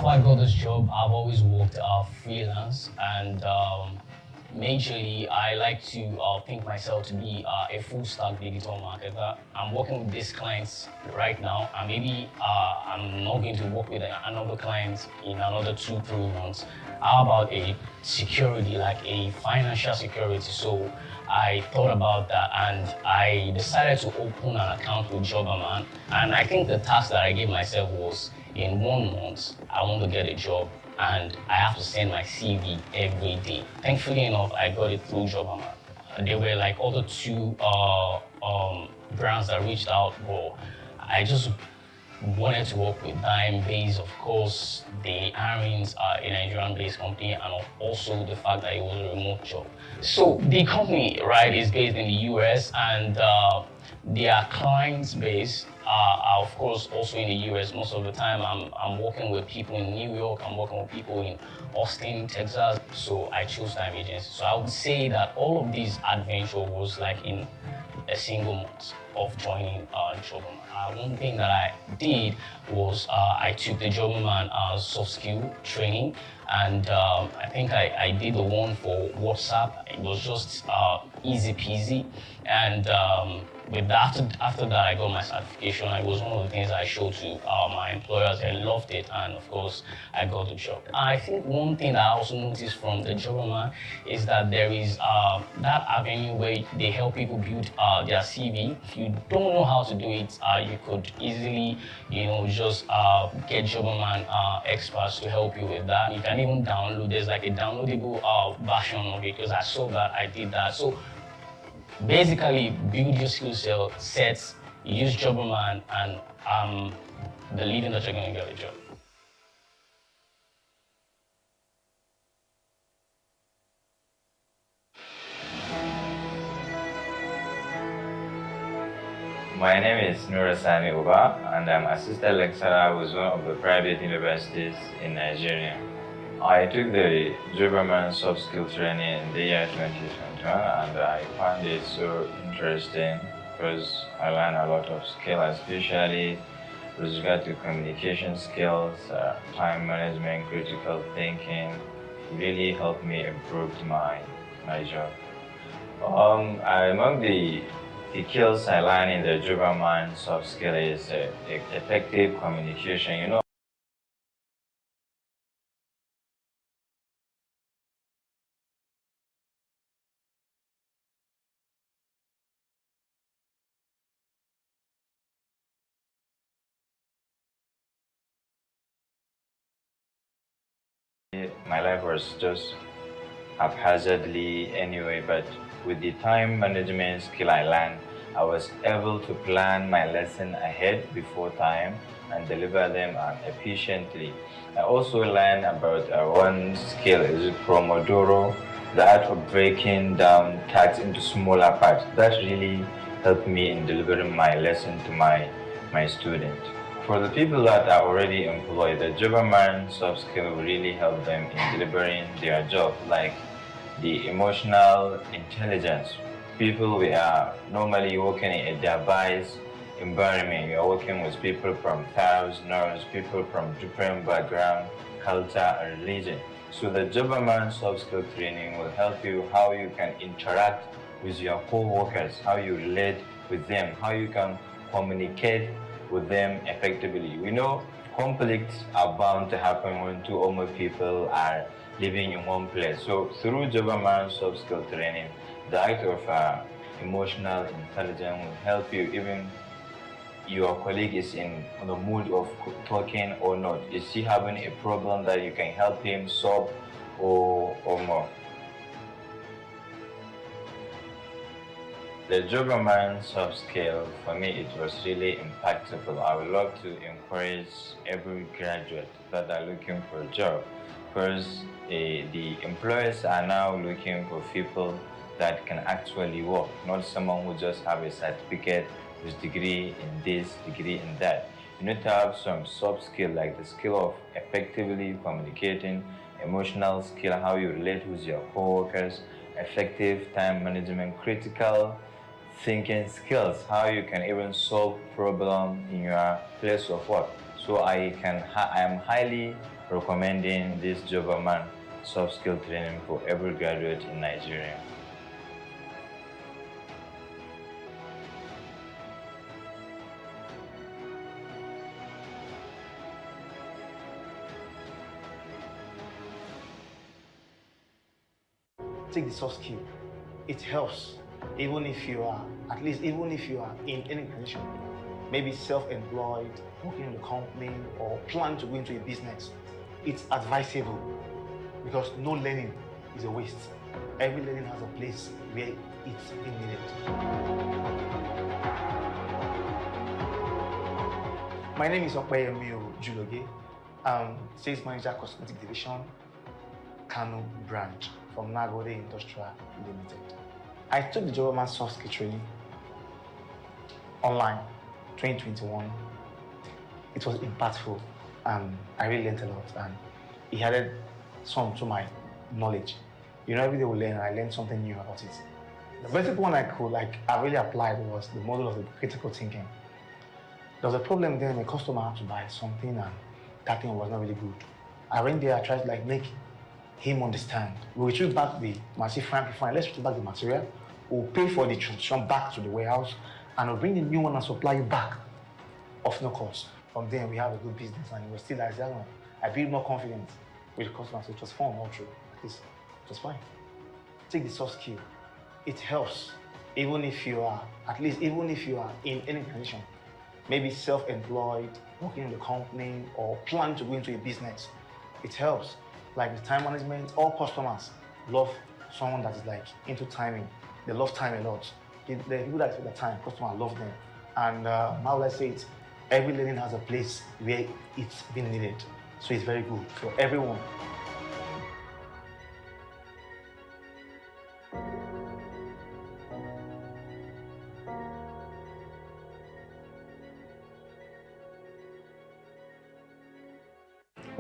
before I got this job, I've always worked freelance, and majorly I like to think myself to be a full stack digital marketer. I'm working with these clients right now, and maybe I'm not going to work with another client in another 2-3 months. How about a security, like a financial security? So I thought about that, and I decided to open an account with Jobberman. And I think the task that I gave myself was, in 1 month, I want to get a job, and I have to send my CV every day. Thankfully enough, I got it through Jobberman. There were like other two brands that reached out, but I just wanted to work with them based, of course, the hirings are a Nigerian-based company, and also the fact that it was a remote job. So the company, right, is based in the US, and their clients base are, of course, also in the US. Most of the time, I'm working with people in New York, I'm working with people in Austin, Texas, so I chose time agency. So I would say that all of these adventure was like in a single month of joining Jobberman. One thing that I did was I took the Jobberman soft skill training, and I think I did the one for WhatsApp. It was just easy peasy, and with that, after that I got my certification. It was one of the things I showed to my employers. They loved it, and of course I got the job. I think one thing that I also noticed from the Jobberman is that there is that avenue where they help people build their CV. If you don't know how to do it, you could easily, just get Jobberman experts to help you with that. You can even download. There's like a downloadable version of it, because I saw that, I did that. So basically, build your skill sets, use Jobberman, and I'm believing that you're going to get a job. My name is Nurasani Uba, and I'm assistant lecturer with one of the private universities in Nigeria. I took the Jobberman soft skill training in the year 2021, and I found it so interesting because I learned a lot of skills, especially with regard to communication skills, time management, critical thinking. It really helped me improve my job. Among the skills I learned in the Jobberman soft skill is effective communication. My life was just haphazardly anyway, but with the time management skill I learned, I was able to plan my lesson ahead before time and deliver them efficiently. I also learned about one skill, is Pomodoro, the art of breaking down tasks into smaller parts. That really helped me in delivering my lesson to my student. For the people that are already employed, the Jobberman soft skill will really help them in delivering their job, like the emotional intelligence. People, we are normally working in a device environment. We are working with people from south, north, people from different background, culture, and religion. So the Jobberman soft skill training will help you how you can interact with your co-workers, how you relate with them, how you can communicate with them effectively. We know conflicts are bound to happen when two or more people are living in one place. So through Jobberman soft skill training, the act of emotional intelligence will help you, even your colleague is in the mood of talking or not. Is he having a problem that you can help him solve or more? The Jobberman soft skill, for me, it was really impactful. I would love to encourage every graduate that are looking for a job, because the employers are now looking for people that can actually work, not someone who just have a certificate with degree in this, degree in that. You need to have some soft skill, like the skill of effectively communicating, emotional skill, how you relate with your co-workers, effective time management, critical thinking skills, how you can even solve problem in your place of work. So I am highly recommending this Jobberman soft skill training for every graduate in Nigeria. Take the soft skill. It helps, even if you are in any position, maybe self-employed, working in a company, or plan to go into a business. It's advisable because no learning is a waste. Every learning has a place where it's being needed. My name is Opeyemi Juloge. I'm Sales Manager, Cosmetic Division, Kano branch from Nagode Industrial Limited. I took the Jobberman soft skill training online 2021. It was impactful and I really learned a lot, and it added some to my knowledge. You know, every day we learn, and I learned something new about it. The basic one I really applied was the model of the critical thinking. There was a problem then, a customer had to buy something and that thing was not really good. I went there, I tried to make him understand. We retrieve back the material, fine, let's retrieve back the material. We'll pay for the transition back to the warehouse, and we'll bring the new one and supply you back of no cost. From there, we have a good business, and it was still like that one. I built more confidence with the customers. It was fun all through. At least it was fine. Take the soft skill. It helps, even if you are in any position, maybe self-employed, working in a company, or plan to go into a business. It helps. Like the time management, all customers love someone that is into timing. They love time a lot. The people that spend the time, customers love them. And how will I say it? Every learning has a place where it's been needed. So it's very good for everyone.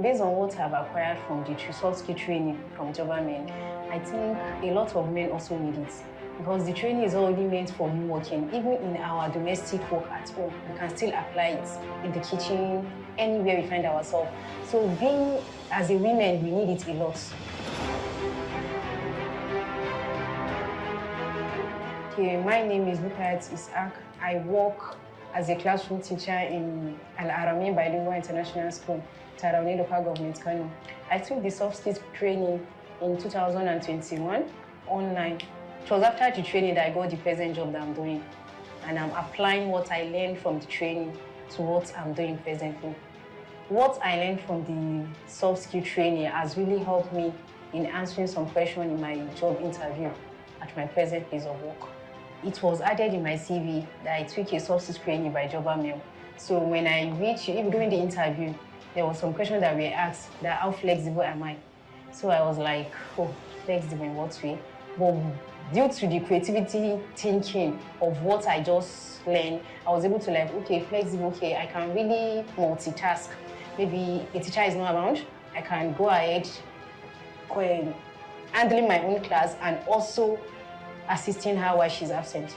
Based on what I've acquired from the soft skill training from Jobberman, I think a lot of men also need it, because the training is already meant for you working. Even in our domestic work at home, we can still apply it in the kitchen, anywhere we find ourselves. So being as a woman, we need it a lot. Okay, my name is Lukayat Isaac. I work as a classroom teacher in Al-Arami Bilingual International School, Tarauni Local Government, Kano. I took the soft skills training in 2021 online. It was after the training that I got the present job that I'm doing, and I'm applying what I learned from the training to what I'm doing presently. What I learned from the soft skill training has really helped me in answering some questions in my job interview at my present place of work. It was added in my CV that I took a soft skills training by Jobberman. So when I reached, even during the interview, there was some questions that were asked that how flexible am I? So I was like, oh, flexible in what way? But due to the creativity thinking of what I just learned, I was able to okay, flexible, okay, I can really multitask. Maybe a teacher is not around, I can go ahead handling my own class and also assisting her while she's absent,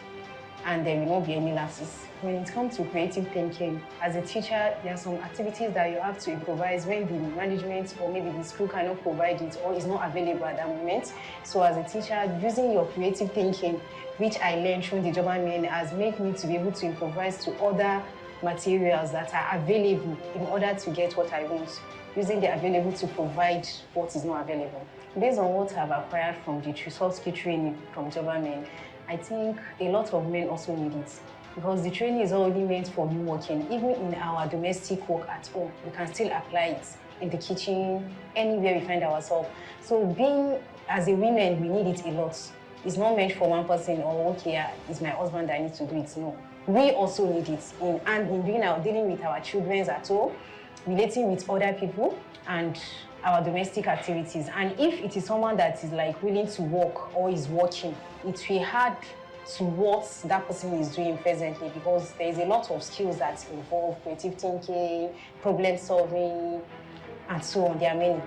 and there will not be any lapses. When it comes to creative thinking, as a teacher, there are some activities that you have to improvise when the management or maybe the school cannot provide it or is not available at that moment. So as a teacher, using your creative thinking, which I learned from the Jobberman, has made me to be able to improvise to other materials that are available in order to get what I want, using the available to provide what is not available. Based on what I've acquired from the soft skill training from Jobberman, I think a lot of men also need it, because the training is already meant for you working. Even in our domestic work at home, we can still apply it in the kitchen, anywhere we find ourselves. So being as a woman, we need it a lot. It's not meant for one person, or okay, it's my husband that needs to do it. No, we also need it in dealing with our children at home, relating with other people, and our domestic activities. And if it is someone that is willing to work or is working, it will add to what that person is doing presently, because there is a lot of skills that involve creative thinking, problem solving, and so on. There are many.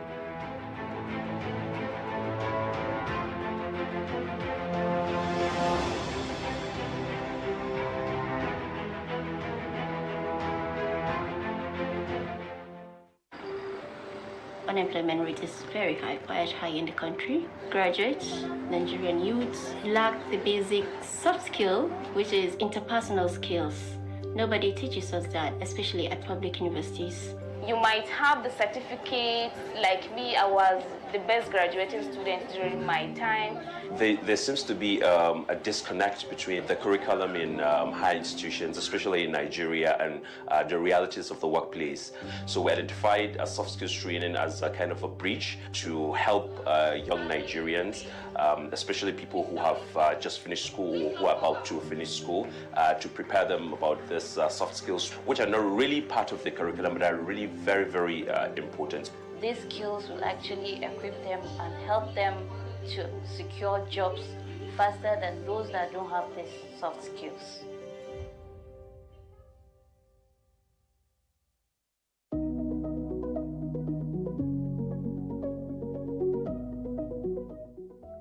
unemployment rate is very high, quite high in the country. Graduates, Nigerian youths lack the basic soft skill, which is interpersonal skills. Nobody teaches us that, especially at public universities. You might have the certificate, like me, I was the best graduating student during my time. There seems to be a disconnect between the curriculum in higher institutions, especially in Nigeria, and the realities of the workplace. So we identified soft skills training as a kind of a bridge to help young Nigerians, especially people who have just finished school or who are about to finish school, to prepare them about this soft skills, which are not really part of the curriculum, but are really very, very important. These skills will actually equip them and help them to secure jobs faster than those that don't have these soft skills.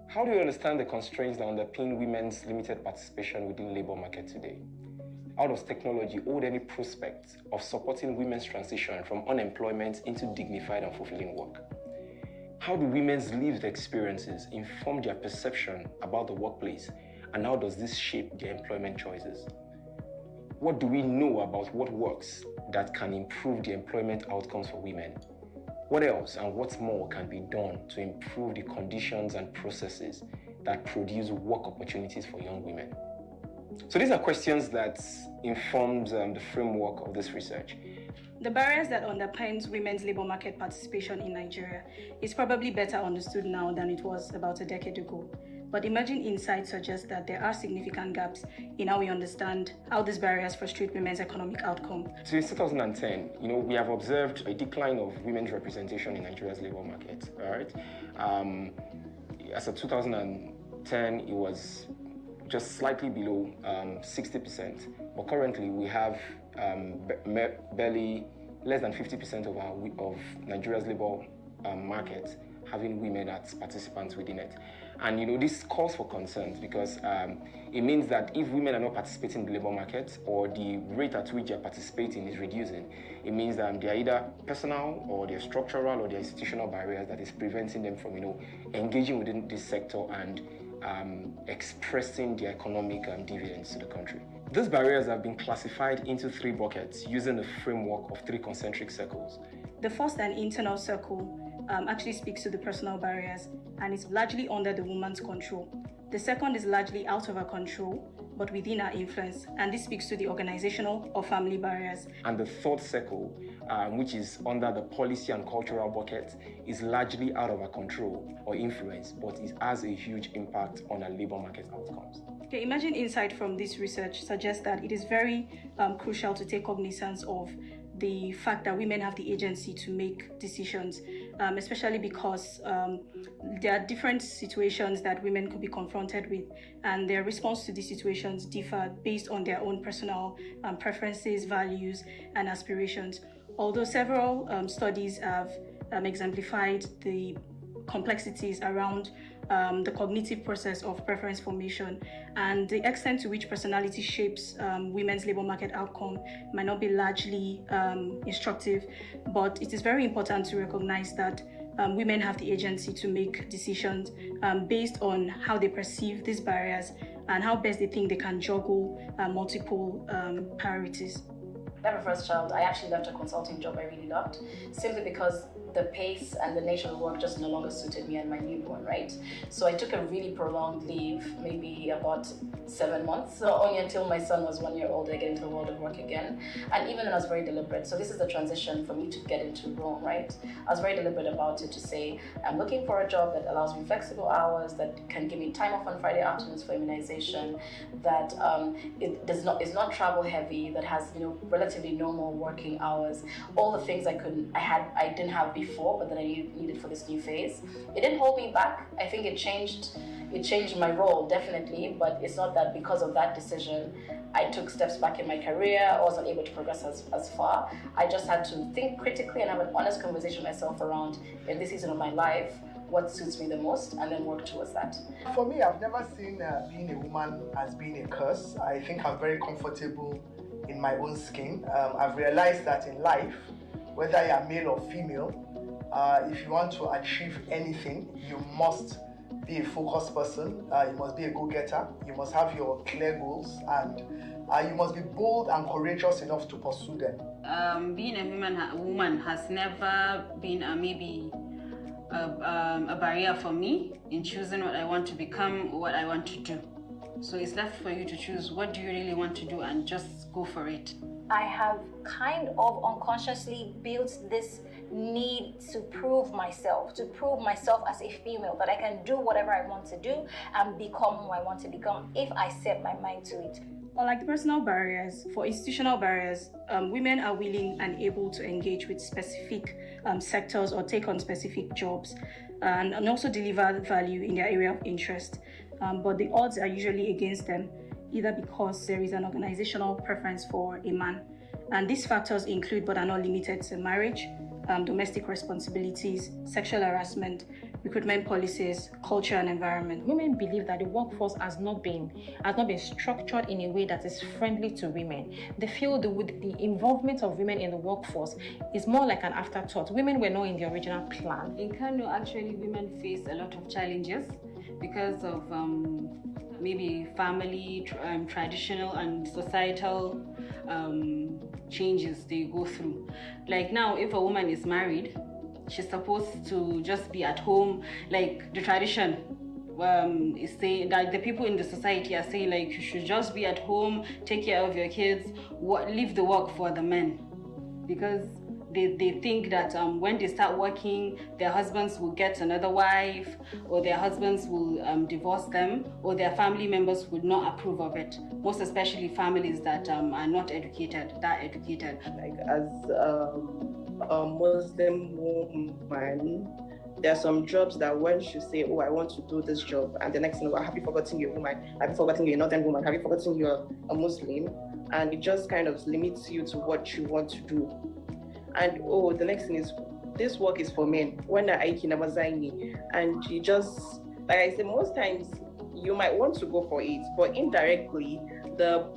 How do you understand the constraints that underpin women's limited participation within the labor market today? How does technology hold any prospect of supporting women's transition from unemployment into dignified and fulfilling work? How do women's lived experiences inform their perception about the workplace, and how does this shape their employment choices? What do we know about what works that can improve the employment outcomes for women? What else and what more can be done to improve the conditions and processes that produce work opportunities for young women? So these are questions that informs the framework of this research. The barriers that underpins women's labor market participation in Nigeria is probably better understood now than it was about a decade ago. But emerging insights suggest that there are significant gaps in how we understand how these barriers frustrate women's economic outcome. Since 2010, we have observed a decline of women's representation in Nigeria's labor market. All right, as of 2010, it was just slightly below 60%, but currently we have barely less than 50% of Nigeria's labor market having women as participants within it. And this calls for concerns because it means that if women are not participating in the labor market, or the rate at which they're participating is reducing, it means that they're either personal or they're structural or they're institutional barriers that is preventing them from engaging within this sector and expressing their economic dividends to the country. These barriers have been classified into 3 buckets using the framework of 3 concentric circles. The first and internal circle actually speaks to the personal barriers and is largely under the woman's control. The second is largely out of her control, but within her influence, and this speaks to the organizational or family barriers. And the third circle, which is under the policy and cultural bucket, is largely out of her control or influence, but it has a huge impact on her labor market outcomes. The emerging insight from this research suggests that it is very crucial to take cognizance of the fact that women have the agency to make decisions, especially because there are different situations that women could be confronted with, and their response to these situations differ based on their own personal preferences, values, and aspirations. Although several studies have exemplified the complexities around the cognitive process of preference formation and the extent to which personality shapes women's labor market outcome might not be largely instructive, but it is very important to recognize that women have the agency to make decisions based on how they perceive these barriers and how best they think they can juggle multiple priorities. I have a first child. I actually left a consulting job I really loved, simply because the pace and the nature of work just no longer suited me and my newborn, right? So I took a really prolonged leave, maybe about 7 months, so only until my son was 1 year old, I get into the world of work again. And even then I was very deliberate. So this is the transition for me to get into Rome, right? I was very deliberate about it to say, I'm looking for a job that allows me flexible hours, that can give me time off on Friday afternoons for immunization, that is not travel heavy, that has relatively normal working hours, all the things I didn't have before, but that I needed for this new phase. It didn't hold me back. I think it changed my role, definitely, but it's not that because of that decision I took steps back in my career or wasn't able to progress as far. I just had to think critically and have an honest conversation with myself around, in this season of my life, what suits me the most, and then work towards that. For me, I've never seen being a woman as being a curse. I think I'm very comfortable in my own skin. I've realized that in life, whether you're male or female, if you want to achieve anything, you must be a focused person, you must be a go-getter, you must have your clear goals, and you must be bold and courageous enough to pursue them. Being a woman has never been maybe a barrier for me in choosing what I want to become or what I want to do. So it's left for you to choose what do you really want to do and just go for it. I have kind of unconsciously built this need to prove myself as a female, that I can do whatever I want to do and become who I want to become if I set my mind to it. Unlike personal barriers, for institutional barriers, women are willing and able to engage with specific sectors or take on specific jobs and also deliver value in their area of interest. But the odds are usually against them, either because there is an organizational preference for a man. And these factors include, but are not limited to, marriage, domestic responsibilities, sexual harassment, recruitment policies, culture and environment. Women believe that the workforce has not been structured in a way that is friendly to women. They feel the involvement of women in the workforce is more like an afterthought. Women were not in the original plan. In Kano, actually, women face a lot of challenges because of maybe family, traditional and societal changes they go through. Like now, if a woman is married, she's supposed to just be at home. Like the tradition is saying that the people in the society are saying like you should just be at home, take care of your kids, leave the work for the men, because they think that when they start working, their husbands will get another wife, or their husbands will divorce them, or their family members would not approve of it. Most especially families that are not educated. Like as a Muslim woman, there are some jobs that when you say, oh, I want to do this job, and the next thing, have you forgotten you're a woman? Have you forgotten you're a northern woman? Have you forgotten you're a Muslim? And it just kind of limits you to what you want to do. And oh, the next thing is, this work is for men. When I and you just, like I said, most times you might want to go for it, but indirectly, the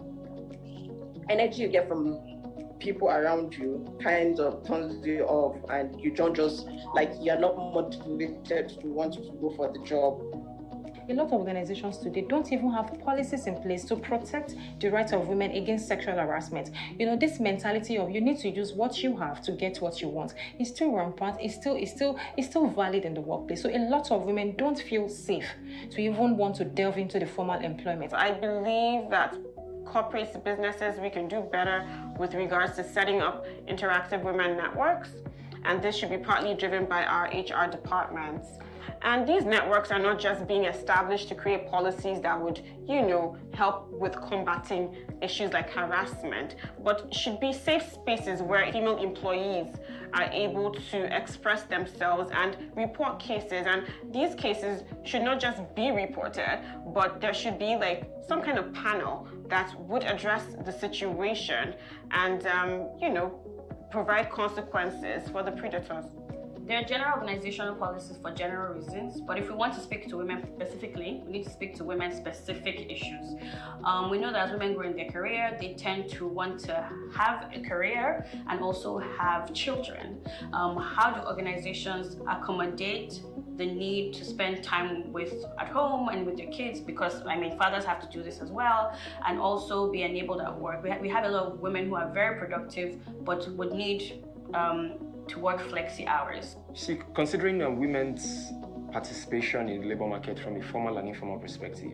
energy you get from people around you kind of turns you off, and you don't just, like, you're not motivated to want to go for the job. A lot of organizations today don't even have policies in place to protect the rights of women against sexual harassment. You know, this mentality of you need to use what you have to get what you want is still rampant, it's still valid in the workplace. So a lot of women don't feel safe to even want to delve into the formal employment. I believe that corporate businesses, we can do better with regards to setting up interactive women networks, and this should be partly driven by our HR departments. And these networks are not just being established to create policies that would, help with combating issues like harassment, but should be safe spaces where female employees are able to express themselves and report cases. And these cases should not just be reported, but there should be like some kind of panel that would address the situation and, provide consequences for the predators. There are general organizational policies for general reasons, but if we want to speak to women specifically, we need to speak to women-specific issues. We know that as women grow in their career, they tend to want to have a career and also have children. How do organizations accommodate the need to spend time at home and with their kids? Because, fathers have to do this as well, and also be enabled at work. We have a lot of women who are very productive, but would need to work flexi hours. See, considering women's participation in the labor market from a formal and informal perspective,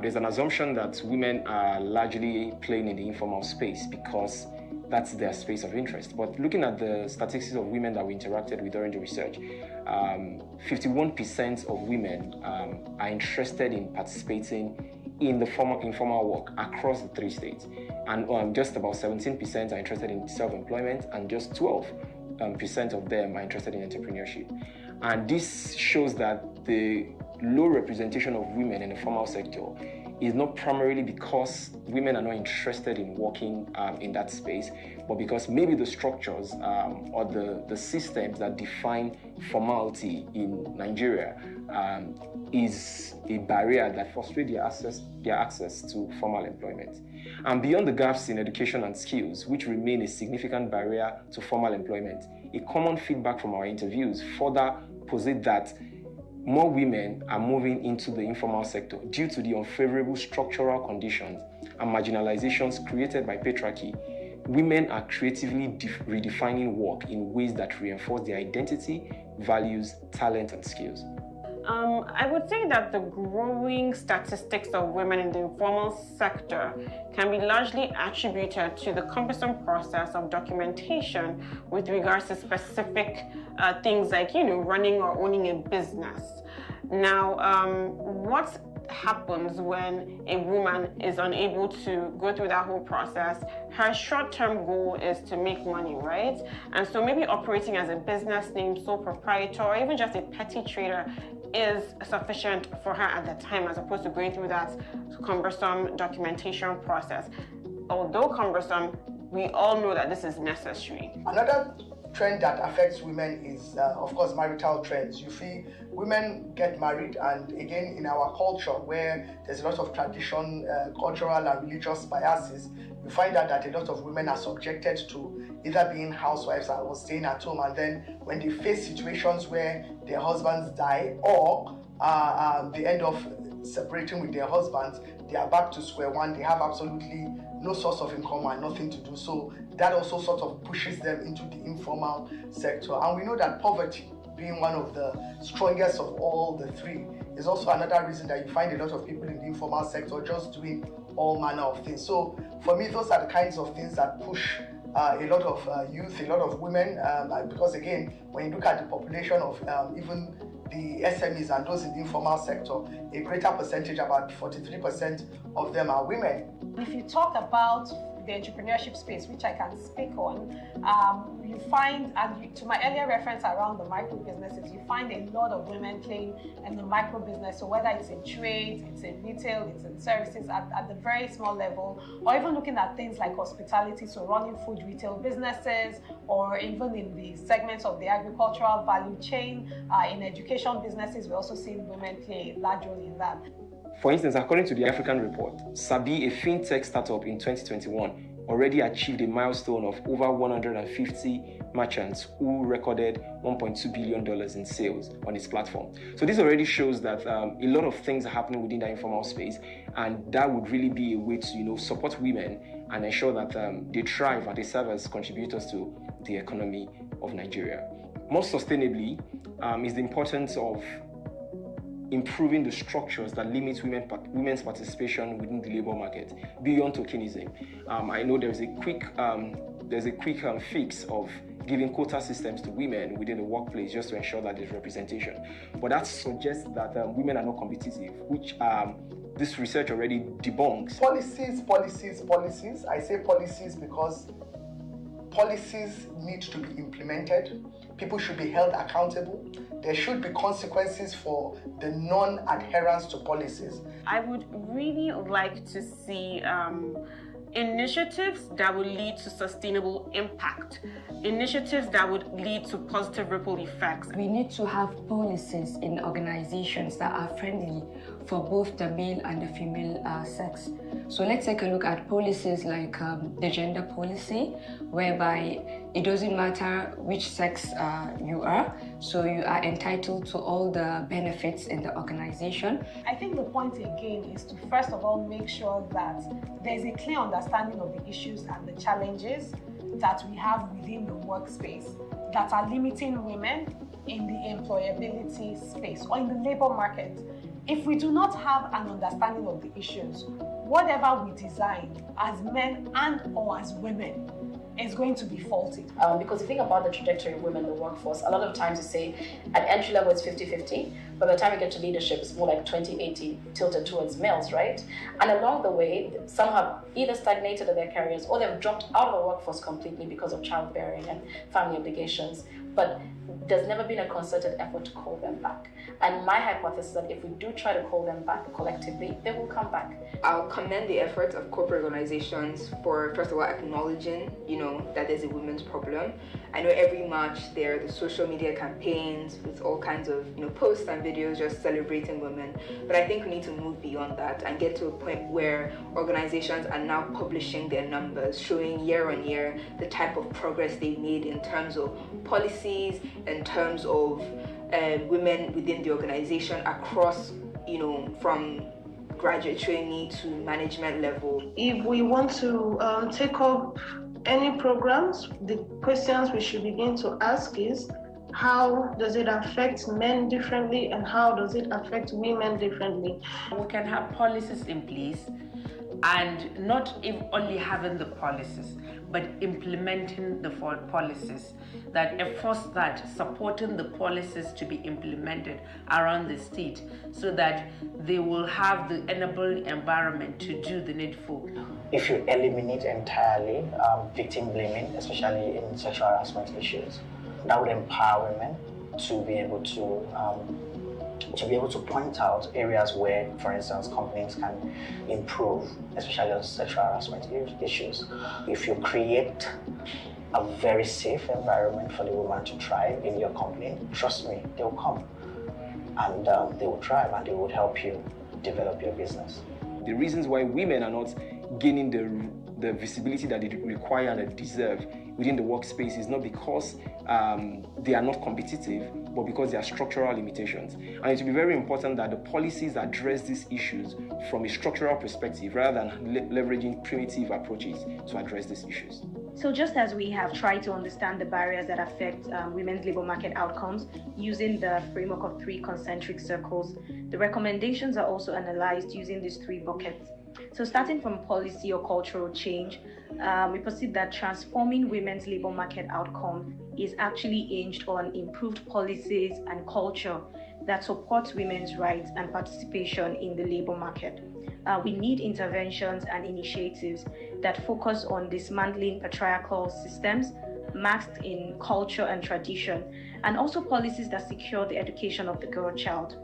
there's an assumption that women are largely playing in the informal space because that's their space of interest. But looking at the statistics of women that we interacted with during the research, 51% of women are interested in participating in the informal work across the 3 states. And just about 17% are interested in self-employment, and just 12% of them are interested in entrepreneurship. And this shows that the low representation of women in the formal sector is not primarily because women are not interested in working in that space, but because maybe the structures or the systems that define formality in Nigeria is a barrier that frustrates their access to formal employment. And beyond the gaps in education and skills, which remain a significant barrier to formal employment, a common feedback from our interviews further posit that more women are moving into the informal sector due to the unfavorable structural conditions and marginalizations created by patriarchy. Women are creatively redefining work in ways that reinforce their identity, values, talent, and skills. I would say that the growing statistics of women in the informal sector can be largely attributed to the cumbersome process of documentation with regards to specific things like, running or owning a business. Now, what happens when a woman is unable to go through that whole process? Her short-term goal is to make money, right? And so maybe operating as a business name, sole proprietor, or even just a petty trader is sufficient for her at the time, as opposed to going through that cumbersome documentation process. Although cumbersome, we all know that this is necessary. Another trend that affects women is, of course, marital trends. You see, women get married, and again, in our culture, where there's a lot of tradition, cultural and religious biases, you find out that a lot of women are subjected to either being housewives or staying at home, and then when they face situations where their husbands die or they end up separating with their husbands, they are back to square one. They have absolutely no source of income and nothing to do. So that also sort of pushes them into the informal sector. And we know that poverty, being one of the strongest of all the three, is also another reason that you find a lot of people in the informal sector just doing all manner of things. So for me, those are the kinds of things that push a lot of youth, a lot of women, because again, when you look at the population of even the SMEs and those in the informal sector, a greater percentage, about 43% of them are women. If you talk about the entrepreneurship space, which I can speak on, you find, and to my earlier reference around the micro businesses, you find a lot of women playing in the micro business. So whether it's in trade, it's in retail, it's in services at the very small level, or even looking at things like hospitality, so running food retail businesses, or even in the segments of the agricultural value chain, in education businesses, we're also seeing women play a large role in that. For instance, according to the African report, Sabi, a fintech startup in 2021, already achieved a milestone of over 150 merchants who recorded $1.2 billion in sales on its platform. So this already shows that a lot of things are happening within the informal space, and that would really be a way to support women and ensure that they thrive and they serve as contributors to the economy of Nigeria. More sustainably is the importance of improving the structures that limit women's participation within the labor market beyond tokenism. I know there's a quick fix of giving quota systems to women within the workplace just to ensure that there's representation. But that suggests that women are not competitive, which this research already debunks. Policies. I say policies because policies need to be implemented. People should be held accountable. There should be consequences for the non-adherence to policies. I would really like to see initiatives that would lead to sustainable impact, initiatives that would lead to positive ripple effects. We need to have policies in organizations that are friendly for both the male and the female sex. So let's take a look at policies like the gender policy, whereby it doesn't matter which sex you are, so you are entitled to all the benefits in the organization. I think the point again is to first of all make sure that there's a clear understanding of the issues and the challenges that we have within the workspace that are limiting women in the employability space or in the labor market. If we do not have an understanding of the issues, whatever we design as men and or as women is going to be faulty. Because if you think about the trajectory of women in the workforce, a lot of times you say at entry level it's 50-50, but by the time you get to leadership, it's more like 20-80 tilted towards males, right? And along the way, some have either stagnated in their careers or they've dropped out of the workforce completely because of childbearing and family obligations, but there's never been a concerted effort to call them back. And my hypothesis is that if we do try to call them back collectively, they will come back. I'll commend the efforts of corporate organizations for, first of all, acknowledging, that there's a women's problem. I know every March there are the social media campaigns with all kinds of, posts and videos just celebrating women. But I think we need to move beyond that and get to a point where organizations are now publishing their numbers, showing year on year the type of progress they've made in terms of policies, in terms of women within the organization across, from graduate trainee to management level. If we want to take up any programs, the questions we should begin to ask is, how does it affect men differently and how does it affect women differently? We can have policies in place, and not only having the policies, but implementing the policies, that enforce that, supporting the policies to be implemented around the state so that they will have the enabling environment to do the needful. If you eliminate entirely victim blaming, especially in sexual harassment issues, that would empower women to be able to point out areas where, for instance, companies can improve, especially on sexual harassment issues. If you create a very safe environment for the woman to thrive in your company, trust me, they will come and they will thrive and they will help you develop your business. The reasons why women are not gaining the visibility that they require and they deserve within the workspace is not because they are not competitive, but because there are structural limitations. And it will be very important that the policies address these issues from a structural perspective rather than leveraging primitive approaches to address these issues. So just as we have tried to understand the barriers that affect women's labor market outcomes using the framework of 3 concentric circles, the recommendations are also analyzed using these 3 buckets. So starting from policy or cultural change, we perceive that transforming women's labor market outcome is actually hinged on improved policies and culture that supports women's rights and participation in the labor market. We need interventions and initiatives that focus on dismantling patriarchal systems masked in culture and tradition, and also policies that secure the education of the girl child.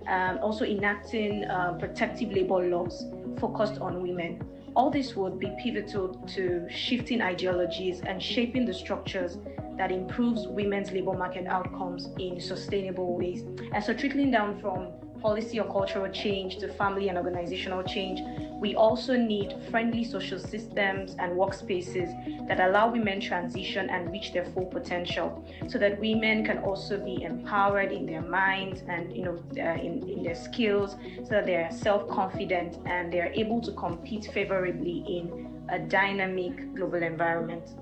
Also enacting protective labor laws focused on women. All this would be pivotal to shifting ideologies and shaping the structures that improves women's labor market outcomes in sustainable ways. And so trickling down from policy or cultural change to family and organizational change, we also need friendly social systems and workspaces that allow women transition and reach their full potential, so that women can also be empowered in their minds and in their skills, so that they are self-confident and they are able to compete favorably in a dynamic global environment.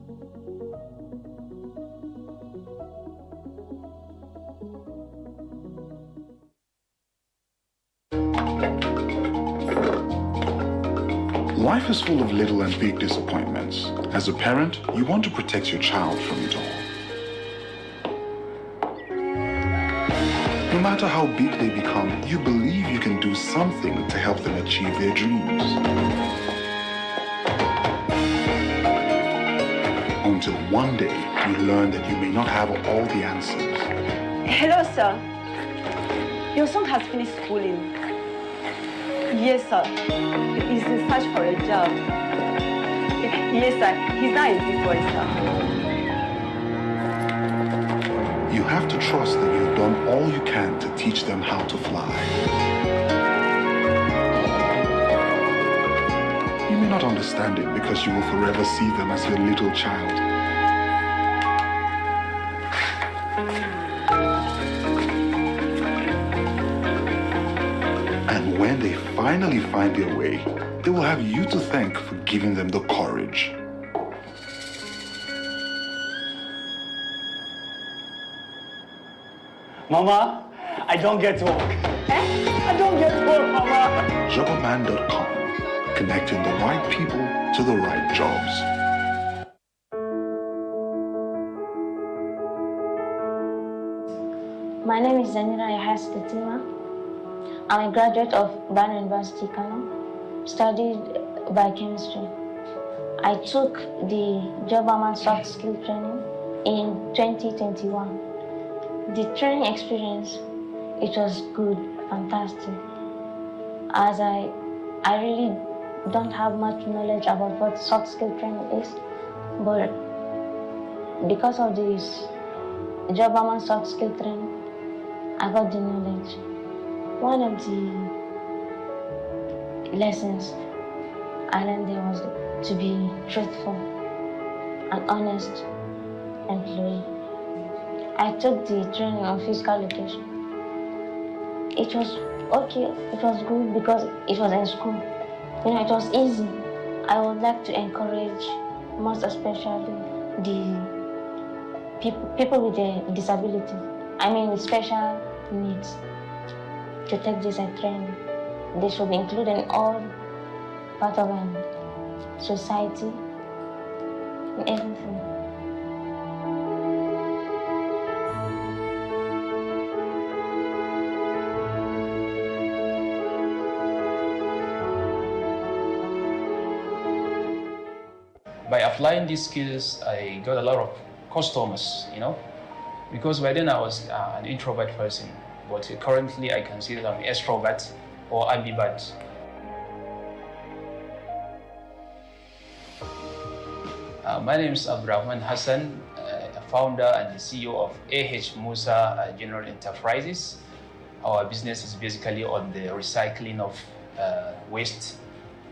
Life is full of little and big disappointments. As a parent, you want to protect your child from it all. No matter how big they become, you believe you can do something to help them achieve their dreams. Until one day, you learn that you may not have all the answers. Hello, sir. Your son has finished schooling. Yes, sir. He's in search for a job. Yes, sir. He's not a big boy, sir. You have to trust that you've done all you can to teach them how to fly. You may not understand it because you will forever see them as your little child. And when they finally find their way, they will have you to thank for giving them the courage. Mama, I don't get work. I don't get work, Mama. Jobberman.com, connecting the right people to the right jobs. My name is Zanira Yahastetima. I'm a graduate of Bana University, Kano, studied biochemistry. I took the Jobberman soft skill training in 2021. The training experience, it was good, fantastic. As I really don't have much knowledge about what soft skill training is, but because of this Jobberman soft skill training, I got the knowledge. One of the lessons I learned there was to be truthful and honest employee. I took the training on physical location. It was okay, it was good because it was in school. You know, it was easy. I would like to encourage, most especially the people with a disability, I mean with special needs, to take this training. They should be included in all part of society, in everything. By applying these skills, I got a lot of customers, you know, because by then I was an introvert person, but currently I can say that I'm an extrovert or ambivert. My name is Abdurrahman Hassan, founder and the CEO of AH Musa General Enterprises. Our business is basically on the recycling of waste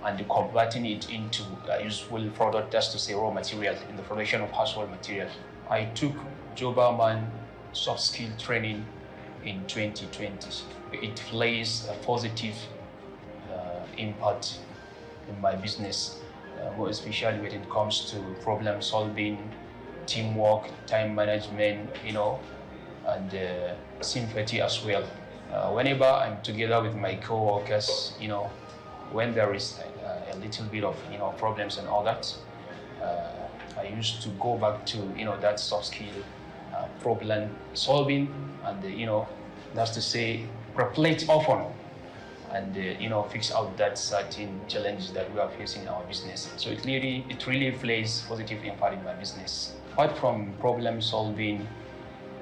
and converting it into a useful product, that's to say raw material in the production of household material. I took Jobberman soft skill training in 2020. It plays a positive impact in my business, more especially when it comes to problem solving, teamwork, time management, you know, and sympathy as well. Whenever I'm together with my co-workers, you know, when there is a little bit of, you know, problems and all that, I used to go back to, you know, that soft skill problem solving, and you know, that's to say reflect often and you know, fix out that certain challenges that we are facing in our business. So it really plays positive impact in my business. Apart from problem solving,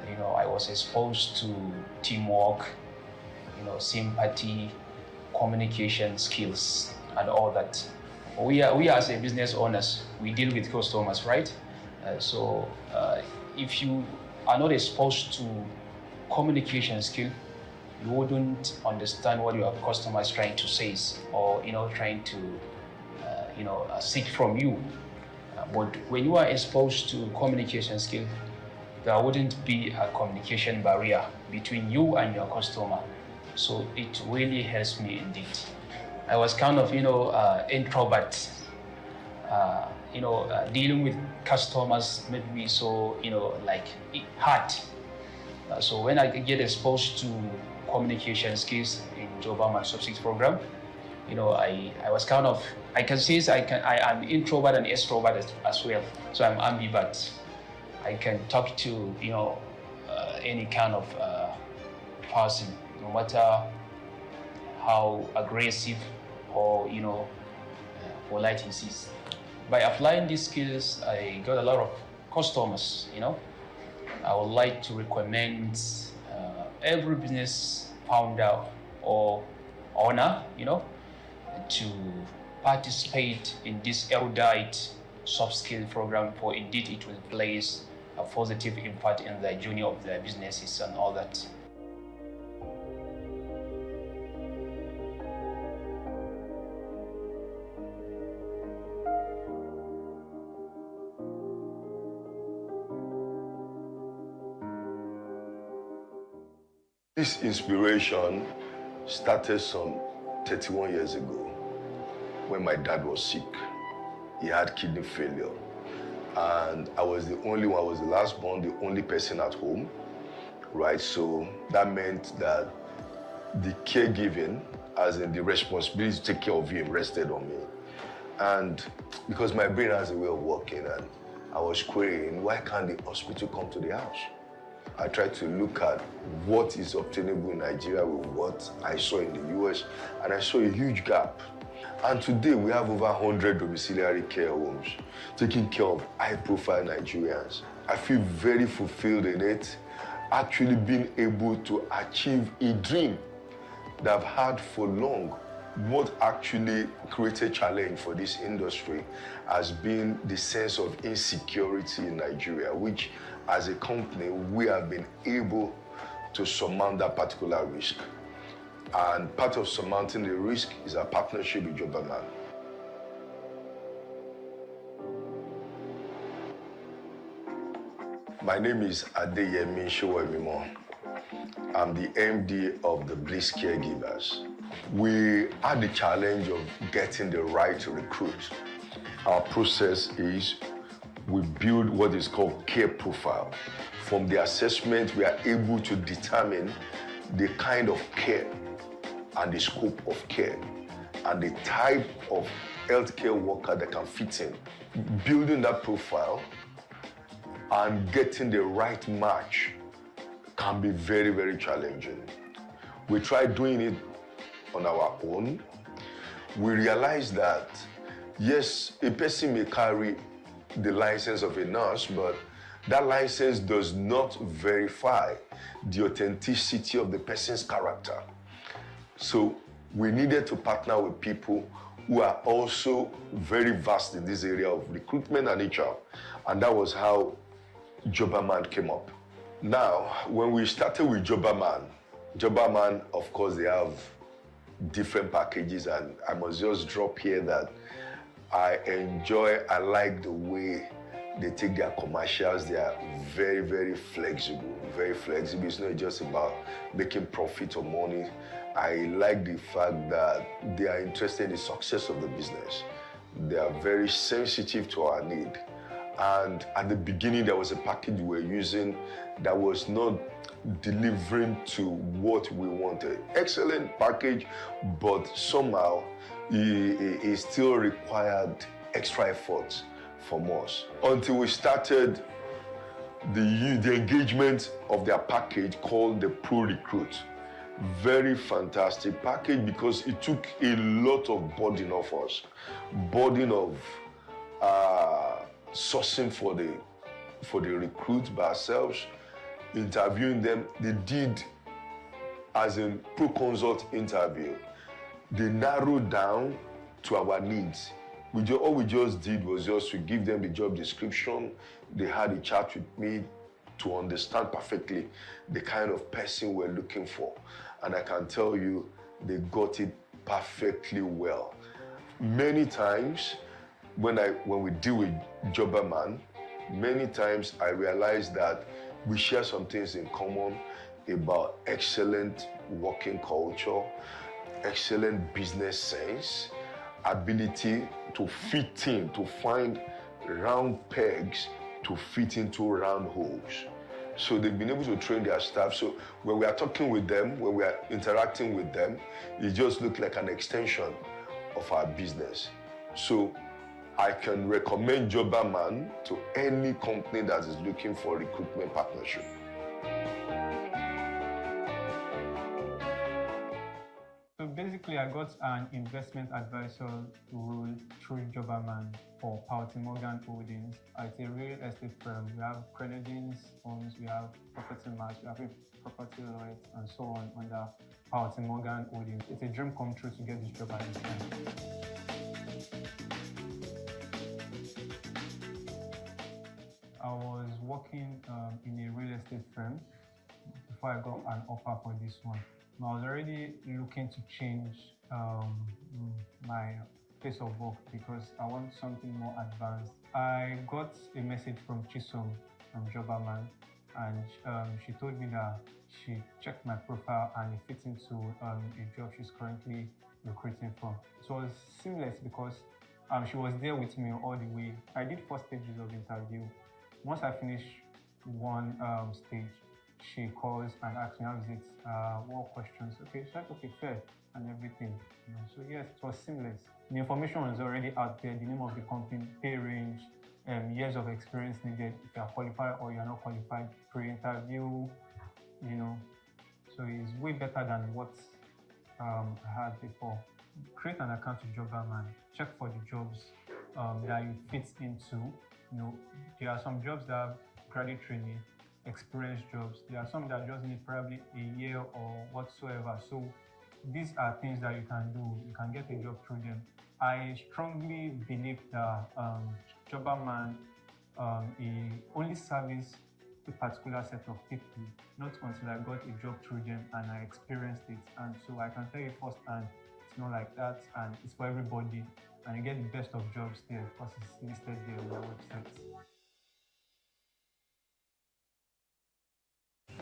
you know, I was exposed to teamwork, you know, sympathy, communication skills, and all that. We as a business owners, we deal with customers, right? So if you are not exposed to communication skill, you wouldn't understand what your customer is trying to say, or you know, trying to you know, seek from you. But when you are exposed to communication skill, there wouldn't be a communication barrier between you and your customer. So it really helps me indeed. I was kind of, you know, introvert. You know, dealing with customers made me so, you know, like hard. So when I get exposed to communication skills in Jobberman soft skills program, you know, I was kind of, I can say I am introvert and extrovert as well. So I'm ambivert. I can talk to, you know, any kind of person, no matter how aggressive or, you know, polite he is. By applying these skills, I got a lot of customers, you know. I would like to recommend every business founder or owner, you know, to participate in this erudite soft skill program, for indeed it will place a positive impact in the journey of their businesses and all that. This inspiration started some 31 years ago when my dad was sick. He had kidney failure. And I was the only one, I was the last born, the only person at home, right? So that meant that the caregiving, as in the responsibility to take care of him, rested on me. And because my brain has a way of working, and I was querying, why can't the hospital come to the house? I tried to look at what is obtainable in Nigeria with what I saw in the US, and I saw a huge gap. And today we have over 100 domiciliary care homes taking care of high-profile Nigerians. I feel very fulfilled in it, actually being able to achieve a dream that I've had for long. What actually created challenge for this industry has been the sense of insecurity in Nigeria, which as a company, we have been able to surmount that particular risk. And part of surmounting the risk is a partnership with Jobberman. My name is Adeyemi Showemimo. I'm the MD of the Bliss Caregivers. We had the challenge of getting the right recruit. Our process is we build what is called care profile. From the assessment, we are able to determine the kind of care and the scope of care and the type of healthcare worker that can fit in. Building that profile and getting the right match can be very, very challenging. We tried doing it on our own. We realized that, yes, a person may carry the license of a nurse, but that license does not verify the authenticity of the person's character. So we needed to partner with people who are also very vast in this area of recruitment and HR. And that was how Jobberman came up. Now, when we started with Jobberman, of course, they have different packages, and I must just drop here that I like the way they take their commercials. They are very, very flexible, very flexible. It's not just about making profit or money. I like the fact that they are interested in the success of the business. They are very sensitive to our need. And at the beginning, there was a package we were using that was not delivering to what we wanted. Excellent package, but somehow it still required extra efforts from us. Until we started the engagement of their package called the Pro Recruit. Very fantastic package because it took a lot of burden off us. Burden of sourcing for the recruits by ourselves, interviewing them. They did as a pro-consult interview. They narrowed down to our needs. All we just did was just to give them the job description. They had a chat with me to understand perfectly the kind of person we're looking for. And I can tell you, they got it perfectly well. Many times, when we deal with Jobberman, many times I realize that we share some things in common about excellent working culture, excellent business sense, ability to fit in, to find round pegs to fit into round holes. So they've been able to train their staff. So when we are talking with them, when we are interacting with them, it just looks like an extension of our business. So I can recommend Jobberman to any company that is looking for recruitment partnership. So basically, I got an investment advisor role through Jobberman for Morgan Holdings. It's a real estate firm. We have creditings, funds, we have property match, we have property lawyers, and so on under Morgan Holdings. It's a dream come true to get this job at this time. I was working in a real estate firm before I got an offer for this one. I was already looking to change my place of work because I want something more advanced. I got a message from Chisom from Jobberman, and she told me that she checked my profile and it fits into a job she's currently recruiting for. It was seamless because she was there with me all the way. I did 4 stages of interview. Once I finished one stage, she calls and asks me, how is it? What questions? Okay, so okay, fair, and everything. So yes, it was seamless. The information was already out there, the name of the company, pay range, years of experience needed, if you are qualified or you are not qualified, pre-interview, So it's way better than what I had before. Create an account with Jobberman. Check for the jobs that you fit into. There are some jobs that graduate trainee, experienced jobs. There are some that just need probably a year or whatsoever. So these are things that you can do. You can get a job through them. I strongly believe that Jobberman he only service a particular set of people, not until I got a job through them and I experienced it. And so I can tell you firsthand, it's not like that, and it's for everybody. And you get the best of jobs there because it's listed there on their website.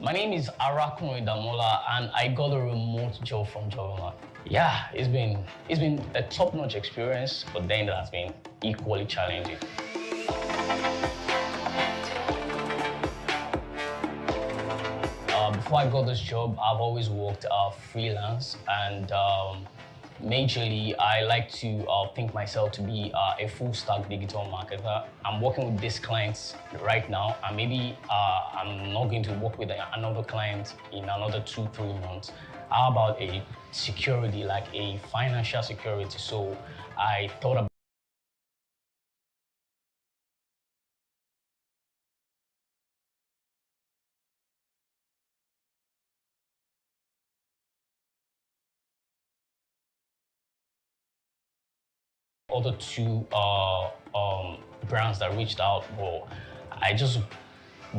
My name is Arakun Damola, and I got a remote job from Jobberman. Yeah, it's been a top-notch experience, but then it has been equally challenging. Before I got this job, I've always worked freelance, and majorly, I like to think myself to be a full-stack digital marketer. I'm working with these clients right now, and maybe I'm not going to work with another client in another 2-3 months. How about a security, like a financial security? So I thought about other two brands that reached out, but I just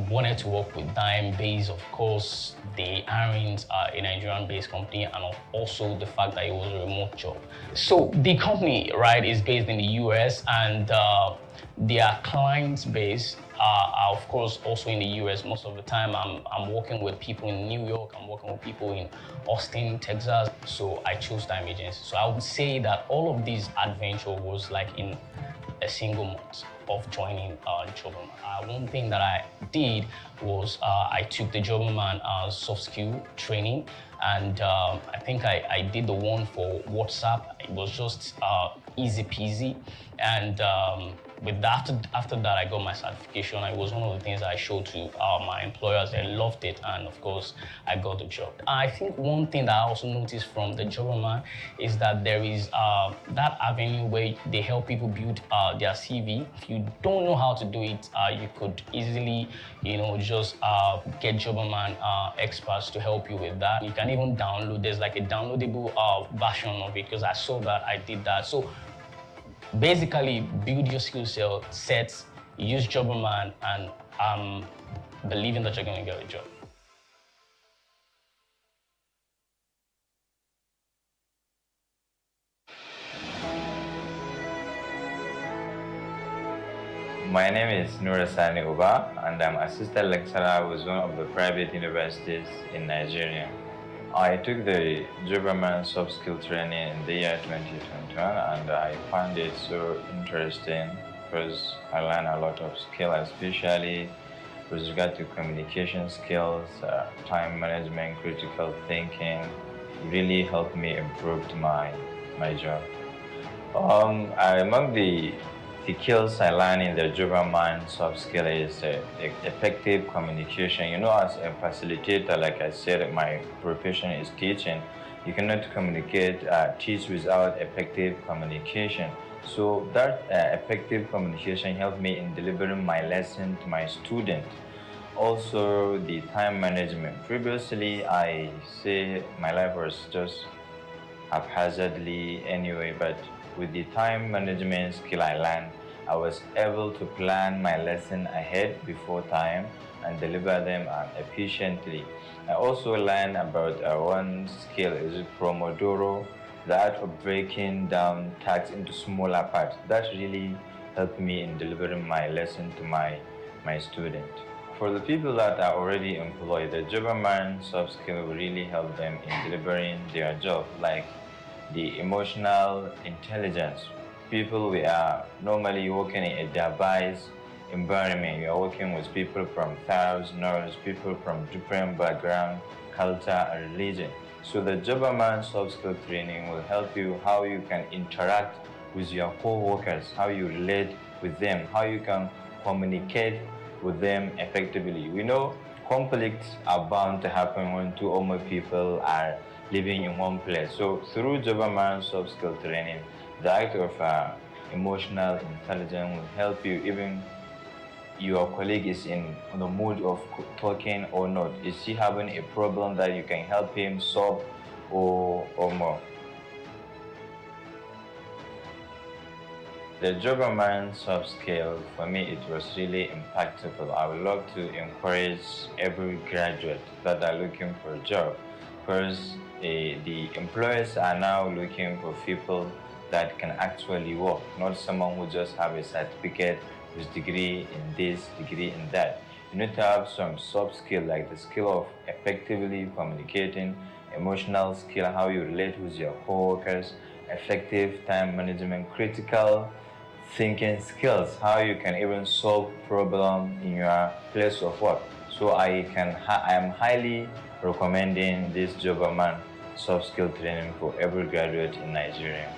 wanted to work with them based, of course, the aren't a Nigerian-based company, and also the fact that it was a remote job. So the company, right, is based in the US, and their client base are, of course, also in the US. Most of the time, I'm working with people in New York, I'm working with people in Austin, Texas, so I chose Time Agency. So I would say that all of this adventure was like in a single month of joining Jobberman. One thing that I did was I took the Jobberman soft skill training, and I think I did the one for WhatsApp. It was just easy peasy, and with that, after that, I got my certification. It was one of the things I showed to my employers. They loved it, and of course, I got the job. I think one thing that I also noticed from the Jobberman is that there is that avenue where they help people build their CV. If you don't know how to do it, you could easily, just get Jobberman experts to help you with that. You can even download. There's like a downloadable version of it, because I saw that, I did that. So basically, build your skill sets, use Jobberman, and believing that you're going to get a job. My name is Nura Sani Uba, and I'm assistant lecturer with one of the private universities in Nigeria. I took the Jobberman soft skill training in the year 2021, and I found it so interesting because I learned a lot of skills, especially with regard to communication skills, time management, critical thinking. It really helped me improve my job. Among the skills I learned in the Jobberman soft skill is effective communication. As a facilitator, like I said, my profession is teaching. You cannot communicate, teach without effective communication. So that effective communication helped me in delivering my lesson to my student. Also, the time management. Previously, I say my life was just haphazardly anyway, but with the time management skill I learned, I was able to plan my lesson ahead before time and deliver them efficiently. I also learned about one skill, is Pomodoro, the art of breaking down tasks into smaller parts. That really helped me in delivering my lesson to my student. For the people that are already employed, the Jobberman soft skill will really help them in delivering their job, like the emotional intelligence. People, we are normally working in a diverse environment. We are working with people from thousands, people from different backgrounds, culture, and religion. So the Jobberman soft skill training will help you how you can interact with your co-workers, how you relate with them, how you can communicate with them effectively. We know conflicts are bound to happen when two or more people are living in one place. So through Jobberman soft skill training, the act of emotional intelligence will help you even your colleague is in the mood of talking or not. Is he having a problem that you can help him solve or more? The Jobberman soft skill, for me, it was really impactful. I would love to encourage every graduate that are looking for a job, because the employers are now looking for people that can actually work, not someone who just have a certificate with degree in this, degree in that. You need to have some soft skill, like the skill of effectively communicating, emotional skill, how you relate with your coworkers, effective time management, critical thinking skills, how you can even solve problem in your place of work. So I am highly recommending this Jobberman soft skill training for every graduate in Nigeria.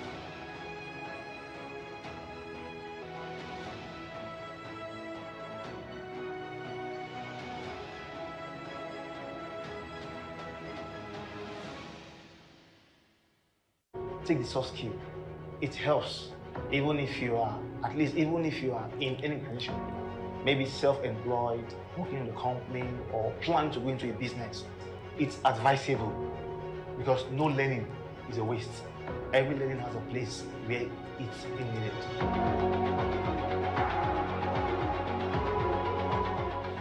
Take the soft skill. It helps, even if you are in any position, maybe self-employed, working in the company, or plan to go into a business. It's advisable because no learning is a waste. Every learning has a place where it's being needed.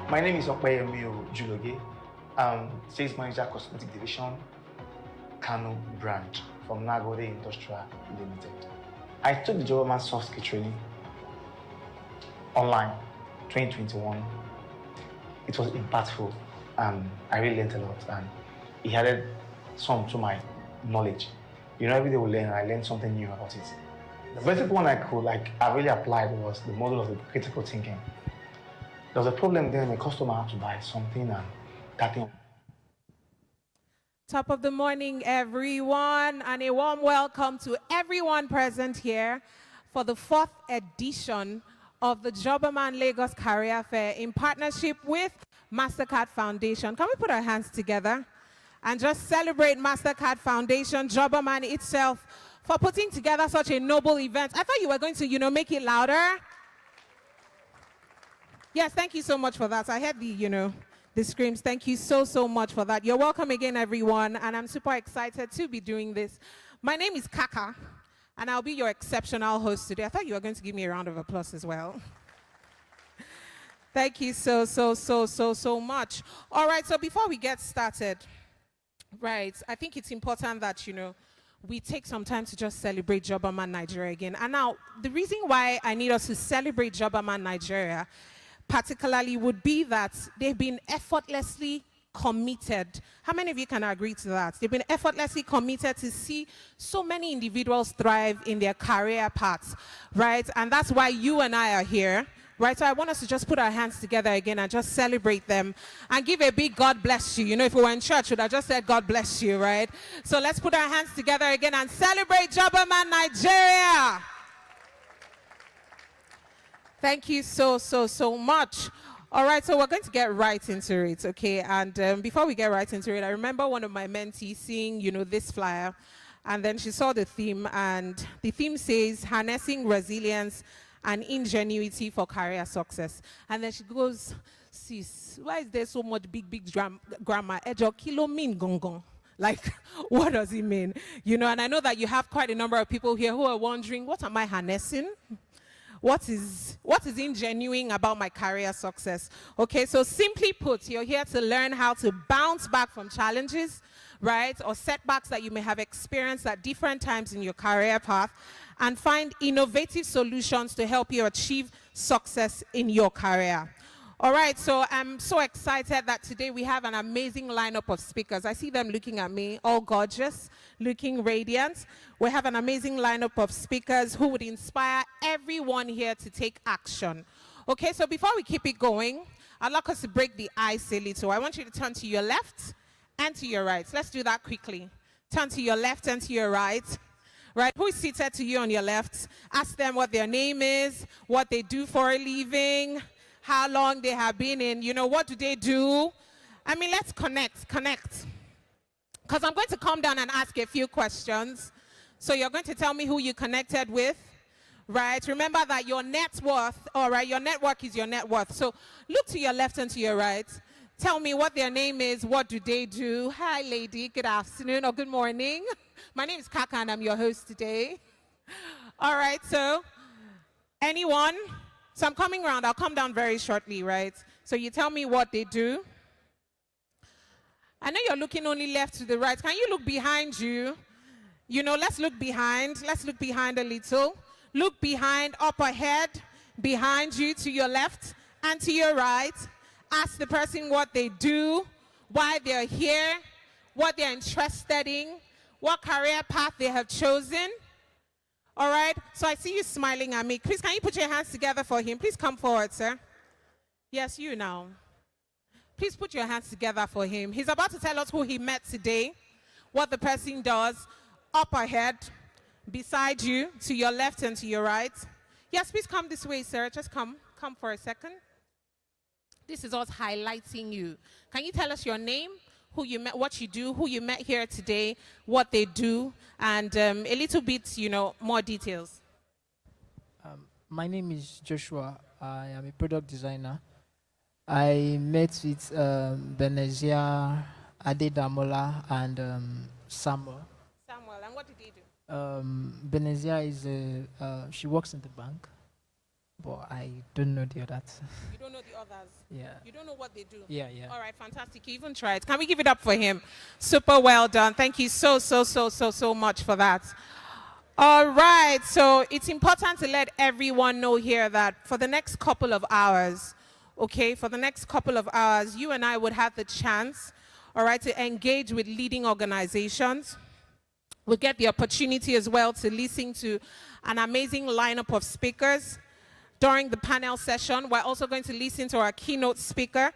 My name is Okpeyemi Juloge. I'm Sales Manager, Cosmetic Division, Kano branch from Nagode Industrial Limited. I took the Jobberman soft skill training online 2021. It was impactful and I really learned a lot, and it added some to my knowledge. You know, every day we learn, and I learned something new about it. The basic one I really applied was the model of the critical thinking. There was a problem there, and the customer had to buy something, and that thing. Top of the morning, everyone, and a warm welcome to everyone present here for the 4th edition of the Jobberman Lagos Career Fair in partnership with MasterCard Foundation. Can we put our hands together and just celebrate MasterCard Foundation, Jobberman itself, for putting together such a noble event? I thought you were going to, make it louder. Yes, thank you so much for that. I heard the screams. Thank you so much for that. You're welcome again, everyone, and I'm super excited to be doing this. My name is Kaka, and I'll be your exceptional host today. I thought you were going to give me a round of applause as well. Thank you so much. All right, so before we get started, right, I think it's important that, we take some time to just celebrate Jobberman Nigeria again. And now, the reason why I need us to celebrate Jobberman Nigeria particularly would be that they've been effortlessly committed. How many of you can agree to that? They've been effortlessly committed to see so many individuals thrive in their career paths, right? And that's why you and I are here, right? So I want us to just put our hands together again and just celebrate them and give a big God bless you. If we were in church, we would have just said God bless you, right? So let's put our hands together again and celebrate Jobberman Nigeria. Thank you so much. All right, so we're going to get right into it, okay? And before we get right into it, I remember one of my mentees seeing, this flyer, and then she saw the theme, and the theme says, harnessing resilience and ingenuity for career success. And then she goes, sis, why is there so much big grammar? Ejo kilo mean gong. Like, what does it mean? And I know that you have quite a number of people here who are wondering, what am I harnessing? What is ingenuine about my career success? Okay, so simply put, you're here to learn how to bounce back from challenges, right, or setbacks that you may have experienced at different times in your career path, and find innovative solutions to help you achieve success in your career. All right, so I'm so excited that today we have an amazing lineup of speakers. I see them looking at me, all gorgeous, looking radiant. We have an amazing lineup of speakers who would inspire everyone here to take action. Okay, so before we keep it going, I'd like us to break the ice a little. I want you to turn to your left and to your right. Let's do that quickly. Turn to your left and to your right. Right, who is seated to you on your left? Ask them what their name is, what they do for a living, how long they have been in, what do they do? I mean, let's connect. Because I'm going to come down and ask a few questions. So you're going to tell me who you connected with, right? Remember that your net worth, all right, your network is your net worth. So look to your left and to your right. Tell me what their name is, what do they do? Hi, lady, good afternoon or good morning. My name is Kaka and I'm your host today. All right, so anyone? So I'm coming around, I'll come down very shortly, right? So you tell me what they do. I know you're looking only left to the right. Can you look behind you? You know, let's look behind. Let's look behind a little. Look behind, up ahead, behind you, to your left and to your right. Ask the person what they do, why they're here, what they're interested in, what career path they have chosen. All right? So I see you smiling at me. Please, can you put your hands together for him? Please come forward, sir. Yes, you now. Please put your hands together for him. He's about to tell us who he met today, what the person does, up ahead, beside you, to your left and to your right. Yes, please come this way, sir. Just come for a second. This is us highlighting you. Can you tell us your name, who you met, what you do, who you met here today, what they do, and a little bit, you know, more details? My name is Joshua. I am a product designer. I met with Benezia, Adedamola, and Samuel. Samuel, and what did they do? Benezia is she works in the bank, but I don't know the others. You don't know the others? Yeah. You don't know what they do? Yeah. All right, fantastic. You even tried. Can we give it up for him? Super well done. Thank you so much for that. All right, so it's important to let everyone know here that for the next couple of hours, okay, for the next couple of hours, you and I would have the chance, all right, to engage with leading organizations. We'll get the opportunity as well to listen to an amazing lineup of speakers. During the panel session, we're also going to listen to our keynote speaker.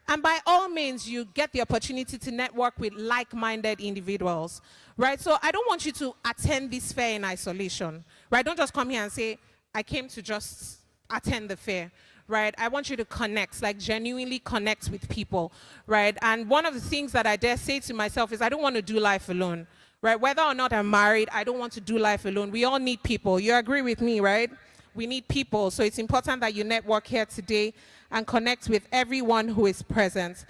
And by all means, you get the opportunity to network with like-minded individuals, right? So I don't want you to attend this fair in isolation, right? Don't just come here and say, I came to just attend the fair, right? I want you to connect, like genuinely connect with people, right? And one of the things that I dare say to myself is I don't want to do life alone, right? Whether or not I'm married, I don't want to do life alone. We all need people. You agree with me, right? We need people. So it's important that you network here today and connect with everyone who is present.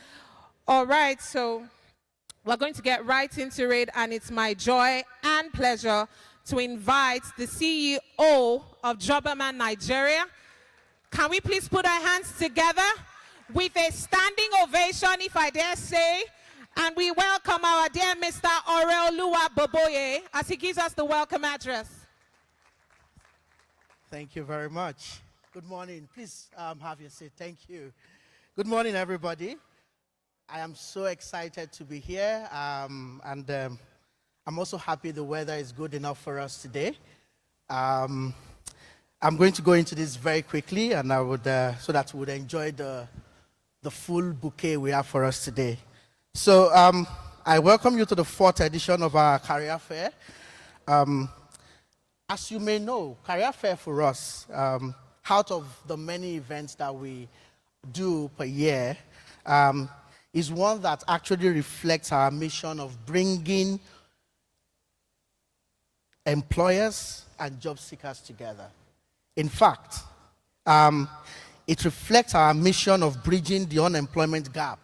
All right, so we're going to get right into it, and it's my joy and pleasure to invite the CEO of Jobberman Nigeria. Can we please put our hands together with a standing ovation, if I dare say, and we welcome our dear Mr. Oreoluwa Boboye as he gives us the welcome address. Thank you very much. Good morning. Please have your seat. Thank you. Good morning, everybody. I am so excited to be here, and I'm also happy the weather is good enough for us today. I'm going to go into this very quickly, and I would so that we would enjoy the full bouquet we have for us today. So I welcome you to the 4th edition of our career fair. As you may know, career fair for us, out of the many events that we do per year, is one that actually reflects our mission of bringing employers and job seekers together. In fact, it reflects our mission of bridging the unemployment gap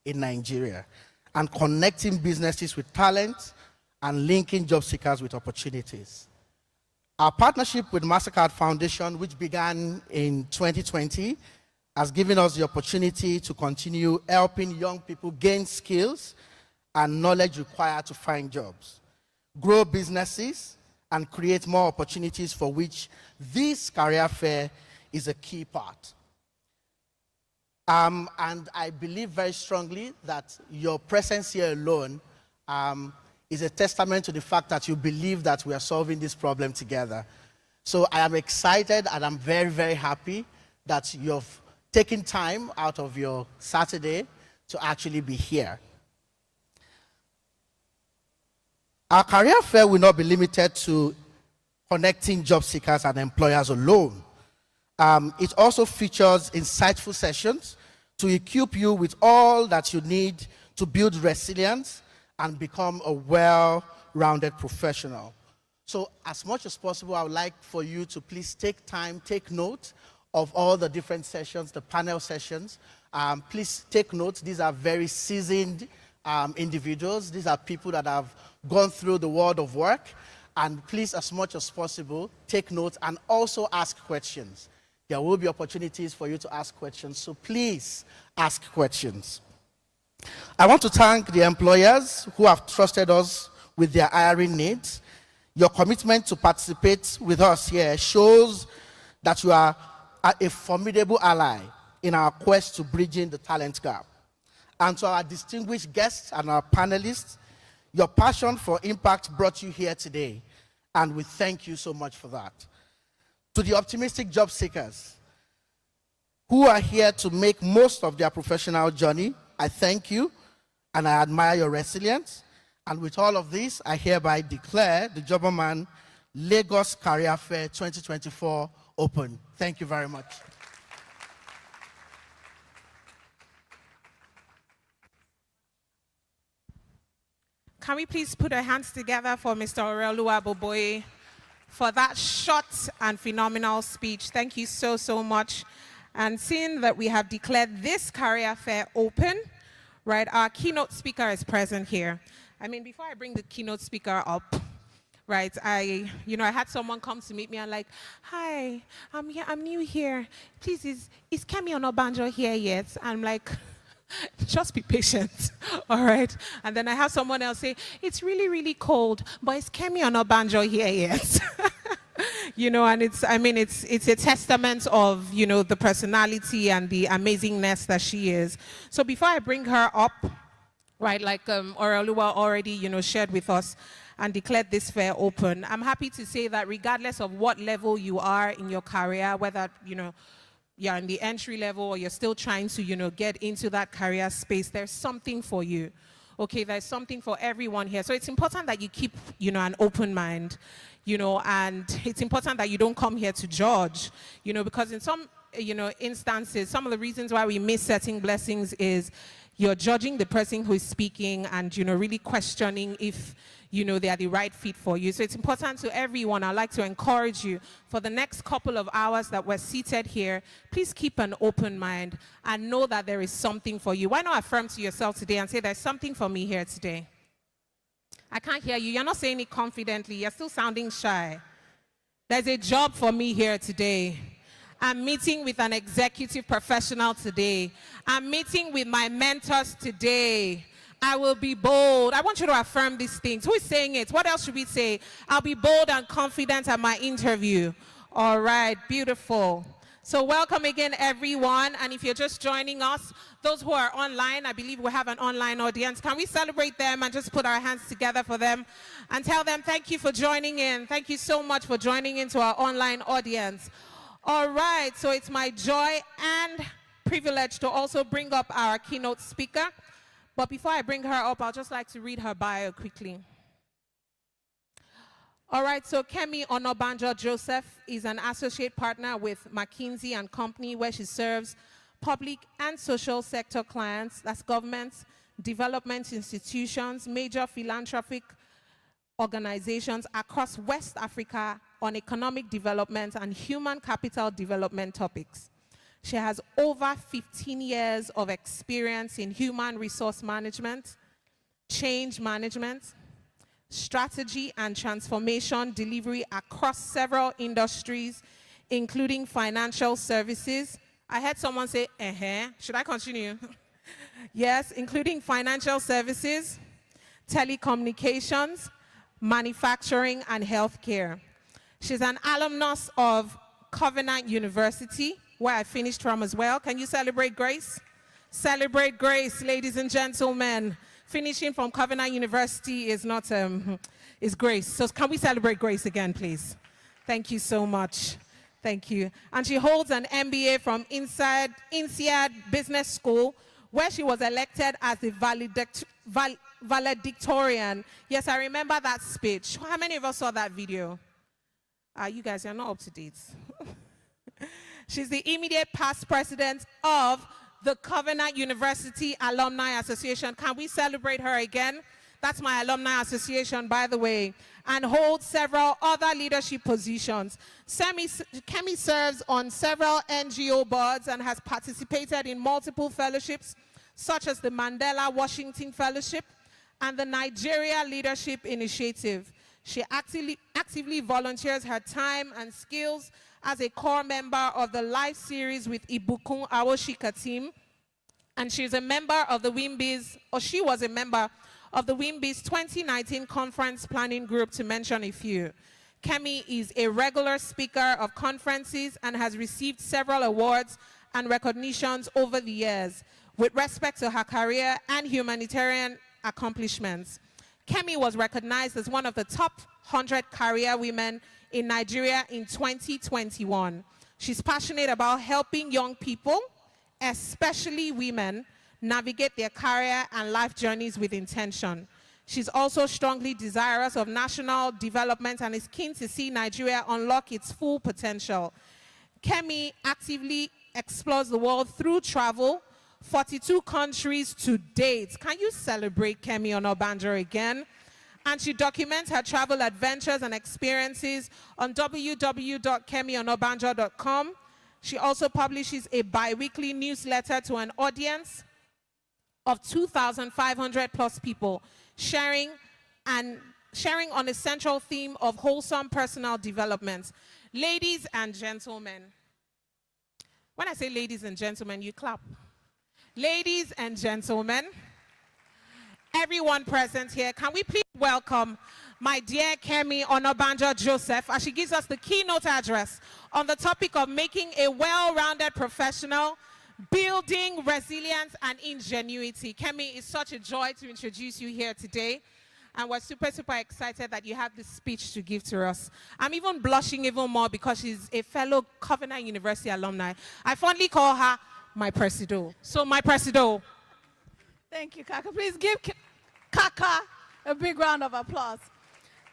in Nigeria and connecting businesses with talent and linking job seekers with opportunities. Our partnership with MasterCard Foundation, which began in 2020, has given us the opportunity to continue helping young people gain skills and knowledge required to find jobs, grow businesses, and create more opportunities, for which this career fair is a key part. And I believe very strongly that your presence here alone is a testament to the fact that you believe that we are solving this problem together. So I am excited, and I'm very, very happy that you've taken time out of your Saturday to actually be here. Our career fair will not be limited to connecting job seekers and employers alone. It also features insightful sessions to equip you with all that you need to build resilience and become a well-rounded professional. So as much as possible, I would like for you to please take time, take note of all the different sessions, the panel sessions. Please take note. These are very seasoned individuals. These are people that have gone through the world of work. And please, as much as possible, take notes and also ask questions. There will be opportunities for you to ask questions, so please ask questions. I want to thank the employers who have trusted us with their hiring needs. Your commitment to participate with us here shows that you are a formidable ally in our quest to bridging the talent gap. And to our distinguished guests and our panelists, your passion for impact brought you here today, and we thank you so much for that. To the optimistic job seekers who are here to make most of their professional journey, I thank you and I admire your resilience. And with all of this, I hereby declare the Jobberman Lagos Career Fair 2024 open. Thank you very much. Can we please put our hands together for Mr. Oreoluwa Boboye for that short and phenomenal speech. Thank you so, so much. And seeing that we have declared this career fair open, right, our keynote speaker is present here. I mean, before I bring the keynote speaker up, right, I had someone come to meet me and like, hi, I'm here, I'm new here. Please, is Kemi Onobanjo here yet? I'm like, just be patient, all right? And then I have someone else say, it's really, really cold, but is Kemi Onobanjo here yet? And it's a testament of, the personality and the amazingness that she is. So before I bring her up, right, like Oreoluwa already, shared with us and declared this fair open, I'm happy to say that regardless of what level you are in your career, whether, you're in the entry level or you're still trying to, get into that career space, there's something for you. Okay, there's something for everyone here. So it's important that you keep, an open mind, and it's important that you don't come here to judge, because in some, instances, some of the reasons why we miss certain blessings is you're judging the person who is speaking and, really questioning if, they are the right fit for you. So it's important to everyone. I'd like to encourage you for the next couple of hours that we're seated here, please keep an open mind and know that there is something for you. Why not affirm to yourself today and say, there's something for me here today? I can't hear you. You're not saying it confidently. You're still sounding shy. There's a job for me here today. I'm meeting with an executive professional today. I'm meeting with my mentors today. I will be bold. I want you to affirm these things. Who is saying it? What else should we say? I'll be bold and confident at my interview. All right, beautiful. So welcome again, everyone. And if you're just joining us, those who are online, I believe we have an online audience. Can we celebrate them and just put our hands together for them and tell them thank you for joining in. Thank you so much for joining into our online audience. All right, so it's my joy and privilege to also bring up our keynote speaker. But before I bring her up, I'll just like to read her bio quickly. All right, so Kemi Onobanjo Joseph is an associate partner with McKinsey & Company, where she serves public and social sector clients, that's governments, development institutions, major philanthropic organizations across West Africa on economic development and human capital development topics. She has over 15 years of experience in human resource management, change management, strategy and transformation delivery across several industries, including financial services. I heard someone say, should I continue? Yes, including financial services, telecommunications, manufacturing, and healthcare. She's an alumnus of Covenant University, where I finished from as well. Can you celebrate grace? Celebrate grace, ladies and gentlemen. Finishing from Covenant University is not, is grace. So can we celebrate grace again, please? Thank you so much. Thank you. And she holds an MBA from INSEAD Business School, where she was elected as the valedictorian. Yes, I remember that speech. How many of us saw that video? You guys are not up to date. She's the immediate past president of the Covenant University Alumni Association. Can we celebrate her again? That's my alumni association, by the way, and holds several other leadership positions. Kemi serves on several NGO boards and has participated in multiple fellowships, such as the Mandela Washington Fellowship and the Nigeria Leadership Initiative. She actively volunteers her time and skills as a core member of the Life Series with Ibukun Awoshika team, and she's a member of the WIMBIZ, or she was a member of the WIMBIZ 2019 Conference Planning Group, to mention a few. Kemi is a regular speaker of conferences and has received several awards and recognitions over the years with respect to her career and humanitarian accomplishments. Kemi was recognized as one of the top 100 career women in Nigeria in 2021. She's passionate about helping young people, especially women, navigate their career and life journeys with intention. She's also strongly desirous of national development and is keen to see Nigeria unlock its full potential. Kemi actively explores the world through travel, 42 countries to date. Can you celebrate Kemi Onabanjo again? And she documents her travel adventures and experiences on www.kemionabanjo.com. She also publishes a bi-weekly newsletter to an audience of 2,500 plus people, sharing on a central theme of wholesome personal development. Ladies and gentlemen, when I say ladies and gentlemen, you clap. Ladies and gentlemen, everyone present here, can we please welcome my dear Kemi Onabanjo Joseph as she gives us the keynote address on the topic of making a well-rounded professional, building resilience and ingenuity. Kemi, it's such a joy to introduce you here today. And we're super, super excited that you have this speech to give to us. I'm even blushing even more because she's a fellow Covenant University alumni. I fondly call her my Presido. So my Presido. Thank you, Kaka. Please give Kaka a big round of applause.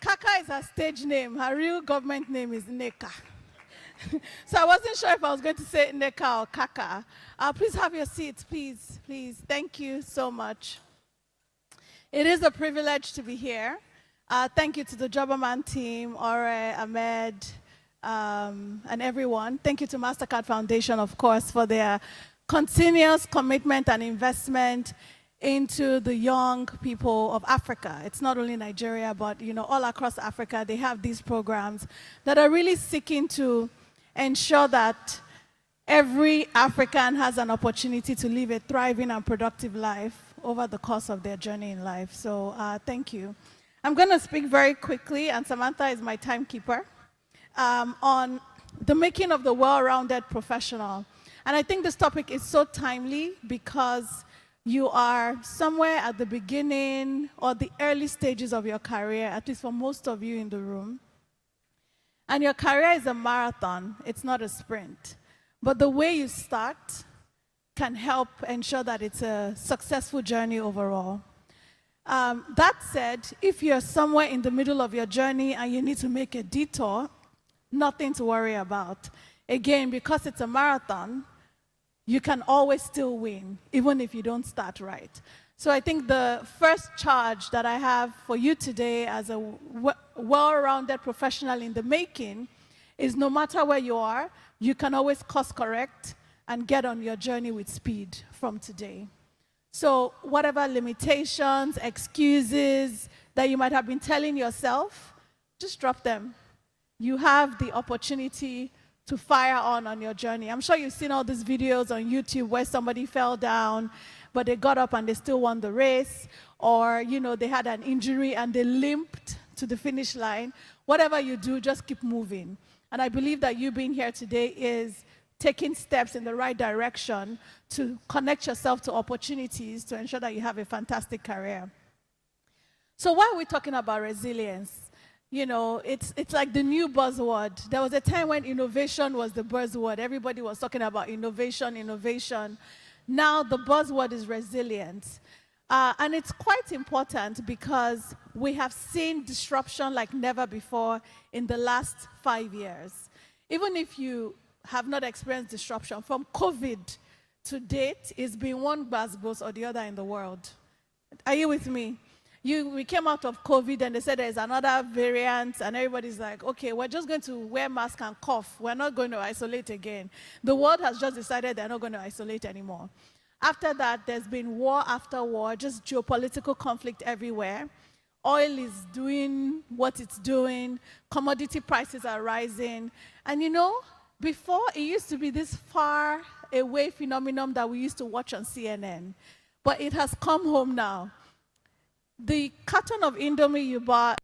Kaka is her stage name. Her real government name is Neka. So I wasn't sure if I was going to say Neka or Kaka. Please have your seats, please, please. Thank you so much. It is a privilege to be here. Thank you to the Jobberman team, Ore, Ahmed, and everyone. Thank you to MasterCard Foundation, of course, for their continuous commitment and investment into the young people of Africa. It's not only Nigeria, but all across Africa, they have these programs that are really seeking to ensure that every African has an opportunity to live a thriving and productive life over the course of their journey in life. So thank you. I'm going to speak very quickly, and Samantha is my timekeeper, on the making of the well-rounded professional. And I think this topic is so timely because you are somewhere at the beginning or the early stages of your career, at least for most of you in the room. And your career is a marathon, it's not a sprint. But the way you start can help ensure that it's a successful journey overall. That said, if you're somewhere in the middle of your journey and you need to make a detour, nothing to worry about. Again, because it's a marathon, you can always still win, even if you don't start right. So I think the first charge that I have for you today as a well-rounded professional in the making is no matter where you are, you can always course correct and get on your journey with speed from today. So whatever limitations, excuses that you might have been telling yourself, just drop them. You have the opportunity to fire on your journey. I'm sure you've seen all these videos on YouTube where somebody fell down, but they got up and they still won the race, or they had an injury and they limped to the finish line. Whatever you do, just keep moving. And I believe that you being here today is taking steps in the right direction to connect yourself to opportunities to ensure that you have a fantastic career. So why are we talking about resilience? It's like the new buzzword. There was a time when innovation was the buzzword. Everybody was talking about innovation, innovation. Now the buzzword is resilience. And it's quite important because we have seen disruption like never before in the last 5 years. Even if you have not experienced disruption, from COVID to date, it's been one buzzbuzz or the other in the world. Are you with me? We came out of COVID and they said there's another variant and everybody's like, okay, we're just going to wear masks and cough. We're not going to isolate again. The world has just decided they're not going to isolate anymore. After that, there's been war after war, just geopolitical conflict everywhere. Oil is doing what it's doing. Commodity prices are rising. And you know, before it used to be this far away phenomenon that we used to watch on CNN. But it has come home now. The carton of Indomie you bought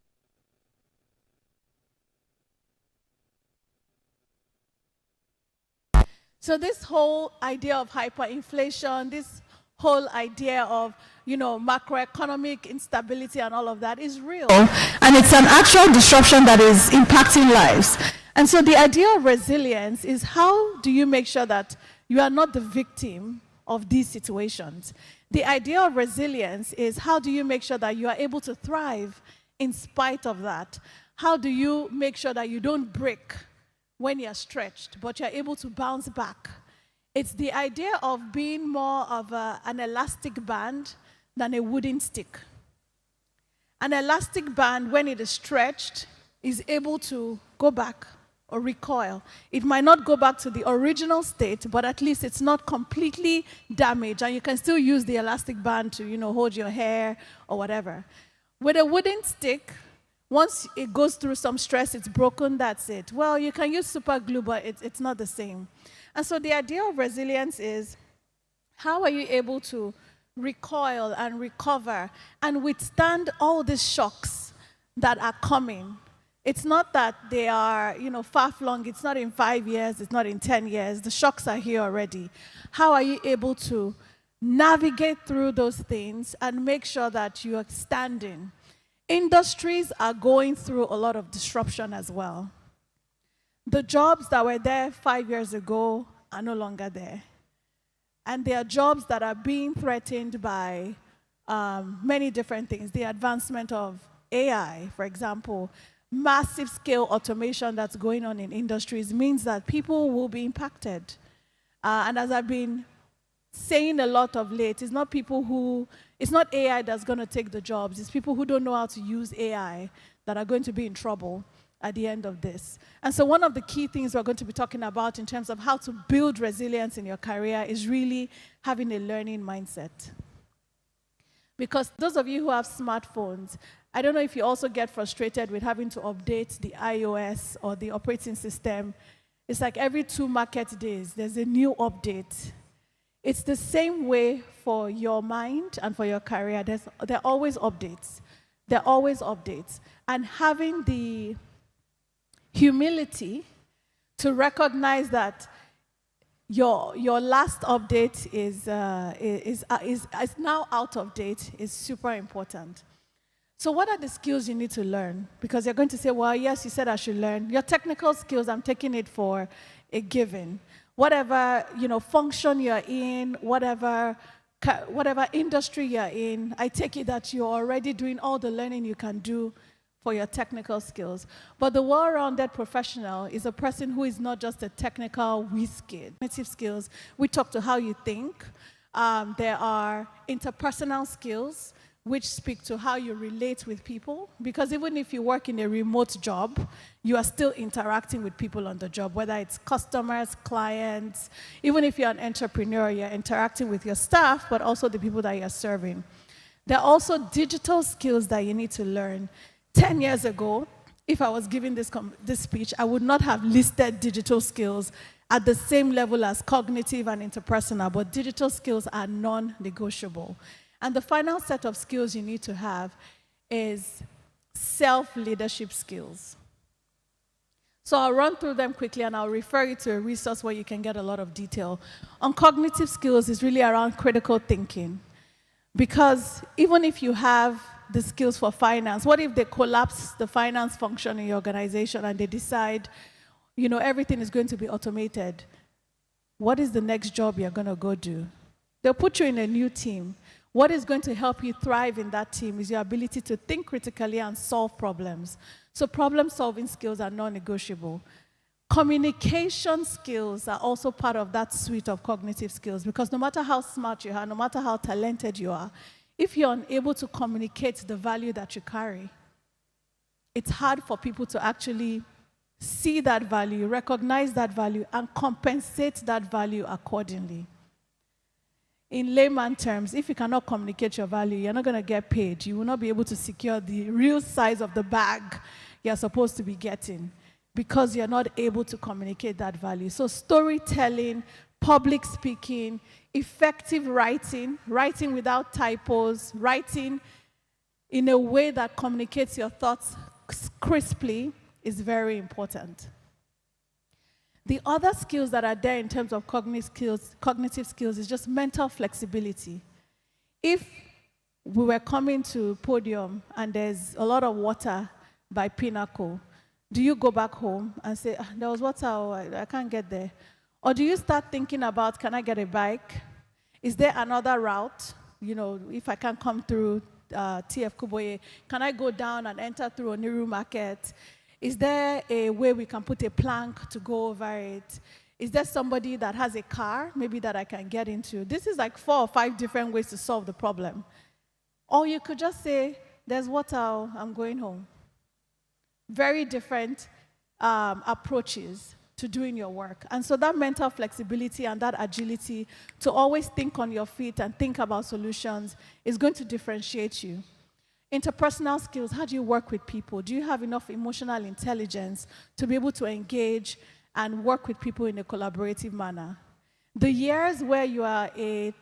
so this whole idea of hyperinflation, this whole idea of, you know, macroeconomic instability and all of that is real. And it's an actual disruption that is impacting lives. And so the idea of resilience is how do you make sure that you are not the victim of these situations? The idea of resilience is how do you make sure that you are able to thrive in spite of that? How do you make sure that you don't break when you're stretched, but you're able to bounce back? It's the idea of being more of an elastic band than a wooden stick. An elastic band, when it is stretched, is able to go back or recoil. It might not go back to the original state, but at least it's not completely damaged, and you can still use the elastic band to, you know, hold your hair or whatever. With a wooden stick, once it goes through some stress, it's broken, that's it. Well, you can use super glue, but it's not the same. And so the idea of resilience is, how are you able to recoil and recover and withstand all these shocks that are coming? It's not that they are, you know, far-flung. It's not in 5 years. It's not in 10 years. The shocks are here already. How are you able to navigate through those things and make sure that you are standing? Industries are going through a lot of disruption as well. The jobs that were there 5 years ago are no longer there. And there are jobs that are being threatened by many different things. The advancement of AI, for example, massive scale automation that's going on in industries means that people will be impacted. And as I've been saying a lot of late, it's not AI that's going to take the jobs. It's people who don't know how to use AI that are going to be in trouble at the end of this. And so one of the key things we're going to be talking about in terms of how to build resilience in your career is really having a learning mindset. Because those of you who have smartphones, I don't know if you also get frustrated with having to update the iOS or the operating system. It's like every 2 market days, there's a new update. It's the same way for your mind and for your career. There are always updates. There are always updates. And having the humility to recognize that your last update is now out of date is super important. So what are the skills you need to learn? Because you're going to say, well, yes, you said I should learn. Your technical skills, I'm taking it for a given. Whatever, you know, function you're in, whatever industry you're in, I take it that you're already doing all the learning you can do for your technical skills. But the well-rounded professional is a person who is not just a technical whiz-kid. Cognitive skills, we talk to how you think. There are interpersonal skills, which speak to how you relate with people. Because even if you work in a remote job, you are still interacting with people on the job, whether it's customers, clients. Even if you're an entrepreneur, you're interacting with your staff, but also the people that you're serving. There are also digital skills that you need to learn. 10 years ago, if I was giving this speech, I would not have listed digital skills at the same level as cognitive and interpersonal, but digital skills are non-negotiable. And the final set of skills you need to have is self-leadership skills. So I'll run through them quickly and I'll refer you to a resource where you can get a lot of detail. On cognitive skills is really around critical thinking. Because even if you have the skills for finance, what if they collapse the finance function in your organization and they decide, you know, everything is going to be automated? What is the next job you're going to go do? They'll put you in a new team. What is going to help you thrive in that team is your ability to think critically and solve problems. So problem-solving skills are non-negotiable. Communication skills are also part of that suite of cognitive skills, because no matter how smart you are, no matter how talented you are, If you're unable to communicate the value that you carry, it's hard for people to actually see that value, recognize that value, and compensate that value accordingly. In layman terms, if you cannot communicate your value, you're not going to get paid. You will not be able to secure the real size of the bag you're supposed to be getting because you're not able to communicate that value. So storytelling, public speaking, effective writing, writing without typos, writing in a way that communicates your thoughts crisply is very important. The other skills that are there in terms of cognitive skills is just mental flexibility. If we were coming to podium and there's a lot of water by Pinnacle, do you go back home and say, there was water, I can't get there? Or do you start thinking about, can I get a bike? Is there another route? You know, if I can't come through TF Kuboye, can I go down and enter through Oniru Market? Is there a way we can put a plank to go over it? Is there somebody that has a car, maybe that I can get into? This is like 4 or 5 different ways to solve the problem. Or you could just say, there's water, I'm going home. Very different approaches to doing your work. And so that mental flexibility and that agility to always think on your feet and think about solutions is going to differentiate you. Interpersonal skills, how do you work with people? Do you have enough emotional intelligence to be able to engage and work with people in a collaborative manner? The years where you are a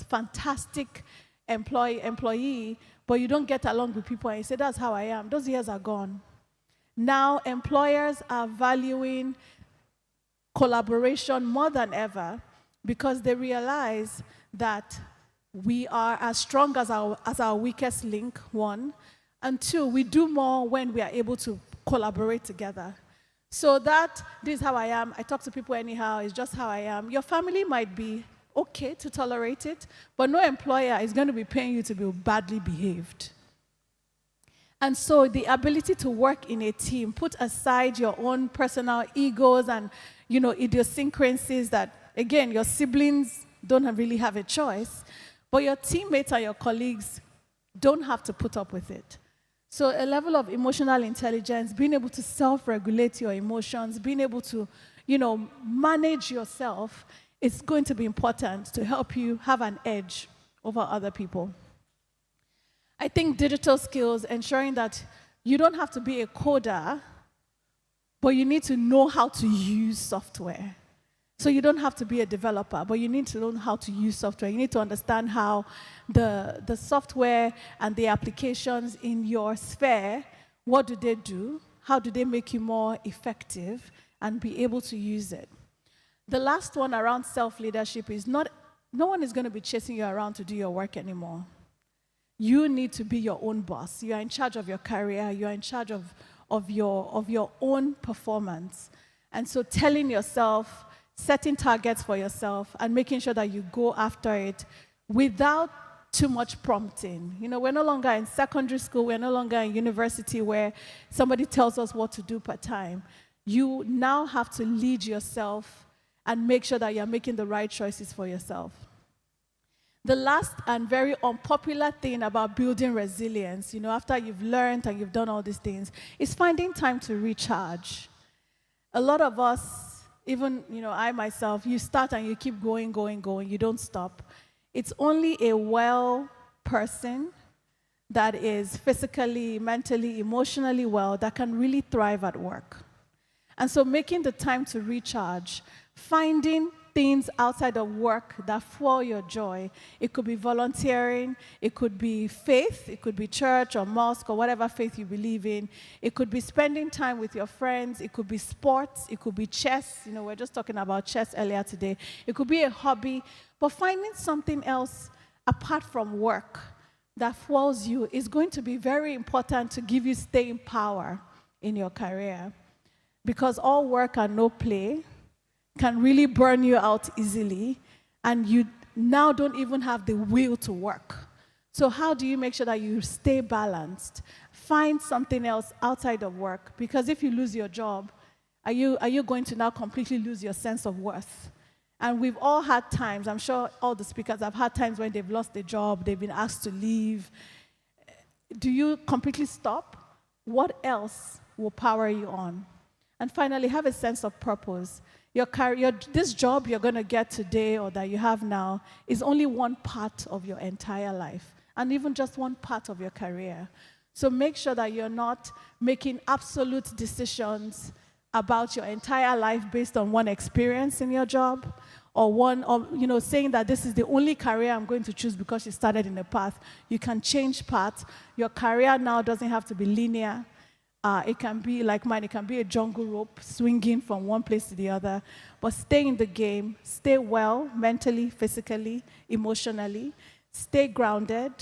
fantastic employee, but you don't get along with people and you say, that's how I am, those years are gone. Now employers are valuing collaboration more than ever because they realize that we are as strong as our weakest link, 1, and 2, we do more when we are able to collaborate together. So this is how I am, I talk to people anyhow, it's just how I am. Your family might be okay to tolerate it, but no employer is going to be paying you to be badly behaved. And so the ability to work in a team, put aside your own personal egos and idiosyncrasies that, again, your siblings don't really have a choice, but your teammates and your colleagues don't have to put up with it. So a level of emotional intelligence, being able to self-regulate your emotions, being able to, manage yourself is going to be important to help you have an edge over other people. I think digital skills, ensuring that you don't have to be a coder, but you need to know how to use software. So you don't have to be a developer, but you need to know how to use software. You need to understand how the software and the applications in your sphere, what do they do? How do they make you more effective and be able to use it? The last one around self-leadership is no one is going to be chasing you around to do your work anymore. You need to be your own boss. You are in charge of your career. You are in charge of your own performance. And so telling yourself, setting targets for yourself, and making sure that you go after it without too much prompting. We're no longer in secondary school. We're no longer in university where somebody tells us what to do per time. You now have to lead yourself and make sure that you're making the right choices for yourself. The last and very unpopular thing about building resilience, after you've learned and you've done all these things, is finding time to recharge. A lot of us, even I myself, you start and you keep going, you don't stop. It's only a well person that is physically, mentally, emotionally well that can really thrive at work. And so making the time to recharge, finding things outside of work that fuel your joy. It could be volunteering, it could be faith, it could be church or mosque or whatever faith you believe in. It could be spending time with your friends, it could be sports, it could be chess. We're just talking about chess earlier today. It could be a hobby, but finding something else apart from work that fuels you is going to be very important to give you staying power in your career. Because all work and no play can really burn you out easily, and you now don't even have the will to work. So how do you make sure that you stay balanced? Find something else outside of work, because if you lose your job, are you going to now completely lose your sense of worth? And we've all had times, I'm sure all the speakers have had times when they've lost their job, they've been asked to leave. Do you completely stop? What else will power you on? And finally, have a sense of purpose. This job you're going to get today or that you have now is only one part of your entire life, and even just one part of your career. So make sure that you're not making absolute decisions about your entire life based on one experience in your job, or saying that this is the only career I'm going to choose because you started in a path. You can change paths. Your career now doesn't have to be linear. It can be like mine, it can be a jungle rope swinging from one place to the other. But stay in the game, stay well mentally, physically, emotionally, stay grounded,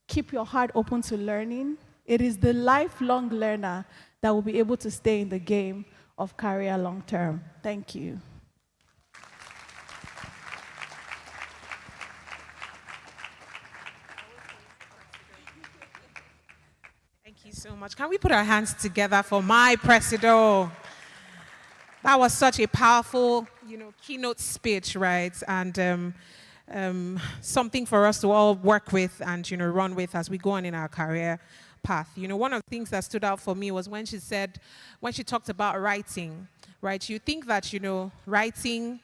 keep your heart open to learning. It is the lifelong learner that will be able to stay in the game of career long term. Thank you. Thank you so much. Can we put our hands together for my Presido? That was such a powerful, keynote speech, right? And something for us to all work with and, run with as we go on in our career path. One of the things that stood out for me was when she talked about writing, right? You think that, writing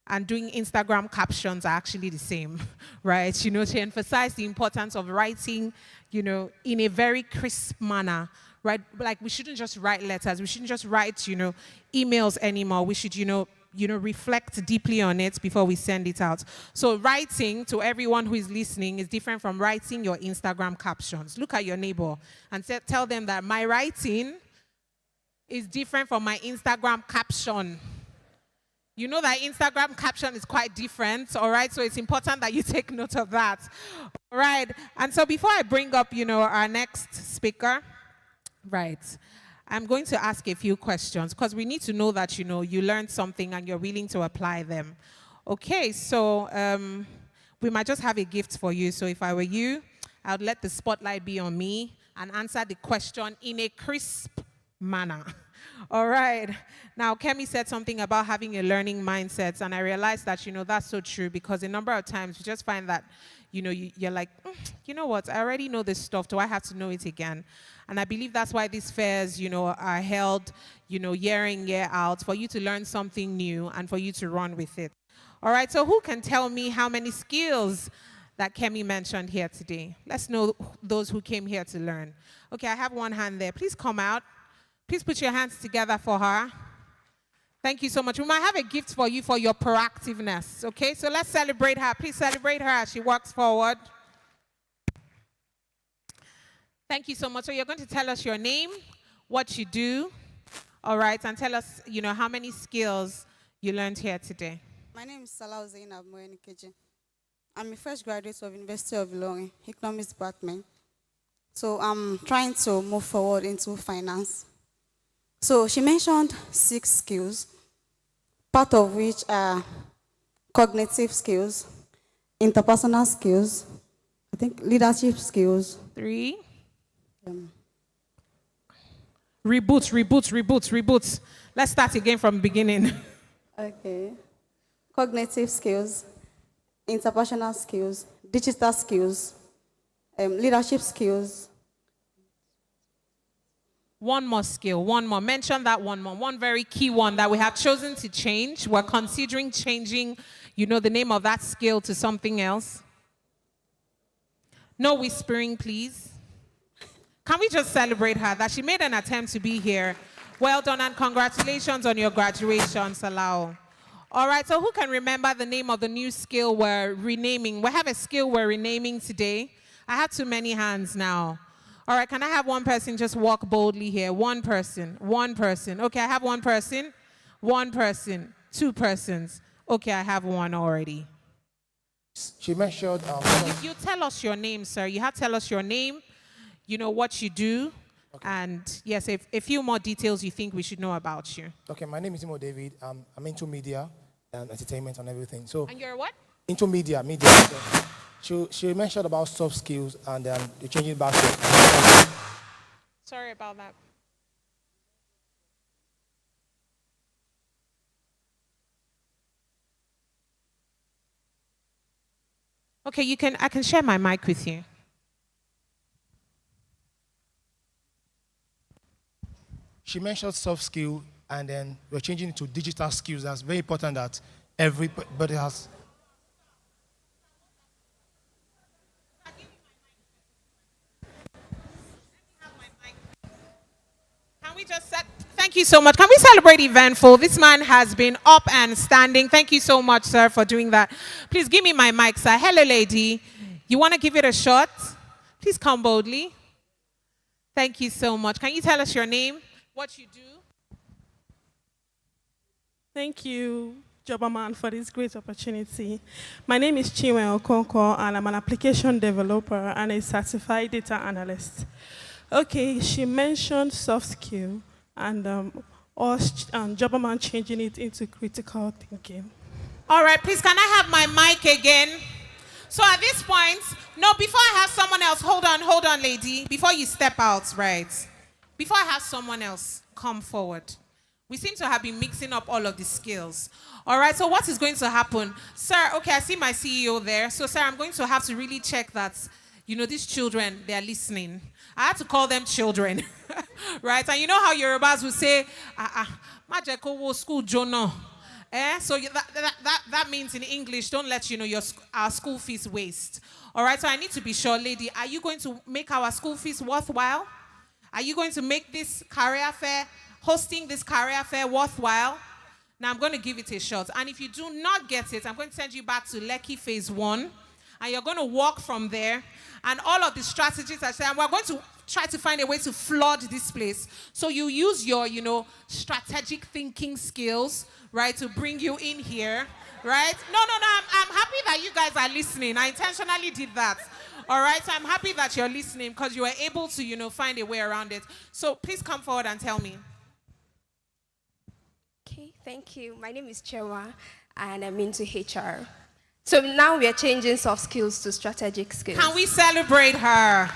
and doing Instagram captions are actually the same, right? To emphasize the importance of writing, in a very crisp manner, right? Like we shouldn't just write letters. We shouldn't just write, emails anymore. We should, reflect deeply on it before we send it out. So writing, to everyone who is listening, is different from writing your Instagram captions. Look at your neighbor and tell them that my writing is different from my Instagram caption. You know that Instagram caption is quite different, all right? So it's important that you take note of that, all right? And so before I bring up, our next speaker, right, I'm going to ask a few questions because we need to know that, you learned something and you're willing to apply them. Okay, so we might just have a gift for you. So if I were you, I would let the spotlight be on me and answer the question in a crisp manner. All right. Now, Kemi said something about having a learning mindset, and I realized that, that's so true because a number of times you just find that, you're like, you know what, I already know this stuff. Do I have to know it again? And I believe that's why these fairs, are held, year in, year out, for you to learn something new and for you to run with it. All right. So who can tell me how many skills that Kemi mentioned here today? Let's know those who came here to learn. Okay, I have one hand there. Please come out. Please put your hands together for her. Thank you so much. We might have a gift for you for your proactiveness, okay? So let's celebrate her. Please celebrate her as she walks forward. Thank you so much. So you're going to tell us your name, what you do, all right, and tell us, how many skills you learned here today. My name is Salah Zainab Moenikeji. I'm a fresh graduate of University of Ilorin, Economics Department. So I'm trying to move forward into finance. So she mentioned 6 skills, part of which are cognitive skills, interpersonal skills, I think leadership skills. 3. Reboot. Let's start again from the beginning. Okay. Cognitive skills, interpersonal skills, digital skills, leadership skills. One more skill, one more. Mention that one more. One very key one that we have chosen to change. We're considering changing, the name of that skill to something else. No whispering, please. Can we just celebrate her that she made an attempt to be here? Well done and congratulations on your graduation, Salau. All right, so who can remember the name of the new skill we're renaming? We have a skill we're renaming today. I have too many hands now. All right, can I have one person just walk boldly here? One person. Okay, I have one person. 2 persons. Okay, I have one already. She mentioned... You tell us your name, sir. You have to tell us your name, what you do, okay. And yes, a few more details you think we should know about you. Okay, my name is Imo David. I'm into media and entertainment and everything. So. And you're what? Into media. She mentioned about soft skills and the changing back. Sorry about that. Okay, I can share my mic with you. She mentioned soft skill, and then we're changing it to digital skills. That's very important that everybody has. Can we just set? Thank you so much. Can we celebrate Eventful? This man has been up and standing. Thank you so much, sir, for doing that. Please give me my mic, sir. Hello, lady. You want to give it a shot? Please come boldly. Thank you so much. Can you tell us your name, what you do? Thank you, Jobberman, for this great opportunity. My name is Chinwe Okonkwo, and I'm an application developer and a certified data analyst. Okay, she mentioned soft skill and Jobberman changing it into critical thinking. All right, please, can I have my mic again? So at this point, no, before I have someone else, hold on, lady. Before you step out, right? Before I have someone else come forward. We seem to have been mixing up all of the skills. All right, so what is going to happen? Sir, okay, I see my CEO there. So, sir, I'm going to have to really check that, these children, they're listening. I had to call them children, right? And you know how Yorubas will say, Majeko school jono. So that means in English, don't let our school fees waste. All right, so I need to be sure, lady, are you going to make our school fees worthwhile? Are you going to make this career fair, hosting this career fair worthwhile? Now I'm going to give it a shot. And if you do not get it, I'm going to send you back to Lekki Phase 1. And you're going to walk from there. And all of the strategies I said, and we're going to try to find a way to flood this place. So you use your, strategic thinking skills, right, to bring you in here, right? No, I'm happy that you guys are listening. I intentionally did that. All right, so I'm happy that you're listening because you were able to, find a way around it. So please come forward and tell me. Okay, thank you. My name is Chewa, and I'm into HR. So now we are changing soft skills to strategic skills. Can we celebrate her?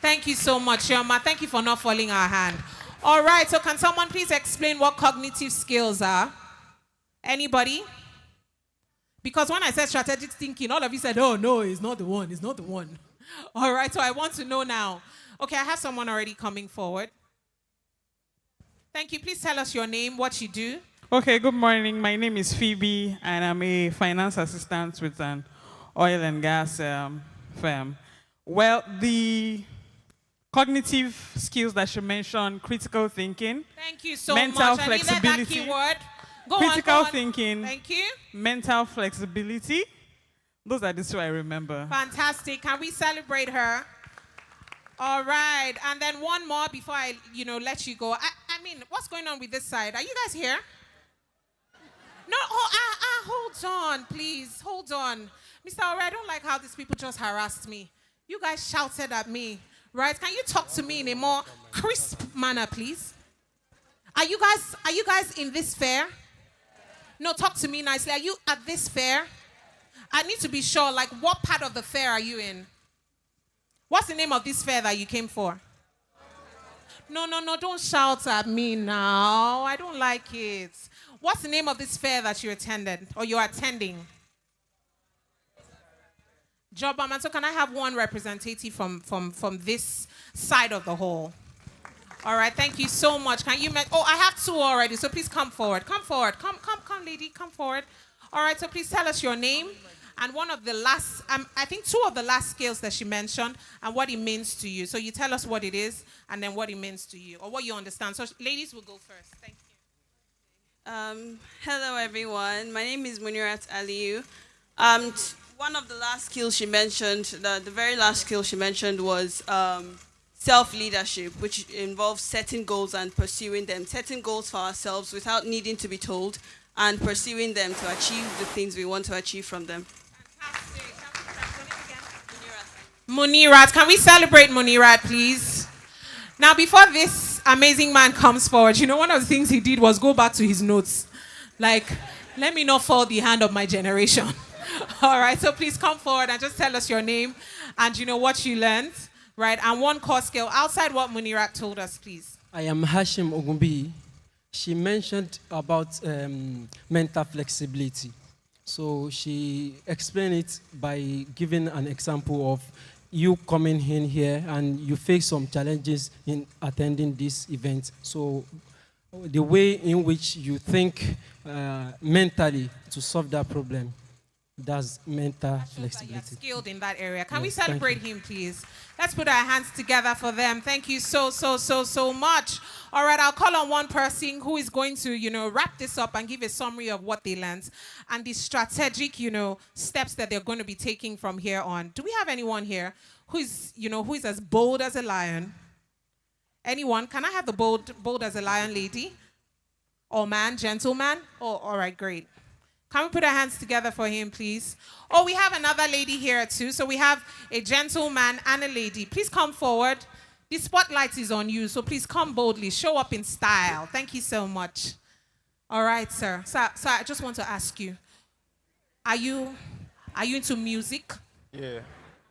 Thank you so much, Shoma. Thank you for not falling our hand. All right, so can someone please explain what cognitive skills are? Anybody? Because when I said strategic thinking, all of you said, oh, no, it's not the one, it's not the one. All right, so I want to know now. Okay, I have someone already coming forward. Thank you. Please tell us your name, what you do. Okay, good morning. My name is Phoebe, and I'm a finance assistant with an oil and gas firm. Well, the cognitive skills that she mentioned, critical thinking. Thank you so mental much. flexibility. I needed that keyword. Go critical on. thinking. Thank you. Mental flexibility. Those are the two I remember. Fantastic. Can we celebrate her? All right. And then one more before I, let you go. I mean, what's going on with this side? Are you guys here? No, hold on, please. Hold on. Mr. Ore, I don't like how these people just harassed me. You guys shouted at me, right? Can you talk to me in a more crisp manner, please? Are you guys in this fair? No, talk to me nicely. Are you at this fair? I need to be sure, like, what part of the fair are you in? What's the name of this fair that you came for? No, don't shout at me now. I don't like it. What's the name of this fair that you attended or you're attending? Jobberman. So can I have one representative from this side of the hall? All right, thank you so much. Can you I have two already, so please come forward. Come forward. Come, lady, come forward. All right, so please tell us your name and one of the last, I think two of the last skills that she mentioned and what it means to you. So you tell us what it is and then what it means to you or what you understand. So ladies will go first. Thank you. Hello, everyone. My name is Munirat Aliyu. One of the last skills she mentioned, the very last skill she mentioned was self-leadership, which involves setting goals and pursuing them, setting goals for ourselves without needing to be told, and pursuing them to achieve the things we want to achieve from them. Munirat, can we celebrate Munirat, please? Now, before this amazing man comes forward, one of the things he did was go back to his notes. Like, let me not fall the hand of my generation. All right, so please come forward and just tell us your name and what you learned. Right, and one core skill outside what Munirat told us, please. I am Hashim Ogumbi. She mentioned about mental flexibility. So she explained it by giving an example of you coming in here and you face some challenges in attending this event. So the way in which you think mentally to solve that problem, that's mental flexibility. Skilled in that area. Can we Yes, thank celebrate him, please? Let's put our hands together for them. Thank you so much. All right, I'll call on one person who is going to, wrap this up and give a summary of what they learned and the strategic, steps that they're going to be taking from here on. Do we have anyone here who is as bold as a lion? Anyone? Can I have the bold as a lion lady? Or man, gentleman? Oh, all right, great. Can we put our hands together for him, please? Oh, we have another lady here too. So we have a gentleman and a lady. Please come forward. The spotlight is on you, so please come boldly. Show up in style. Thank you so much. All right, sir. So I just want to ask you, are you into music? Yeah.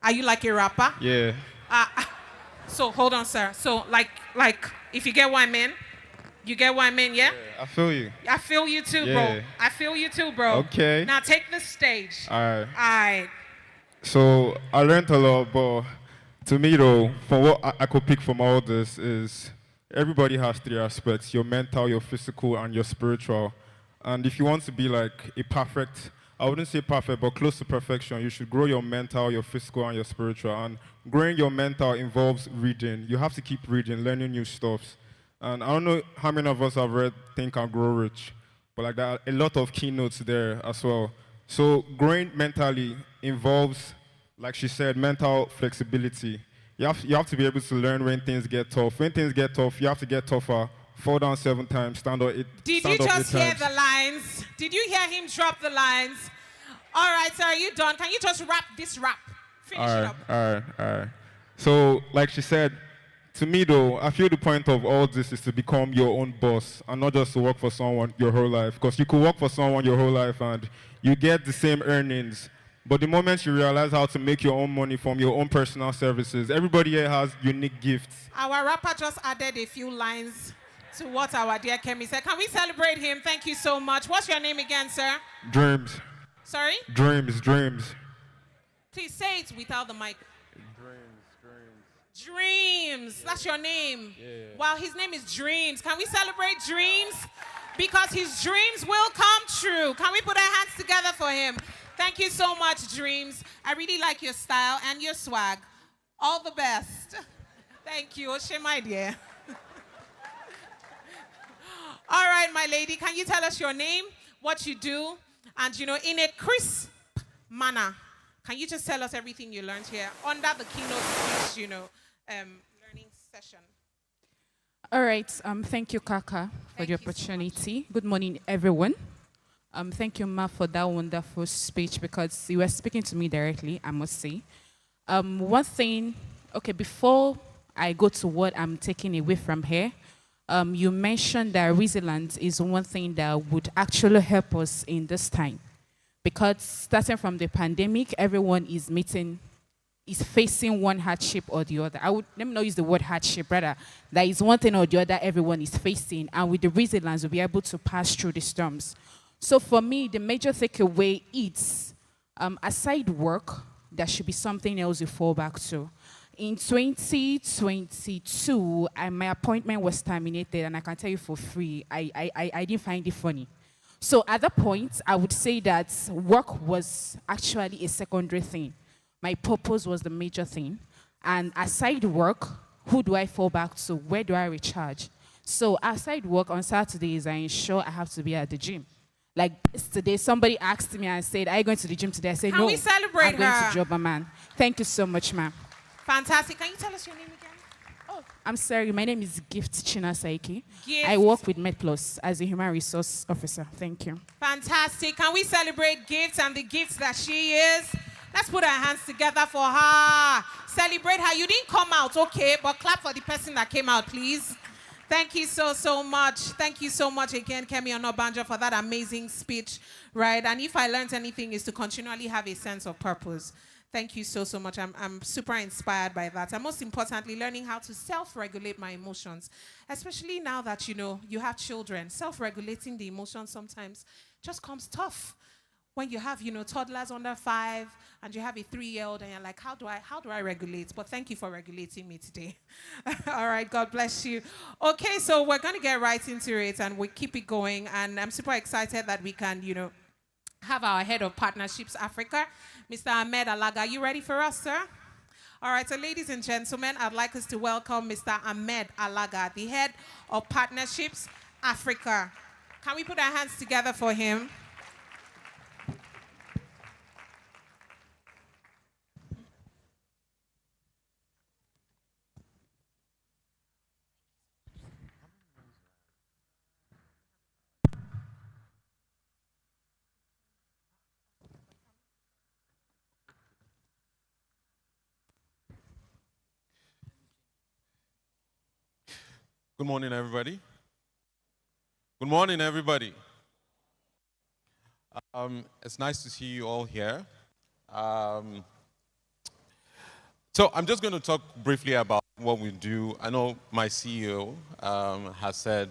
Are you like a rapper? Yeah. So hold on, sir. So like if you get what I mean, you get what I mean, yeah? I feel you. I feel you too, Yeah. bro. I feel you too, bro. Okay. Now take the stage. All right. All right. So I learned a lot, but to me though, from what I could pick from all this is everybody has three aspects: your mental, your physical, and your spiritual. And if you want to be like a perfect, I wouldn't say perfect, but close to perfection, you should grow your mental, your physical, and your spiritual. And growing your mental involves reading. You have to keep reading, learning new stuff. And I don't know how many of us have read Think and Grow Rich, but like there are a lot of keynotes there as well. So growing mentally involves, like she said, mental flexibility. You have to be able to learn when things get tough. When things get tough, you have to get tougher. Fall down 7 times, stand up 8 Did stand you up just 8 hear times. the lines? Did you hear him drop the lines? All right, sir, are you done? Can you just wrap this rap? Finish it up. All right. So, like she said, to me though, I feel the point of all this is to become your own boss and not just to work for someone your whole life. Because you could work for someone your whole life and you get the same earnings. But the moment you realize how to make your own money from your own personal services, everybody here has unique gifts. Our rapper just added a few lines to what our dear Kemi said. Can we celebrate him? Thank you so much. What's your name again, sir? Dreams. Sorry? Dreams. Please say it without the mic. Dreams. That's your name. Yeah. Wow, his name is Dreams. Can we celebrate Dreams? Because his dreams will come true. Can we put our hands together for him? Thank you so much, Dreams. I really like your style and your swag. All the best. Thank you. Oshe, my dear. All right, my lady, can you tell us your name, what you do, and, in a crisp manner, can you just tell us everything you learned here under the keynote speech, learning session? All right. Thank you, Kaka, for the opportunity. Good morning, everyone. Thank you, Ma, for that wonderful speech because you were speaking to me directly, I must say. One thing, before I go to what I'm taking away from here, you mentioned that resilience is one thing that would actually help us in this time. Because starting from the pandemic, everyone is facing one hardship or the other. Let me not use the word hardship, rather. There is one thing or the other everyone is facing, and with the resilience, we'll be able to pass through the storms. So for me, the major takeaway is, aside work, there should be something else you fall back to. In 2022, my appointment was terminated, and I can tell you for free, I didn't find it funny. So at that point, I would say that work was actually a secondary thing. My purpose was the major thing. And aside work, who do I fall back to? Where do I recharge? So aside work, on Saturdays, I ensure I have to be at the gym. Like today, somebody asked me and said, are you going to the gym today? I said, Can no, we celebrate I'm going her? to Jobberman. Thank you so much, ma'am. Fantastic. Can you tell us your name again? I'm sorry, my name is Gift Chinasaiki. Gift. I work with MedPlus as a human resource officer. Thank you. Fantastic. Can we celebrate Gifts and the gifts that she is? Let's put our hands together for her. Celebrate her. You didn't come out, okay, but clap for the person that came out, please. Thank you so much. Thank you so much again, Kemi Onabanjo, for that amazing speech, right? And if I learned anything, is to continually have a sense of purpose. Thank you so much. I'm super inspired by that. And most importantly, learning how to self-regulate my emotions, especially now that, you have children. Self-regulating the emotions sometimes just comes tough. when you have, toddlers under 5 and you have a 3-year-old and you're like, how do I regulate? But thank you for regulating me today. All right, God bless you. Okay, so we're going to get right into it and we keep it going. And I'm super excited that we can, have our head of partnerships Africa, Mr. Ahmed Alaga. Are you ready for us, sir? All right, so ladies and gentlemen, I'd like us to welcome Mr. Ahmed Alaga, the head of partnerships Africa. Can we put our hands together for him? Good morning, everybody. Good morning, everybody. It's nice to see you all here. So I'm just going to talk briefly about what we do. I know my CEO has said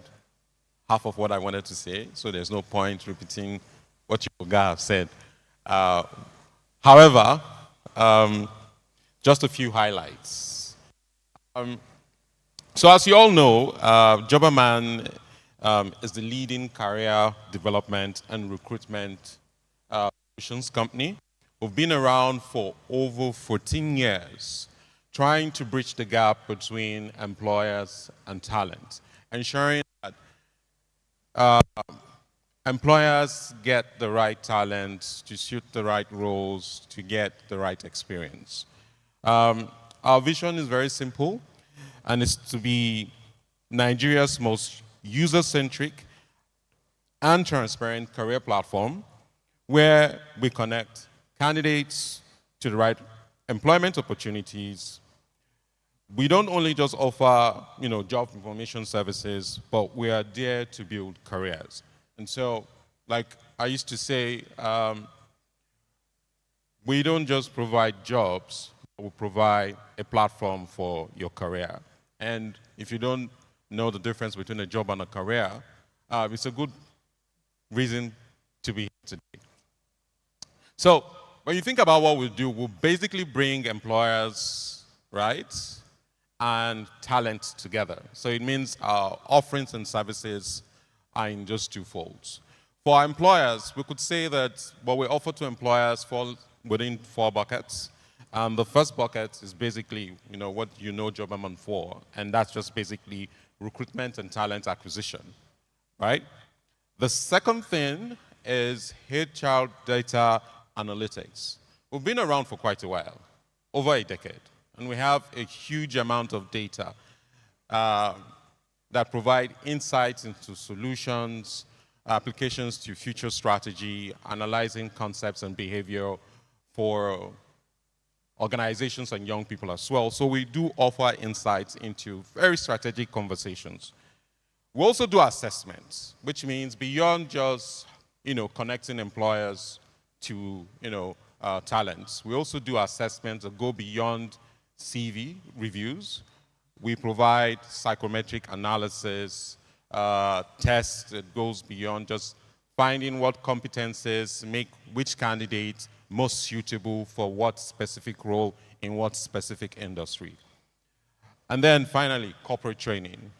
half of what I wanted to say, so there's no point repeating what you guys have said. However, just a few highlights. So as you all know, Jobberman is the leading career development and recruitment solutions company. We've been around for over 14 years, trying to bridge the gap between employers and talent, ensuring that employers get the right talent to suit the right roles, to get the right experience. Our vision is very simple, and it's to be Nigeria's most user-centric and transparent career platform where we connect candidates to the right employment opportunities. We don't only just offer, job information services, but we are there to build careers. And so, like I used to say, we don't just provide jobs, we provide a platform for your career. And if you don't know the difference between a job and a career, it's a good reason to be here today. So when you think about what we do, we'll basically bring employers, right, and talent together. So it means our offerings and services are in just two folds. For our employers, we could say that what we offer to employers fall within 4 buckets. The first bucket is basically, what you know Jobberman for, and that's just basically recruitment and talent acquisition, right? The second thing is HR data analytics. We've been around for quite a while, over a decade, and we have a huge amount of data that provide insights into solutions, applications to future strategy, analyzing concepts and behavior for organizations and young people as well. So we do offer insights into very strategic conversations. We also do assessments, which means beyond just, connecting employers to, talents, we also do assessments that go beyond CV reviews. We provide psychometric analysis, tests that goes beyond just finding what competences make which candidate most suitable for what specific role in what specific industry. And then finally, corporate training.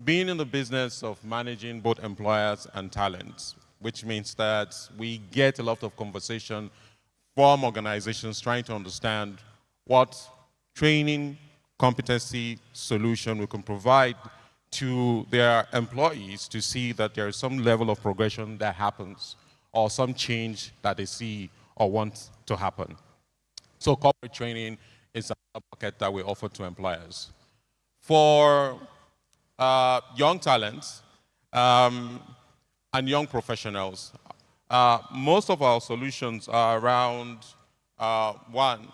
Being in the business of managing both employers and talents, which means that we get a lot of conversation from organizations trying to understand what training, competency, solution we can provide to their employees to see that there is some level of progression that happens or some change that they see or want to happen. So corporate training is a bucket that we offer to employers. For young talents and young professionals, most of our solutions are around, one,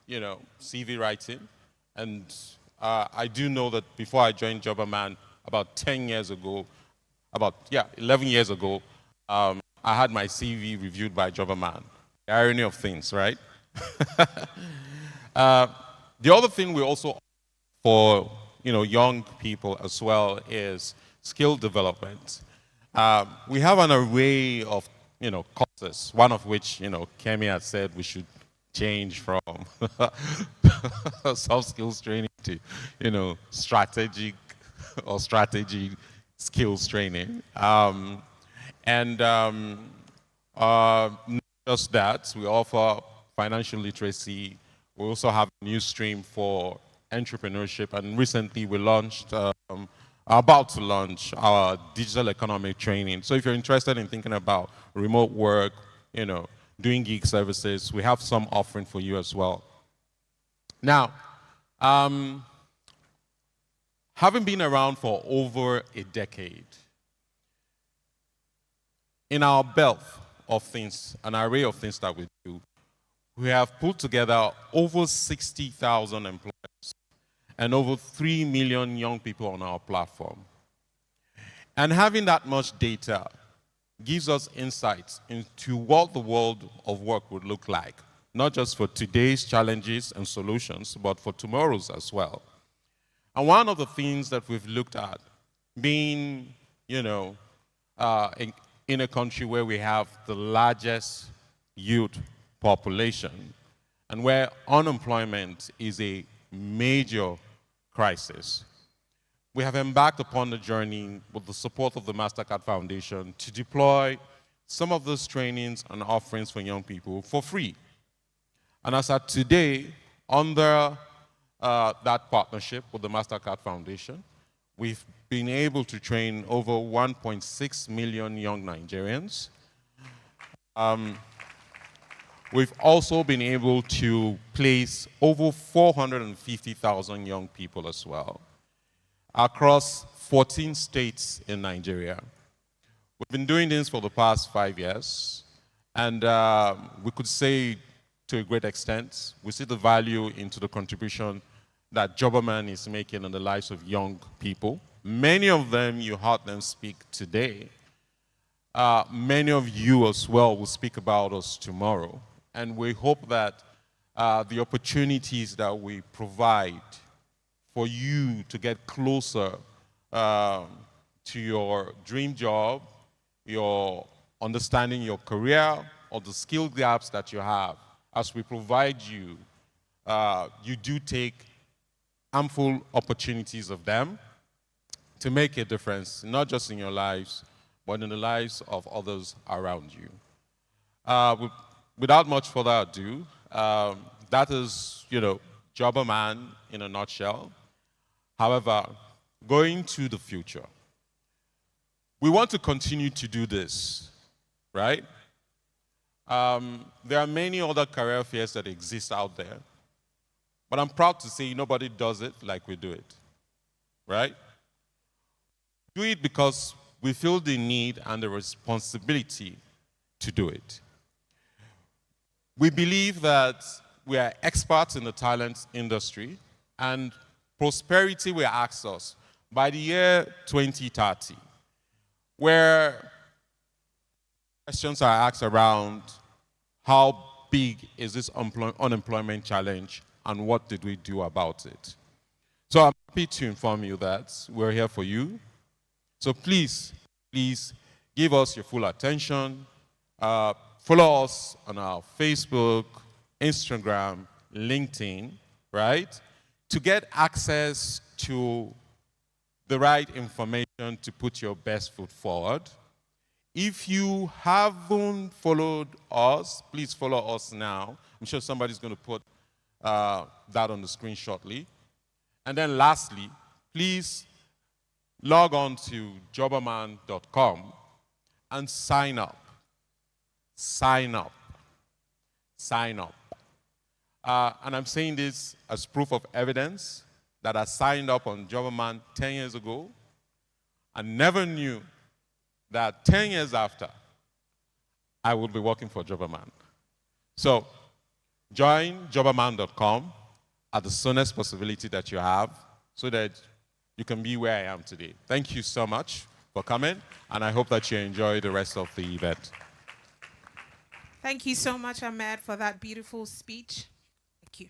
CV writing. And I do know that before I joined Jobberman about 10 years ago, 11 years ago, I had my CV reviewed by Jobberman. The irony of things, right? The other thing we also offer for young people as well is skill development. We have an array of courses, one of which, Kemi had said we should change from soft skills training to, strategic or strategy skills training. Not just that, we offer financial literacy. We also have a new stream for entrepreneurship, and recently we launched, about to launch our digital economic training. So if you're interested in thinking about remote work, doing gig services, we have some offering for you as well. Now, having been around for over a decade, in our belt of things, an array of things that we do, we have put together over 60,000 employees and over 3 million young people on our platform. And having that much data gives us insights into what the world of work would look like, not just for today's challenges and solutions, but for tomorrow's as well. And one of the things that we've looked at, being, in a country where we have the largest youth population and where unemployment is a major crisis, we have embarked upon the journey with the support of the MasterCard Foundation to deploy some of those trainings and offerings for young people for free. And as at today, under that partnership with the MasterCard Foundation, we've been able to train over 1.6 million young Nigerians. We've also been able to place over 450,000 young people as well across 14 states in Nigeria. We've been doing this for the past 5 years, and we could say to a great extent, we see the value into the contribution that Jobberman is making in the lives of young people. Many of them, you heard them speak today. Many of you as well will speak about us tomorrow. And we hope that the opportunities that we provide for you to get closer to your dream job, your understanding your career, or the skill gaps that you have, as we provide you, you do take ample opportunities of them to make a difference, not just in your lives, but in the lives of others around you. Without much further ado, that is, Jobberman in a nutshell. However, going to the future, we want to continue to do this, right? There are many other career fairs that exist out there, but I'm proud to say nobody does it like we do it, right? Do it because we feel the need and the responsibility to do it. We believe that we are experts in the talent industry, and prosperity will ask us by the year 2030, where questions are asked around how big is this unemployment challenge and what did we do about it. So I'm happy to inform you that we're here for you. So please give us your full attention. Follow us on our Facebook, Instagram, LinkedIn, right? To get access to the right information to put your best foot forward. If you haven't followed us, please follow us now. I'm sure somebody's going to put that on the screen shortly. And then lastly, please log on to jobberman.com and sign up. Sign up. Sign up. And I'm saying this as proof of evidence that I signed up on Jobberman 10 years ago and never knew that 10 years after, I will be working for Jobberman. So join jobberman.com at the soonest possibility that you have so that you can be where I am today. Thank you so much for coming, and I hope that you enjoy the rest of the event. Thank you so much, Ahmed, for that beautiful speech. Thank you.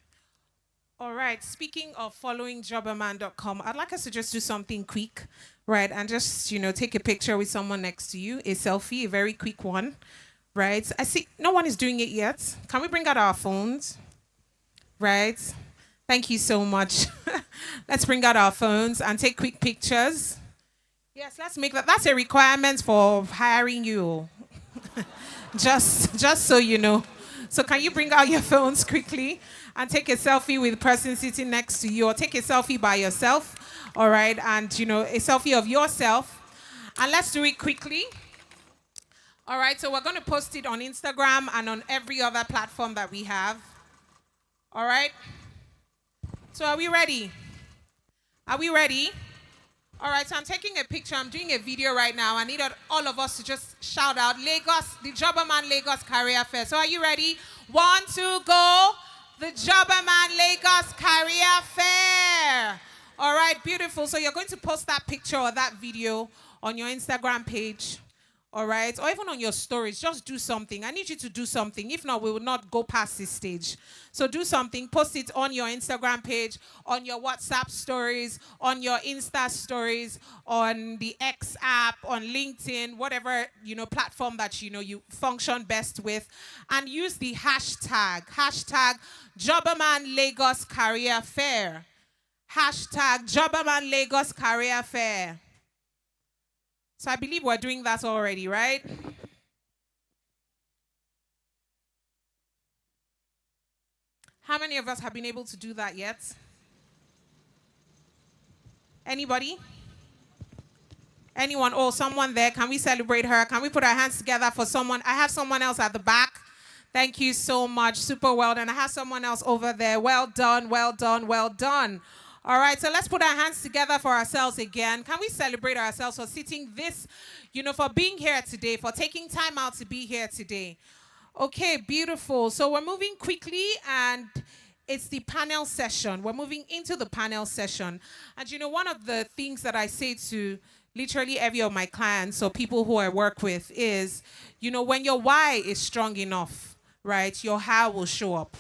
All right, speaking of following jobberman.com, I'd like us to just do something quick, right? And just, take a picture with someone next to you, a selfie, a very quick one, right? I see no one is doing it yet. Can we bring out our phones? Right? Thank you so much. Let's bring out our phones and take quick pictures. Yes, let's make that. That's a requirement for hiring you. just so you know. So can you bring out your phones quickly and take a selfie with the person sitting next to you, or take a selfie by yourself, all right? And, you know, a selfie of yourself. And let's do it quickly. All right, so we're going to post it on Instagram and on every other platform that we have. All right? So are we ready? Are we ready? All right, so I'm taking a picture. I'm doing a video right now. I need all of us to just shout out Lagos, the Jobberman Lagos Career Fair. So are you ready? 1, 2, go. The Jobberman Lagos Career Fair. All right, beautiful. So you're going to post that picture or that video on your Instagram page. All right, or even on your stories, just do something. I need you to do something. If not, we will not go past this stage. So do something, post it on your Instagram page, on your WhatsApp stories, on your Insta stories, on the X app, on LinkedIn, whatever, you know, platform that, you know, you function best with. And use the hashtag Jobberman Lagos Career Fair. Hashtag Jobberman Lagos Career Fair. So I believe we're doing that already, right? How many of us have been able to do that yet? Anybody? Anyone? Oh, someone there. Can we celebrate her? Can we put our hands together for someone? I have someone else at the back. Thank you so much. Super well done. I have someone else over there. Well done, well done, well done. All right, so let's put our hands together for ourselves again. Can we celebrate ourselves for sitting this, you know, for being here today, for taking time out to be here today? Okay, beautiful. So we're moving quickly, and it's the panel session. We're moving into the panel session. And, you know, one of the things that I say to literally every of my clients or people who I work with is, you know, when your why is strong enough, right, your how will show up.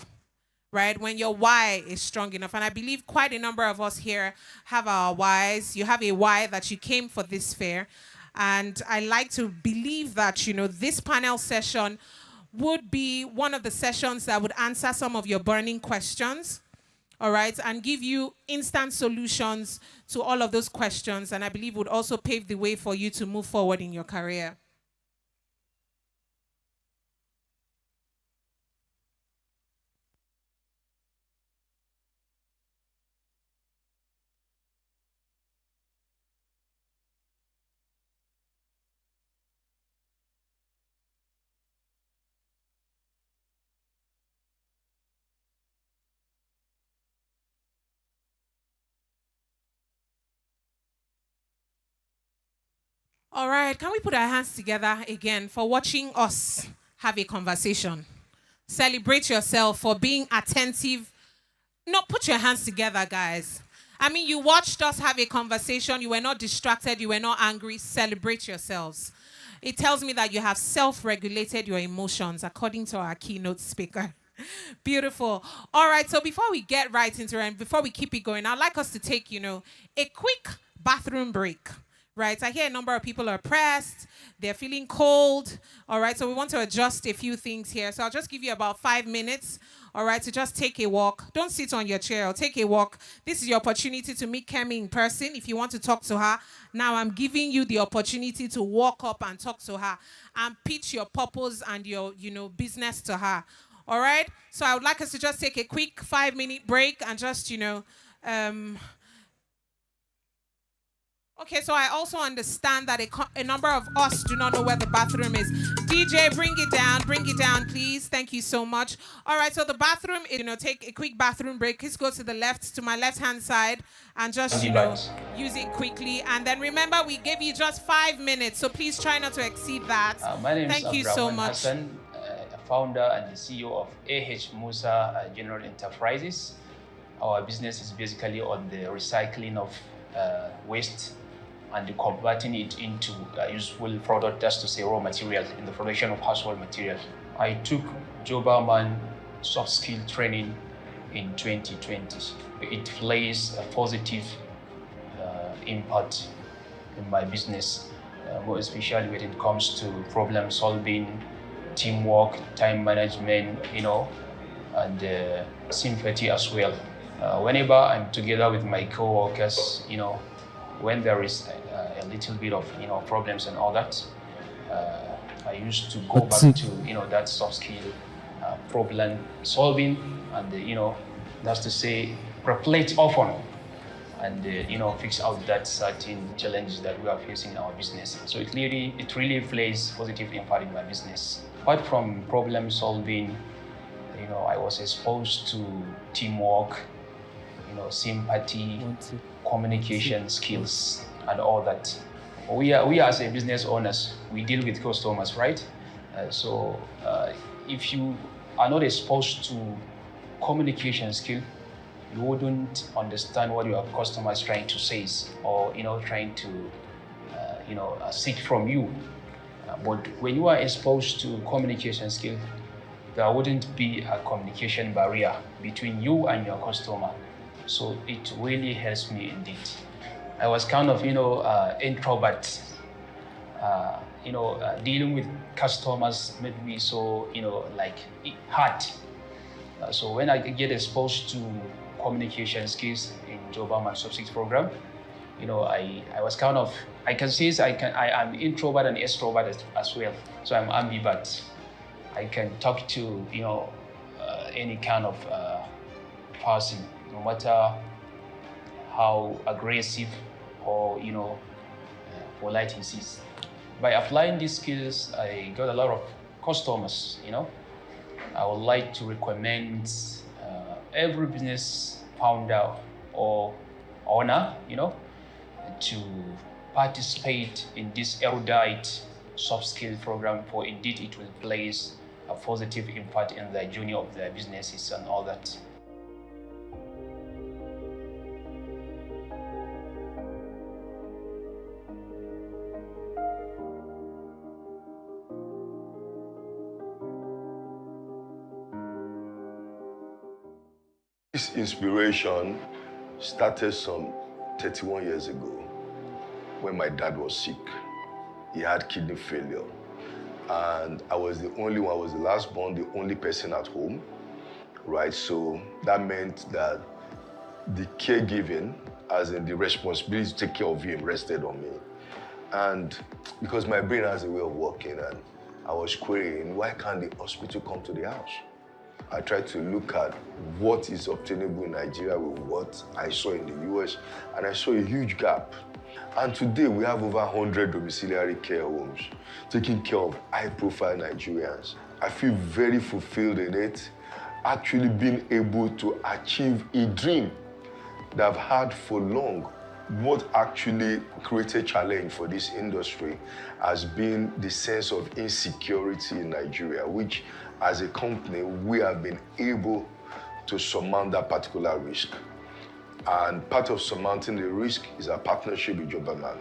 Right, when your why is strong enough. And I believe quite a number of us here have our whys. You have a why that you came for this fair. And I like to believe that, you know, this panel session would be one of the sessions that would answer some of your burning questions, all right, and give you instant solutions to all of those questions. And I believe would also pave the way for you to move forward in your career. All right, can we put our hands together again for watching us have a conversation? Celebrate yourself for being attentive. No, put your hands together, guys. I mean, you watched us have a conversation. You were not distracted. You were not angry. Celebrate yourselves. It tells me that you have self-regulated your emotions, according to our keynote speaker. Beautiful. All right, so before we get right into it and before we keep it going, I'd like us to take, you know, a quick bathroom break. Right, I hear a number of people are pressed, they're feeling cold, all right, so we want to adjust a few things here. So I'll just give you about 5 minutes, all right, to just take a walk. Don't sit on your chair, or take a walk. This is your opportunity to meet Kemi in person if you want to talk to her. Now I'm giving you the opportunity to walk up and talk to her and pitch your purpose and your, you know, business to her, all right? So I would like us to just take a quick 5-minute break and just, you know, okay, so I also understand that a number of us do not know where the bathroom is. DJ, bring it down, please. Thank you so much. All right, so the bathroom, you know, take a quick bathroom break. Please go to the left, to my left-hand side, and just, you know, use it quickly. And then remember, we gave you just 5 minutes, so please try not to exceed that. My name Thank is you so much. Hassan, founder and the CEO of Musa General Enterprises. Our business is basically on the recycling of waste and converting it into a useful product, just to say raw material in the production of household material. I took Jobberman soft skill training in 2020. It plays a positive impact in my business, more especially when it comes to problem solving, teamwork, time management, and sympathy as well. Whenever I'm together with my co-workers, when there is a little bit of problems and all that, I used to go back to that soft skill, problem solving, and that's to say reflect often and fix out that certain challenges that we are facing in our business. So it really plays positive impact in my business. Apart from problem solving, I was exposed to teamwork, sympathy, communication skills, and all that. We as a business owners, we deal with customers, right? So if you are not exposed to communication skill, you wouldn't understand what your customer is trying to say or trying to seek from you. But when you are exposed to communication skill, there wouldn't be a communication barrier between you and your customer. So it really helps me indeed. I was kind of introvert. Dealing with customers made me so hard. So when I get exposed to communication skills in Jobberman Sub-6 program, I was kind of, I can say I'm introvert and extrovert as well. So I'm ambivert. I can talk to any kind of person, no matter how aggressive or polite he is. By applying these skills, I got a lot of customers. I would like to recommend every business founder or owner, to participate in this erudite soft skill program, for indeed it will place a positive impact in the journey of their businesses and all that. This inspiration started some 31 years ago when my dad was sick. He had kidney failure. And I was the only one, I was the last born, the only person at home, right? So that meant that the caregiving, as in the responsibility to take care of him, rested on me. And because my brain has a way of working, and I was querying, why can't the hospital come to the house? I tried to look at what is obtainable in Nigeria with what I saw in the US, and I saw a huge gap. And today we have over 100 domiciliary care homes taking care of high-profile Nigerians. I feel very fulfilled in it, actually being able to achieve a dream that I've had for long. What actually created challenge for this industry has been the sense of insecurity in Nigeria, which as a company, we have been able to surmount that particular risk. And part of surmounting the risk is our partnership with Jobberman.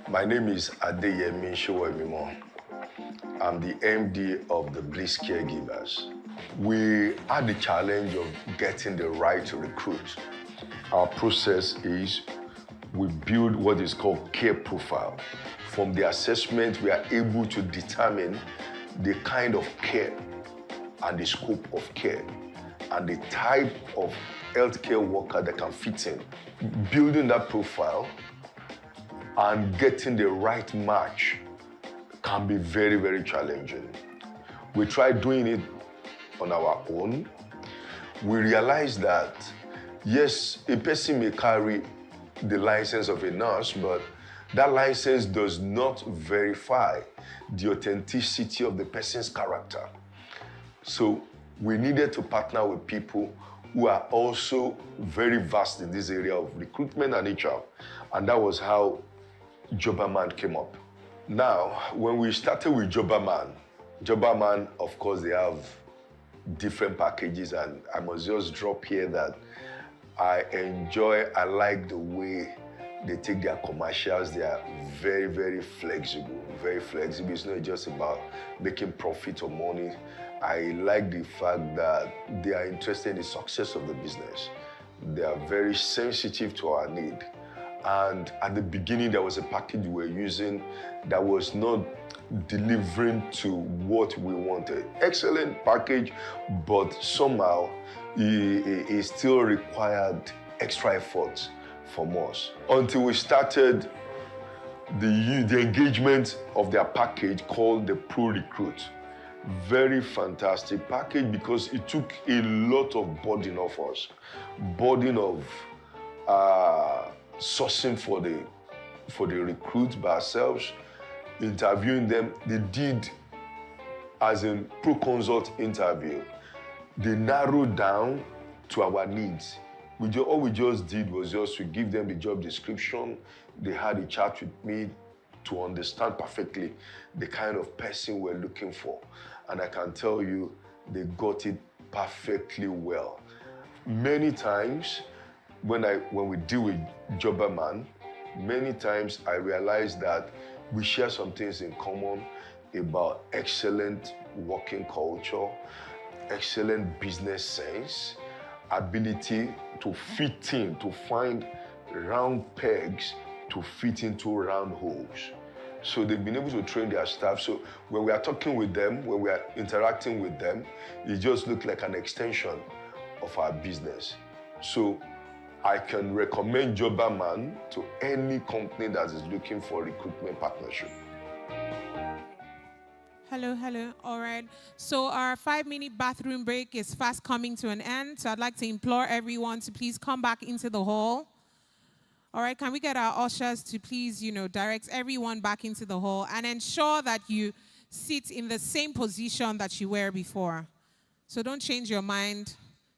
My name is Adeyemi Showemimo. I'm the MD of the Bliss Caregivers. We had the challenge of getting the right to recruit. Our process is we build what is called care profile. From the assessment, we are able to determine the kind of care and the scope of care and the type of healthcare worker that can fit in. Building that profile and getting the right match can be very, very challenging. We tried doing it on our own. We realized that, yes, a person may carry the license of a nurse, but that license does not verify the authenticity of the person's character. So we needed to partner with people who are also very vast in this area of recruitment and HR. And that was how Jobberman came up. Now, when we started with Jobberman, of course, they have different packages, and I must just drop here that I like the way they take their commercials. They are very, very flexible, very flexible. It's not just about making profit or money. I like the fact that they are interested in the success of the business. They are very sensitive to our need. And at the beginning, there was a package we were using that was not delivering to what we wanted. Excellent package, but somehow it still required extra effort from us. Until we started the engagement of their package called the Pro Recruit. Very fantastic package because it took a lot of burden off us. Burden of sourcing for the recruits by ourselves, interviewing them. They did as a pro-consult interview. They narrowed down to our needs. All we just did was just to give them the job description. They had a chat with me to understand perfectly the kind of person we're looking for. And I can tell you, they got it perfectly well. Many times, when we deal with Jobberman, many times I realize that we share some things in common about excellent working culture, excellent business sense, ability to fit in, to find round pegs to fit into round holes. So they've been able to train their staff. So when we are talking with them, when we are interacting with them, it just looks like an extension of our business. So I can recommend Jobberman to any company that is looking for recruitment partnership. Hello. All right. So our 5-minute bathroom break is fast coming to an end. So I'd like to implore everyone to please come back into the hall. All right. Can we get our ushers to please, direct everyone back into the hall and ensure that you sit in the same position that you were before. So don't change your mind,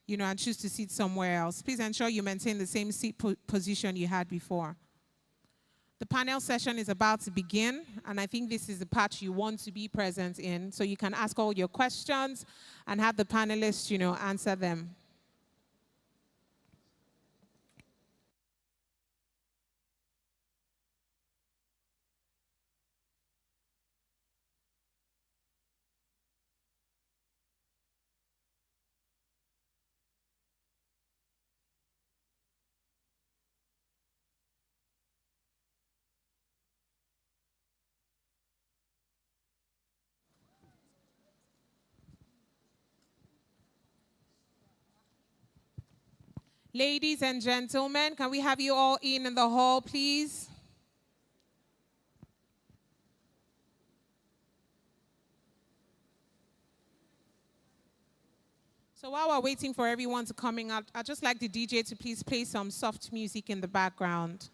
and choose to sit somewhere else. Please ensure you maintain the same seat position you had before. The panel session is about to begin, and I think this is the part you want to be present in, so you can ask all your questions and have the panelists, answer them. Ladies and gentlemen, can we have you all in the hall, please? So while we're waiting for everyone to coming out, I'd just like the DJ to please play some soft music in the background.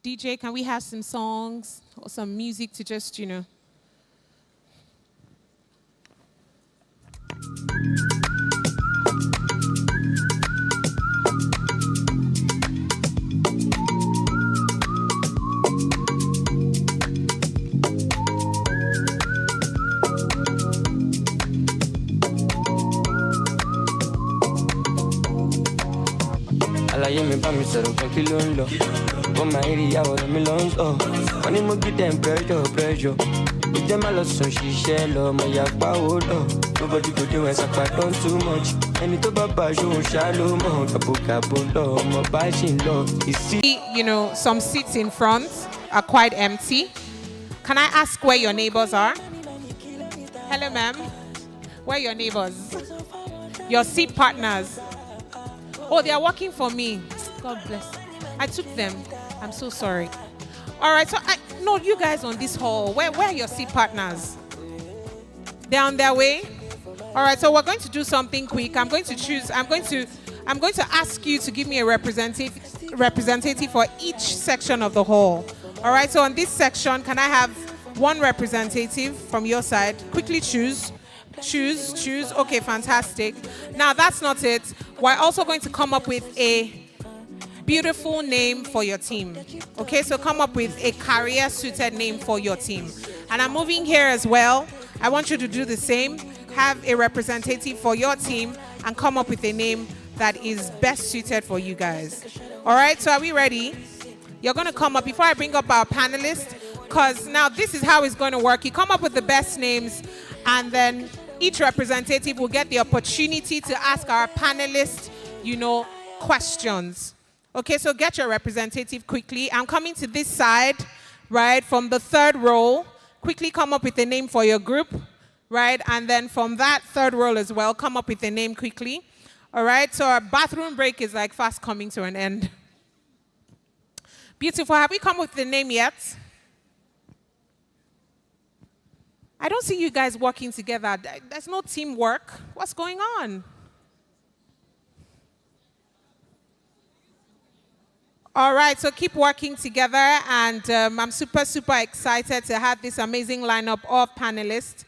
DJ, can we have some songs or some music to just, Àlàyé mi bá mi sọ̀rọ̀ pé kí ló ń lọ. Ó máa ń rí ìyàwó rẹ̀ mi lọ ń sọ. Wọ́n ní mo give them pressure. Ó jẹ́ má lọ sùn ṣiṣẹ́ lọ, mo yà pa owó lọ. Nobody go dey when sapa don too much. Ẹni tó bá bá aṣọ ṣá ló mọ̀. Gàbó lọ, ọmọ bá ṣì ń lọ. Some seats in front are quite empty. Can I ask where your neighbors are? Hello, ma'am. Where are your neighbors? Your seat partners. Oh, they are working for me. God bless. I took them. I'm so sorry. All right, so you guys on this hall, where are your seat partners? They're on their way. All right, so we're going to do something quick. I'm going to ask you to give me a representative for each section of the hall. All right, so on this section, can I have one representative from your side? Quickly choose. Okay, fantastic. Now, that's not it. We're also going to come up with a beautiful name for your team. Okay, so come up with a career-suited name for your team. And I'm moving here as well. I want you to do the same. Have a representative for your team and come up with a name that is best suited for you guys. All right, so are we ready? You're going to come up, before I bring up our panelists, because now this is how it's going to work. You come up with the best names, and then each representative will get the opportunity to ask our panelists, questions. Okay, so get your representative quickly. I'm coming to this side, right, from the third row. Quickly come up with a name for your group, right? And then from that third row as well, come up with a name quickly. All right, so our bathroom break is like fast coming to an end. Beautiful. Have we come up with the name yet? I don't see you guys working together. There's no teamwork. What's going on? All right, so keep working together, and I'm super, super excited to have this amazing lineup of panelists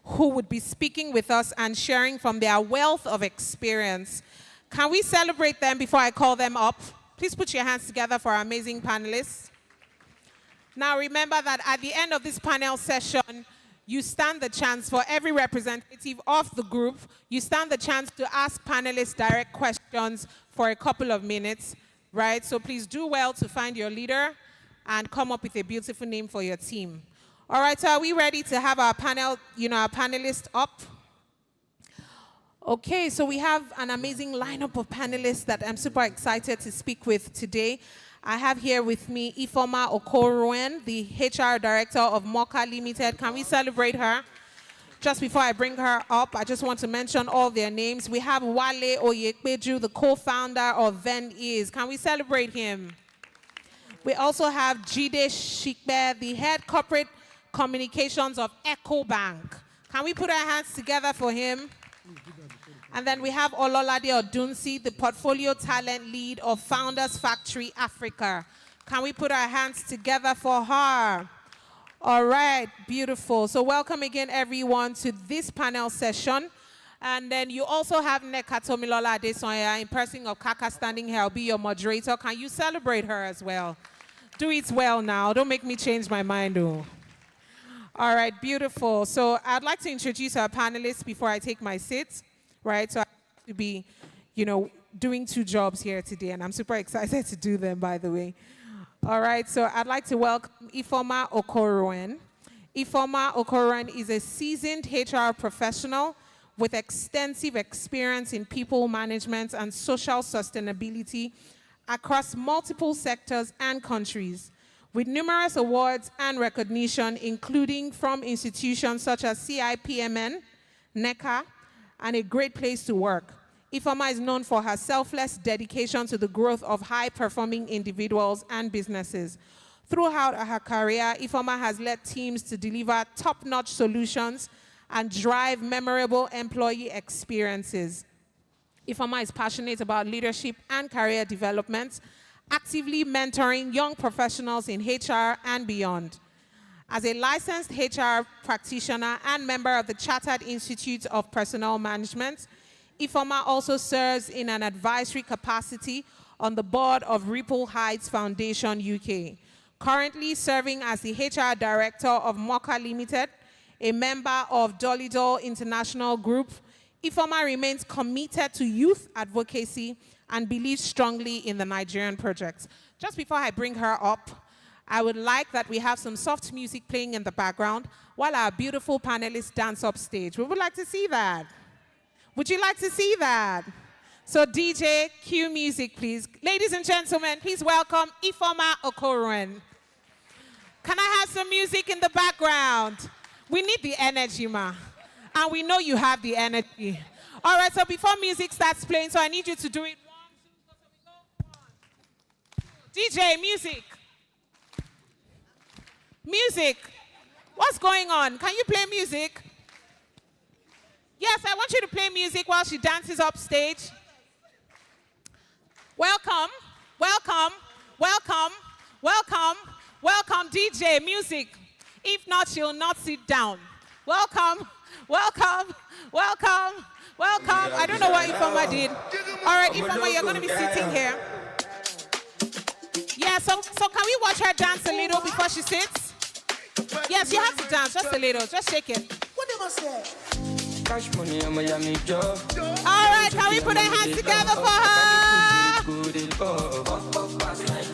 who would be speaking with us and sharing from their wealth of experience. Can we celebrate them before I call them up? Please put your hands together for our amazing panelists. Now remember that at the end of this panel session, you stand the chance for every representative of the group, you stand the chance to ask panelists direct questions for a couple of minutes. Right, so please do well to find your leader and come up with a beautiful name for your team. All right, so are we ready to have our panel, our panelists up? Okay, so we have an amazing lineup of panelists that I'm super excited to speak with today. I have here with me Informal Okoruen, the HR director of Mocha Limited. Can we celebrate her? Just before I bring her up, I just want to mention all their names. We have Wale Oyekbeju, the co-founder of VenEase. Can we celebrate him? We also have Jide Shikbe, the head corporate communications of EcoBank. Can we put our hands together for him? And then we have Ololade Odunsi, the portfolio talent lead of Founders Factory Africa. Can we put our hands together for her? All right, beautiful. So welcome again, everyone, to this panel session. And then you also have Nneka Tomilola Adesonya, in person of Kaka standing here. I'll be your moderator. Can you celebrate her as well? Do it well now. Don't make me change my mind, though. All right, beautiful. So I'd like to introduce our panelists before I take my seat, right? So I have to be, doing two jobs here today, and I'm super excited to do them, by the way. All right, so I'd like to welcome Informal Okoruen. Informal Okoruen is a seasoned HR professional with extensive experience in people management and social sustainability across multiple sectors and countries, with numerous awards and recognition, including from institutions such as CIPMN, NECA, and a Great Place to Work. Informal is known for her selfless dedication to the growth of high-performing individuals and businesses. Throughout her career, Informal has led teams to deliver top-notch solutions and drive memorable employee experiences. Informal is passionate about leadership and career development, actively mentoring young professionals in HR and beyond. As a licensed HR practitioner and member of the Chartered Institute of Personnel Management, Informal also serves in an advisory capacity on the board of Ripple Heights Foundation UK, currently serving as the HR director of Mocha Limited, a member of Dolidol International Group. Informal remains committed to youth advocacy and believes strongly in the Nigerian project. Just before I bring her up, I would like that we have some soft music playing in the background while our beautiful panelists dance up stage. We would like to see that. Would you like to see that? So DJ, cue music, please. Ladies and gentlemen, please welcome Informal Okoruen. Can I have some music in the background? We need the energy, ma. And we know you have the energy. All right, so before music starts playing, so I need you to do it. 1, 2, 3, go. 1, 2. DJ, music. Music. What's going on? Can you play music? Yes, I want you to play music while she dances up stage. Welcome, welcome, welcome, welcome, welcome, DJ, music. If not, she'll not sit down. Welcome, welcome, welcome, welcome. I don't know what Informal did. All right, Informal, you're going to be sitting here. Yeah, so can we watch her dance a little before she sits? Yes, you have to dance just a little. Just shake it. What am I saying? Cash money, I'm a yummy job. All right, can we put our hands together for her?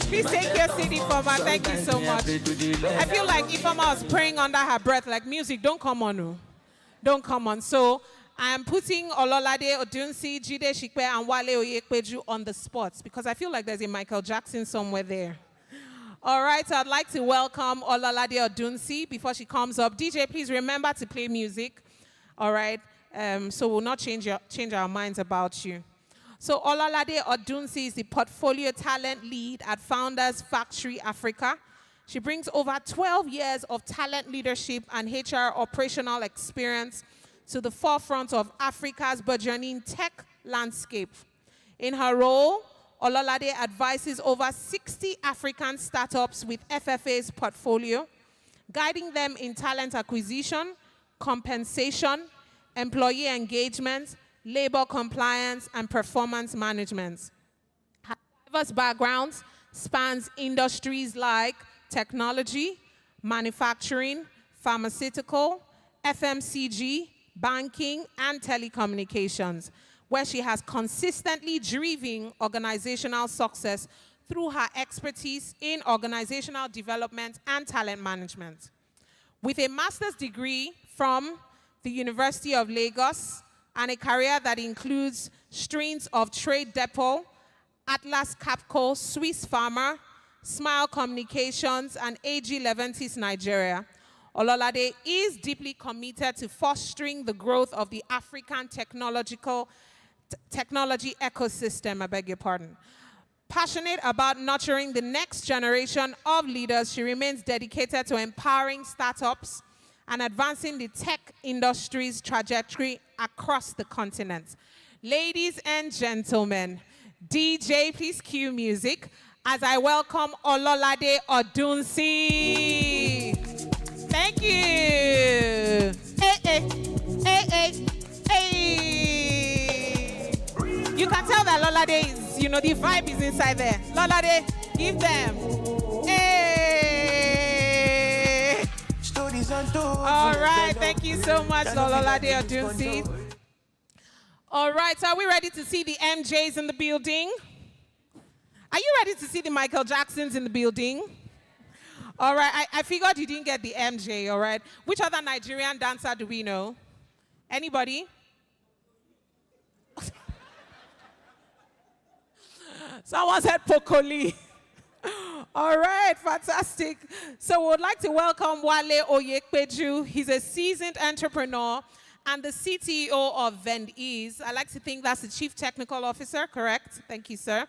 Please take your seat, Informal. Thank you so much. I feel like Informal was praying under her breath, like music, don't come on. No. Don't come on. So I am putting Ololade Odunsi, Jide Shikpe, and Wale Oyekpeju on the spot because I feel like there's a Michael Jackson somewhere there. All right, so I'd like to welcome Ololade Odunsi before she comes up. DJ, please remember to play music. All right, so we'll not change our minds about you. So Ololade Odunsi is the Portfolio Talent Lead at Founders Factory Africa. She brings over 12 years of talent leadership and HR operational experience to the forefront of Africa's burgeoning tech landscape. In her role, Ololade advises over 60 African startups with FFA's portfolio, guiding them in talent acquisition, compensation, employee engagement, labor compliance, and performance management. Her diverse background spans industries like technology, manufacturing, pharmaceutical, FMCG, banking, and telecommunications, where she has consistently driven organizational success through her expertise in organizational development and talent management. With a master's degree from the University of Lagos and a career that includes strings of Trade Depot, Atlas Capco, Swiss Pharma, Smile Communications, and AG Leventis Nigeria, Ololade is deeply committed to fostering the growth of the African technology ecosystem, I beg your pardon. Passionate about nurturing the next generation of leaders, she remains dedicated to empowering startups and advancing the tech industry's trajectory across the continent. Ladies and gentlemen, DJ, please cue music as I welcome Ololade Odunsi. Thank you. Hey, hey, hey, hey, hey. You can tell that Ololade is, the vibe is inside there. Ololade, give them. Hey. All right, thank you so much, Ololade Odunsi. All right, so are we ready to see the MJs in the building? Are you ready to see the Michael Jacksons in the building? All right, I figured you didn't get the MJ, all right? Which other Nigerian dancer do we know? Anybody? Someone said Pokoli. All right, fantastic. So we would like to welcome Wale Oyekpeju. He's a seasoned entrepreneur and the CTO of VendEase. I like to think that's the Chief Technical Officer, correct? Thank you, sir.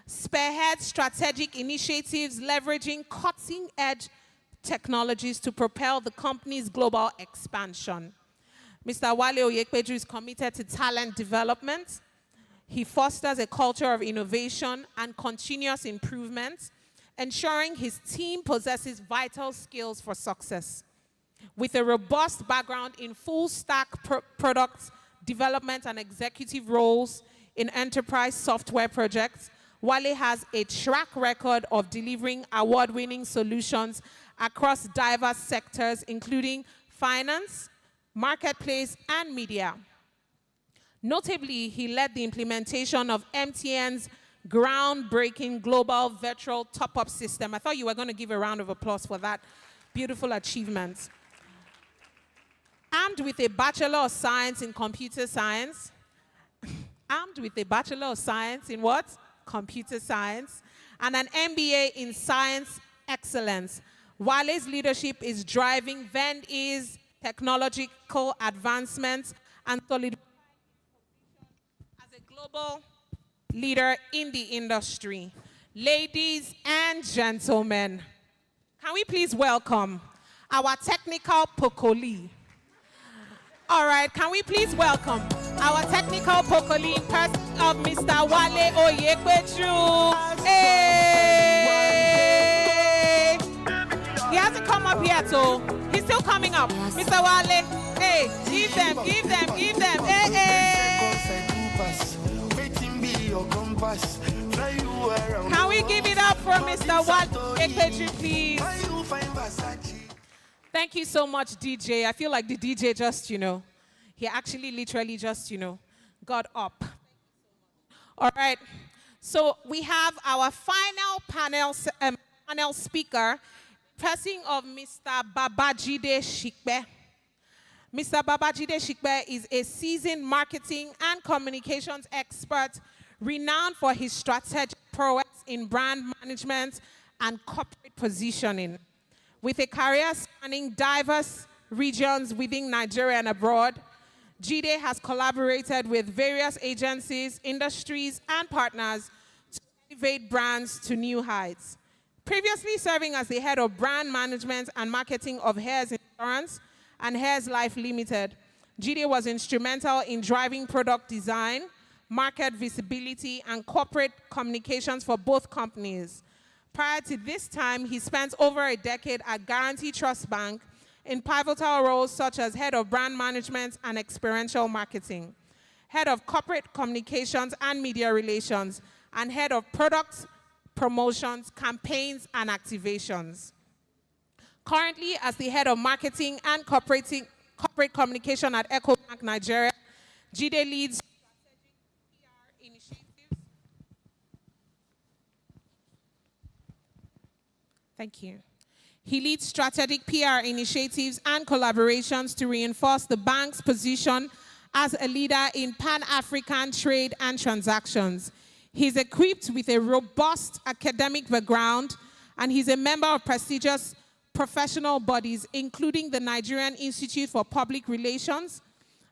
Spearheads strategic initiatives leveraging cutting-edge technologies to propel the company's global expansion. Mr. Wale Oyekpeju is committed to talent development. He fosters a culture of innovation and continuous improvement, ensuring his team possesses vital skills for success. With a robust background in full-stack product development and executive roles in enterprise software projects, Wale has a track record of delivering award-winning solutions across diverse sectors, including finance, marketplace, and media. Notably, he led the implementation of MTN's groundbreaking global virtual top-up system. I thought you were going to give a round of applause for that beautiful achievement. Armed with a Bachelor of Science in Computer Science, armed with a Bachelor of Science in what? Computer Science, and an MBA in Science Excellence, Wale's leadership is driving VendEase technological advancements and solidification as a global leader in the industry. Ladies and gentlemen, can we please welcome our technical Pokoli? All right, can we please welcome our technical Pokoli in person of Mr. Wale Oyekpeju? Hey! He hasn't come up yet, so he's still coming up. Mr. Wale, hey, give them. Hey, hey! Can we give it up for Mr. Wale Oyekpeju, please? Thank you so much, DJ. I feel like the DJ just, he actually literally just, got up. All right. So we have our final panel speaker, person of Mr. Babajide Shikpe. Mr. Babajide Shikbe is a seasoned marketing and communications expert renowned for his strategic prowess in brand management and corporate positioning. With a career spanning diverse regions within Nigeria and abroad, Jide has collaborated with various agencies, industries, and partners to elevate brands to new heights. Previously serving as the head of brand management and marketing of Hares Insurance and Hares Life Limited, Jide was instrumental in driving product design, market visibility, and corporate communications for both companies. Prior to this time, he spent over a decade at Guarantee Trust Bank in pivotal roles such as head of brand management and experiential marketing, head of corporate communications and media relations, and head of product promotions, campaigns, and activations. Currently, as the head of marketing and corporate communication at EcoBank Nigeria, Jide leads strategic PR initiatives. Thank you. He leads strategic PR initiatives and collaborations to reinforce the bank's position as a leader in Pan-African trade and transactions. He's equipped with a robust academic background, and he's a member of prestigious professional bodies, including the Nigerian Institute for Public Relations,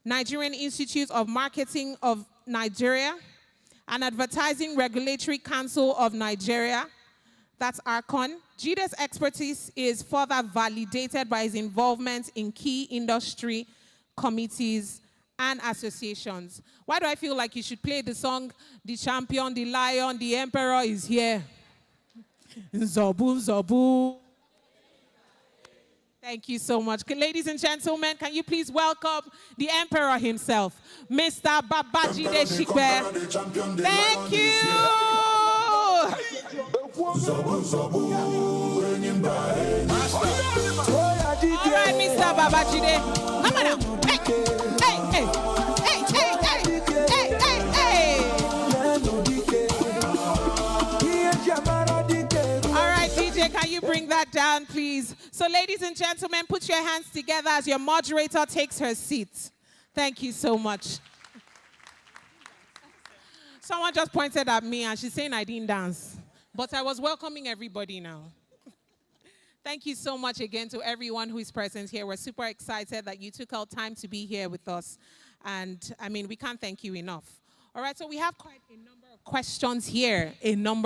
Nigerian Institute of Marketing of Nigeria, and Advertising Regulatory Council of Nigeria. That's ARCON. Jide's expertise is further validated by his involvement in key industry committees and associations. Why do I feel like you should play the song, The Champion, the Lion, the Emperor is here? Zobu, Zobu. Thank you so much. Ladies and gentlemen, can you please welcome the Emperor himself, Mr. Babajide Shikbe. Thank you. All right, Mr. Babajide. Come on now. Hey, hey, hey, hey, hey, hey, hey, hey. All right, DJ, can you bring that down, please? So, ladies and gentlemen, put your hands together as your moderator takes her seat. Thank you so much. Someone just pointed at me and she's saying I didn't dance. But I was welcoming everybody now. Thank you so much again to everyone who is present here. We're super excited that you took out time to be here with us. And I mean, we can't thank you enough. All right, so we have quite a number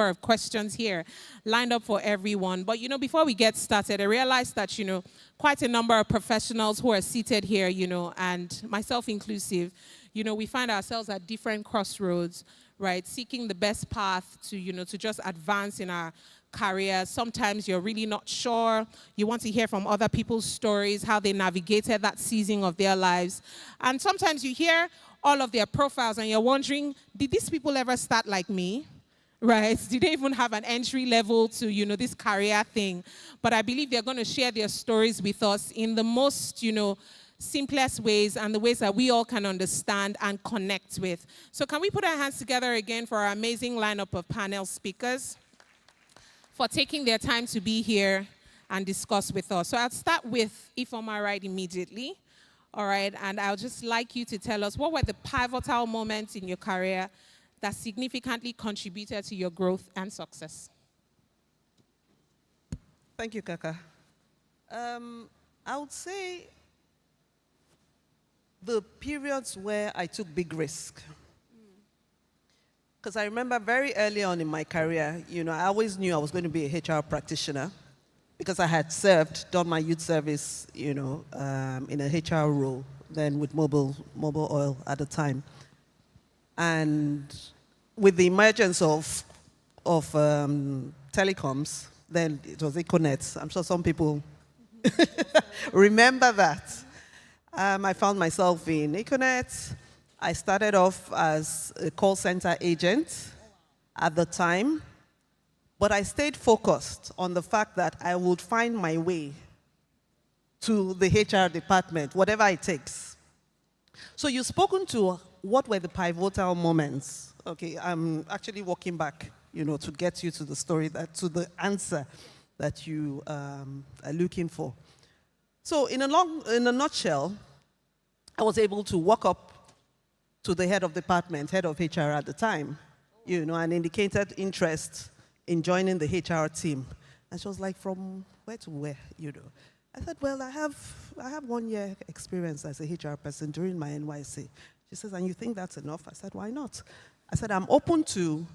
of questions here, lined up for everyone. But, you know, before we get started, I realized that, you know, quite a number of professionals who are seated here, you know, and myself inclusive, you know, we find ourselves at different crossroads, right, seeking the best path to, you know, to just advance in our careers. Sometimes you're really not sure. You want to hear from other people's stories, how they navigated that season of their lives. And sometimes you hear all of their profiles and you're wondering, did these people ever start like me? Right? Did they even have an entry level to, you know, this career thing? But I believe they're going to share their stories with us in the most, you know, simplest ways and the ways that we all can understand and connect with. So can we put our hands together again for our amazing lineup of panel speakers for taking their time to be here and discuss with us. So I'll start with Informal right immediately. All right, and I'll just like you to tell us what were the pivotal moments in your career that significantly contributed to your growth and success. Thank you, Kaka. I would say the periods where I took big risk. Because I remember very early on in my career, you know, I always knew I was going to be a HR practitioner because I had done my youth service, you know, in a HR role, then with Mobil Oil at the time. And with the emergence of telecoms, then it was Econet. I'm sure some people remember that. I found myself in Econet. I started off as a call center agent at the time, but I stayed focused on the fact that I would find my way to the HR department, whatever it takes. So you've spoken to what were the pivotal moments. Okay, I'm actually walking back, you know, to get you to the story, to the answer that you are looking for. So in a nutshell, I was able to walk up to the head of department, head of HR at the time, and indicated interest in joining the HR team. And she was like, from where to where, I said, well, I have 1 year experience as a HR person during my NYC. She says, and you think that's enough? I said, why not? I said, I'm open to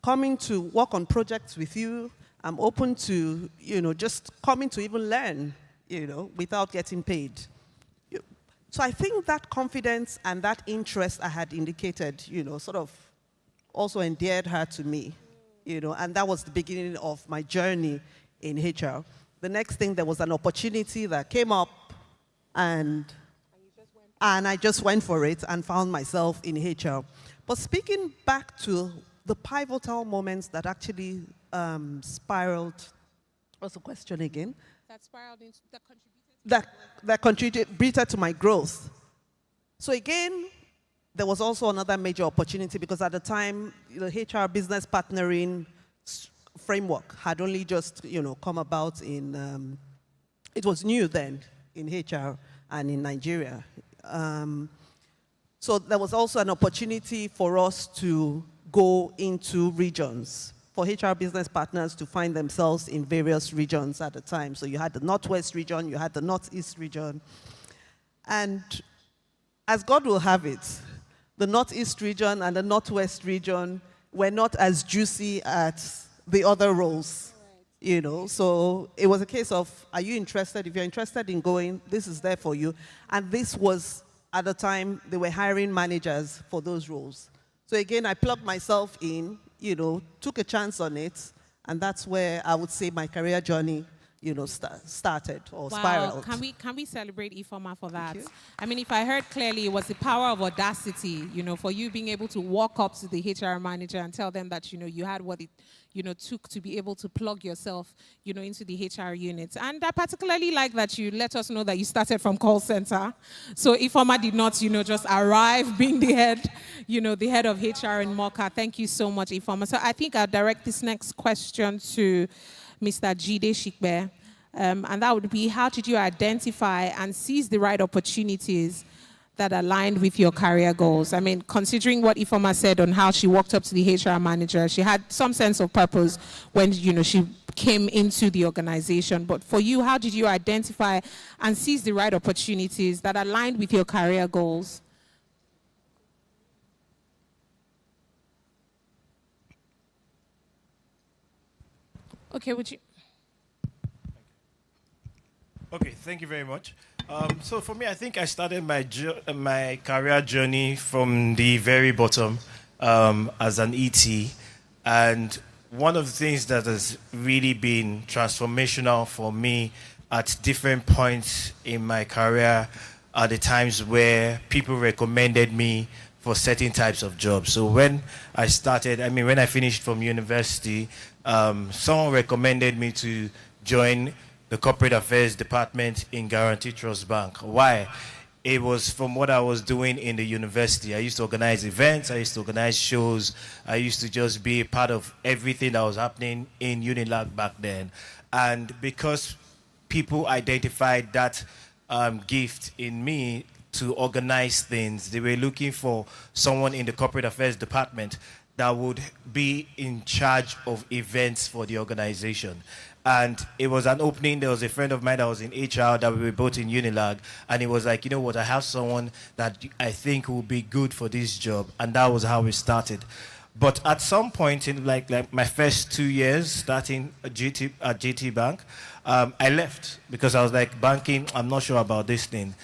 coming to work on projects with you. I'm open to, just coming to even learn, without getting paid. So I think that confidence and that interest I had indicated, sort of also endeared her to me, and that was the beginning of my journey in HR. The next thing, there was an opportunity that came up, and I just went for it and found myself in HR. But speaking back to the pivotal moments that actually spiraled, what's the question again? That spiraled into, that contributed to my growth. So again, there was also another major opportunity, because at the time, the HR business partnering framework had only just, come about in, it was new then in HR and in Nigeria. So there was also an opportunity for us to go into regions, for HR business partners to find themselves in various regions at the time. So you had the Northwest region, you had the Northeast region. And as God will have it, the Northeast region and the Northwest region were not as juicy as the other roles, So it was a case of, are you interested? If you're interested in going, this is there for you. And this was, at the time, they were hiring managers for those roles. So again, I plugged myself in, took a chance on it, and that's where I would say my career journey, started or spiraled. Can we celebrate Informal for that? I mean, if I heard clearly, it was the power of audacity, for you being able to walk up to the HR manager and tell them that, you had what it, took to be able to plug yourself, into the HR unit. And I particularly like that you let us know that you started from call center. So Informal did not, just arrive being the head, the head of HR in Mocha. Thank you so much, Informal. So I think I'll direct this next question to Mr. Jide Shikbe, and that would be, how did you identify and seize the right opportunities that aligned with your career goals? I mean, considering what Ifeoma said on how she walked up to the HR manager, she had some sense of purpose when, she came into the organization. But for you, how did you identify and seize the right opportunities that aligned with your career goals? Okay, would you? Okay, thank you very much. So for me, I think I started my career journey from the very bottom as an ET. And one of the things that has really been transformational for me at different points in my career are the times where people recommended me for certain types of jobs. So when I started, when I finished from university, someone recommended me to join the corporate affairs department in Guarantee Trust Bank. Why? It was from what I was doing in the university. I used to organize events, I used to organize shows, I used to just be a part of everything that was happening in Unilag back then. And because people identified that gift in me to organize things, they were looking for someone in the corporate affairs department that would be in charge of events for the organization. And it was an opening. There was a friend of mine that was in HR that we were both in Unilag. And it was like, you know what, I have someone that I think will be good for this job. And that was how we started. But at some point in like my first 2 years starting at GT Bank, I left because I was like, banking, I'm not sure about this thing.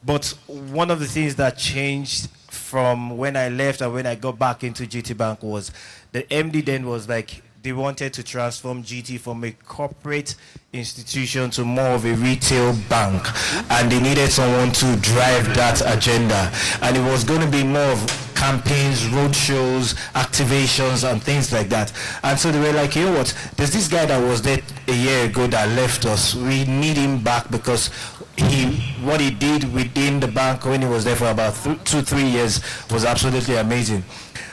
But one of the things that changed from when I left and when I got back into GT Bank was the MD then was like, they wanted to transform GT from a corporate institution to more of a retail bank. And they needed someone to drive that agenda. And it was going to be more of campaigns, roadshows, activations, and things like that. And so they were like, you know what, there's this guy that was there a year ago that left us. We need him back because what he did within the bank when he was there for about 2-3 years was absolutely amazing.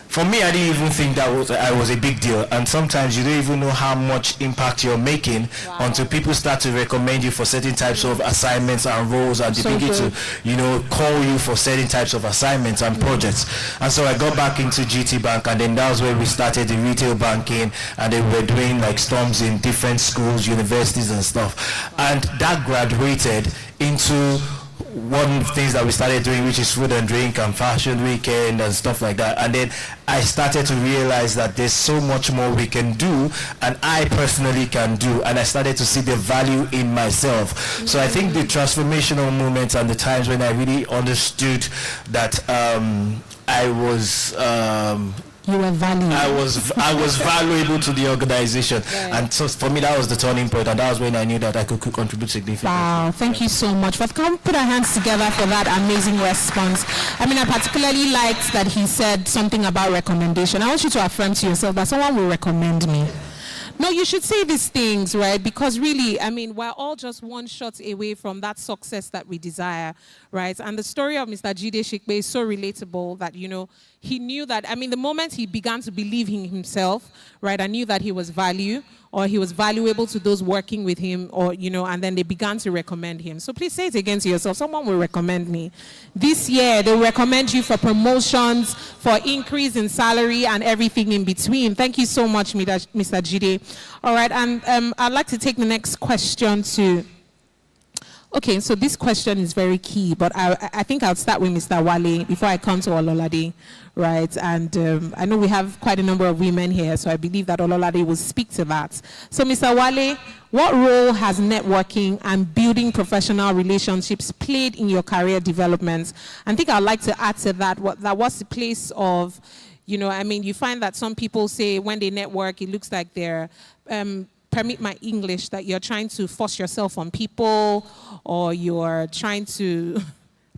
For me, I didn't even think that I was a big deal. And sometimes you don't even know how much impact you're making until people start to recommend you for certain types of assignments and roles, and they begin to, you know, call you for certain types of assignments and projects. And so I got back into GT Bank, and then that was where we started the retail banking, and then we were doing like storms in different schools, universities and stuff. And that graduated into one of the things that we started doing, which is food and drink and fashion weekend and stuff like that. And then I started to realize that there's so much more we can do, and I personally can do, and I started to see the value in myself. So I think the transformational moments and the times when I really understood that I was you were valuable. I was valuable to the organization, and so for me that was the turning point, and that was when I knew that I could contribute significantly. Wow, thank you so much. But can we put our hands together for that amazing response? I mean, I particularly liked that he said something about recommendation. I want you to affirm to yourself that someone will recommend me. No, you should say these things, right? Because really, I mean, we're all just one shot away from that success that we desire, right? And the story of Mr. Jide Shikbe is so relatable that, you know, he knew that, I mean, the moment he began to believe in himself, right, I knew that he was value, or he was valuable to those working with him, or, you know, and then they began to recommend him. So please say it again to yourself. Someone will recommend me. This year, they'll recommend you for promotions, for increase in salary, and everything in between. Thank you so much, Mr. Jide. All right, and I'd like to take the next question to... Okay, so this question is very key, but I think I'll start with Mr. Wale before I come to Ololade, right? And I know we have quite a number of women here, so I believe that Ololade will speak to that. So Mr. Wale, what role has networking and building professional relationships played in your career development? I think I'd like to add to that, what's the place of, you know, I mean, you find that some people say when they network, it looks like they're... permit my English, that you're trying to force yourself on people, or you're trying to,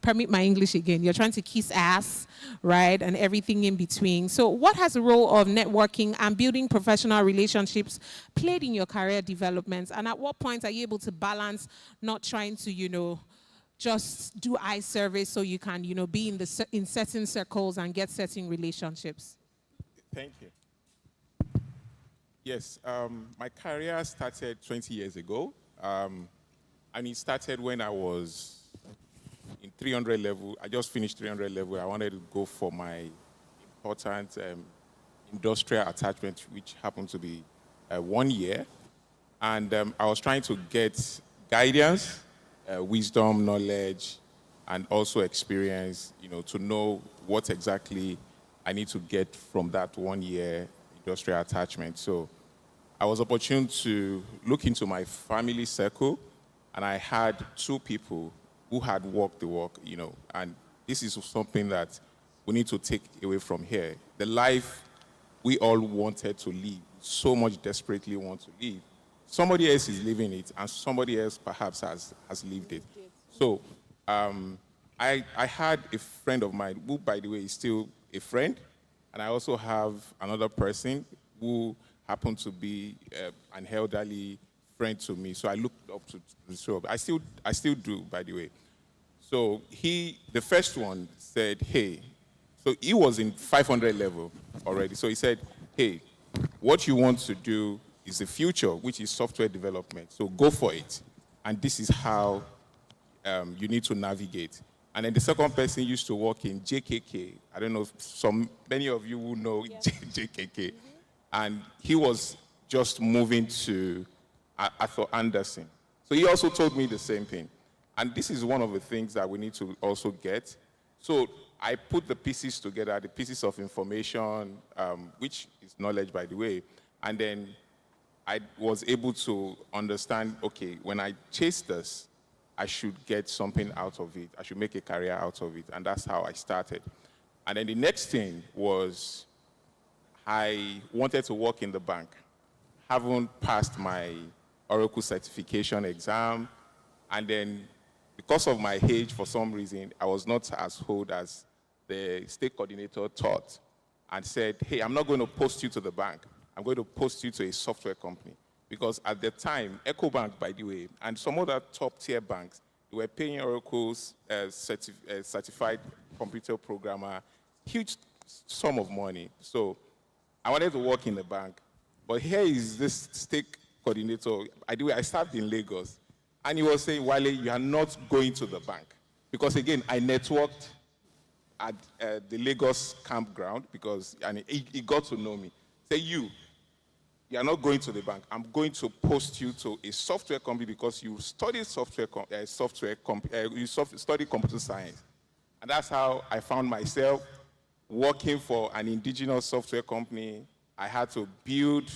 permit my English again, you're trying to kiss ass, right, and everything in between. So what has the role of networking and building professional relationships played in your career development? And at what point are you able to balance not trying to, you know, just do eye service so you can, you know, be in certain circles and get certain relationships? Thank you. Yes, my career started 20 years ago, and it started when I was in 300 level. I just finished 300 level. I wanted to go for my important industrial attachment, which happened to be 1 year. And I was trying to get guidance, wisdom, knowledge, and also experience, you know, to know what exactly I need to get from that 1 year industrial attachment. So I was opportune to look into my family circle, and I had 2 people who had walked the walk, you know, and this is something that we need to take away from here. The life we all wanted to live, so much desperately want to live. Somebody else is living it, and somebody else perhaps has lived it. So I had a friend of mine who, by the way, is still a friend, and I also have another person who happened to be an elderly friend to me. So I looked up to the two of them. I still do, by the way. So the first one said, hey, so he was in 500 level already. So he said, hey, what you want to do is the future, which is software development. So go for it. And this is how you need to navigate. And then the second person used to work in JKK. I don't know if many of you will know JKK. And he was just moving to Arthur Anderson. So he also told me the same thing. And this is one of the things that we need to also get. So I put the pieces together, the pieces of information, which is knowledge, by the way. And then I was able to understand, okay, when I chase this, I should get something out of it. I should make a career out of it. And that's how I started. And then the next thing was I wanted to work in the bank. Haven't passed my Oracle certification exam. And then because of my age, for some reason, I was not as old as the state coordinator thought and said, hey, I'm not going to post you to the bank. I'm going to post you to a software company. Because at the time, EcoBank, by the way, and some other top-tier banks, they were paying Oracle's certified computer programmer huge sum of money. So I wanted to work in the bank. But here is this stake coordinator. I started in Lagos. And he was saying, Wale, you are not going to the bank. Because again, I networked at the Lagos campground and he got to know me. Say, you are not going to the bank. I'm going to post you to a software company because you studied study computer science. And that's how I found myself working for an indigenous software company. I had to build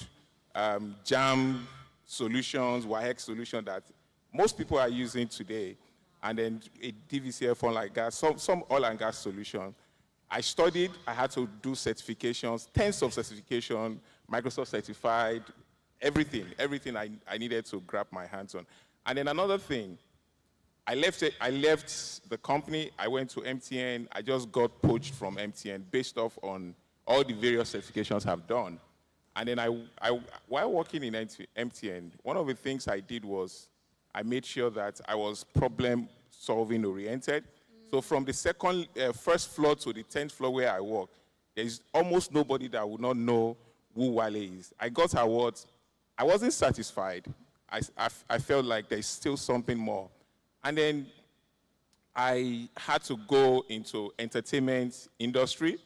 JAM solutions, WAHEC solutions that most people are using today, and then a DVCF oil and gas, some oil and gas solution. I studied, I had to do certifications, tens of certifications, Microsoft certified, everything I needed to grab my hands on. And then another thing, I left the company, I went to MTN, I just got poached from MTN based off on all the various certifications I've done. And then while working in MTN, one of the things I did was I made sure that I was problem-solving oriented. So from the first floor to the 10th floor where I work, there's almost nobody that would not know who Wale is. I got awards. I wasn't satisfied. I felt like there's still something more. And then I had to go into entertainment industry.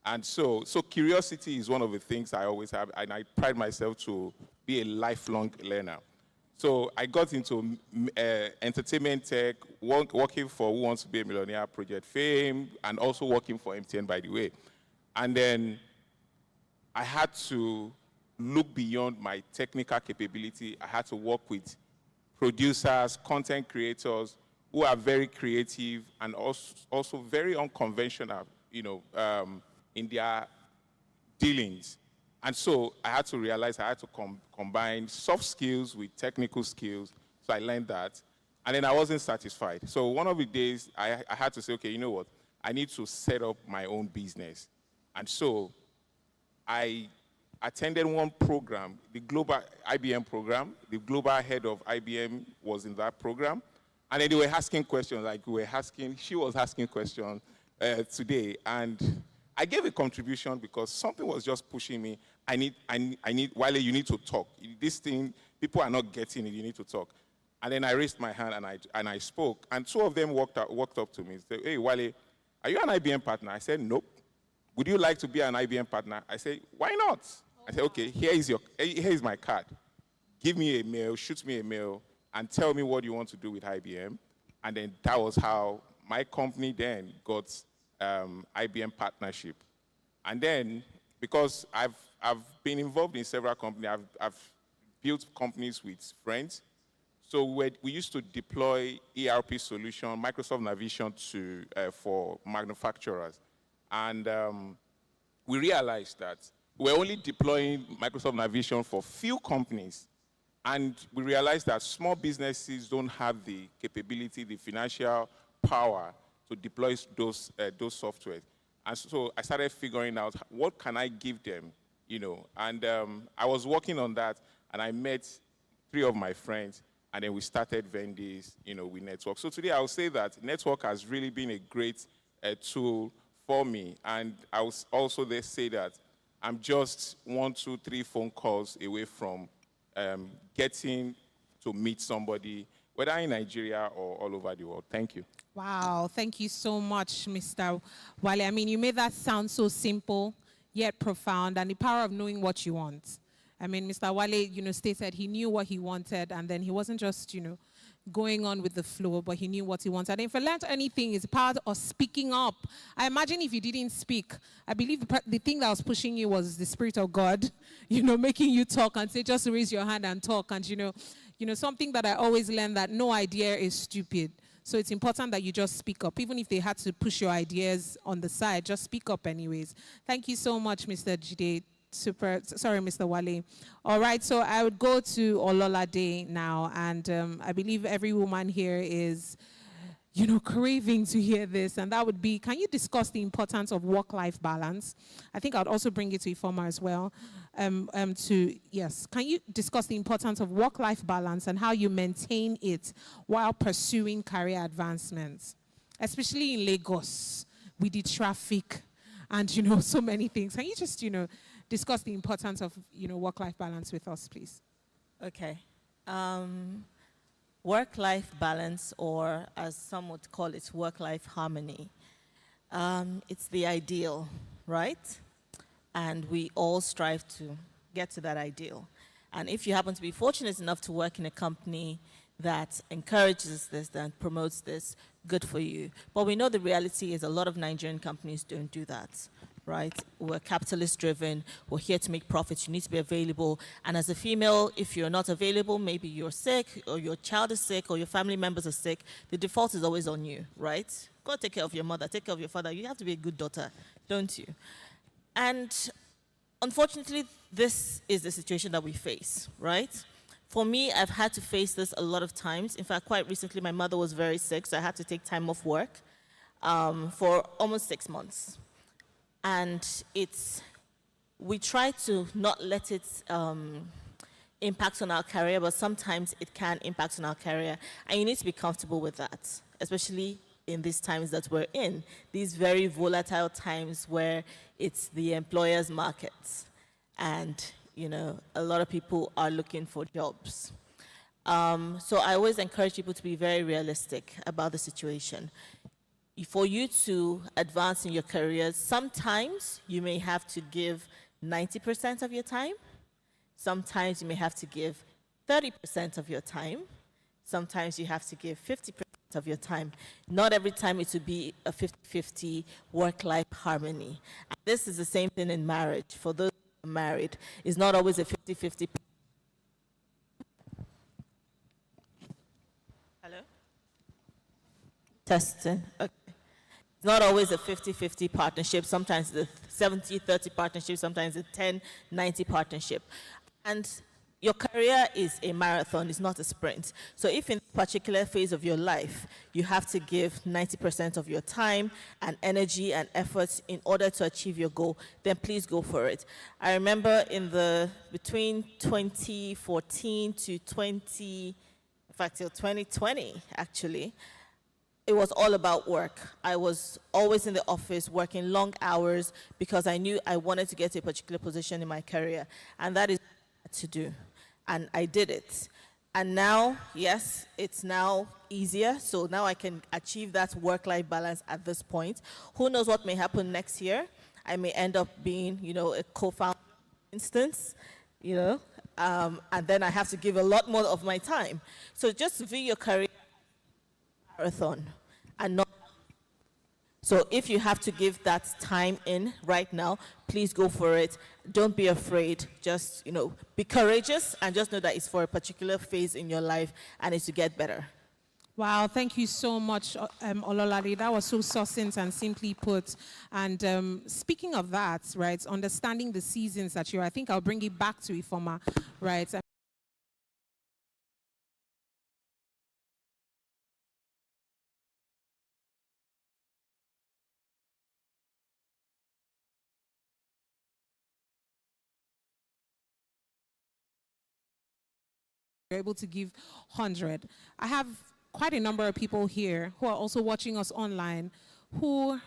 And so curiosity is one of the things I always have, and I pride myself to be a lifelong learner. So I got into entertainment tech, working for Who Wants to Be a Millionaire, Project Fame, and also working for MTN, by the way. And then I had to look beyond my technical capability. I had to work with producers, content creators who are very creative and also very unconventional, in their dealings. And so I had to realize I had to combine soft skills with technical skills. So I learned that. And then I wasn't satisfied. So one of the days I had to say, okay, you know what? I need to set up my own business. And so I attended one program, the global IBM program. The global head of IBM was in that program. And then they were asking questions like she was asking questions today. And I gave a contribution because something was just pushing me. I need, Wale, you need to talk. This thing, people are not getting it, you need to talk. And then I raised my hand and I spoke. And two of them walked up to me and said, hey, Wale, are you an IBM partner? I said, nope. Would you like to be an IBM partner? I said, why not? I said, okay, here is my card. Give me a mail, shoot me a mail, and tell me what you want to do with IBM. And then that was how my company then got IBM partnership. And then, because I've been involved in several companies, I've built companies with friends. So we used to deploy ERP solution, Microsoft Navision for manufacturers. And we realized that we're only deploying Microsoft Navision for few companies. And we realized that small businesses don't have the capability, the financial power to deploy those softwares. And so I started figuring out what can I give them, And I was working on that, and I met 3 of my friends, and then we started Vendis, with Network. So today I would say that Network has really been a great tool for me. And I would also say that I'm just 1, 2, 3 phone calls away from getting to meet somebody, whether in Nigeria or all over the world. Thank you. Wow, thank you so much, Mr. Wale. I mean, you made that sound so simple, yet profound, and the power of knowing what you want. I mean, Mr. Wale, stated he knew what he wanted, and then he wasn't just, going on with the flow, but he knew what he wanted. And if I learned anything, it's part of speaking up. I imagine if you didn't speak, I believe the thing that was pushing you was the Spirit of God, making you talk and say, just raise your hand and talk. And, something that I always learned, that no idea is stupid. So it's important that you just speak up. Even if they had to push your ideas on the side, just speak up anyways. Thank you so much, Mr. Jide. Mr. Wale. All right, so I would go to Ololade now, and I believe every woman here is, craving to hear this, and that would be, can you discuss the importance of work-life balance? I think I'd also bring it to Informal as well. Can you discuss the importance of work-life balance and how you maintain it while pursuing career advancements, especially in Lagos with the traffic and, so many things. Can you just, discuss the importance of, work-life balance with us, please? Okay. Work-life balance, or as some would call it, work-life harmony. It's the ideal, right? And we all strive to get to that ideal. And if you happen to be fortunate enough to work in a company that encourages this, that promotes this, good for you. But we know the reality is a lot of Nigerian companies don't do that, right? We're capitalist driven, we're here to make profits, you need to be available. And as a female, if you're not available, maybe you're sick, or your child is sick, or your family members are sick, the default is always on you, right? Go take care of your mother, take care of your father. You have to be a good daughter, don't you? And unfortunately, this is the situation that we face, right? For me, I've had to face this a lot of times. In fact, quite recently, my mother was very sick, so I had to take time off work for almost 6 months. And we try to not let it impact on our career, but sometimes it can impact on our career. And you need to be comfortable with that, especially in these times that we're in, these very volatile times where it's the employer's market. And a lot of people are looking for jobs. So I always encourage people to be very realistic about the situation. For you to advance in your careers, sometimes you may have to give 90% of your time. Sometimes you may have to give 30% of your time. Sometimes you have to give 50% of your time. Not every time it will be a 50-50 work-life harmony. And this is the same thing in marriage. For those married, it's not always a 50-50. Hello? Testing. Okay. It's not always a 50-50 partnership. Sometimes it's a 70-30 partnership. Sometimes it's a 10-90 partnership. And your career is a marathon, it's not a sprint. So if in a particular phase of your life, you have to give 90% of your time and energy and efforts in order to achieve your goal, then please go for it. I remember between 2014 to 2020, actually, it was all about work. I was always in the office working long hours because I knew I wanted to get to a particular position in my career. And that is what I had to do. And I did it. And now, yes, it's now easier. So now I can achieve that work-life balance at this point. Who knows what may happen next year? I may end up being, a co-founder, for instance, and then I have to give a lot more of my time. So just view your career marathon and not. So if you have to give that time in right now, please go for it. Don't be afraid. Just, be courageous and just know that it's for a particular phase in your life and it's to get better. Wow, thank you so much, Ololade. That was so succinct and simply put. And speaking of that, right, understanding the seasons that I think I'll bring it back to Informal, right? You're able to give 100. I have quite a number of people here who are also watching us online who,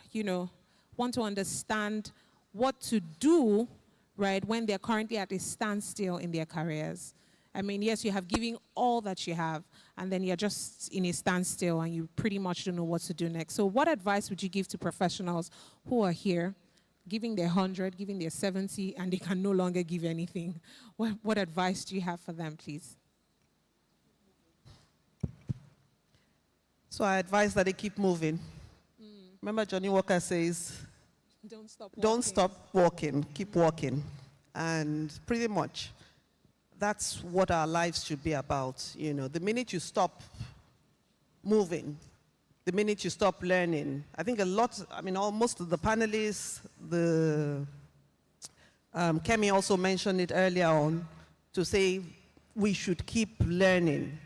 want to understand what to do, right, when they're currently at a standstill in their careers. I mean, yes, you have given all that you have, and then you're just in a standstill and you pretty much don't know what to do next. So what advice would you give to professionals who are here, giving their 100, giving their 70, and they can no longer give anything? What advice do you have for them, please? So I advise that they keep moving. Remember Johnny Walker says, don't stop walking, keep walking. And pretty much, that's what our lives should be about. The minute you stop moving, the minute you stop learning, I think most of the panelists, Kemi also mentioned it earlier on, to say we should keep learning.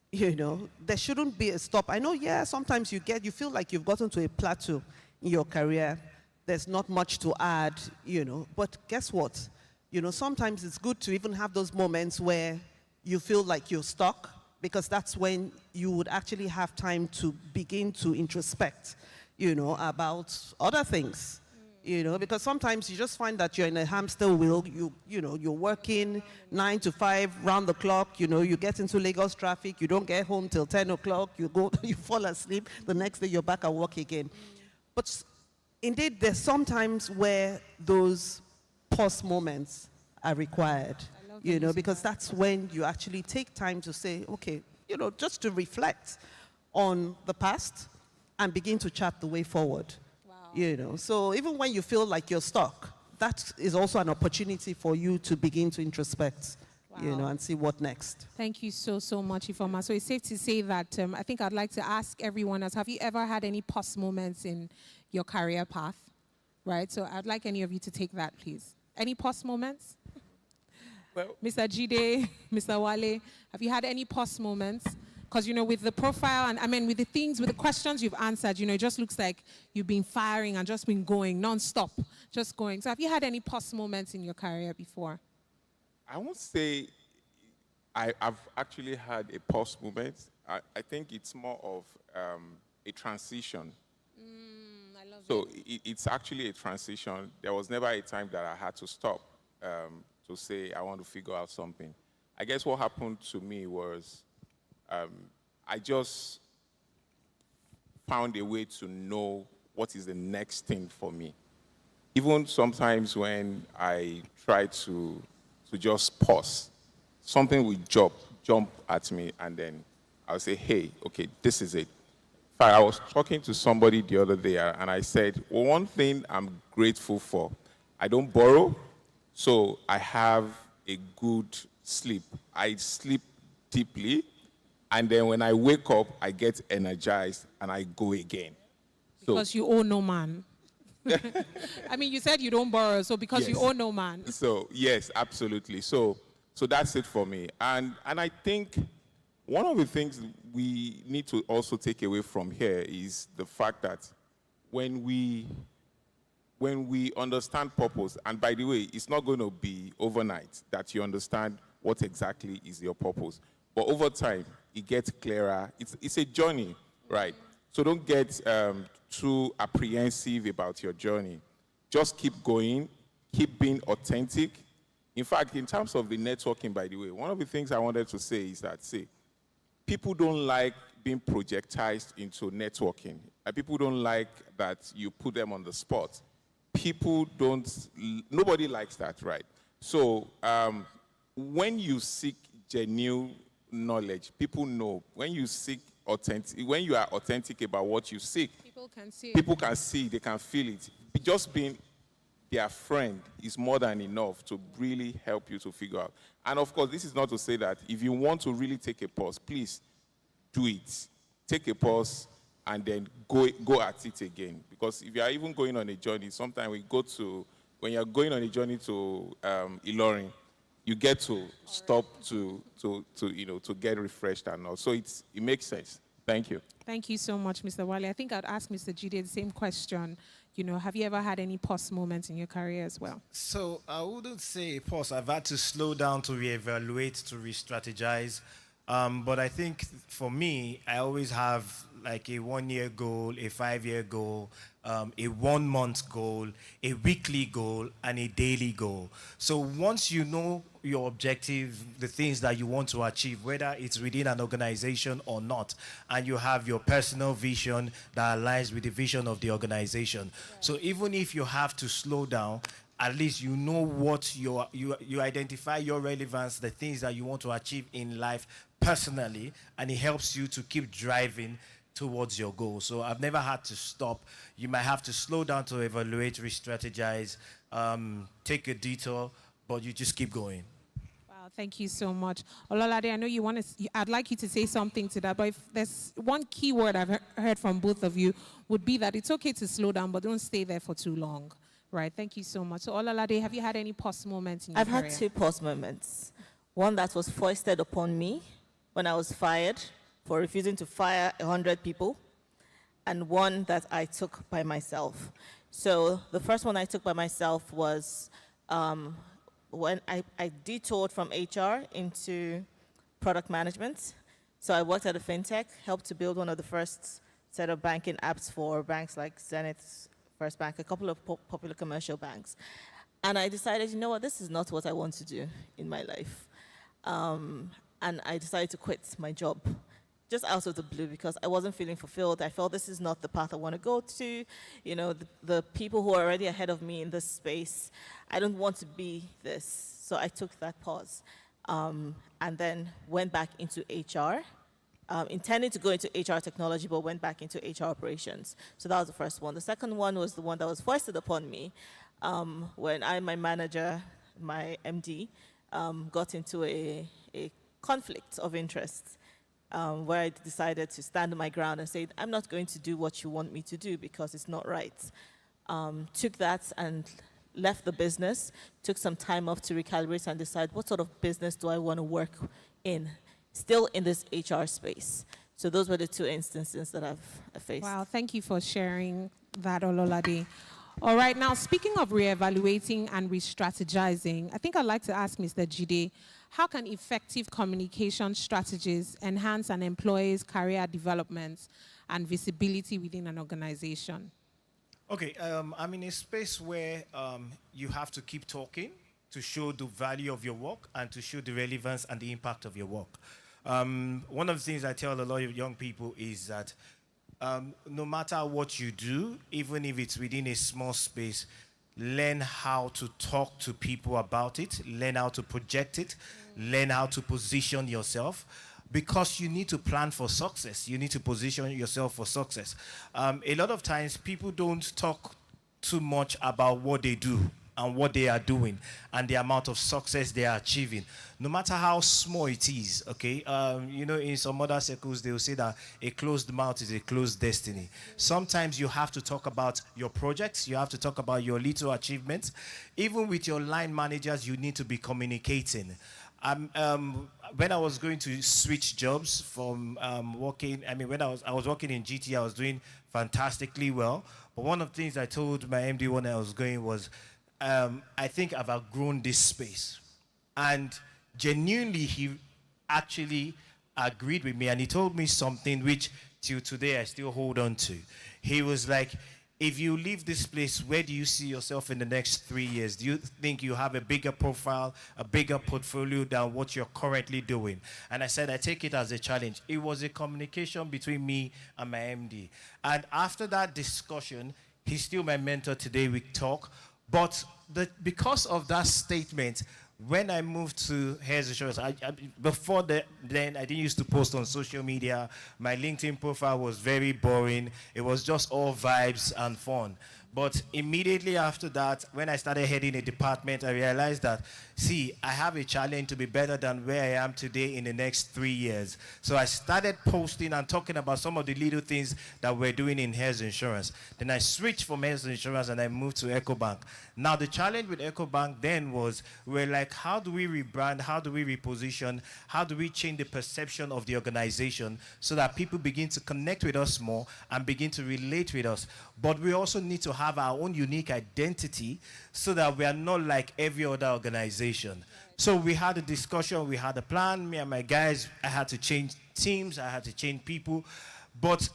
There shouldn't be a stop. I know, sometimes you feel like you've gotten to a plateau in your career. There's not much to add, but guess what? Sometimes it's good to even have those moments where you feel like you're stuck, because that's when you would actually have time to begin to introspect, about other things. You know, because sometimes you just find that you're in a hamster wheel. You know, you're working 9 to 5 round the clock. You know, you get into Lagos traffic. You don't get home till 10 o'clock. You go, you fall asleep. The next day you're back at work again. But indeed, there's sometimes where those pause moments are required. You know, because that's when you actually take time to say, okay, you know, just to reflect on the past and begin to chart the way forward. You know, so even when you feel like you're stuck, that is also an opportunity for you to begin to introspect, you know, and see what next. Thank you so, so much, Informal. So it's safe to say that I think I'd like to ask everyone else, have you ever had any pause moments in your career path? Right, so I'd like any of you to take that, please. Any pause moments? Well, Mr. Jide, Mr. Wale, have you had any pause moments? Because, you know, with the profile and, I mean, with the things, with the questions you've answered, you know, it just looks like you've been firing and just been going non-stop, just going. So have you had any pause moments in your career before? I won't say I've actually had a pause moment. I think it's more of a transition. I love so it's actually a transition. There was never a time that I had to stop to say I want to figure out something. I guess what happened to me was I just found a way to know what is the next thing for me. Even sometimes when I try to just pause, something will jump at me, and then I'll say, hey, okay, this is it. In fact, I was talking to somebody the other day, and I said, well, one thing I'm grateful for, I don't borrow, so I have a good sleep. I sleep deeply. And then when I wake up, I get energized and I go again. Because you owe no man. I mean, you said you don't borrow, so because yes. you owe no man. So, yes, absolutely. So that's it for me. And I think one of the things we need to also take away from here is the fact that when we understand purpose, and by the way, it's not going to be overnight that you understand what exactly is your purpose. But over time, it gets clearer. It's a journey, right? So don't get too apprehensive about your journey. Just keep going, keep being authentic. In fact, in terms of the networking, by the way, one of the things I wanted to say is that, people don't like being projectized into networking. People don't like that you put them on the spot. Nobody likes that, right? So when you seek genuine knowledge, people know. When you seek when you are authentic about what you seek, people can see, they can feel it. Just being their friend is more than enough to really help you to figure out. And of course, this is not to say that if you want to really take a pause, please do it. Take a pause and then go at it again. Because if you are even going on a journey, sometimes when you're going on a journey to Ilorin, you get to stop to get refreshed and all. So it makes sense. Thank you. Thank you so much, Mr. Wale. I think I'd ask Mr. Jide the same question. You know, have you ever had any pause moments in your career as well? So I wouldn't say pause. I've had to slow down to reevaluate, to re-strategize. But I think for me, I always have like a 1-year goal, a 5-year goal, a 1-month goal, a weekly goal, and a daily goal. So once you know your objective, the things that you want to achieve, whether it's within an organization or not, and you have your personal vision that aligns with the vision of the organization. Right. So even if you have to slow down, at least you know what you identify your relevance, the things that you want to achieve in life personally, and it helps you to keep driving towards your goal. So I've never had to stop. You might have to slow down to evaluate, re-strategize, take a detour, but you just keep going. Wow, thank you so much. Ololade, I know I'd like you to say something to that, but if there's one key word I've heard from both of you would be that it's okay to slow down, but don't stay there for too long. Right, thank you so much. So Ololade, have you had any pause moments in your career? I've had 2 pause moments. One that was foisted upon me when I was fired for refusing to fire 100 people, and one that I took by myself. So the first one I took by myself was when I detoured from HR into product management. So I worked at a fintech, helped to build one of the first set of banking apps for banks like Zenith, First Bank, a couple of popular commercial banks. And I decided, you know what, this is not what I want to do in my life. And I decided to quit my job just out of the blue because I wasn't feeling fulfilled. I felt this is not the path I want to go to. You know, the people who are already ahead of me in this space, I don't want to be this. So I took that pause and then went back into HR. Intending to go into HR technology, but went back into HR operations. So that was the first one. The second one was the one that was foisted upon me when my manager, my MD, got into a conflict of interest where I decided to stand my ground and say, I'm not going to do what you want me to do because it's not right. Took that and left the business, took some time off to recalibrate and decide what sort of business do I want to work in, still in this HR space. So those were the two instances that I've faced. Wow, thank you for sharing that, Ololade. All right, now speaking of reevaluating and re-strategizing, I think I'd like to ask Mr. Jide, how can effective communication strategies enhance an employee's career development and visibility within an organization? Okay, I'm in a space where you have to keep talking to show the value of your work and to show the relevance and the impact of your work. One of the things I tell a lot of young people is that no matter what you do, even if it's within a small space, learn how to talk to people about it, learn how to project it, learn how to position yourself, because you need to plan for success. You need to position yourself for success. A lot of times people don't talk too much about what they do and what they are doing and the amount of success they are achieving, no matter how small it is, okay? You know, in some other circles, they will say that a closed mouth is a closed destiny. Sometimes you have to talk about your projects, you have to talk about your little achievements. Even with your line managers, you need to be communicating. When I was going to switch jobs from working, when I was working in GT, I was doing fantastically well. But one of the things I told my MD when I was going was, I think I've outgrown this space. And genuinely, he actually agreed with me, and he told me something which till today I still hold on to. He was like, if you leave this place, where do you see yourself in the next 3 years? Do you think you have a bigger profile, a bigger portfolio than what you're currently doing? And I said, I take it as a challenge. It was a communication between me and my MD. And after that discussion, he's still my mentor today. We talk. But because of that statement, when I moved to Health Insurance, before then I didn't used to post on social media. My LinkedIn profile was very boring. It was just all vibes and fun. But immediately after that, when I started heading a department, I realized that, see, I have a challenge to be better than where I am today in the next 3 years. So I started posting and talking about some of the little things that we're doing in health insurance. Then I switched from health insurance and I moved to EcoBank. Now, the challenge with EcoBank then was, we're like, how do we rebrand? How do we reposition? How do we change the perception of the organization so that people begin to connect with us more and begin to relate with us? But we also need to have our own unique identity so that we are not like every other organization. So we had a discussion, we had a plan, me and my guys, I had to change teams, I had to change people. But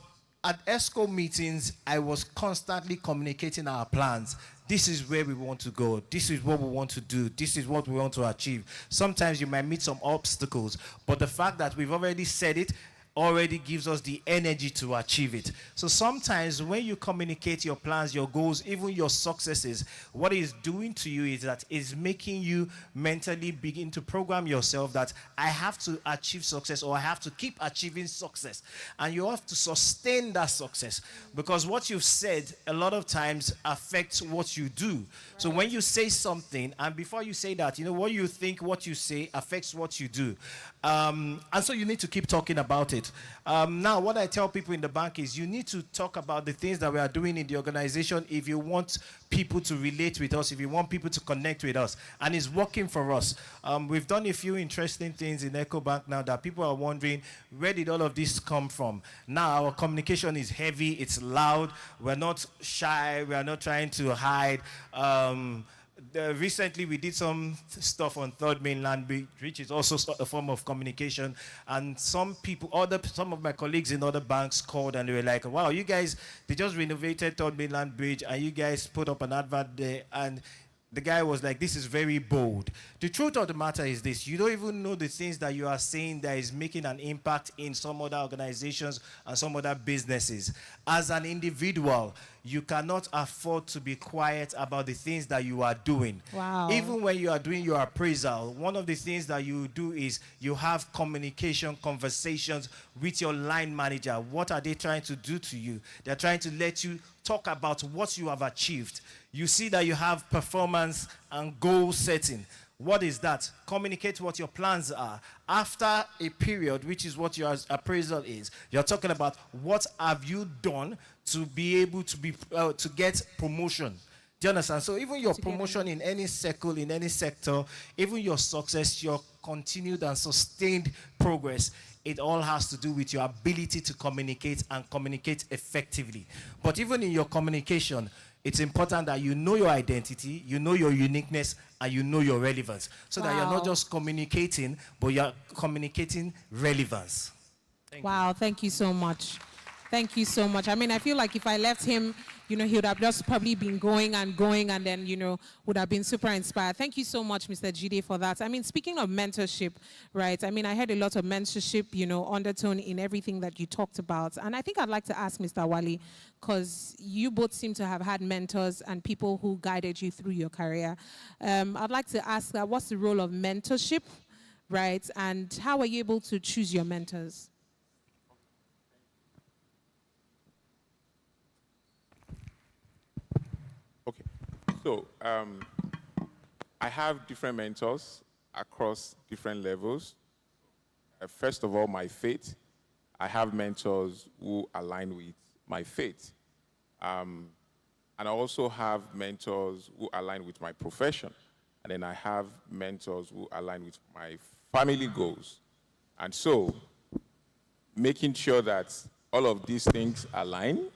at ESCO meetings, I was constantly communicating our plans. This is where we want to go. This is what we want to do. This is what we want to achieve. Sometimes you might meet some obstacles, but the fact that we've already said it already gives us the energy to achieve it. So sometimes when you communicate your plans, your goals, even your successes, what it's doing to you is that it's making you mentally begin to program yourself that I have to achieve success, or I have to keep achieving success. And you have to sustain that success, because what you've said a lot of times affects what you do. Right. So when you say something, and before you say that, you know, what you think, what you say affects what you do. And so you need to keep talking about it. Now, what I tell people in the bank is you need to talk about the things that we are doing in the organization if you want people to relate with us, if you want people to connect with us. And it's working for us. We've done a few interesting things in EcoBank now that people are wondering, where did all of this come from? Now, our communication is heavy, it's loud, we're not shy, we are not trying to hide. recently we did some stuff on Third Mainland Bridge, which is also a form of communication. And some of my colleagues in other banks called and they were like, wow, you guys, they just renovated Third Mainland Bridge and you guys put up an advert there. And the guy was like, this is very bold. The truth of the matter is this: you don't even know the things that you are saying that is making an impact in some other organizations and some other businesses. As an individual, you cannot afford to be quiet about the things that you are doing. Wow. Even when you are doing your appraisal, one of the things that you do is you have communication conversations with your line manager. What are they trying to do to you? They're trying to let you talk about what you have achieved. You see that you have performance and goal setting. What is that? Communicate what your plans are. After a period, which is what your appraisal is, you're talking about what have you done to be able to get promotion. Do you understand? So even your promotion in any circle, in any sector, even your success, your continued and sustained progress, it all has to do with your ability to communicate and communicate effectively. But even in your communication, it's important that you know your identity, you know your uniqueness, and you know your relevance. So that you're not just communicating, but you're communicating relevance. Thank you so much. Thank you so much. I mean, I feel like if I left him, he would have just probably been going and then, would have been super inspired. Thank you so much, Mr. Jide, for that. I mean, speaking of mentorship, right? I mean, I heard a lot of mentorship, undertone in everything that you talked about. And I think I'd like to ask Mr. Wali, because you both seem to have had mentors and people who guided you through your career. I'd like to ask that, what's the role of mentorship, right? And how are you able to choose your mentors? So I have different mentors across different levels. First of all, my faith. I have mentors who align with my faith. And I also have mentors who align with my profession. And then I have mentors who align with my family goals. And so making sure that all of these things align,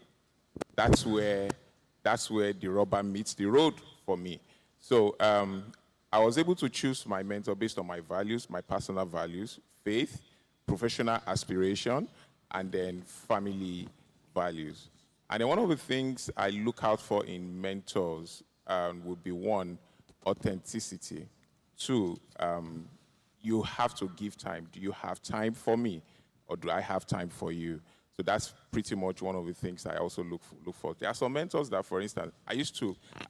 that's where the rubber meets the road for me. So I was able to choose my mentor based on my values, my personal values, faith, professional aspiration, and then family values. And then one of the things I look out for in mentors would be, one, authenticity. Two, you have to give time. Do you have time for me, or do I have time for you? So that's pretty much one of the things I also look for. There are some mentors that, for instance, I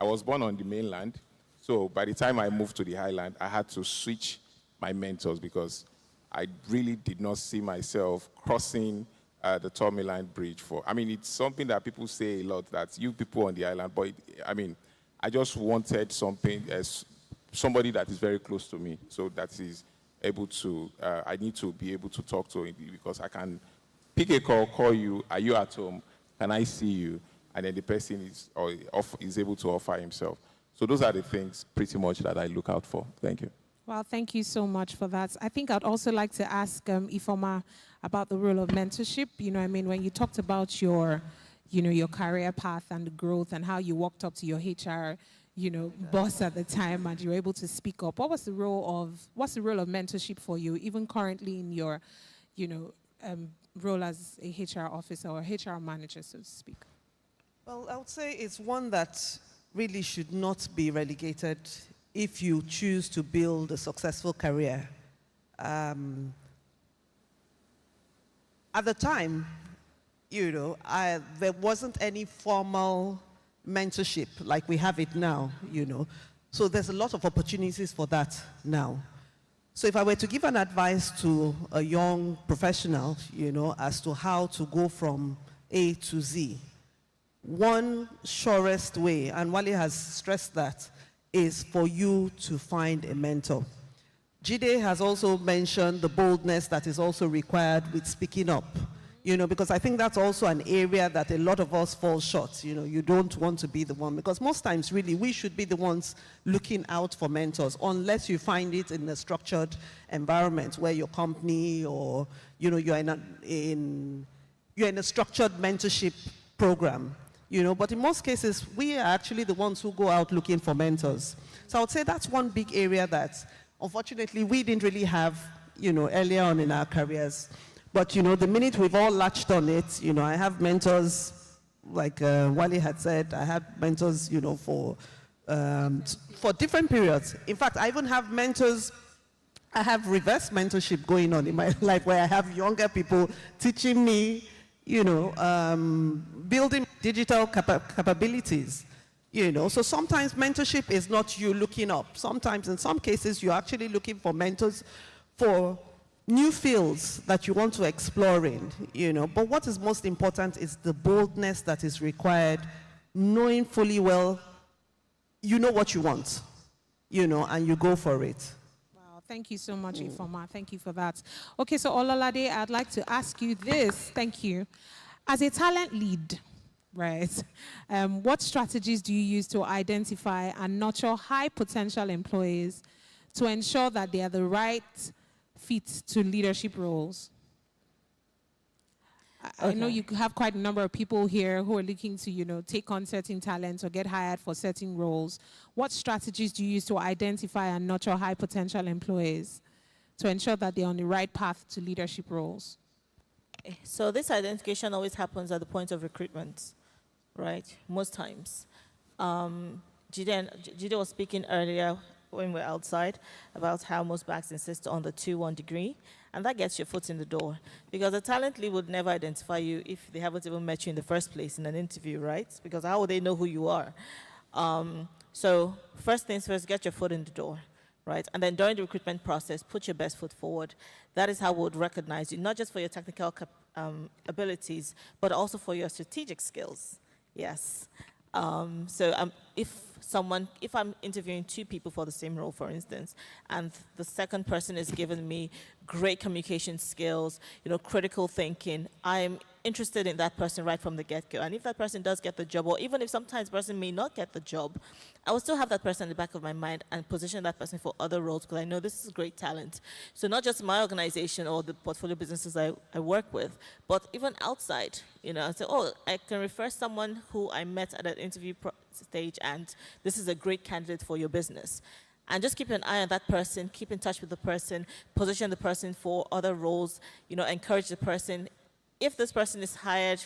was born on the mainland, so by the time I moved to the highland, I had to switch my mentors because I really did not see myself crossing the Third Mainland Bridge it's something that people say a lot, that you people on the island, but I just wanted somebody that is very close to me, so that is able to, I need to be able to talk to him because I can pick a call you, are you at home, can I see you? And then the person is able to offer himself. So those are the things pretty much that I look out for. Thank you. Well, thank you so much for that. I think I'd also like to ask Informal about the role of mentorship. When you talked about your career path and the growth and how you walked up to your HR, boss at the time and you were able to speak up. What's the role of mentorship for you, even currently in your, role as a HR officer or HR manager, so to speak? Well, I would say it's one that really should not be relegated if you choose to build a successful career. At the time, there wasn't any formal mentorship like we have it now, So there's a lot of opportunities for that now. So if I were to give an advice to a young professional, as to how to go from A to Z, one surest way, and Wale has stressed that, is for you to find a mentor. Jide has also mentioned the boldness that is also required with speaking up, because I think that's also an area that a lot of us fall short. You don't want to be the one, because most times really we should be the ones looking out for mentors, unless you find it in a structured environment where your company or you're in a structured mentorship program. But in most cases, we are actually the ones who go out looking for mentors. So I would say that's one big area that, unfortunately, we didn't really have, earlier on in our careers. But, the minute we've all latched on it, I have mentors, like Wally had said, I have mentors, for different periods. In fact, I even have mentors. I have reverse mentorship going on in my life where I have younger people teaching me, building digital capabilities, So sometimes mentorship is not you looking up. Sometimes, in some cases, you're actually looking for mentors for new fields that you want to explore in, But what is most important is the boldness that is required, knowing fully well, you know what you want, and you go for it. Thank you so much, Informal. Thank you for that. Okay, so Ololade, I'd like to ask you this. Thank you. As a talent lead, right, what strategies do you use to identify and nurture high potential employees to ensure that they are the right fit to leadership roles? I know you have quite a number of people here who are looking to, take on certain talents or get hired for certain roles. What strategies do you use to identify and nurture high potential employees to ensure that they're on the right path to leadership roles? So this identification always happens at the point of recruitment, right? Most times. Jide was speaking earlier when we're outside about how most banks insist on the 2-1 degree, and that gets your foot in the door. Because a talent lead would never identify you if they haven't even met you in the first place in an interview, right? Because how would they know who you are? So first things first, get your foot in the door, right? And then during the recruitment process, put your best foot forward. That is how we would recognize you, not just for your technical abilities, but also for your strategic skills. Yes. If I'm interviewing 2 people for the same role, for instance, and the second person is giving me great communication skills, critical thinking, I'm interested in that person right from the get-go. And if that person does get the job, or even if sometimes the person may not get the job, I will still have that person in the back of my mind and position that person for other roles because I know this is great talent. So not just my organization or the portfolio businesses I work with, but even outside, I say, I can refer someone who I met at an interview stage and this is a great candidate for your business. And just keep an eye on that person, keep in touch with the person, position the person for other roles, encourage the person. If this person is hired,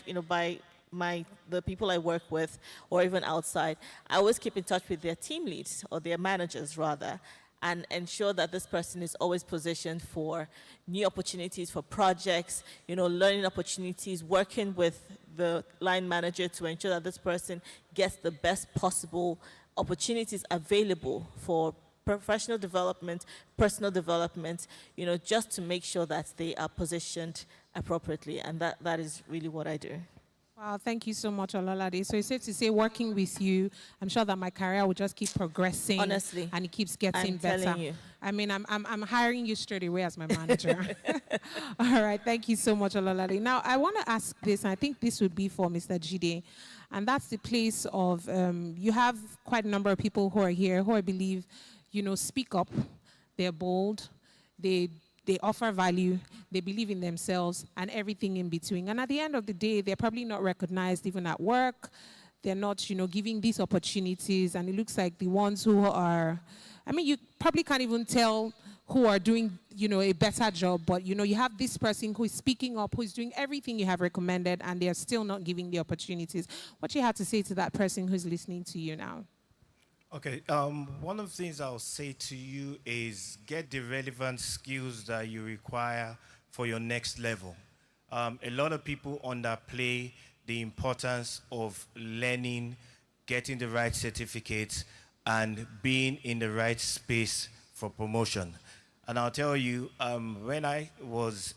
by the people I work with or even outside, I always keep in touch with their team leads or their managers rather, and ensure that this person is always positioned for new opportunities, for projects, learning opportunities, working with the line manager to ensure that this person gets the best possible opportunities available for professional development, personal development, just to make sure that they are positioned appropriately. And that is really what I do. Wow, thank you so much, Ololade. So it's safe to say, working with you, I'm sure that my career will just keep progressing. Honestly, and it keeps getting I'm better. telling you. I mean, I'm hiring you straight away as my manager. All right, thank you so much, Ololade. Now, I want to ask this, and I think this would be for Mr. Jide, and that's the place of, you have quite a number of people who are here who I believe, speak up, they're bold, they offer value, they believe in themselves, and everything in between. And at the end of the day, they're probably not recognized even at work. They're not, giving these opportunities. And it looks like the ones who are, you probably can't even tell who are doing, a better job. But, you have this person who is speaking up, who is doing everything you have recommended, and they're still not giving the opportunities. What you have to say to that person who's listening to you now? Okay, one of the things I'll say to you is get the relevant skills that you require for your next level. A lot of people underplay the importance of learning, getting the right certificates, and being in the right space for promotion. And I'll tell you, when I was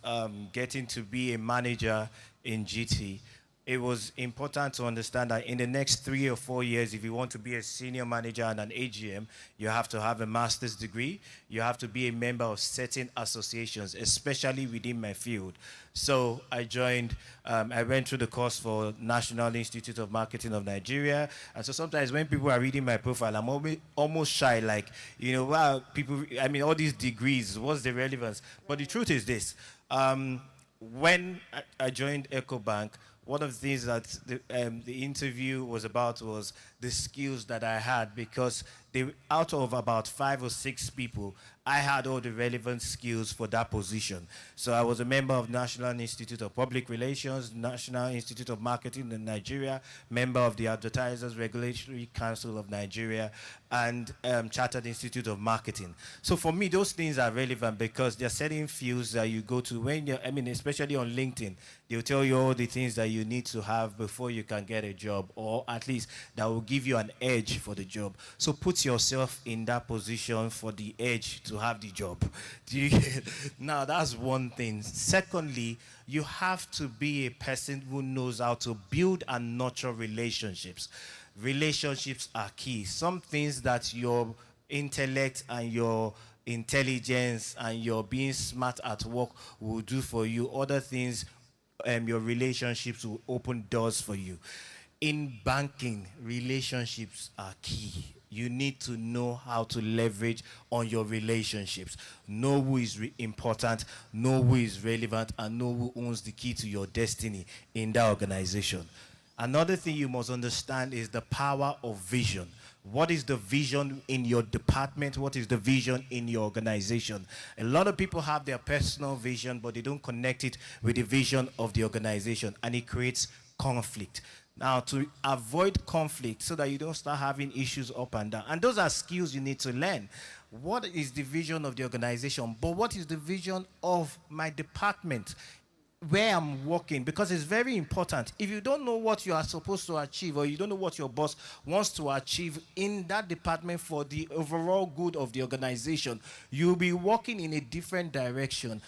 getting to be a manager in GT, it was important to understand that in the next 3 or 4 years, if you want to be a senior manager and an AGM, you have to have a master's degree. You have to be a member of certain associations, especially within my field. So I joined, I went through the course for National Institute of Marketing of Nigeria. And so sometimes when people are reading my profile, I'm almost shy, like, wow, people, all these degrees, what's the relevance? But the truth is this. When I joined EcoBank, one of the things that the interview was about was the skills that I had, because out of about 5 or 6 people, I had all the relevant skills for that position. So I was a member of National Institute of Public Relations, National Institute of Marketing in Nigeria, member of the Advertisers Regulatory Council of Nigeria, and Chartered Institute of Marketing. So for me, those things are relevant because there are certain fields that you go to when you're, especially on LinkedIn, they'll tell you all the things that you need to have before you can get a job, or at least that will give you an edge for the job. So put yourself in that position for the edge to have the job. Do you get? Now, that's one thing. Secondly, you have to be a person who knows how to build and nurture relationships. Relationships are key. Some things that your intellect and your intelligence and your being smart at work will do for you. Other things, your relationships will open doors for you. In banking, relationships are key. You need to know how to leverage on your relationships. Know who is important, know who is relevant, and know who owns the key to your destiny in that organization. Another thing you must understand is the power of vision. What is the vision in your department? What is the vision in your organization? A lot of people have their personal vision, but they don't connect it with the vision of the organization, and it creates conflict. Now, to avoid conflict so that you don't start having issues up and down, and those are skills you need to learn. What is the vision of the organization? But what is the vision of my department, where I'm working? Because it's very important. If you don't know what you are supposed to achieve, or you don't know what your boss wants to achieve in that department for the overall good of the organization, you'll be working in a different direction.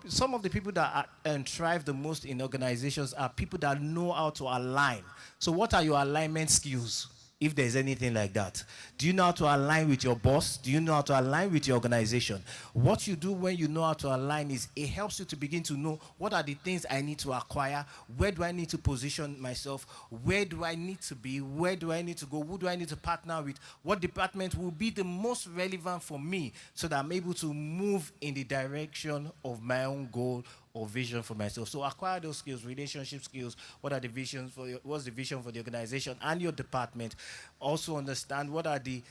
Some of the people that thrive the most in organizations are people that know how to align. So what are your alignment skills, if there's anything like that? Do you know how to align with your boss? Do you know how to align with your organization? What you do when you know how to align is it helps you to begin to know what are the things I need to acquire, where do I need to position myself, where do I need to be, where do I need to go, who do I need to partner with, what department will be the most relevant for me so that I'm able to move in the direction of my own goal or vision for myself. So acquire those skills, relationship skills. What are the visions for what's the vision for the organization and your department? Also understand what are the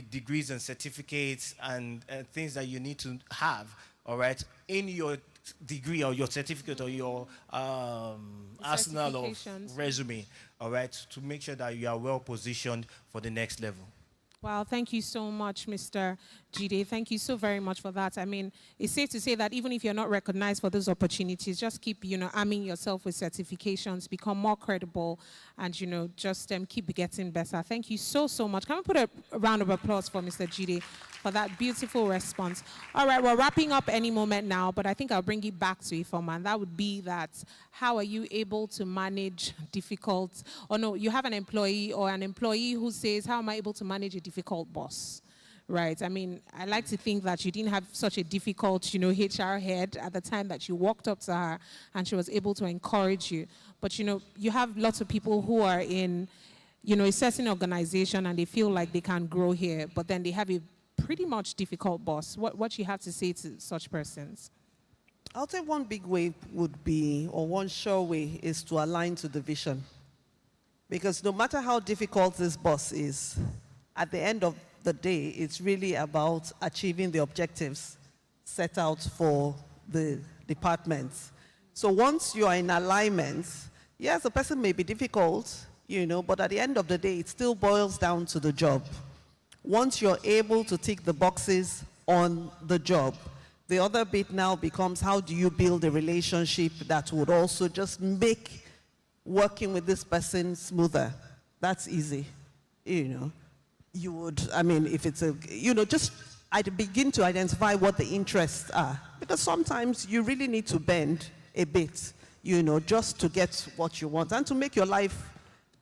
degrees and certificates and things that you need to have, all right, in your degree or your certificate or your arsenal of resume, all right, to make sure that you are well positioned for the next level. Wow, thank you so much, Mr. Jide. Thank you so very much for that. I mean, it's safe to say that even if you're not recognized for those opportunities, just keep, arming yourself with certifications, become more credible, and, just keep getting better. Thank you so, so much. Can we put a round of applause for Mr. Jide for that beautiful response? All right, we're wrapping up any moment now, but I think I'll bring it back to Informal, and that would be that how are you able to manage difficult, or no, you have an employee or an employee who says, how am I able to manage a difficult boss? Right. I mean, I like to think that you didn't have such a difficult, HR head at the time that you walked up to her and she was able to encourage you. But, you have lots of people who are in, a certain organization and they feel like they can grow here, but then they have a pretty much difficult boss. What you have to say to such persons? I'll say one big way would be, or one sure way, is to align to the vision. Because no matter how difficult this boss is, at the end of the day, it's really about achieving the objectives set out for the department. So once you are in alignment, yes, the person may be difficult, but at the end of the day, it still boils down to the job. Once you're able to tick the boxes on the job, the other bit now becomes how do you build a relationship that would also just make working with this person smoother. That's easy, You would, if it's just begin to identify what the interests are. Because sometimes you really need to bend a bit, just to get what you want and to make your life,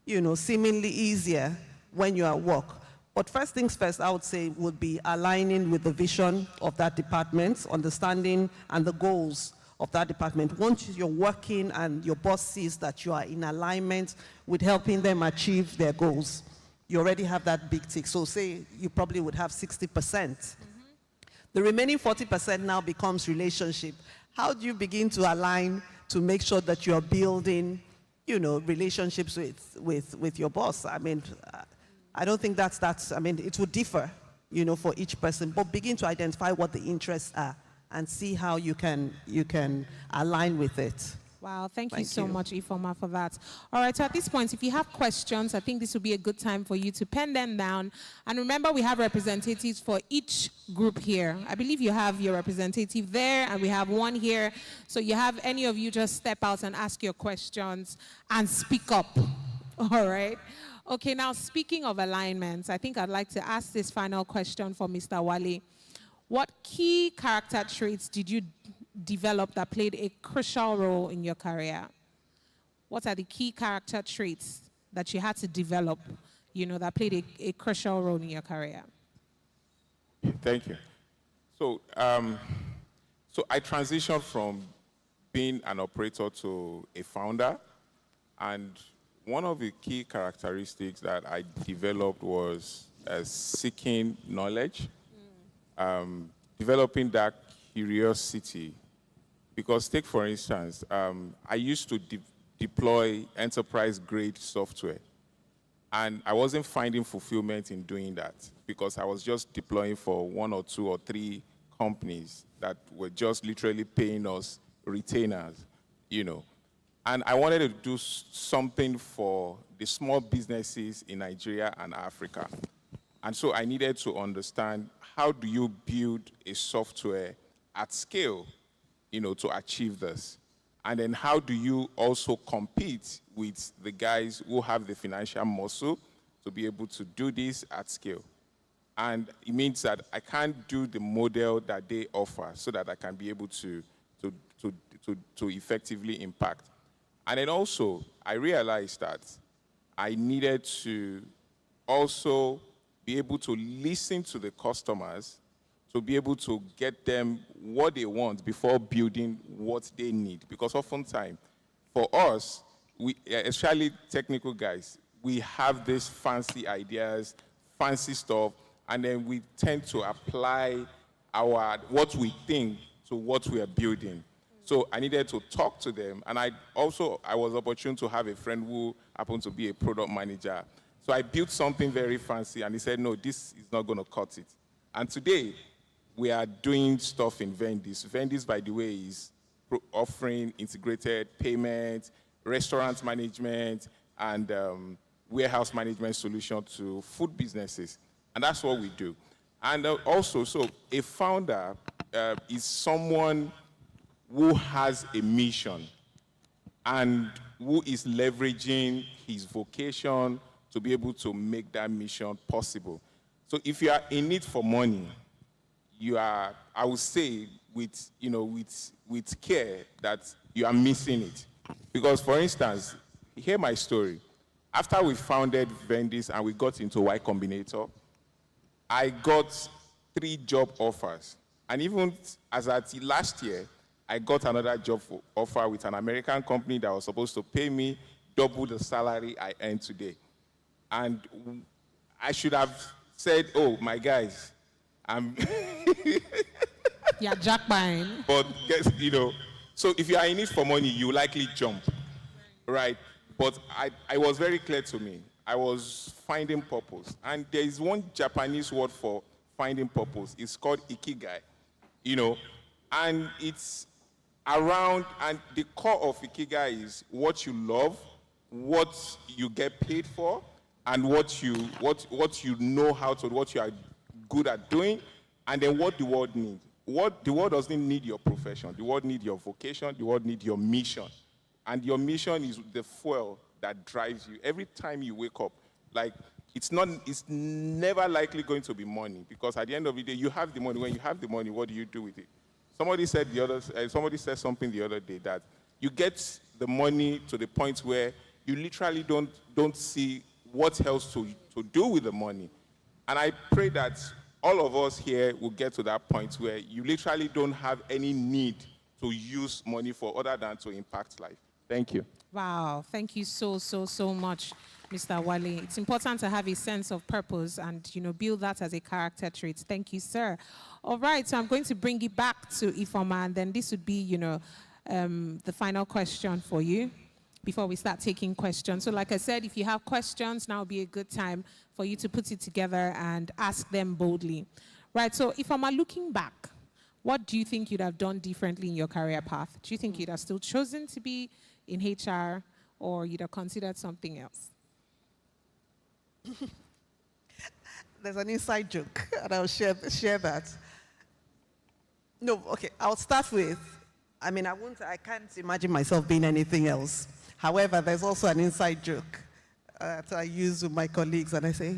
seemingly easier when you're at work. But first things first, I would say, would be aligning with the vision of that department, understanding and the goals of that department. Once you're working and your boss sees that you are in alignment with helping them achieve their goals, you already have that big tick. So say you probably would have 60%. The remaining 40% now becomes relationship. How do you begin to align to make sure that you're building, you know, relationships with your boss. I mean, I don't think that's, I mean, it would differ, you know, for each person, but begin to identify what the interests are and see how you can align with it. Wow, thank you so much, Informal, for that. All right, so at this point, if you have questions, I think this would be a good time for you to pen them down. And remember, we have representatives for each group here. I believe you have your representative there, and we have one here. So you have any of you just step out and ask your questions and speak up. All right? Okay, now speaking of alignments, I think I'd like to ask this final question for Mr. Wale. What key character traits did you develop that played a crucial role in your career? What are the key character traits that you had to develop, you know, that played a crucial role in your career? Thank you. So, so I transitioned from being an operator to a founder, and one of the key characteristics that I developed was seeking knowledge, developing that curiosity. Because take, for instance, I used to deploy enterprise-grade software, and I wasn't finding fulfillment in doing that because I was just deploying for 1 or 2 or 3 companies that were just literally paying us retainers, you know. And I wanted to do something for the small businesses in Nigeria and Africa. And so I needed to understand, how do you build a software at scale, you know, to achieve this? And then how do you also compete with the guys who have the financial muscle to be able to do this at scale? And it means that I can't do the model that they offer so that I can be able to effectively impact. And then also, I realized that I needed to also be able to listen to the customers to be able to get them what they want before building what they need. Because oftentimes, for us, we, especially technical guys, we have these fancy ideas, fancy stuff, and then we tend to apply what we think to what we are building. So I needed to talk to them, and I was opportune to have a friend who happened to be a product manager. So I built something very fancy, and he said, no, this is not going to cut it. And today, we are doing stuff in Vendis. Vendis, by the way, is offering integrated payment, restaurant management, and warehouse management solution to food businesses. And that's what we do. And also, so a founder is someone who has a mission and who is leveraging his vocation to be able to make that mission possible. So if you are in it for money, you are, I would say, with care, that you are missing it. Because, for instance, hear my story. After we founded Vendis and we got into Y Combinator, I got 3 job offers. And even as at last year, I got another job offer with an American company that was supposed to pay me double the salary I earn today. And I should have said, oh, my guys, I'm... Yeah, jackpine. But, guess, you know, so if you are in it for money, you likely jump, right? But I was very clear to me. I was finding purpose. And there is one Japanese word for finding purpose. It's called ikigai, you know. And it's around, and the core of ikigai is what you love, what you get paid for, and what you know how to, what you are good at doing, and then what the world needs. The world doesn't need your profession. The world needs your vocation. The world needs your mission. And your mission is the fuel that drives you. Every time you wake up, like, it's never likely going to be money, because at the end of the day, you have the money. When you have the money, what do you do with it? Somebody said something the other day that you get the money to the point where you literally don't see what else to do with the money. And I pray that all of us here will get to that point where you literally don't have any need to use money for other than to impact life. Thank you. Wow, thank you so much, Mr. Wale. It's important to have a sense of purpose and, you know, build that as a character trait. Thank you, sir. All right, so I'm going to bring it back to Ifeoma, and then this would be, you know, the final question for you before we start taking questions. So like I said, if you have questions, now would be a good time for you to put it together and ask them boldly. Right, so if I'm looking back, what do you think you'd have done differently in your career path? Do you think you'd have still chosen to be in HR, or you'd have considered something else? There's an inside joke, and I'll share that. No, okay, I'll start with, I can't imagine myself being anything else. However, there's also an inside joke that I use with my colleagues, and I say,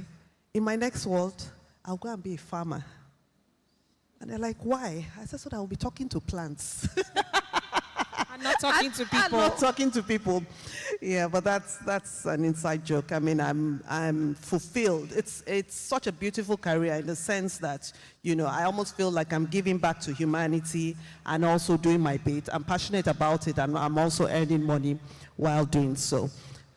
in my next world, I'll go and be a farmer. And they're like, why? I said, so that I'll be talking to plants. I'm not talking to people. I'm not talking to people. Yeah, but that's an inside joke. I mean, I'm fulfilled. It's such a beautiful career in the sense that, I almost feel like I'm giving back to humanity and also doing my bit. I'm passionate about it, and I'm also earning money while doing so.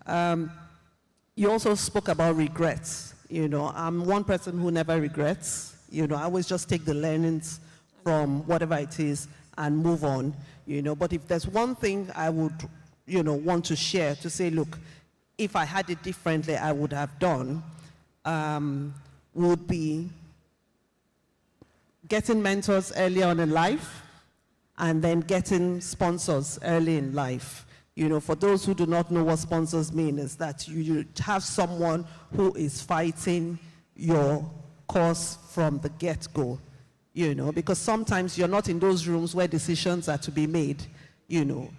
You also spoke about regrets. I'm one person who never regrets. I always just take the learnings from whatever it is and move on. But if there's one thing I would, want to share, to say, look, if I had it differently, I would have done, would be getting mentors early on in life, and then getting sponsors early in life. For those who do not know what sponsors mean, is that you have someone who is fighting your cause from the get-go, because sometimes you're not in those rooms where decisions are to be made.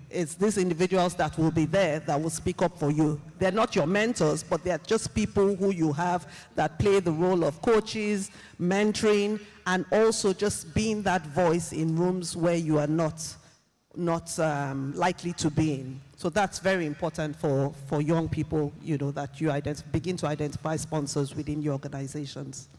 It's these individuals that will be there that will speak up for you. They're not your mentors, but they're just people who you have that play the role of coaches, mentoring, and also just being that voice in rooms where you are not likely to be in. So that's very important for young people, that you begin to identify sponsors within your organizations.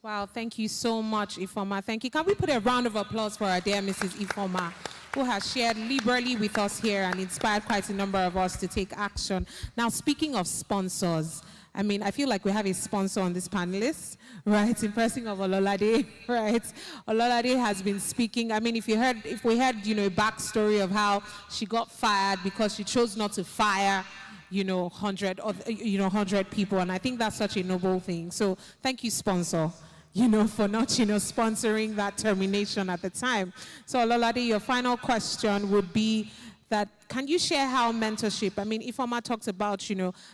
Wow, thank you so much, Informa. Thank you. Can we put a round of applause for our dear Mrs. Informa, who has shared liberally with us here and inspired quite a number of us to take action. Now, speaking of sponsors, I feel like we have a sponsor on this panelist, right? In person of Ololade, right? Ololade has been speaking. If we heard, a backstory of how she got fired because she chose not to fire 100 people, and I think that's such a noble thing. So thank you, sponsor, for not, sponsoring that termination at the time. So Ololade, your final question would be that, can you share how mentorship, Informa talked about,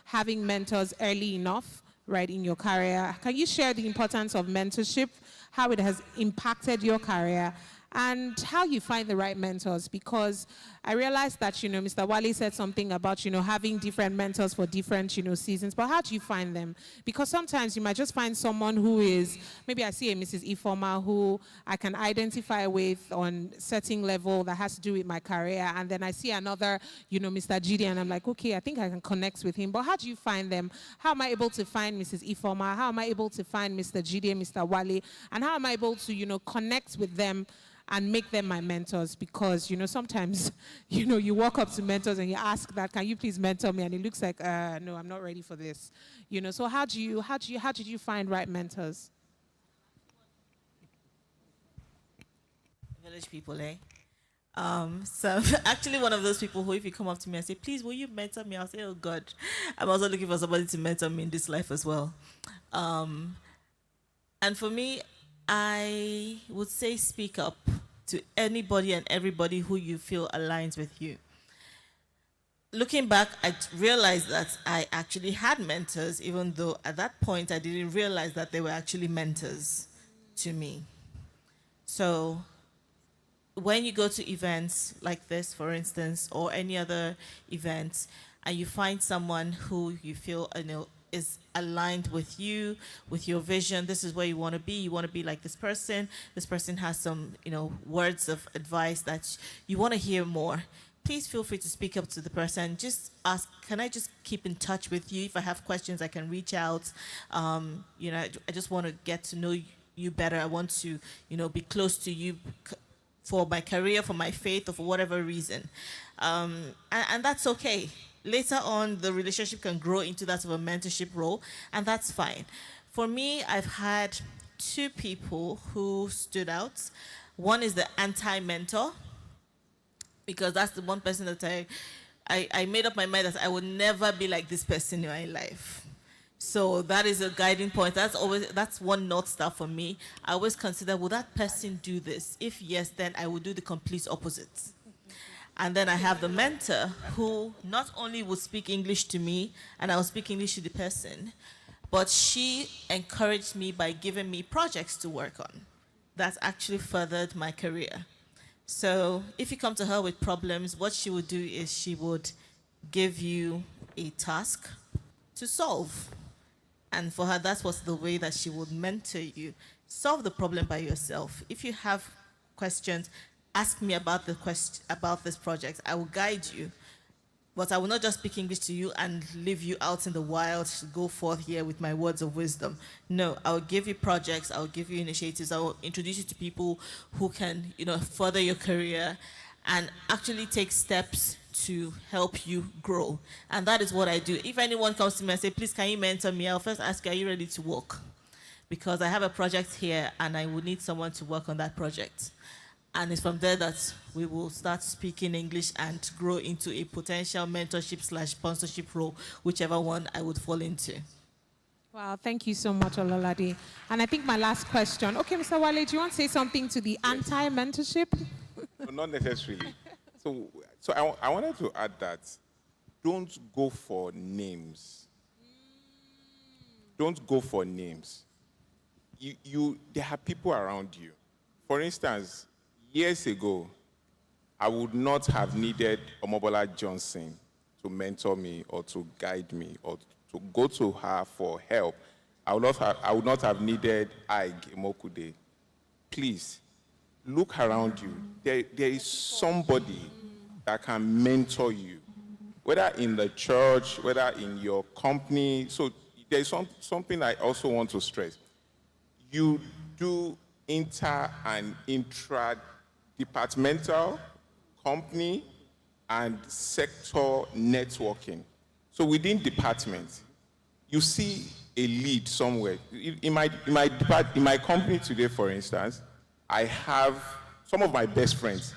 having mentors early enough, right, in your career. Can you share the importance of mentorship, how it has impacted your career, and how you find the right mentors? Because I realized that, Mr. Wale said something about, having different mentors for different, seasons, but how do you find them? Because sometimes you might just find someone who is, maybe I see a Mrs. Informa who I can identify with on certain level that has to do with my career, and then I see another, Mr. Gidi, and I'm like, okay, I think I can connect with him, but how do you find them? How am I able to find Mrs. Informa? How am I able to find Mr. Gidi and Mr. Wale? And how am I able to, connect with them and make them my mentors? Because, sometimes, you walk up to mentors and you ask that, can you please mentor me? And it looks like, no, I'm not ready for this. So how did you find right mentors? Village people, eh? So actually one of those people who, if you come up to me and say, please, will you mentor me? I'll say, oh God, I'm also looking for somebody to mentor me in this life as well. And for me, I would say speak up to anybody and everybody who you feel aligns with you. Looking back, I realized that I actually had mentors, even though at that point I didn't realize that they were actually mentors to me. So when you go to events like this, for instance, or any other events, and you find someone who you feel is aligned with you, with your vision, this is where you want to be like this person has some, words of advice that you want to hear more, please feel free to speak up to the person. Just ask, can I just keep in touch with you? If I have questions, I can reach out. I just want to get to know you better. I want to, be close to you for my career, for my faith, or for whatever reason. And that's okay. Later on, the relationship can grow into that of a mentorship role, and that's fine. For me, I've had two people who stood out. One is the anti-mentor. because that's the one person that I made up my mind that I would never be like this person in my life. So that is a guiding point. That's one North Star for me. I always consider, will that person do this? If yes, then I will do the complete opposite. And then I have the mentor who not only would speak English to me, and I will speak English to the person, but she encouraged me by giving me projects to work on. That's actually furthered my career. So if you come to her with problems, what she would do is she would give you a task to solve. And for her, that was the way that she would mentor you. Solve the problem by yourself. If you have questions, ask me about this project. I will guide you. But I will not just speak English to you and leave you out in the wild to go forth here with my words of wisdom. No, I will give you projects, I will give you initiatives, I will introduce you to people who can, further your career and actually take steps to help you grow. And that is what I do. If anyone comes to me and say, please, can you mentor me? I'll first ask, are you ready to work? Because I have a project here and I would need someone to work on that project. And it's from there that we will start speaking English and grow into a potential mentorship/sponsorship role, whichever one I would fall into. Wow, thank you so much, Ololade. And I think my last question. Okay, Mr. Wale, do you want to say something to the anti-mentorship? No, not necessarily. So I wanted to add that don't go for names. Don't go for names. There are people around you. For instance, years ago, I would not have needed Omobola Johnson to mentor me or to guide me or to go to her for help. I would not have needed Ige Mokude. Please, look around you. There is somebody that can mentor you, whether in the church, whether in your company. So there's something I also want to stress. You do inter and intra-departmental, company, and sector networking. So within departments, you see a lead somewhere. In my company today, for instance, I have some of my best friends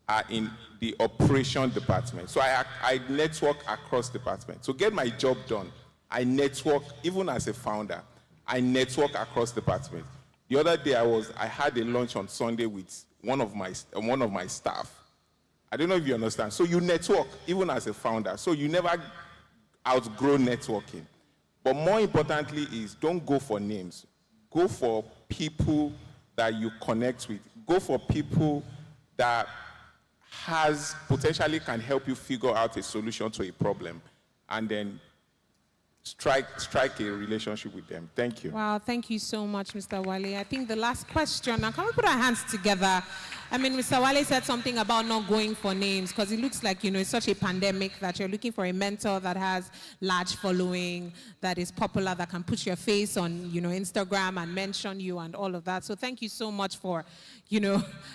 are in the operation department. So I network across departments. To get my job done, I network, even as a founder, I network across departments. The other day I had a lunch on Sunday with one of my staff. I don't know if you understand. So you network, even as a founder. So you never outgrow networking. But more importantly is don't go for names. Go for people that you connect with. Go for people that potentially can help you figure out a solution to a problem. And then strike a relationship with them. Thank you. Wow, thank you so much, Mr. Wale. I think the last question, now can we put our hands together? I mean, Mr. Wale said something about not going for names because it looks like, it's such a pandemic that you're looking for a mentor that has large following, that is popular, that can put your face on, Instagram and mention you and all of that. So thank you so much for,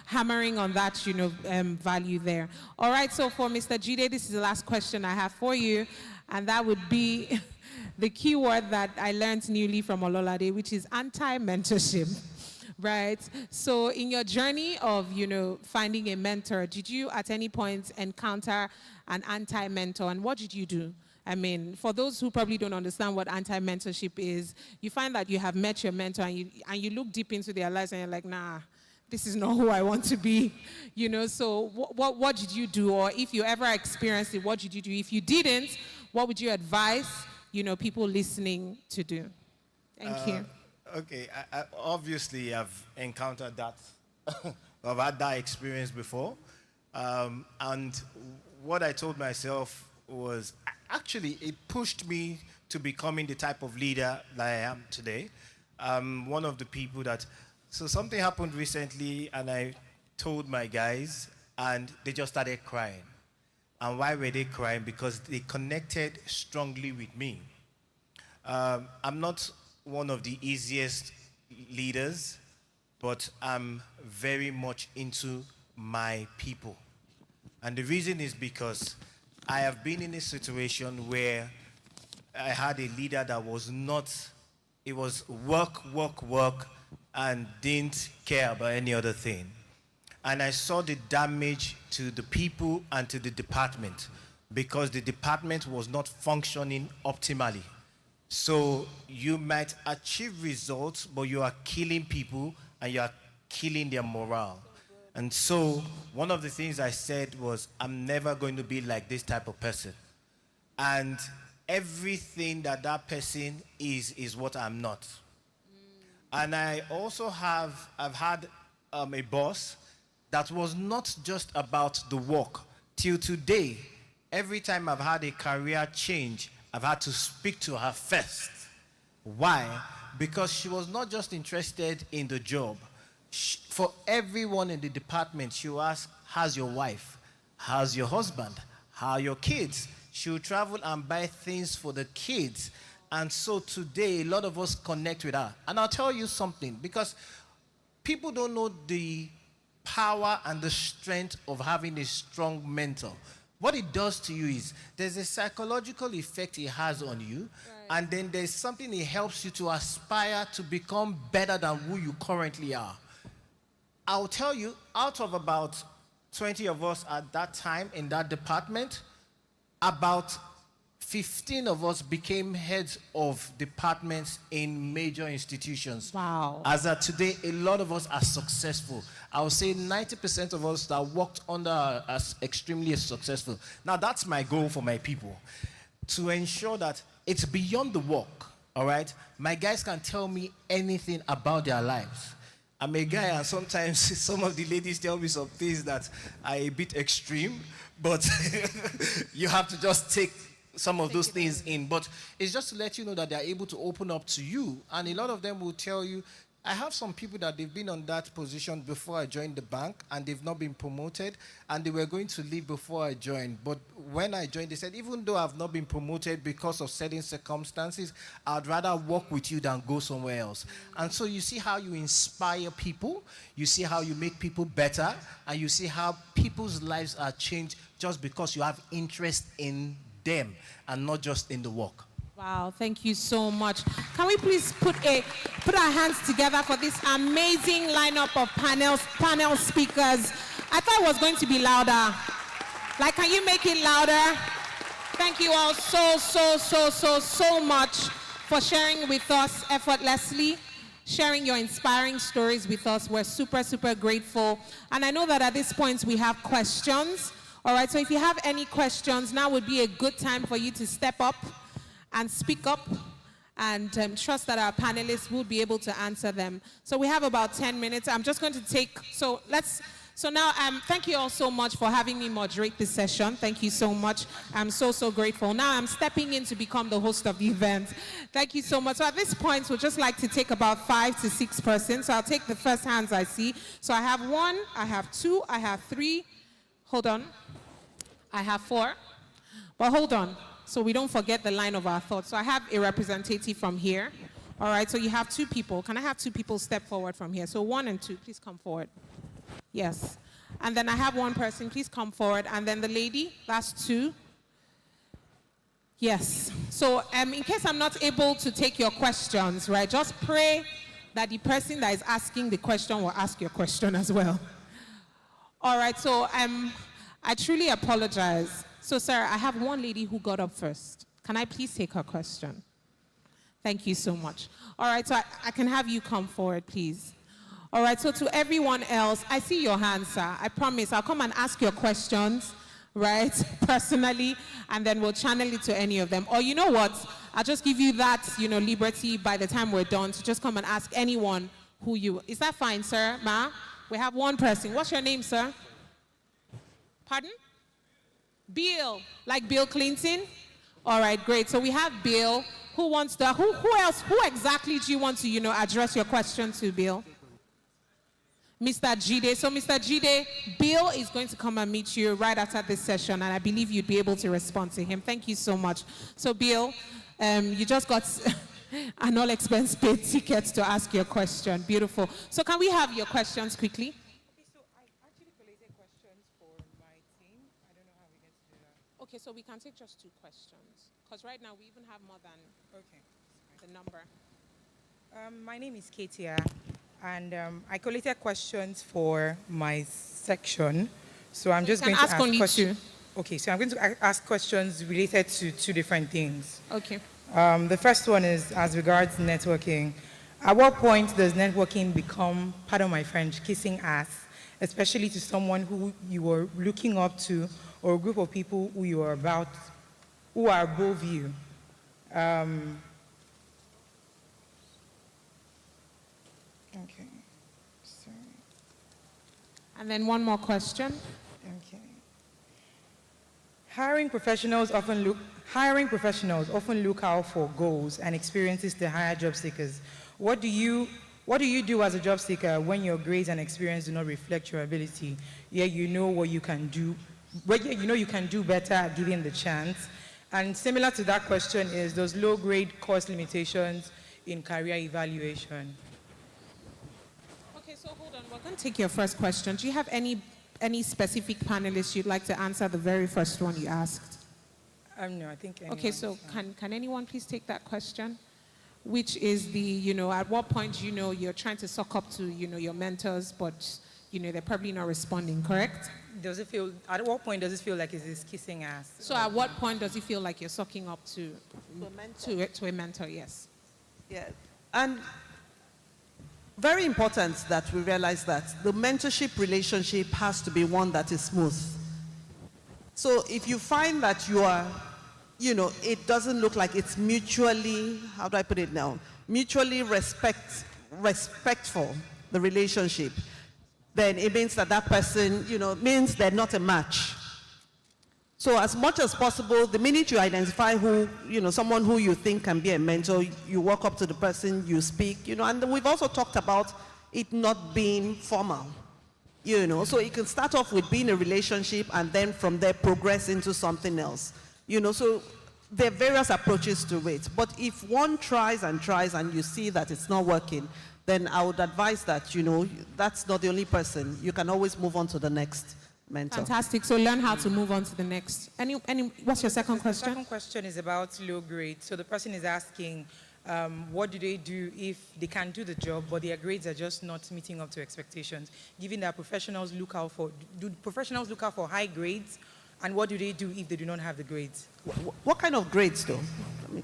hammering on that, value there. All right, so for Mr. Jide, this is the last question I have for you, and that would be the key word that I learned newly from Ololade, which is anti-mentorship, right? So in your journey of, finding a mentor, did you at any point encounter an anti-mentor, and what did you do? I mean, for those who probably don't understand what anti-mentorship is, you find that you have met your mentor and you look deep into their lives and you're like, nah, this is not who I want to be, So what did you do? Or if you ever experienced it, what did you do? If you didn't, what would you advise people listening to do? Thank you. Okay, I obviously I've encountered that. I've had that experience before. And what I told myself was, actually, it pushed me to becoming the type of leader that I am today. One of the people so something happened recently and I told my guys and they just started crying. And why were they crying? Because they connected strongly with me. I'm not one of the easiest leaders, but I'm very much into my people. And the reason is because I have been in a situation where I had a leader that was not, it was work, work, work, and didn't care about any other thing. And I saw the damage to the people and to the department because the department was not functioning optimally. So you might achieve results, but you are killing people and you are killing their morale. And so one of the things I said was, I'm never going to be like this type of person. And everything that that person is what I'm not. And I also I've had a boss that was not just about the work. Till today, every time I've had a career change, I've had to speak to her first. Why? Because she was not just interested in the job. For everyone in the department, she will ask, how's your wife? How's your husband? How are your kids? She will travel and buy things for the kids. And so today, a lot of us connect with her. And I'll tell you something, because people don't know the power and the strength of having a strong mentor. What it does to you is there's a psychological effect it has on you, and then there's something it helps you to aspire to become better than who you currently are. I'll tell you, out of about 20 of us at that time in that department, about 15 of us became heads of departments in major institutions. Wow. As of today, a lot of us are successful. I would say 90% of us that worked under are extremely successful. Now, that's my goal for my people, to ensure that it's beyond the work, all right? My guys can tell me anything about their lives. I'm a guy, and sometimes some of the ladies tell me some things that are a bit extreme, but you have to just take some of those things in. But it's just to let you know that they're able to open up to you. And a lot of them will tell you, I have some people that they've been on that position before I joined the bank, and they've not been promoted, and they were going to leave before I joined. But when I joined, they said, even though I've not been promoted because of certain circumstances, I'd rather work with you than go somewhere else. And so you see how you inspire people, you see how you make people better, and you see how people's lives are changed just because you have interest in them and not just in the work. Wow, thank you so much. Can we please put our hands together for this amazing lineup of panel speakers? I thought it was going to be louder. Like, can you make it louder? Thank you all so much for sharing with us effortlessly, sharing your inspiring stories with us. We're super grateful. And I know that at this point we have questions. All right, so if you have any questions, now would be a good time for you to step up and speak up, and trust that our panelists will be able to answer them. So we have about 10 minutes. I'm just going to take, so now, thank you all so much for having me moderate this session. Thank you so much. I'm so grateful. Now I'm stepping in to become the host of the event. Thank you so much. So at this point, we'd just like to take about 5 to 6 persons. So I'll take the first hands I see. So I have 1, I have 2, I have 3. Hold on. I have 4. But hold on. So we don't forget the line of our thoughts. So I have a representative from here. All right, so you have 2 people. Can I have 2 people step forward from here? So 1 and 2, please come forward. Yes. And then I have 1 person, please come forward. And then the lady, that's 2. Yes. So in case I'm not able to take your questions, right, just pray that the person that is asking the question will ask your question as well. All right, so I truly apologize. So, sir, I have 1 lady who got up first. Can I please take her question? Thank you so much. All right, so I can have you come forward, please. All right, so to everyone else, I see your hand, sir. I promise I'll come and ask your questions, right, personally, and then we'll channel it to any of them. Or you know what? I'll just give you that, liberty by the time we're done to just come and ask anyone who you... Is that fine, sir, ma? We have 1 person. What's your name, sir? Pardon? Bill, like Bill Clinton? All right, great. So we have Bill. Who wants to, who else, who exactly do you want to, address your question to, Bill? Mr. Jide. So Mr. Jide, Bill is going to come and meet you right after this session, and I believe you'd be able to respond to him. Thank you so much. So Bill, you just got an all-expense paid ticket to ask your question. Beautiful. So can we have your questions quickly? Okay, so we can take just 2 questions, because right now we even have more than the number. My name is Katia. And I collated questions for my section. So I'm just You can going to ask ask only questions. two. Okay, so I'm going to ask questions related to two different things. Okay. The first one is as regards networking. At what point does networking become, pardon my French, kissing ass, especially to someone who you are looking up to or a group of people who you are about, who are above you? Okay. Sorry. And then one more question. Okay. Hiring professionals often look out for goals and experiences to hire job seekers. What do you do as a job seeker when your grades and experience do not reflect your ability? Yeah, you know what you can do, but yeah, you know you can do better at given the chance. And similar to that question is, does low grade cause limitations in career evaluation? Okay, so hold on. We're going to take your first question. Do you have any specific panelists you'd like to answer the very first one you asked? No, I think anyone. Okay, so can anyone please take that question? Which is the, at what point, you're trying to suck up to, your mentors, but, they're probably not responding, correct? At what point does it feel like it's kissing ass? So at what point does it feel like you're sucking up to a mentor, yes? Yeah, and very important that we realize that the mentorship relationship has to be one that is smooth. So if you find that you are, it doesn't look like it's mutually, how do I put it now? Mutually respectful, the relationship, then it means that that person, means they're not a match. So as much as possible, the minute you identify who, someone who you think can be a mentor, you walk up to the person, you speak, and we've also talked about it not being formal, so it can start off with being a relationship and then from there progress into something else, so there are various approaches to it. But if one tries and you see that it's not working, then I would advise that, that's not the only person. You can always move on to the next mentor. Fantastic. So learn how to move on to the next. What's your second question? The second question is about low grade. So the person is asking, what do they do if they can do the job, but their grades are just not meeting up to expectations? Given that professionals look out for, do professionals look out for high grades? And what do they do if they do not have the grades? What kind of grades, though?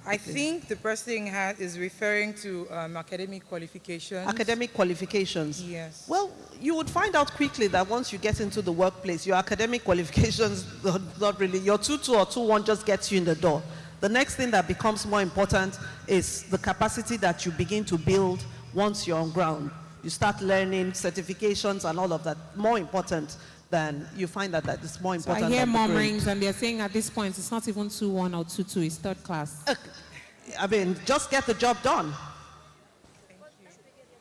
I think the person is referring to academic qualifications. Academic qualifications? Yes. Well, you would find out quickly that once you get into the workplace, your academic qualifications, not really, your 2.2 or 2.1 just gets you in the door. The next thing that becomes more important is the capacity that you begin to build once you're on ground. You start learning certifications and all of that. More important than you find that is more important. So I hear than the grade. murmurings, and they're saying at this point it's not even 2.1 or 2.2, it's third class. I mean, just get the job done.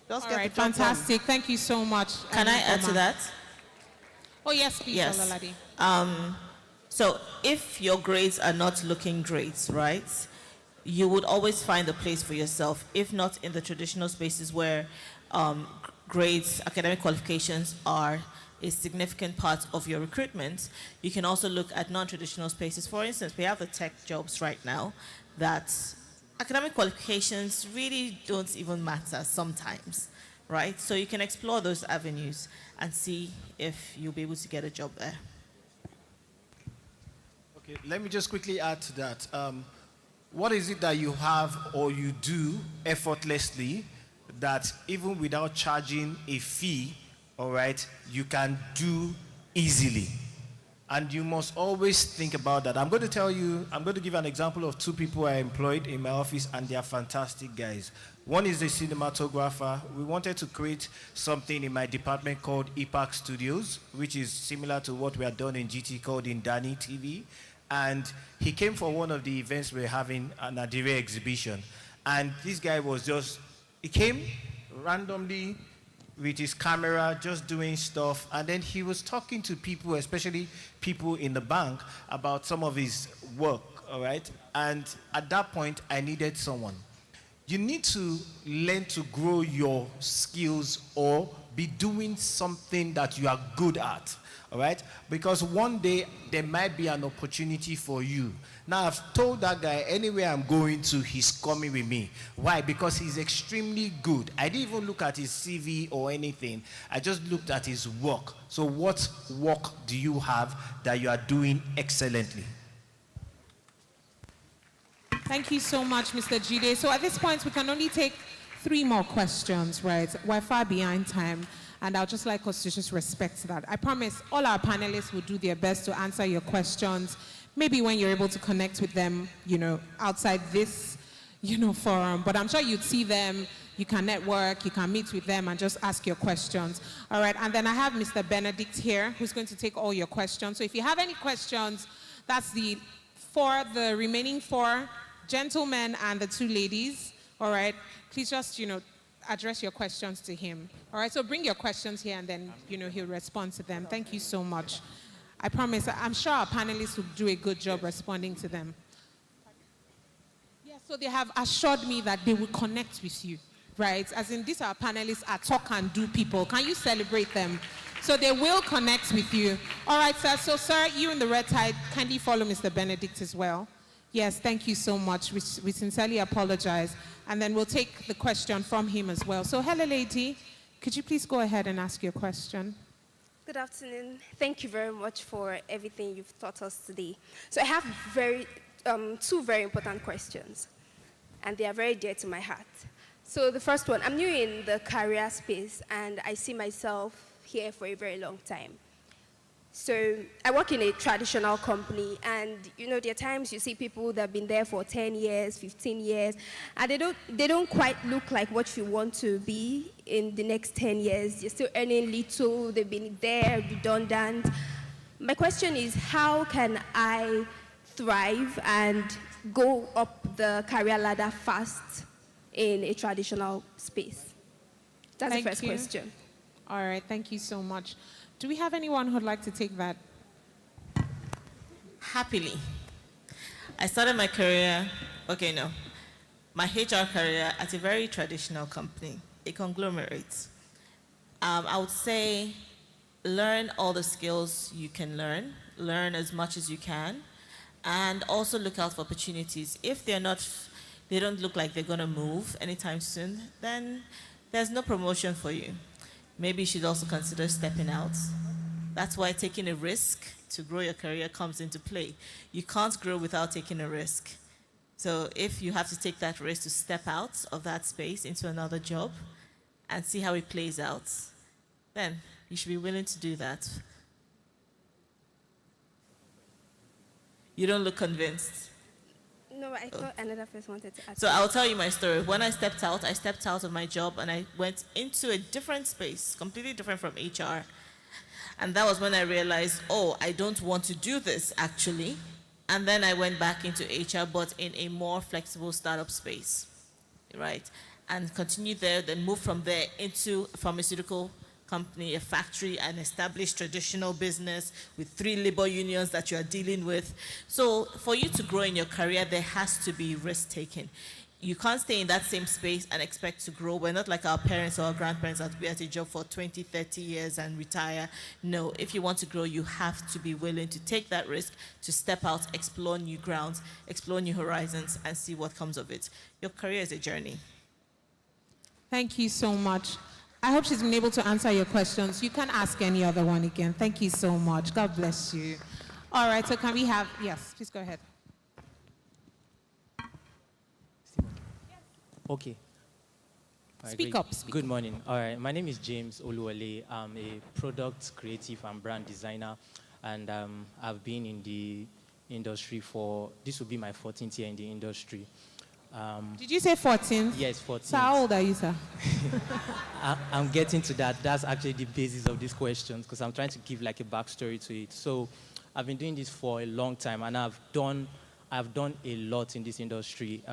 Just get the job fantastic. Done. Thank you so much. Can I add to that? Oh, yes, please, yes. Olalade. So if your grades are not looking great, right, you would always find a place for yourself, if not in the traditional spaces where grades, academic qualifications are a significant part of your recruitment. You can also look at non-traditional spaces. For instance, we have the tech jobs right now that academic qualifications really don't even matter sometimes, right? So you can explore those avenues and see if you'll be able to get a job there. Okay, let me just quickly add to that. What is it that you have or you do effortlessly that even without charging a fee, all right, you can do easily? And you must always think about that. I'm going to give an example of two people I employed in my office, and they are fantastic guys. One is a cinematographer. We wanted to create something in my department called EPAC Studios, which is similar to what we had done in GT called Indani TV. And he came for one of the events we were having, an Adire exhibition. And this guy he came randomly with his camera, just doing stuff, and then he was talking to people, especially people in the bank, about some of his work, all right? And at that point, I needed someone. You need to learn to grow your skills or be doing something that you are good at, all right? Because one day there might be an opportunity for you. Now, I've told that guy, anywhere I'm going to, he's coming with me. Why? Because he's extremely good. I didn't even look at his CV or anything. I just looked at his work. So what work do you have that you are doing excellently? Thank you so much, Mr. Jide. So at this point, we can only take 3 more questions, right? We're far behind time, and I'd just like us to just respect that. I promise all our panelists will do their best to answer your questions, maybe when you're able to connect with them, you know, outside this, you know, forum. But I'm sure you'd see them, you can network, you can meet with them and just ask your questions. All right, and then I have Mr. Benedict here, who's going to take all your questions. So if you have any questions, that's the remaining 4 gentlemen and the 2 ladies, all right? Please just, you know, address your questions to him. All right, so bring your questions here and then, you know, he'll respond to them. Thank you so much. I promise, I'm sure our panelists will do a good job responding to them. Yeah, so they have assured me that they will connect with you, right? As in, these are panelists are talk and do people. Can you celebrate them? So they will connect with you. All right, sir. So, sir, you in the red tie, kindly follow Mr. Benedict as well. Yes, thank you so much. We sincerely apologize. And then we'll take the question from him as well. So, hello, lady. Could you please go ahead and ask your question? Good afternoon. Thank you very much for everything you've taught us today. So I have 2 very important questions, and they are very dear to my heart. So the first one, I'm new in the career space, and I see myself here for a very long time. So I work in a traditional company, and you know, there are times you see people that have been there for 10 years, 15 years, and they don't quite look like what you want to be in the next 10 years. You're still earning little, they've been there, redundant. My question is, how can I thrive and go up the career ladder fast in a traditional space? That's the first question. All right, thank you so much. Do we have anyone who'd like to take that? Happily. I started my career, my HR career at a very traditional company, a conglomerate. I would say learn all the skills you can learn as much as you can, and also look out for opportunities. If they don't look like they're gonna move anytime soon, then there's no promotion for you. Maybe you should also consider stepping out. That's why taking a risk to grow your career comes into play. You can't grow without taking a risk. So if you have to take that risk to step out of that space into another job and see how it plays out, then you should be willing to do that. You don't look convinced. No, I thought another person wanted to ask. So I'll tell you my story. When I stepped out of my job and I went into a different space, completely different from HR. And that was when I realized, I don't want to do this actually. And then I went back into HR, but in a more flexible startup space, right? And continued there, then moved from there into a pharmaceutical company, a factory, an established traditional business with 3 labor unions that you are dealing with. So for you to grow in your career, there has to be risk taking. You can't stay in that same space and expect to grow. We're not like our parents or our grandparents that be at a job for 20, 30 years and retire. No, if you want to grow, you have to be willing to take that risk, to step out, explore new grounds, explore new horizons, and see what comes of it. Your career is a journey. Thank you so much. I hope she's been able to answer your questions. You can ask any other one again. Thank you so much. God bless you. All right, so can we have, yes, please go ahead. Okay. Speak up. Good morning. All right, my name is James Oluwale. I'm a product creative and brand designer, and I've been in the industry this will be my 14th year in the industry. Did you say 14? Yes, 14. So how old are you, sir? I'm getting to that. That's actually the basis of these questions, because I'm trying to give like a backstory to it. So I've been doing this for a long time, and I've done a lot in this industry.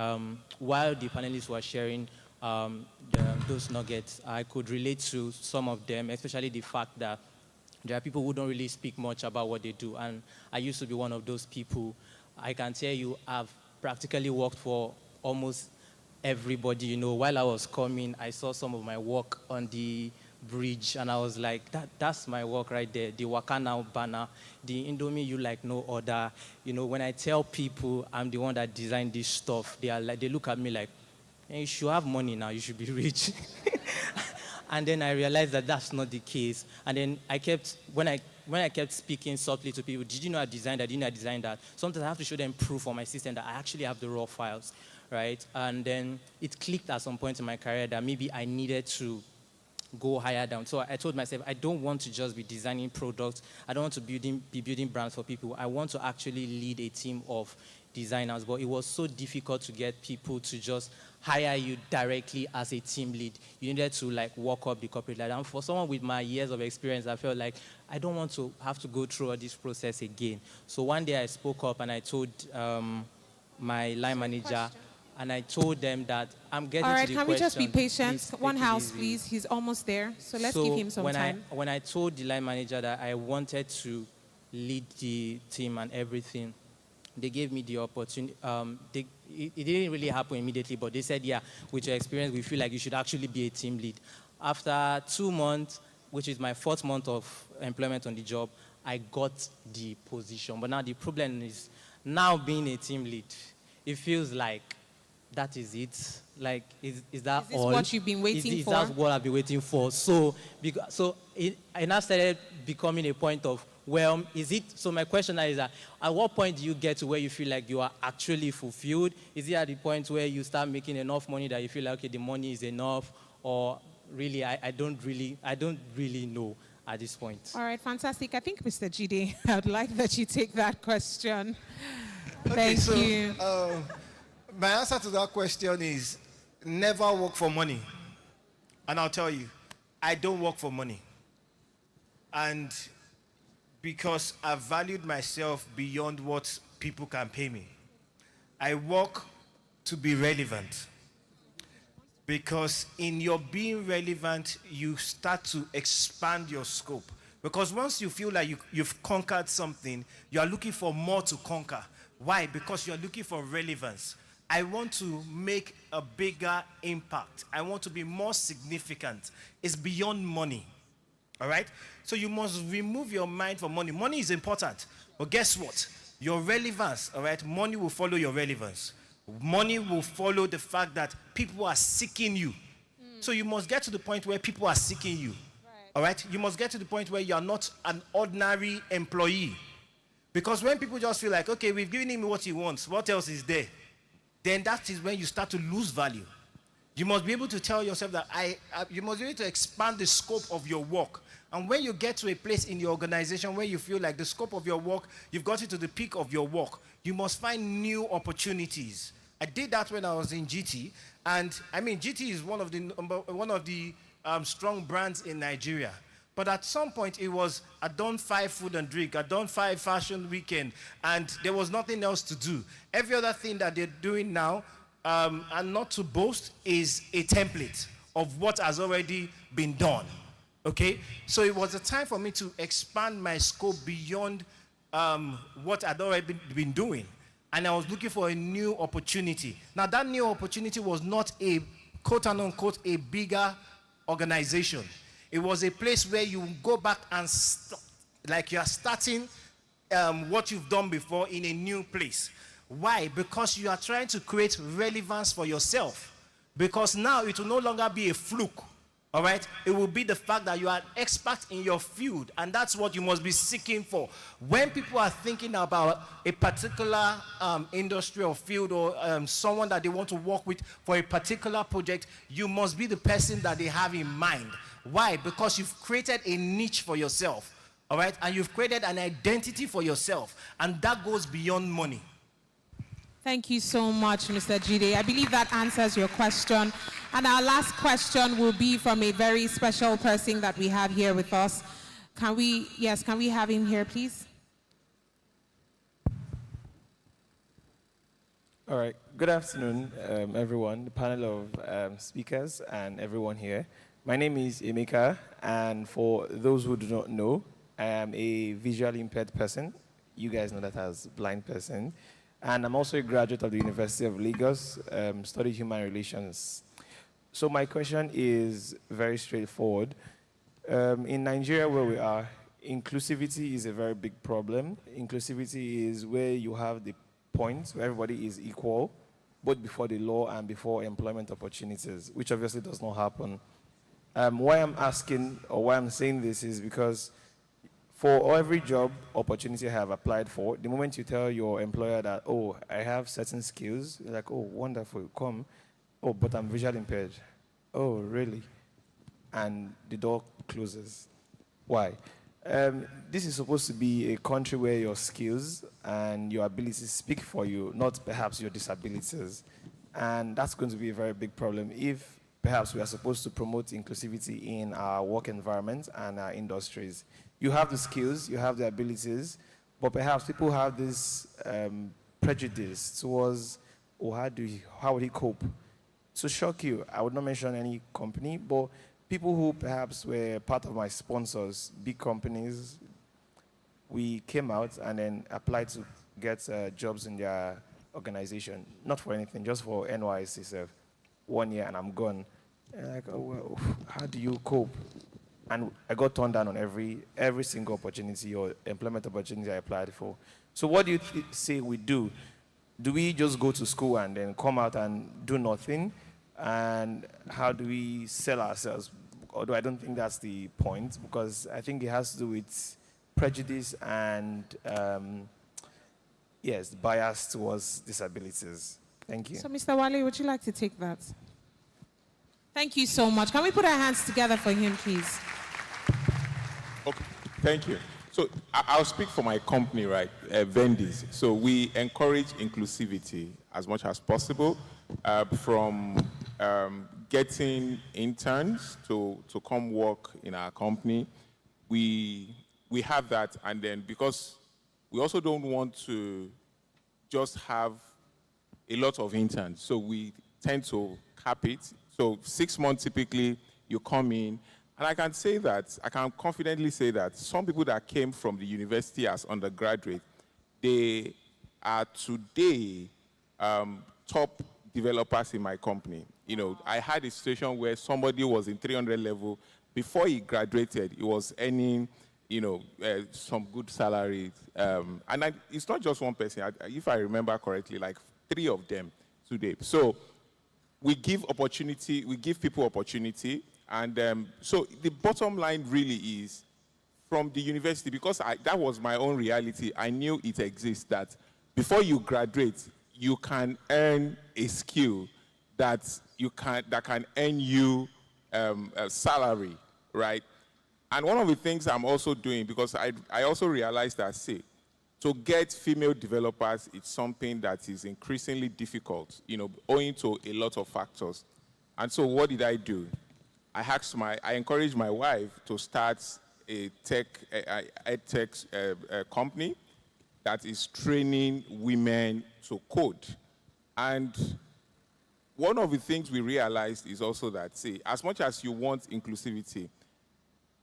While the panelists were sharing those nuggets, I could relate to some of them, especially the fact that there are people who don't really speak much about what they do, and I used to be one of those people. I can tell you I've practically worked for almost everybody. You know, while I was coming, I saw some of my work on the bridge, and I was like, that's my work right there. The Waka Now banner, the Indomie you like no other. You know, when I tell people I'm the one that designed this stuff, they look at me like, hey, you should have money now, you should be rich. And then I realized that that's not the case. And then when I kept speaking softly to people, did you know I designed that? Didn't I design that? Sometimes I have to show them proof on my system that I actually have the raw files, right? And then it clicked at some point in my career that maybe I needed to go higher down. So I told myself, I don't want to just be designing products. I don't want to be building brands for people. I want to actually lead a team of designers. But it was so difficult to get people to just hire you directly as a team lead. You needed to like walk up the corporate ladder. And for someone with my years of experience, I felt like I don't want to have to go through all this process again. So one day I spoke up and I told my line manager, and I told them that I'm getting all right, to the can question. we just be patient? Please, One house, easy. please. He's almost there. So let's give him some time. When I told the line manager that I wanted to lead the team and everything, they gave me the opportunity. It didn't really happen immediately, but they said, yeah, with your experience, we feel like you should actually be a team lead. After 2 months, which is my 4th month of employment on the job, I got the position. But now the problem is, now being a team lead, it feels like that is it. Like, is that Is this all? what you've been waiting for? That's what I've been waiting for. So I now started becoming a point of, well, is it? So my question now is that, at what point do you get to where you feel like you are actually fulfilled? Is it at the point where you start making enough money that you feel like, okay, the money is enough? Or really, I don't really know at this point. All right, fantastic. I think, Mr. Jide, I'd like that you take that question. Okay, Thank you. My answer to that question is never work for money. And I'll tell you, I don't work for money. And because I valued myself beyond what people can pay me, I work to be relevant. Because in your being relevant, you start to expand your scope. Because once you feel like you've conquered something, you are looking for more to conquer. Why? Because you're looking for relevance. I want to make a bigger impact. I want to be more significant. It's beyond money. All right? So you must remove your mind from money. Money is important. But guess what? Your relevance, all right? Money will follow your relevance. Money will follow the fact that people are seeking you. So you must get to the point where people are seeking you. All right? You must get to the point where you are not an ordinary employee. Because when people just feel like, okay, we've given him what he wants, what else is there? Then that is when you start to lose value. You must be able to tell yourself that you must be able to expand the scope of your work. And when you get to a place in your organization where you feel like the scope of your work, you've got it to the peak of your work, you must find new opportunities. I did that when I was in GT. And I mean, GT is one of the strong brands in Nigeria. But at some point, it was I done 5 food and drink, I done 5 fashion weekend, and there was nothing else to do. Every other thing that they're doing now, and not to boast, is a template of what has already been done. Okay? So it was a time for me to expand my scope beyond what I'd already been doing. And I was looking for a new opportunity. Now, that new opportunity was not a, quote unquote, a bigger organization. It was a place where you go back and like you're starting what you've done before in a new place. Why? Because you are trying to create relevance for yourself. Because now it will no longer be a fluke. All right? It will be the fact that you are an expert in your field, and that's what you must be seeking for. When people are thinking about a particular industry or field or someone that they want to work with for a particular project, you must be the person that they have in mind. Why? Because you've created a niche for yourself, all right? And you've created an identity for yourself, and that goes beyond money. Thank you so much, Mr. Jide. I believe that answers your question. And our last question will be from a very special person that we have here with us. Can we have him here, please? All right. Good afternoon, everyone, the panel of speakers and everyone here. My name is Emeka, and for those who do not know, I am a visually impaired person. You guys know that as blind person. And I'm also a graduate of the University of Lagos, studied human relations. So my question is very straightforward. In Nigeria, where we are, inclusivity is a very big problem. Inclusivity is where you have the point where everybody is equal, both before the law and before employment opportunities, which obviously does not happen. Why I'm asking, or why I'm saying this is because for every job opportunity I have applied for, the moment you tell your employer that, oh, I have certain skills, you're like, oh, wonderful, come. Oh, but I'm visually impaired. Oh, really? And the door closes. Why? This is supposed to be a country where your skills and your abilities speak for you, not perhaps your disabilities. And that's going to be a very big problem if perhaps we are supposed to promote inclusivity in our work environment and our industries. You have the skills, you have the abilities, but perhaps people have this prejudice towards, oh, how would he cope? To shock you, I would not mention any company, but people who perhaps were part of my sponsors, big companies, we came out and then applied to get jobs in their organization. Not for anything, just for NYC self. 1 year and I'm gone. And like, oh, well, how do you cope? And I got turned down on every single opportunity or employment opportunity I applied for. So what do you say we do? Do we just go to school and then come out and do nothing? And how do we sell ourselves? Although I don't think that's the point, because I think it has to do with prejudice and, yes, bias towards disabilities. Thank you. So, Mr. Wale, would you like to take that? Thank you so much. Can we put our hands together for him, please? Okay, thank you. So I'll speak for my company, right, Vendis. So we encourage inclusivity as much as possible, from getting interns to come work in our company. We have that, and then because we also don't want to just have a lot of interns, so we tend to cap it. So 6 months typically, you come in, and I can confidently say that some people that came from the university as undergraduate, they are today top developers in my company. You know, I had a situation where somebody was in 300 level. Before he graduated, he was earning, you know, some good salaries. And it's not just one person. If I remember correctly, like 3 of them today. So we give opportunity, we give people opportunity. And so the bottom line really is from the university, because that was my own reality. I knew it exists, that before you graduate, you can earn a skill that can earn you a salary, right? And one of the things I'm also doing, because I also realized that, to get female developers, it's something that is increasingly difficult, you know, owing to a lot of factors. And so what did I do? I encouraged my wife to start a tech company that is training women to code. And one of the things we realized is also that, as much as you want inclusivity,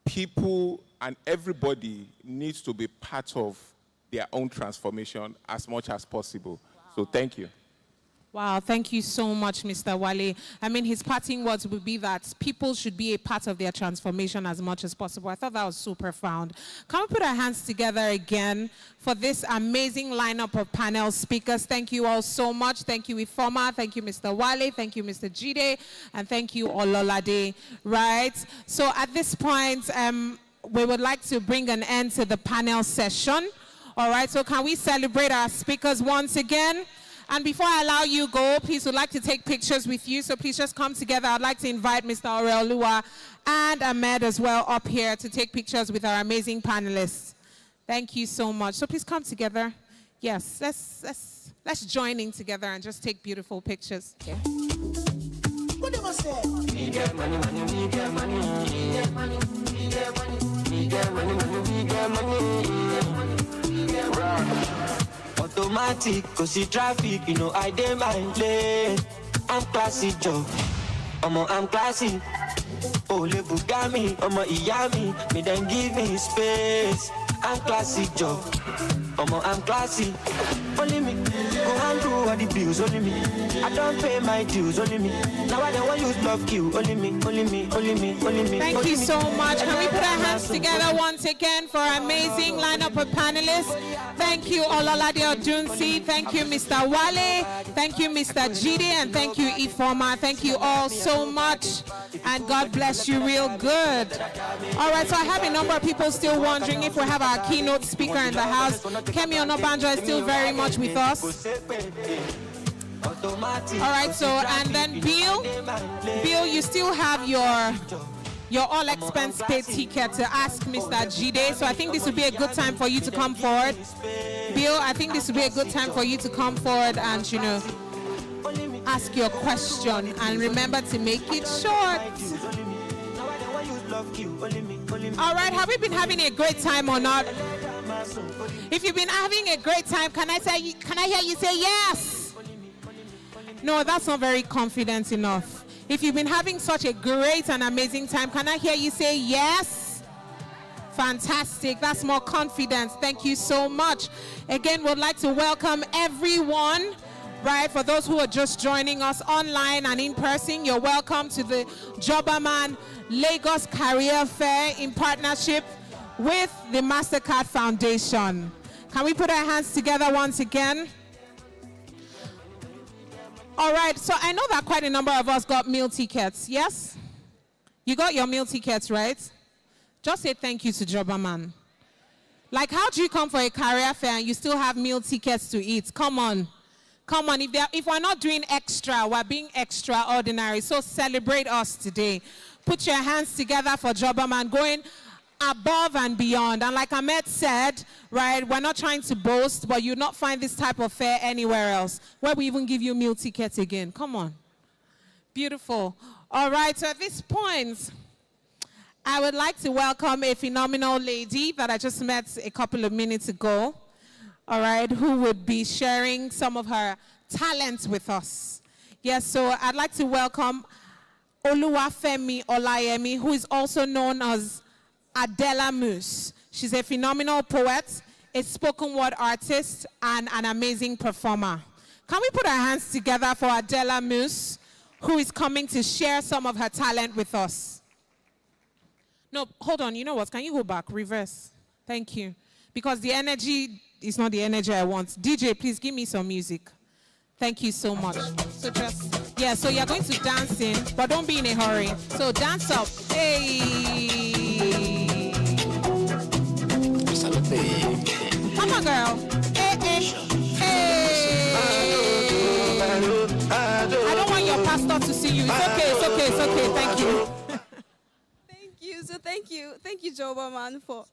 people and everybody needs to be part of their own transformation as much as possible. Wow. So thank you. Wow, thank you so much, Mr. Wale. I mean, his parting words would be that people should be a part of their transformation as much as possible. I thought that was so profound. Can we put our hands together again for this amazing lineup of panel speakers? Thank you all so much. Thank you, Informal. Thank you, Mr. Wale. Thank you, Mr. Jide. And thank you, Ololade. Right? So at this point, we would like to bring an end to the panel session. All right, so can we celebrate our speakers once again? And before I allow you go, please would like to take pictures with you. So please just come together. I'd like to invite Mr. Aurelua and Ahmed as well up here to take pictures with our amazing panelists. Thank you so much. So please come together. Yes, let's join in together and just take beautiful pictures. Okay. What am I saying? We get money, we get money, we get money, we get money, we get money, we get money, we get money. Automatic, cause the traffic, you know, I dey my lane. I'm classy, Joe. I'm classy. Ole Bugami, Iyami, me then give me space. I'm classy, Joe. I'm classy. Only me. Go and do all the bills. Only me. I don't pay my dues. Only me. Now I don't want you to love you. Only me. Only me. Only me. Only me. Thank you so much. Can we put our hands together once again for our amazing lineup of panelists? Thank you, Olalade Odunsi. Thank you, Mr. Wale. Thank you, Mr. Jide. And thank you, Informal. Thank you all so much. And God bless you real good. All right, so I have a number of people still wondering if we have our keynote speaker in the house. Kemi Onabanjo is still very much with us. All right, so, and then Bill, you still have your all expense paid ticket to ask Mr. Jide. So I think this would be a good time for you to come forward. Bill, I think this would be a good time for you to come forward and, ask your question. And remember to make it short. All right, have we been having a great time or not? If you've been having a great time, can I hear you say yes? No, that's not very confident enough. If you've been having such a great and amazing time, can I hear you say yes? Fantastic. That's more confidence. Thank you so much. Again, we'd like to welcome everyone. Right, for those who are just joining us online and in person, you're welcome to the Jobberman Lagos Career Fair in partnership with the MasterCard Foundation. Can we put our hands together once again? All right, so I know that quite a number of us got meal tickets, yes? You got your meal tickets, right? Just say thank you to Jobberman. Like, how do you come for a career fair and you still have meal tickets to eat? Come on. Come on, if we're not doing extra, we're being extraordinary. So celebrate us today. Put your hands together for Jobberman, going above and beyond. And like Ahmed said, right, we're not trying to boast, but you'll not find this type of fair anywhere else, where we even give you meal tickets again. Come on. Beautiful. All right, so at this point, I would like to welcome a phenomenal lady that I just met a couple of minutes ago. All right, who would be sharing some of her talents with us. Yes, so I'd like to welcome Oluwafemi Olayemi, who is also known as Adela Moose. She's a phenomenal poet, a spoken word artist, and an amazing performer. Can we put our hands together for Adela Moose, who is coming to share some of her talent with us? No, hold on, you know what? Can you go back? Reverse. Thank you. Because the energy is not the energy I want. DJ, please give me some music. Thank you so much. So so you're going to dance in, but don't be in a hurry. So dance up. Hey. Come on, girl. Hey, hey, hey. I don't want your pastor to see you. It's okay. Thank you. Thank you, Jobberman, for...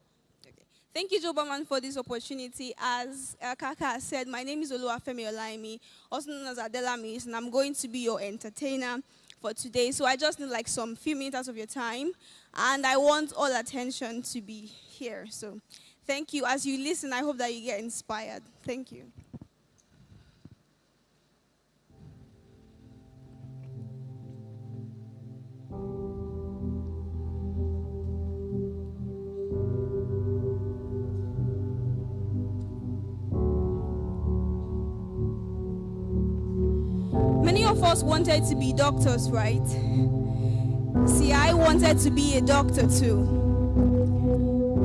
Thank you, Jobberman, for this opportunity. As Kaka said, my name is Oluwafemi Olayemi, also known as Adela Moose, and I'm going to be your entertainer for today. So I just need like some few minutes out of your time, and I want all attention to be here. So thank you. As you listen, I hope that you get inspired. Thank you. Many of us wanted to be doctors, right? See, I wanted to be a doctor too.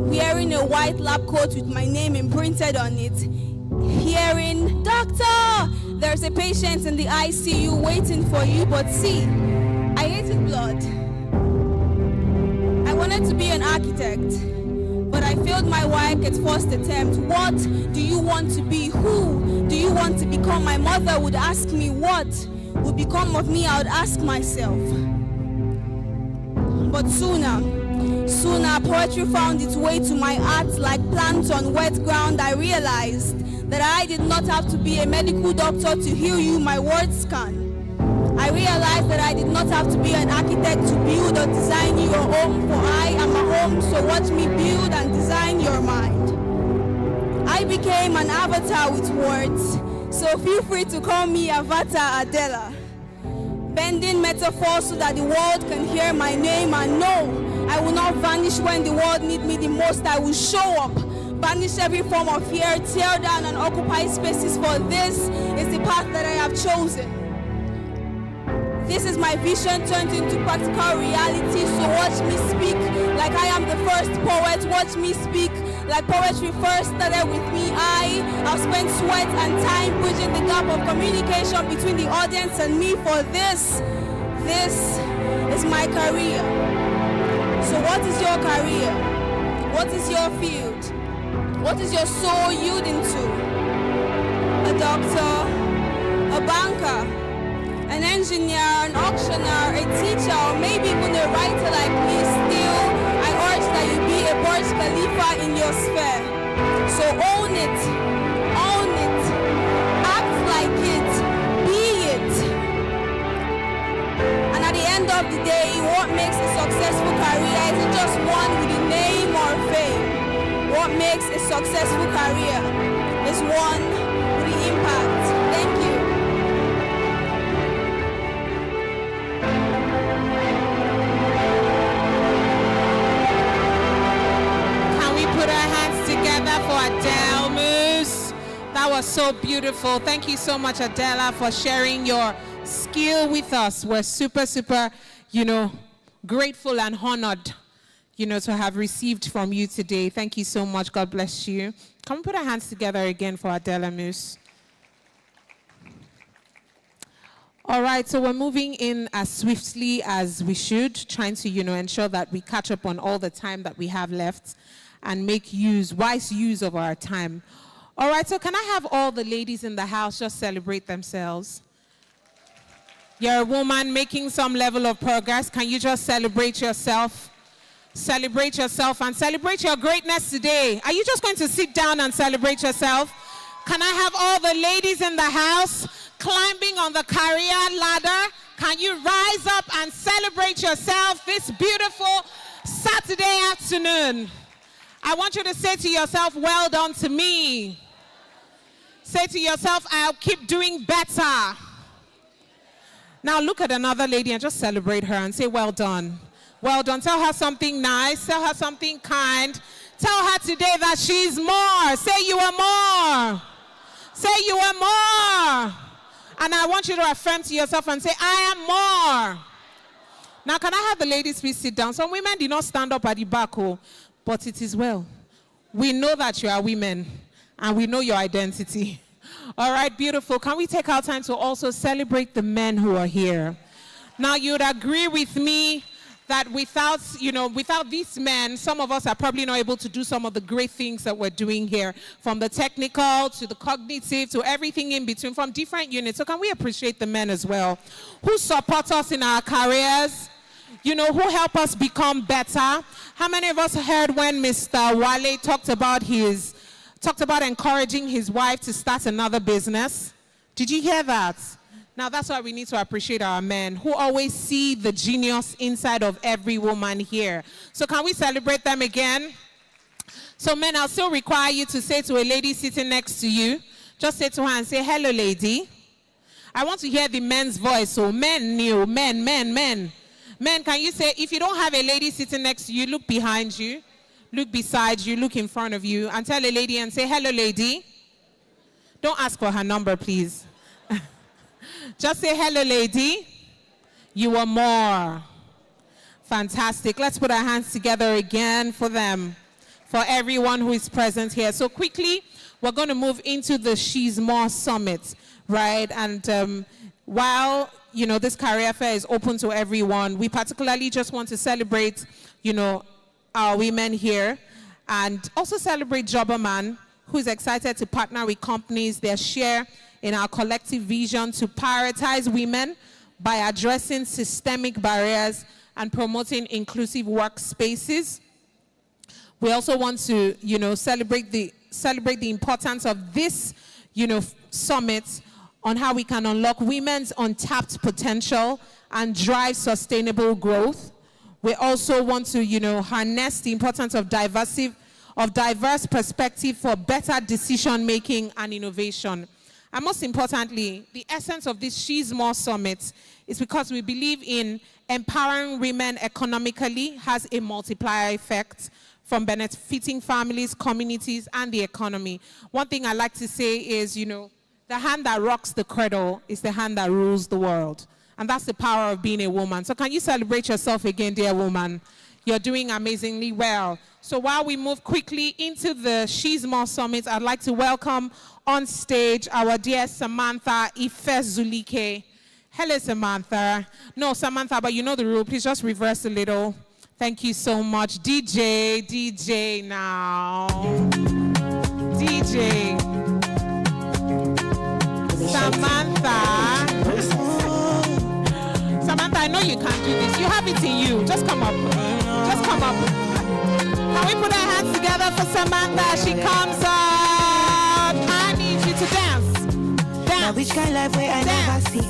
Wearing a white lab coat with my name imprinted on it. Hearing, "Doctor, there's a patient in the ICU waiting for you." But see, I hated blood. I wanted to be an architect, but I failed my WAEC at first attempt. What do you want to be? Who do you want to become? My mother would ask me, what would become of me? I would ask myself. But sooner, poetry found its way to my heart like plants on wet ground. I realized that I did not have to be a medical doctor to heal you, my words can. I realized that I did not have to be an architect to build or design your home, for I am a home, so watch me build and design your mind. I became an avatar with words, so feel free to call me Avatar Adela. Bending metaphors so that the world can hear my name and know I will not vanish when the world needs me the most. I will show up, banish every form of fear, tear down and occupy spaces, for this is the path that I have chosen. This is my vision turned into practical reality, so watch me speak like I am the first poet. Watch me speak like poetry first started with me. I have spent sweat and time bridging the gap of communication between the audience and me, for this is my career. So what is your career? What is your field? What is your soul yielding to? A doctor, a banker, an engineer, an auctioneer, a teacher, or maybe even a writer like me. Still, I urge that you be a Burj Khalifa in your sphere. So own it, act like it, be it. And at the end of the day, what makes a successful career isn't just one with a name or fame. What makes a successful career is one with the impact. Thank you. Put our hands together for Adele Moose. That was so beautiful. Thank you so much, Adela, for sharing your skill with us. We're super, grateful and honored, to have received from you today. Thank you so much. God bless you. Can we put our hands together again for Adela Moose? All right, so we're moving in as swiftly as we should, trying to, ensure that we catch up on all the time that we have left and make wise use of our time. All right, so can I have all the ladies in the house just celebrate themselves? You're a woman making some level of progress. Can you just celebrate yourself? Celebrate yourself and celebrate your greatness today. Are you just going to sit down and celebrate yourself? Can I have all the ladies in the house climbing on the career ladder? Can you rise up and celebrate yourself this beautiful Saturday afternoon? I want you to say to yourself, well done to me. Say to yourself, I'll keep doing better. Now look at another lady and just celebrate her and say, well done. Well done. Tell her something nice. Tell her something kind. Tell her today that she's more. Say you are more. Say you are more. And I want you to affirm to yourself and say, I am more. Now can I have the ladies please sit down? Some women did not stand up at the back, but it is well. We know that you are women, and we know your identity. All right, beautiful. Can we take our time to also celebrate the men who are here? Now, you'd agree with me that without these men, some of us are probably not able to do some of the great things that we're doing here, from the technical to the cognitive to everything in between, from different units. So can we appreciate the men as well, who support us in our careers, who help us become better? How many of us heard when Mr. Wale talked about encouraging his wife to start another business? Did you hear that? Now that's why we need to appreciate our men who always see the genius inside of every woman here. So can we celebrate them again? So men, I'll still require you to say to a lady sitting next to you, just say to her and say, hello lady. I want to hear the men's voice. So men, men. Men, can you say, if you don't have a lady sitting next to you, look behind you, look beside you, look in front of you, and tell a lady and say, hello, lady. Don't ask for her number, please. Just say, hello, lady. You are more. Fantastic. Let's put our hands together again for them, for everyone who is present here. So quickly, we're going to move into the She's More Summit, right? And while this career fair is open to everyone, we particularly just want to celebrate, our women here, and also celebrate Jobberman, who is excited to partner with companies that share in our collective vision to prioritize women by addressing systemic barriers and promoting inclusive workspaces. We also want to, celebrate the importance of this, summit on how we can unlock women's untapped potential and drive sustainable growth. We also want to, harness the importance of diverse perspective for better decision-making and innovation. And most importantly, the essence of this She's More Summit is because we believe in empowering women economically has a multiplier effect from benefiting families, communities, and the economy. One thing I like to say is, the hand that rocks the cradle is the hand that rules the world. And that's the power of being a woman. So can you celebrate yourself again, dear woman? You're doing amazingly well. So while we move quickly into the She's More Summit, I'd like to welcome on stage our dear Samantha Ifezulike. Hello, Samantha. No, Samantha, but you know the rule. Please just reverse a little. Thank you so much. DJ now. DJ. Samantha. Samantha, I know you can't do this. You have it in you. Just come up. Just come up. Can we put our hands together for Samantha? She comes up. I need you to dance. Dance. Now which kind of life where I never see?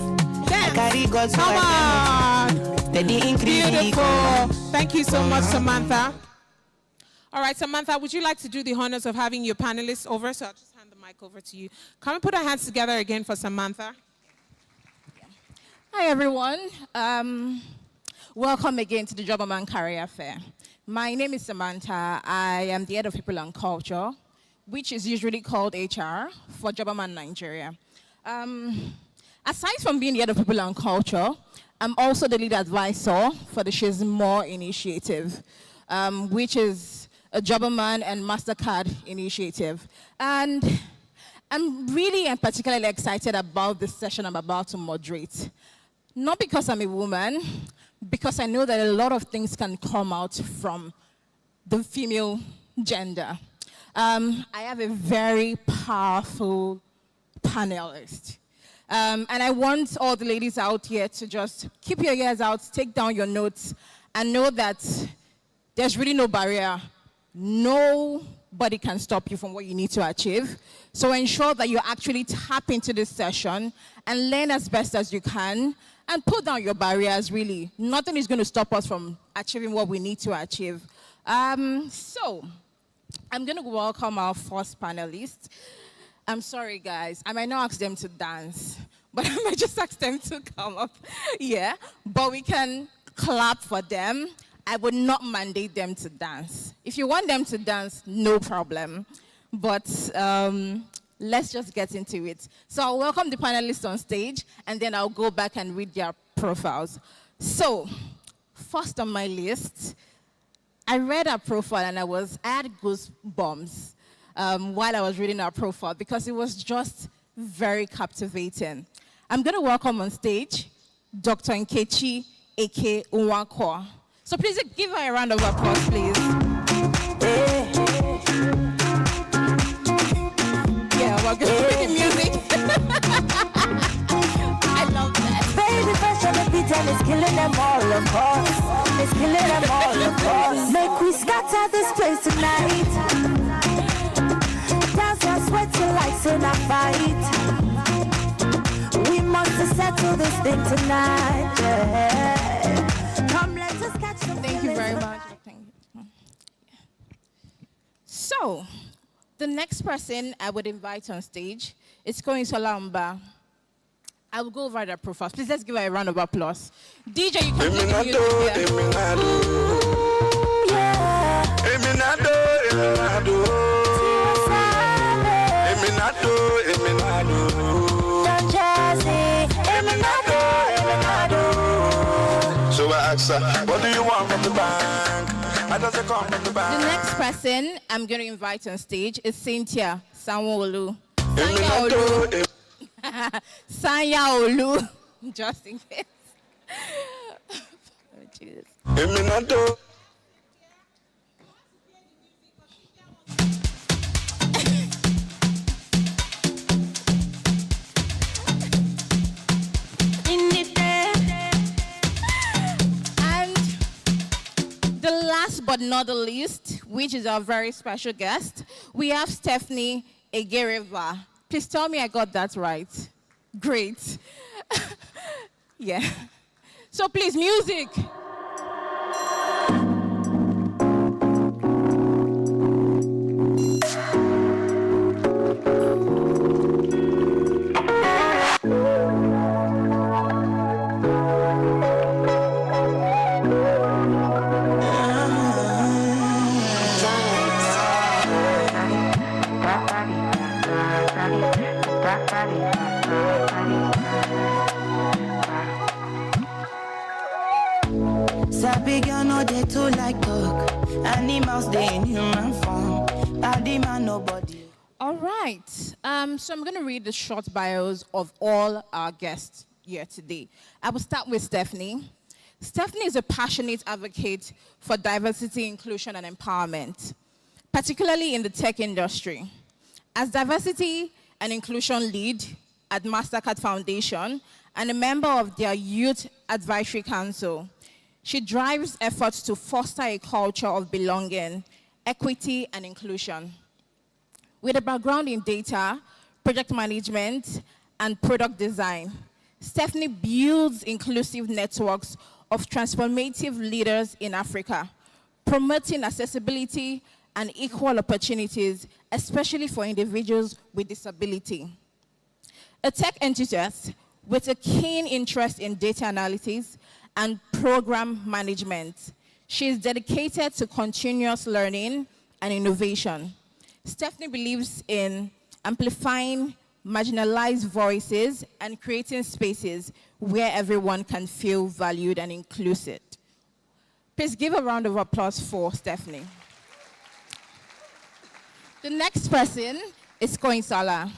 I carry God's Come on. Steady increase. Beautiful. Thank you so much, Samantha. All right, Samantha, would you like to do the honors of having your panelists over? So I'll just hand the mic over to you. Can we put our hands together again for Samantha? Hi, everyone. Welcome again to the Jobberman Career Fair. My name is Samantha. I am the head of People and Culture, which is usually called HR for Jobberman Nigeria. Aside from being the head of People and Culture, I'm also the lead advisor for the She's More initiative, which is a Jobberman and MasterCard initiative. And I'm really and particularly excited about this session I'm about to moderate. Not because I'm a woman, because I know that a lot of things can come out from the female gender. I have a very powerful panelist. And I want all the ladies out here to just keep your ears out, take down your notes, and know that there's really no barrier. Nobody can stop you from what you need to achieve. So ensure that you actually tap into this session and learn as best as you can and put down your barriers, really. Nothing is going to stop us from achieving what we need to achieve. So I'm going to welcome our first panelist. I'm sorry, guys. I might not ask them to dance, but I might just ask them to come up. Yeah, but we can clap for them. I would not mandate them to dance. If you want them to dance, no problem. But let's just get into it. So I'll welcome the panelists on stage, and then I'll go back and read their profiles. So, first on my list, I read her profile, and I had goosebumps while I was reading her profile because it was just very captivating. I'm going to welcome on stage Dr. Nkechi Eke Nwankwo. So please give her a round of applause, please. Yeah, we're going to play the music. I love that. Baby, fresh on the beat and it's killing them all, of course. It's killing them all, of course. Make we scatter this place tonight. Dance and sweating like in a fight. We must settle this thing tonight. Yeah. Come, let us catch some. Thank you very much. So, the next person I would invite on stage is Koyin Solamba. I will go over their profiles. Please let's give her a round of applause. DJ, you can play the music So I asked her, what do you want from the bank? How does it come from the bank? The next person I'm going to invite on stage is Cynthia Sanwo-Olu. Sanya-Olu. Just in case. Last but not the least, which is our very special guest, we have Stephanie Egereva. Please tell me I got that right. Great. Yeah. So please, music. Sabi girl no dey too like talk. Animals dey in human form. Body man nobody. All right. So I'm going to read the short bios of all our guests here today. I will start with Stephanie. Stephanie is a passionate advocate for diversity, inclusion, and empowerment, particularly in the tech industry. As diversity and inclusion lead at Mastercard Foundation and a member of their Youth Advisory Council, she drives efforts to foster a culture of belonging, equity, and inclusion. With a background in data, project management, and product design, Stephanie builds inclusive networks of transformative leaders in Africa, promoting accessibility and equal opportunities, especially for individuals with disability. A tech enthusiast with a keen interest in data analysis and program management, she is dedicated to continuous learning and innovation. Stephanie believes in amplifying marginalized voices and creating spaces where everyone can feel valued and included. Please give a round of applause for Stephanie. The next person is Koinsala.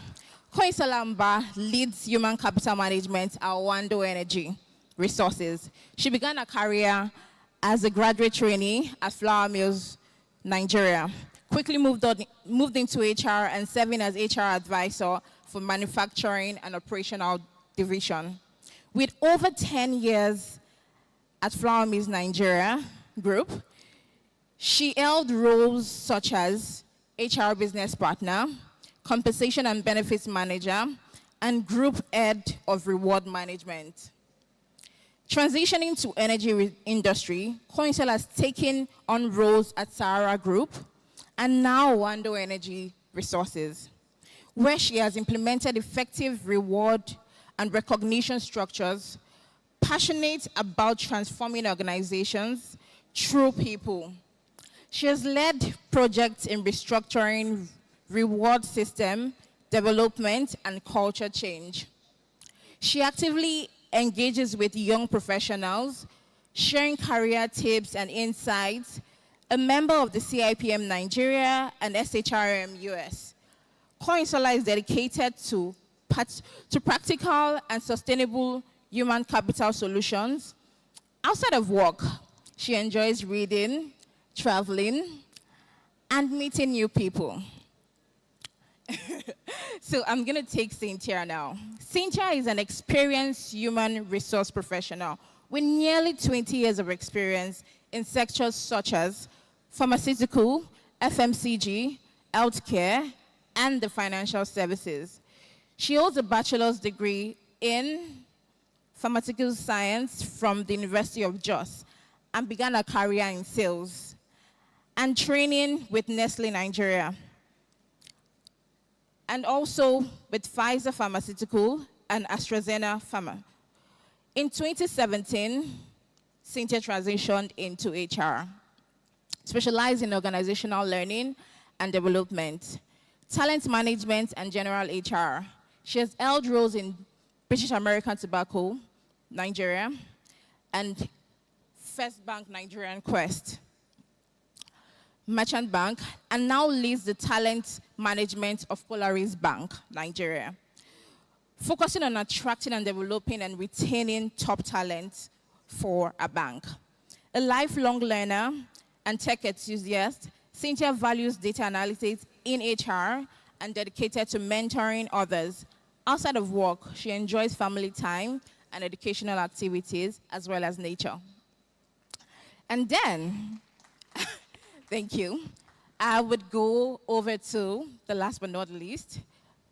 Koinsala Mba leads human capital management at Wando Energy Resources. She began her career as a graduate trainee at Flour Mills, Nigeria. Quickly moved into HR and serving as HR advisor for manufacturing and operational division. With over 10 years at Flour Mills Nigeria Group, she held roles such as HR business partner, compensation and benefits manager, and group head of reward management. Transitioning to energy industry, Koinsala has taken on roles at Sahara Group and now Wando Energy Resources, where she has implemented effective reward and recognition structures, passionate about transforming organizations through people. She has led projects in restructuring, reward system, development, and culture change. She actively engages with young professionals, sharing career tips and insights, a member of the CIPM Nigeria and SHRM US. Koinsala is dedicated to practical and sustainable human capital solutions. Outside of work, she enjoys reading, traveling, and meeting new people. So I'm going to take Cynthia now. Cynthia is an experienced human resource professional with nearly 20 years of experience in sectors such as pharmaceutical, FMCG, healthcare, and the financial services. She holds a bachelor's degree in pharmaceutical science from the University of Jos and began her career in sales and training with Nestle Nigeria, and also with Pfizer Pharmaceutical and AstraZeneca Pharma. In 2017, Cynthia transitioned into HR, specialized in organizational learning and development, talent management, and general HR. She has held roles in British American Tobacco, Nigeria, and First Bank Nigerian Quest, Merchant Bank, and now leads the talent management of Polaris Bank, Nigeria, focusing on attracting and developing and retaining top talent for a bank. A lifelong learner and tech enthusiast, Cynthia values data analytics in HR and dedicated to mentoring others. Outside of work, she enjoys family time and educational activities as well as nature. And then, thank you, I would go over to the last but not least,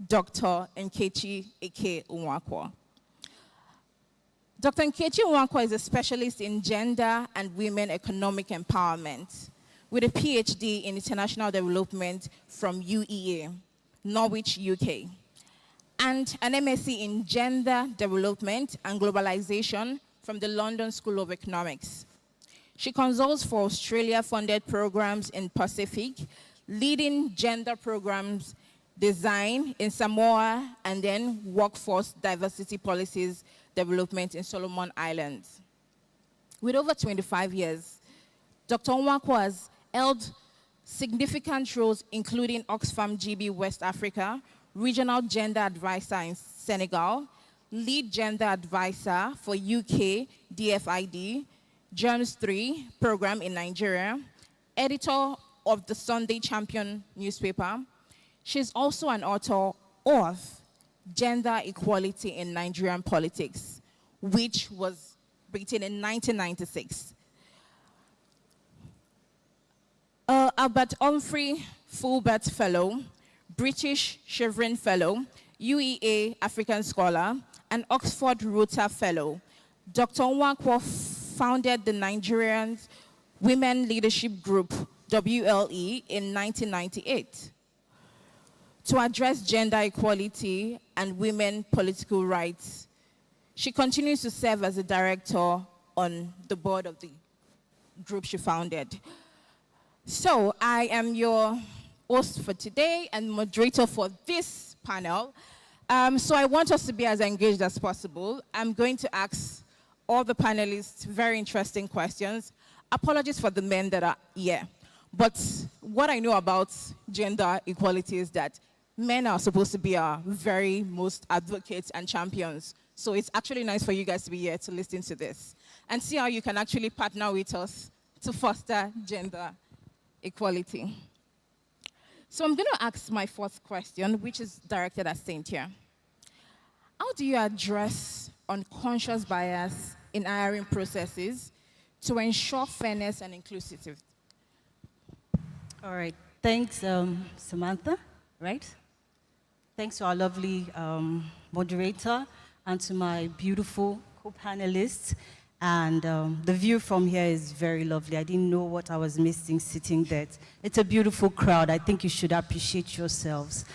Dr. Nkechi Eke Nwankwo. Dr. Nkechi Nwankwo is a specialist in gender and women economic empowerment with a PhD in international development from UEA, Norwich, UK, and an MSc in gender development and globalization from the London School of Economics. She consults for Australia-funded programs in Pacific, leading gender programs design in Samoa, and then workforce diversity policies development in Solomon Islands. With over 25 years, Dr. Nwankwo has held significant roles including Oxfam GB West Africa, Regional Gender Advisor in Senegal, Lead Gender Advisor for UK DFID, GERMS 3 program in Nigeria, editor of the Sunday Champion newspaper. She's also an author of Gender Equality in Nigerian Politics, which was written in 1996. Albert Humphrey Fulbert Fellow, British Chevron Fellow, UEA African Scholar, and Oxford Rota Fellow. Dr. Nwankwo founded the Nigerian Women Leadership Group, WLE, in 1998 to address gender equality and women political rights. She continues to serve as a director on the board of the group she founded. So I am your host for today and moderator for this panel. So I want us to be as engaged as possible. I'm going to ask all the panelists very interesting questions. Apologies for the men that are here. But what I know about gender equality is that men are supposed to be our very most advocates and champions. So it's actually nice for you guys to be here to listen to this and see how you can actually partner with us to foster gender equality. So I'm going to ask my first question, which is directed at Cynthia. How do you address unconscious bias in hiring processes to ensure fairness and inclusivity? All right. Thanks, Samantha, right? Thanks to our lovely moderator and to my beautiful co-panelists. And the view from here is very lovely. I didn't know what I was missing sitting there. It's a beautiful crowd. I think you should appreciate yourselves.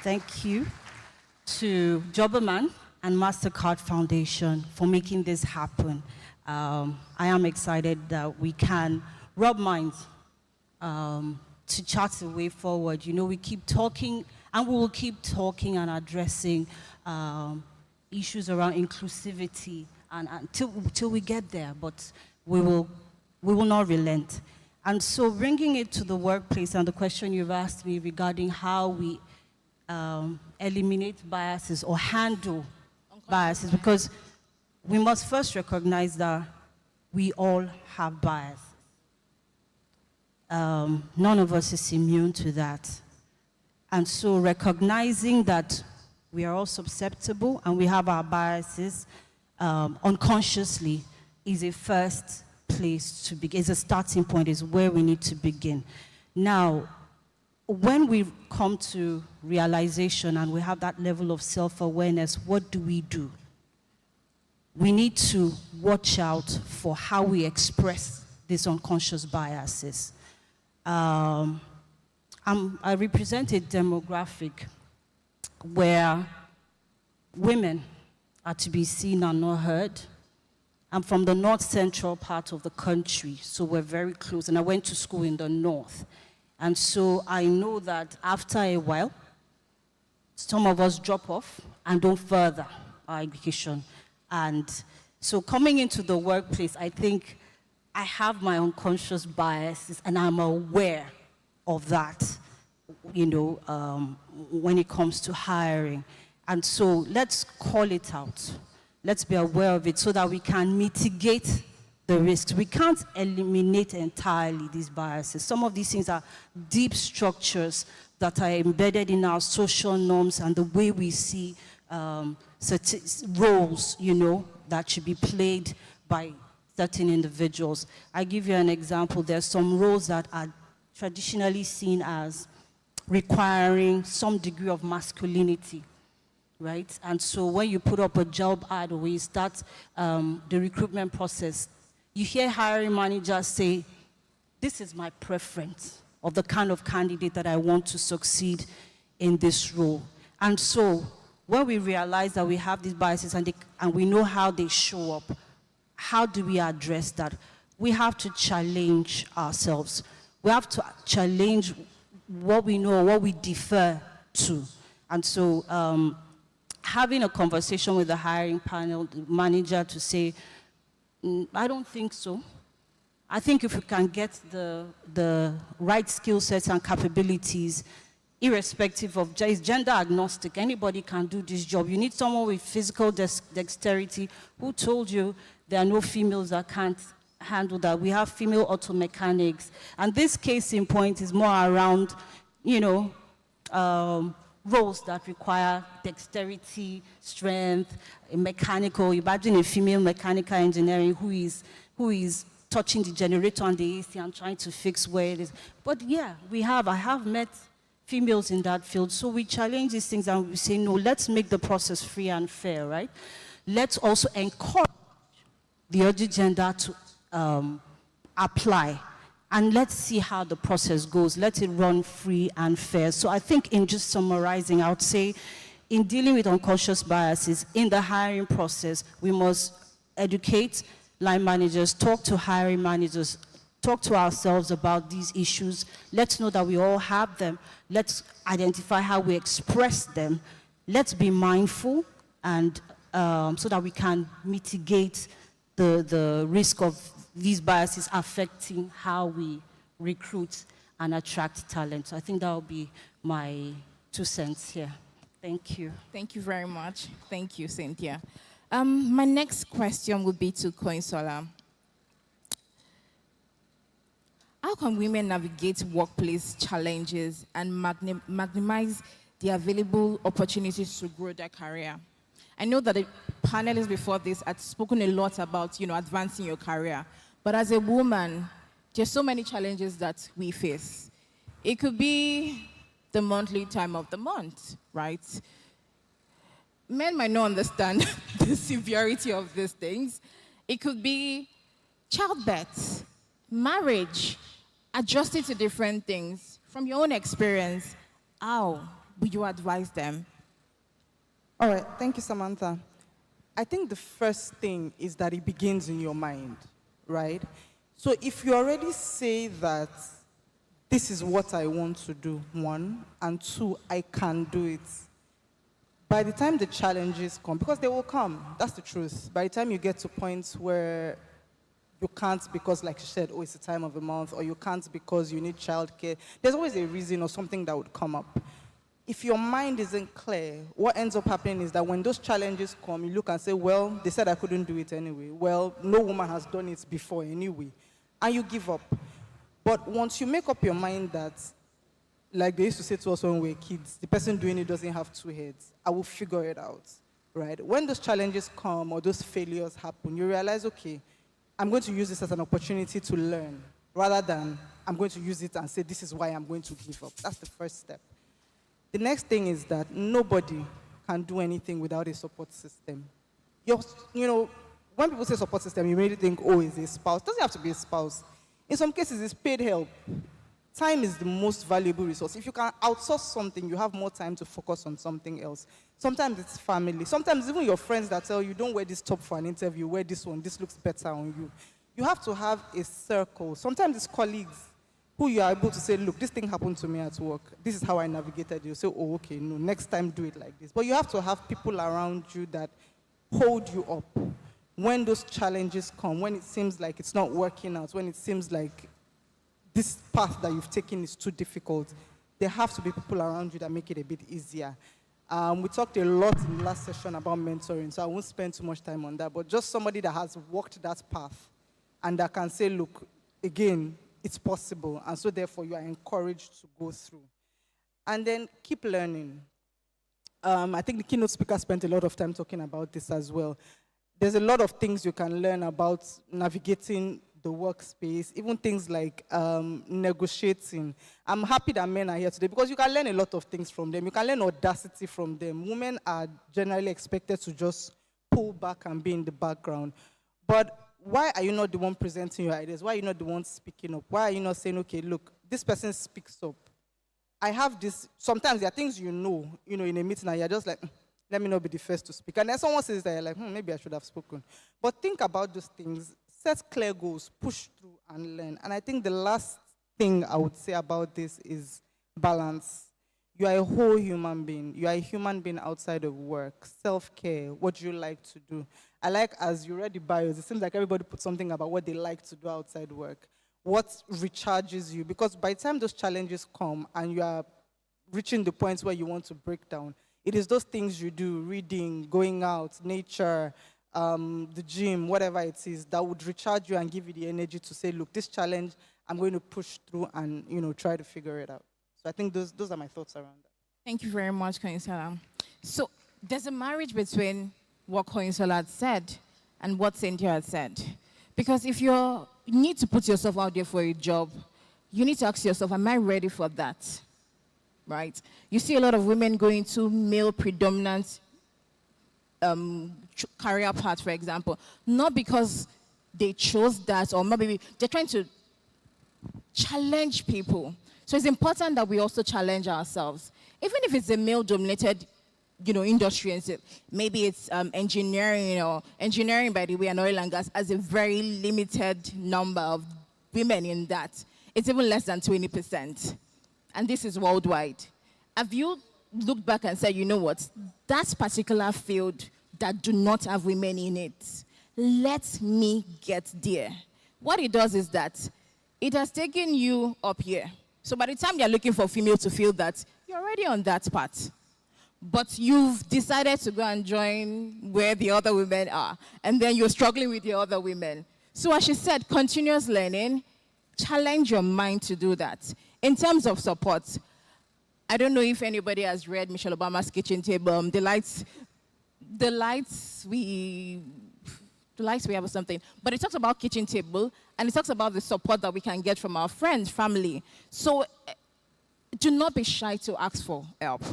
Thank you to Jobberman and MasterCard Foundation for making this happen. I am excited that we can rub minds to chart a way forward. You know, we keep talking, and we will keep talking and addressing issues around inclusivity until we get there, but we will not relent. And so bringing it to the workplace and the question you've asked me regarding how we eliminate biases or handle biases, because we must first recognize that we all have bias. None of us is immune to that. And so recognizing that we are all susceptible and we have our biases unconsciously is a first place to begin, is a starting point, is where we need to begin. Now, when we come to realization and we have that level of self-awareness, what do? We need to watch out for how we express these unconscious biases. I represent a demographic where women are to be seen and not heard. I'm from the north central part of the country, so we're very close, and I went to school in the north. And so I know that after a while, some of us drop off and don't further our education. And so coming into the workplace, I think I have my unconscious biases, and I'm aware of that, you know, when it comes to hiring. And so let's call it out. Let's be aware of it so that we can mitigate the risks. We can't eliminate entirely these biases. Some of these things are deep structures that are embedded in our social norms and the way we see certain roles, you know, that should be played by certain individuals. I give you an example. There's some roles that are traditionally seen as requiring some degree of masculinity, right? And so when you put up a job ad or you start the recruitment process, you hear hiring managers say, this is my preference of the kind of candidate that I want to succeed in this role. And so when we realize that we have these biases and we know how they show up, how do we address that? We have to challenge ourselves. We have to challenge what we know, what we defer too. And so having a conversation with the hiring panel, the manager to say, I don't think so. I think if we can get the right skill sets and capabilities, irrespective of gender agnostic, anybody can do this job. You need someone with physical dexterity. Who told you there are no females that can't handle that? We have female auto mechanics. And this case in point is more around, you know, roles that require dexterity, strength, mechanical. Imagine a female mechanical engineering who is touching the generator and the AC and trying to fix where it is. But yeah, I have met females in that field. So we challenge these things and we say, no, let's make the process free and fair, right? Let's also encourage the other gender to apply. And let's see how the process goes. Let it run free and fair. So I think in just summarizing, I would say in dealing with unconscious biases in the hiring process, we must educate line managers, talk to hiring managers, talk to ourselves about these issues. Let's know that we all have them. Let's identify how we express them. Let's be mindful and so that we can mitigate the risk of these biases affecting how we recruit and attract talent. So I think that will be my 2 cents here. Thank you. Thank you very much. Thank you, Cynthia. My next question would be to Koinsola. How can women navigate workplace challenges and maximize the available opportunities to grow their career? I know that the panelists before this had spoken a lot about, advancing your career. But as a woman, there's so many challenges that we face. It could be the monthly time of the month, right? Men might not understand the severity of these things. It could be childbirth, marriage, adjusting to different things. From your own experience, how would you advise them? All right, thank you, Samantha. I think the first thing is that it begins in your mind, right? So if you already say that this is what I want to do, 1, and 2, I can do it, by the time the challenges come, because they will come, that's the truth. By the time you get to points where you can't because, like you said, it's the time of the month, or you can't because you need childcare, there's always a reason or something that would come up. If your mind isn't clear, what ends up happening is that when those challenges come, you look and say, well, they said I couldn't do it anyway. Well, no woman has done it before anyway. And you give up. But once you make up your mind that, like they used to say to us when we were kids, the person doing it doesn't have 2 heads, I will figure it out, right? When those challenges come or those failures happen, you realize, okay, I'm going to use this as an opportunity to learn, rather than I'm going to use it and say, this is why I'm going to give up. That's the first step. The next thing is that nobody can do anything without a support system. When people say support system, you really think, it's a spouse. It doesn't have to be a spouse. In some cases, it's paid help. Time is the most valuable resource. If you can outsource something, you have more time to focus on something else. Sometimes it's family. Sometimes even your friends that tell you, don't wear this top for an interview, wear this one, this looks better on you. You have to have a circle. Sometimes it's colleagues who you are able to say, look, this thing happened to me at work. This is how I navigated it. You say, okay, no, next time do it like this. But you have to have people around you that hold you up. When those challenges come, when it seems like it's not working out, when it seems like this path that you've taken is too difficult, there have to be people around you that make it a bit easier. We talked a lot in the last session about mentoring, so I won't spend too much time on that, but just somebody that has walked that path and that can say, look, again, it's possible, and so therefore you are encouraged to go through. And then keep learning. I think the keynote speaker spent a lot of time talking about this as well. There's a lot of things you can learn about navigating the workspace, even things like negotiating. I'm happy that men are here today because you can learn a lot of things from them. You can learn audacity from them. Women are generally expected to just pull back and be in the background. But why are you not the one presenting your ideas? Why are you not the one speaking up? Why are you not saying, okay, look, this person speaks up. I have this, sometimes there are things in a meeting and you're just like, let me not be the first to speak. And then someone says that, you're like, maybe I should have spoken. But think about those things, set clear goals, push through and learn. And I think the last thing I would say about this is balance. You are a whole human being. You are a human being outside of work. Self-care, what do you like to do? I like, as you read the bios, it seems like everybody put something about what they like to do outside work. What recharges you? Because by the time those challenges come and you are reaching the point where you want to break down, it is those things you do, reading, going out, nature, the gym, whatever it is, that would recharge you and give you the energy to say, look, this challenge, I'm going to push through and, try to figure it out. So I think those are my thoughts around that. Thank you very much, Koinsola. So there's a marriage between what Koinsola had said and what Cynthia had said. Because if you need to put yourself out there for a job, you need to ask yourself, am I ready for that? Right? You see a lot of women going to male-predominant career path, for example, not because they chose that or maybe they're trying to challenge people. So it's important that we also challenge ourselves. Even if it's a male-dominated, industry, and maybe it's engineering, engineering, by the way, and oil and gas has a very limited number of women in that. It's even less than 20%. And this is worldwide. Have you looked back and said, you know what, that particular field that do not have women in it, let me get there. What it does is that it has taken you up here. So by the time you're looking for female to fill that, you're already on that part. But you've decided to go and join where the other women are, and then you're struggling with the other women. So as she said, continuous learning, challenge your mind to do that. In terms of support, I don't know if anybody has read Michelle Obama's kitchen table. The lights we have or something. But it talks about kitchen table, and it talks about the support that we can get from our friends, family. So do not be shy to ask for help.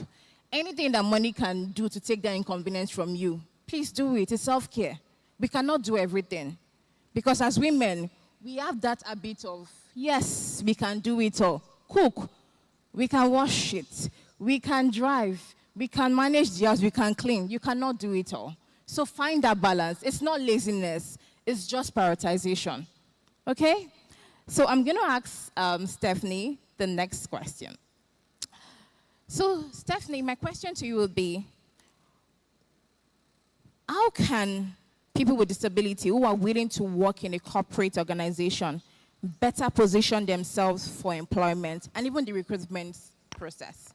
Anything that money can do to take that inconvenience from you, please do it. It's self-care. We cannot do everything. Because as women, we have that habit of, yes, we can do it all. Cook, we can wash it, we can drive, we can manage the house, we can clean. You cannot do it all. So find that balance. It's not laziness, it's just prioritization. Okay? So I'm going to ask Stephanie the next question. So Stephanie, my question to you will be, how can people with disability who are willing to work in a corporate organization better position themselves for employment and even the recruitment process?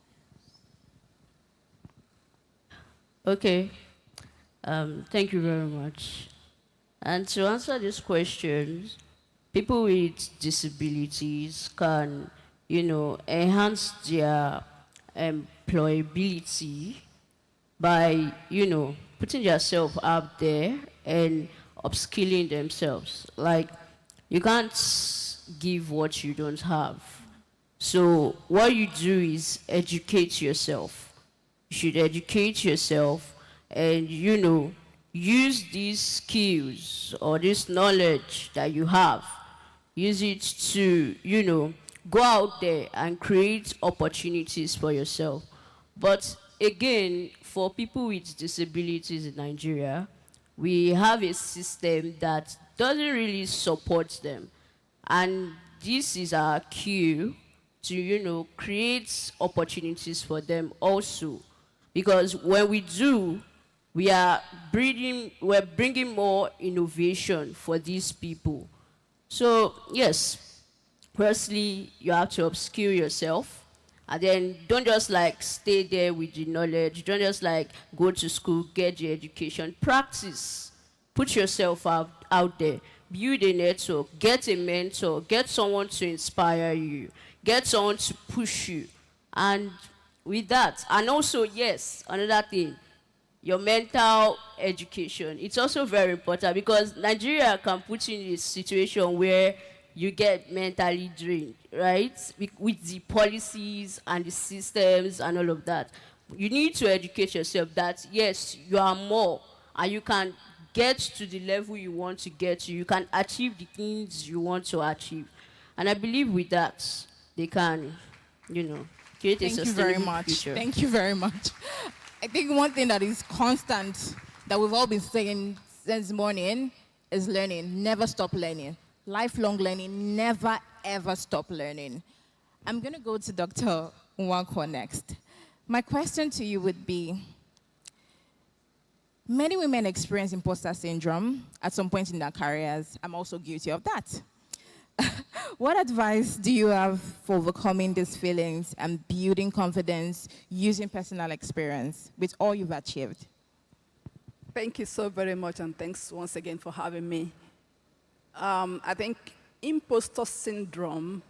Okay. Thank you very much. And to answer this question, people with disabilities can, enhance their employability by, putting yourself out there and upskilling themselves. Like, you can't give what you don't have. So what you do is educate yourself. You should educate yourself and, use these skills or this knowledge that you have. Use it to, go out there and create opportunities for yourself. But again, for people with disabilities in Nigeria, we have a system that doesn't really support them. And this is our cue to, create opportunities for them also. Because when we do, we're bringing more innovation for these people. So, yes, firstly, you have to upskill yourself. And then don't just stay there with the knowledge. Don't just go to school, get your education. Practice. Put yourself out there. Build a network. Get a mentor. Get someone to inspire you. Get someone to push you. And with that, and also, yes, another thing, your mental education. It's also very important because Nigeria can put you in a situation where you get mentally drained, right? With the policies and the systems and all of that. You need to educate yourself that, yes, you are more, and you can get to the level you want to get to. You can achieve the things you want to achieve. And I believe with that, they can, create a sustainable future. Thank you very much. I think one thing that is constant that we've all been saying since morning is learning. Never stop learning. Lifelong learning. Never, ever stop learning. I'm going to go to Dr. Nwankwo next. My question to you would be, many women experience imposter syndrome at some point in their careers. I'm also guilty of that. What advice do you have for overcoming these feelings and building confidence using personal experience with all you've achieved? Thank you so very much, and thanks once again for having me. I think imposter syndrome,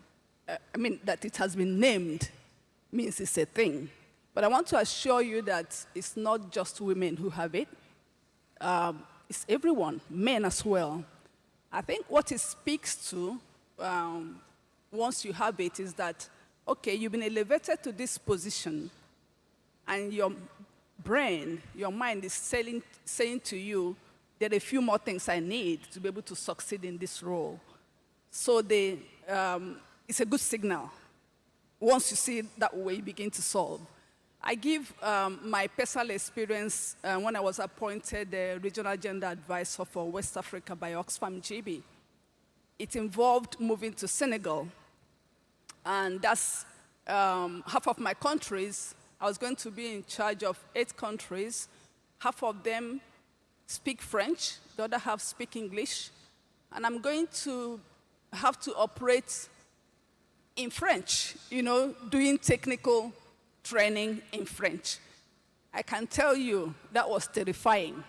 that it has been named, means it's a thing. But I want to assure you that it's not just women who have it. It's everyone, men as well. I think what it speaks to, once you have it, is that, okay, you've been elevated to this position, and your brain, your mind is saying to you, there are a few more things I need to be able to succeed in this role. So it's a good signal. Once you see it that way, you begin to solve. I give my personal experience when I was appointed the Regional Gender Advisor for West Africa by Oxfam GB. It involved moving to Senegal. And that's half of my countries. I was going to be in charge of 8 countries. Half of them speak French, the other half speak English. And I'm going to have to operate in French, doing technical training in French. I can tell you that was terrifying.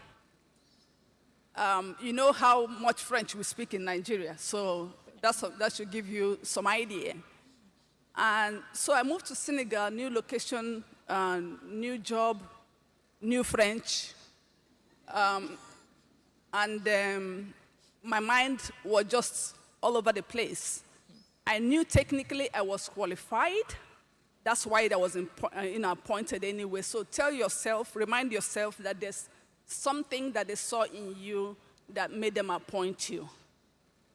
You know how much French we speak in Nigeria, so that should give you some idea. And so I moved to Senegal, new location, new job, new French. My mind was just all over the place. I knew technically I was qualified. That's why I was appointed anyway. So remind yourself that there's something that they saw in you that made them appoint you.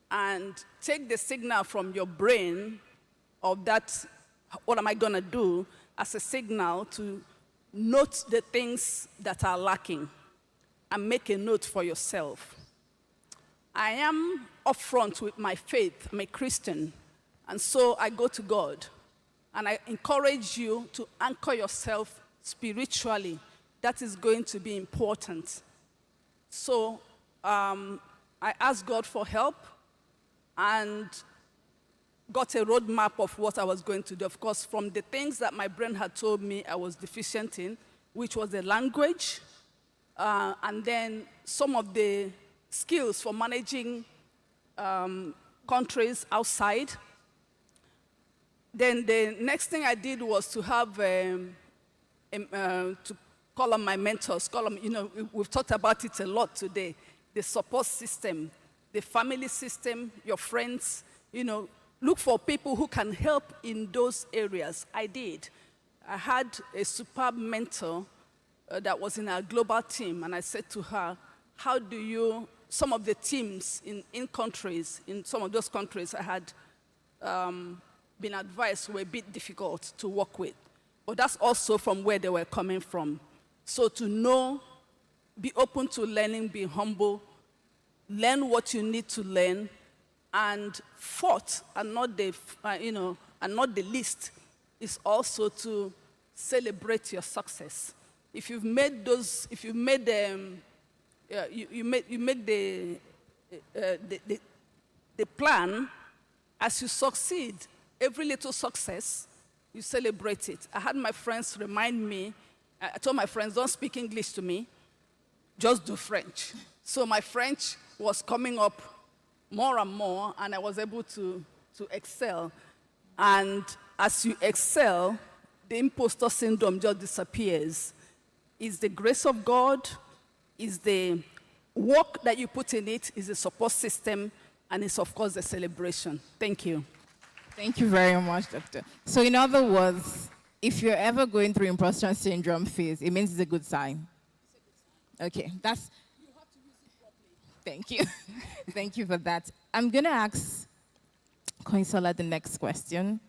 And take the signal from your brain of that, what am I going to do, as a signal to note the things that are lacking and make a note for yourself. I am upfront with my faith. I'm a Christian, and so I go to God. And I encourage you to anchor yourself spiritually. That is going to be important. So I asked God for help and got a roadmap of what I was going to do. Of course, from the things that my brain had told me I was deficient in, which was the language, and then some of the skills for managing countries outside. Then the next thing I did was to have to call on my mentors. We've talked about it a lot today. The support system, the family system, your friends. Look for people who can help in those areas. I did. I had a superb mentor that was in our global team, and I said to her, "How do you?" Some of the teams in countries, in some of those countries, I had. Been advised were a bit difficult to work with. But that's also from where they were coming from. So to know, be open to learning, be humble, learn what you need to learn, and fourth, and not the least, is also to celebrate your success. If you've made the plan, as you succeed, every little success, you celebrate it. I had my friends remind me, I told my friends, don't speak English to me, just do French. So my French was coming up more and more, and I was able to excel. And as you excel, the imposter syndrome just disappears. It's the grace of God, it's the work that you put in it, it's the support system, and it's, of course, the celebration. Thank you. Thank you very much, Doctor. So in other words, if you're ever going through imposter syndrome phase, it means it's a good sign. Okay, that's... You have to use it properly. Thank you. Thank you for that. I'm going to ask Koinsola the next question.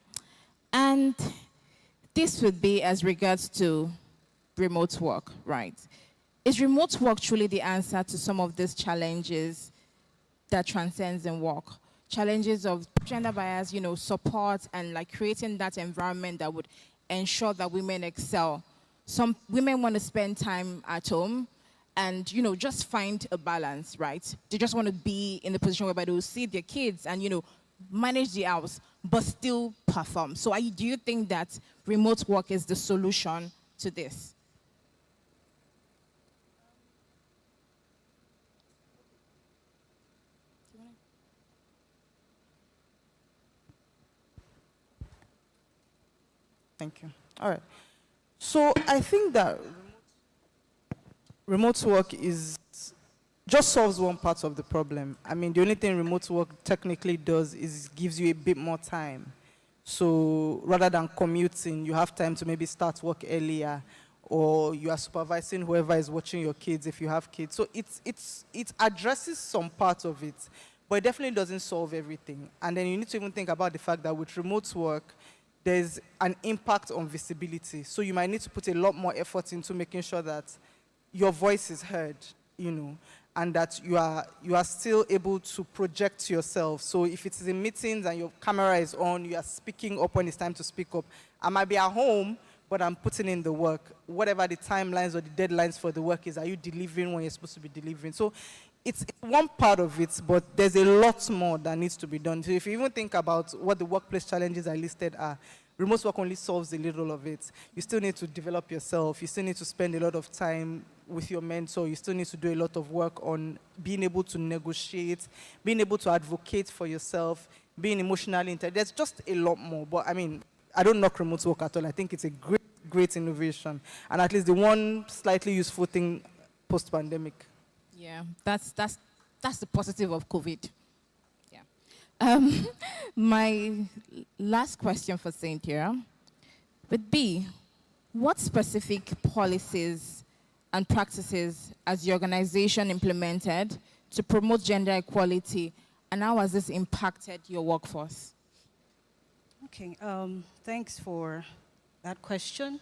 And this would be as regards to remote work, right? Is remote work truly the answer to some of these challenges that transcends in work? Challenges of gender bias, support, and like creating that environment that would ensure that women excel some women want to spend time at home and, you know, just find a balance, right? They just want to be in the position whereby they will see their kids and, you know, manage the house, but still perform. So do you think that remote work is the solution to this? Thank you. All right. So I think that remote work just solves one part of the problem. I mean, the only thing remote work technically does is gives you a bit more time. So rather than commuting, you have time to maybe start work earlier, or you are supervising whoever is watching your kids if you have kids. So it addresses some part of it, but it definitely doesn't solve everything. And then you need to even think about the fact that with remote work, there's an impact on visibility. So you might need to put a lot more effort into making sure that your voice is heard, you know, and that you are still able to project yourself. So if it's in meetings and your camera is on, you are speaking up when it's time to speak up. I might be at home, but I'm putting in the work. Whatever the timelines or the deadlines for the work is, are you delivering when you're supposed to be delivering? So it's one part of it, but there's a lot more that needs to be done. So if you even think about what the workplace challenges I listed are, remote work only solves a little of it. You still need to develop yourself. You still need to spend a lot of time with your mentor. You still need to do a lot of work on being able to negotiate, being able to advocate for yourself, being emotionally intelligent. There's just a lot more. But I mean, I don't knock remote work at all. I think it's a great, great innovation. And at least the one slightly useful thing post-pandemic. Yeah, that's the positive of COVID. Yeah. My last question for Cynthia would be, what specific policies and practices has the organization implemented to promote gender equality, and how has this impacted your workforce? Okay, thanks for that question.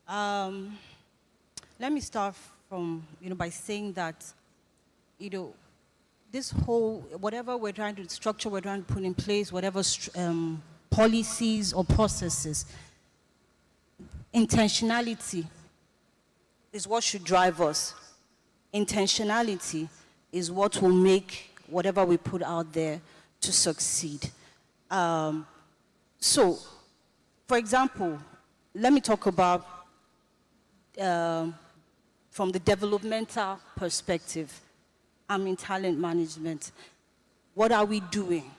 Let me start from, by saying that, this whole, whatever we're trying to structure, we're trying to put in place, whatever policies or processes, intentionality is what should drive us. Intentionality is what will make whatever we put out there to succeed. So, for example, let me talk about from the developmental perspective. I'm in talent management. What are we doing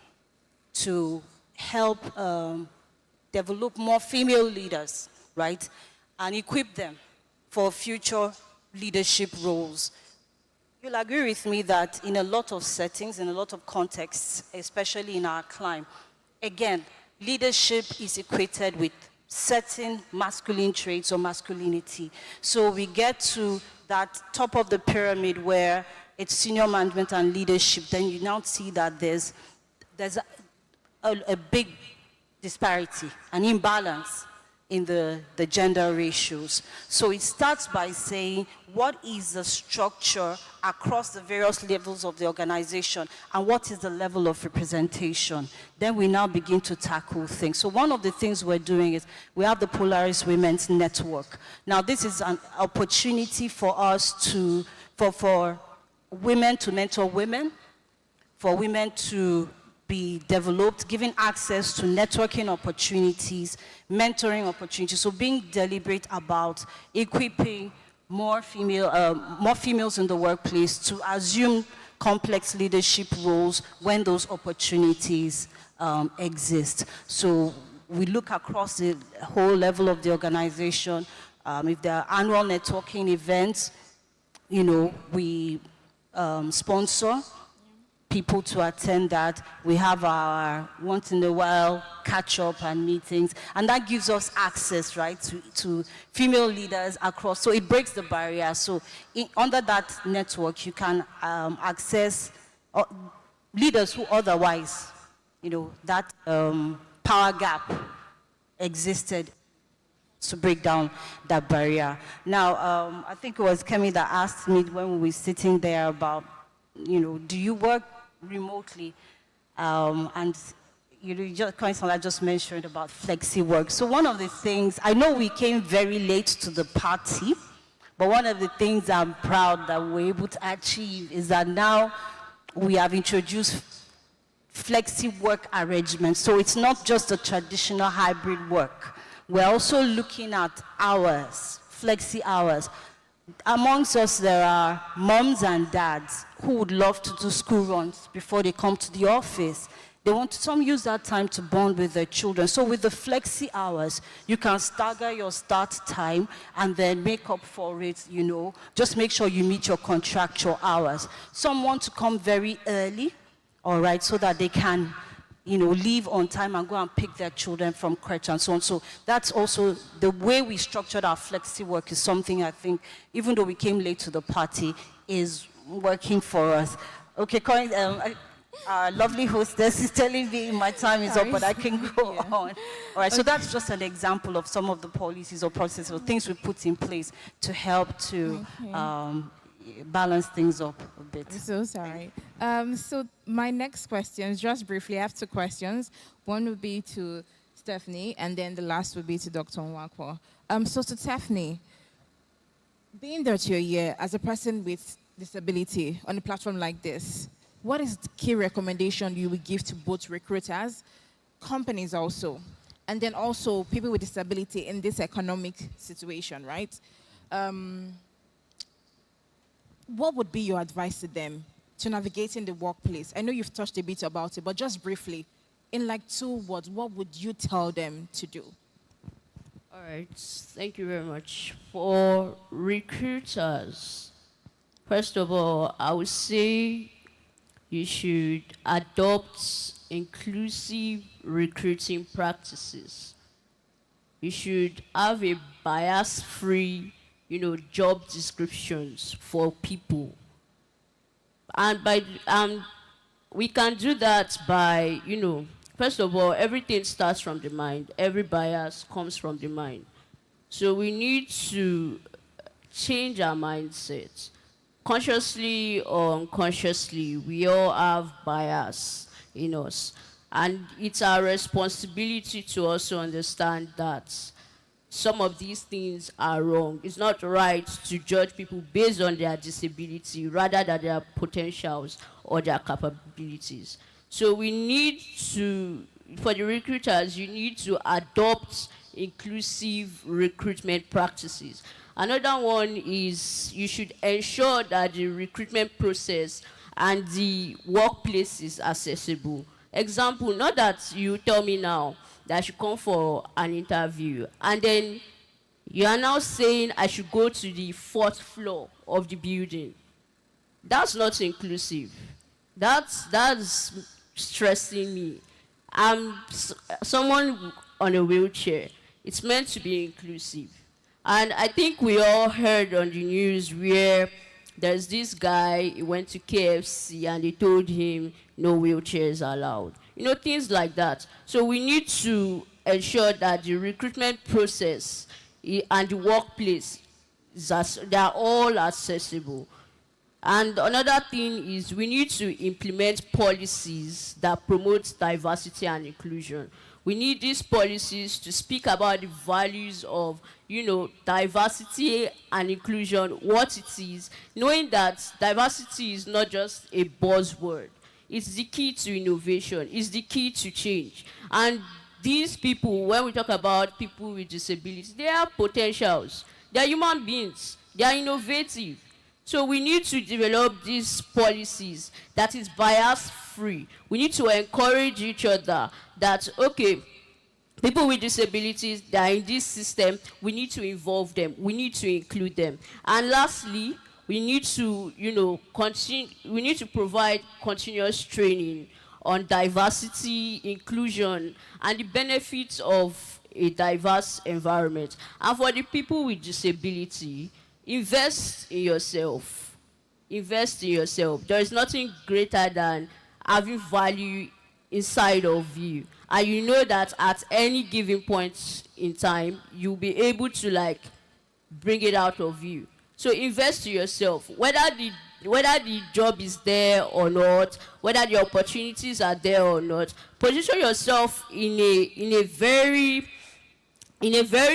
to help develop more female leaders, right? And equip them for future leadership roles? You'll agree with me that in a lot of settings, in a lot of contexts, especially in our climate, again, leadership is equated with certain masculine traits or masculinity. So we get to that top of the pyramid where it's senior management and leadership, then you now see that there's a big disparity, an imbalance in the gender ratios. So it starts by saying, what is the structure across the various levels of the organization, and what is the level of representation? Then we now begin to tackle things. So one of the things we're doing is, we have the Polaris Women's Network. Now this is an opportunity for us to, for women to mentor women, for women to be developed, giving access to networking opportunities, mentoring opportunities. So being deliberate about equipping more females in the workplace to assume complex leadership roles when those opportunities exist. So we look across the whole level of the organization. If there are annual networking events, we sponsor people to attend that. We have our once in a while catch-up and meetings, and that gives us access, right, to female leaders across. So it breaks the barrier. So under that network, you can access leaders who otherwise, that power gap existed, to break down that barrier. Now, I think it was Kemi that asked me when we were sitting there about, do you work remotely? And I just mentioned about flexi work. So one of the things, I know we came very late to the party, but one of the things I'm proud that we're able to achieve is that now we have introduced flexi work arrangements. So it's not just a traditional hybrid work. We're also looking at hours, flexi hours. Amongst us, there are moms and dads who would love to do school runs before they come to the office. Some use that time to bond with their children. So with the flexi hours, you can stagger your start time and then make up for it, just make sure you meet your contractual hours. Some want to come very early, all right, so that they can, leave on time and go and pick their children from crèche and so on. So that's also the way we structured our flexi work is something I think, even though we came late to the party, is working for us. Okay, our lovely hostess is telling me my time is up, but I can go on. All right, so that's just an example of some of the policies or processes or things we put in place to help to balance things up a bit. I'm so sorry. So my next questions, just briefly, I have 2 questions. One would be to Stephanie, and then the last would be to Dr. Nwakwo. So to Stephanie, being there to a year as a person with disability on a platform like this, what is the key recommendation you would give to both recruiters, companies also, and then also people with disability in this economic situation, right? What would be your advice to them to navigating the workplace? I know you've touched a bit about it, but just briefly, in like 2 words, what would you tell them to do? All right, thank you very much. For recruiters, first of all, I would say you should adopt inclusive recruiting practices. You should have a bias-free, job descriptions for people. And we can do that by, first of all, everything starts from the mind. Every bias comes from the mind. So we need to change our mindset. Consciously or unconsciously, we all have bias in us. And it's our responsibility to also understand that some of these things are wrong. It's not right to judge people based on their disability rather than their potentials or their capabilities. So we need to, for the recruiters, you need to adopt inclusive recruitment practices. Another one is you should ensure that the recruitment process and the workplace is accessible. Example, not that you tell me now that I should come for an interview, and then you are now saying I should go to the 4th floor of the building. That's not inclusive. That's stressing me. I'm someone on a wheelchair. It's meant to be inclusive. And I think we all heard on the news where there's this guy, he went to KFC and they told him no wheelchairs allowed. Things like that. So we need to ensure that the recruitment process and the workplace, they are all accessible. And another thing is we need to implement policies that promote diversity and inclusion. We need these policies to speak about the values of, diversity and inclusion, what it is, knowing that diversity is not just a buzzword. It's the key to innovation. It's the key to change. And these people, when we talk about people with disabilities, they have potentials. They are human beings. They are innovative. So we need to develop these policies that is bias-free. We need to encourage each other that, okay, people with disabilities that are in this system, we need to involve them. We need to include them. And lastly, we need to, we need to provide continuous training on diversity, inclusion, and the benefits of a diverse environment. And for the people with disability, invest in yourself. Invest in yourself. There is nothing greater than having value inside of you. And you know that at any given point in time, you'll be able to bring it out of you. So invest in yourself. Whether the the job is there or not, whether the opportunities are there or not, position yourself in a very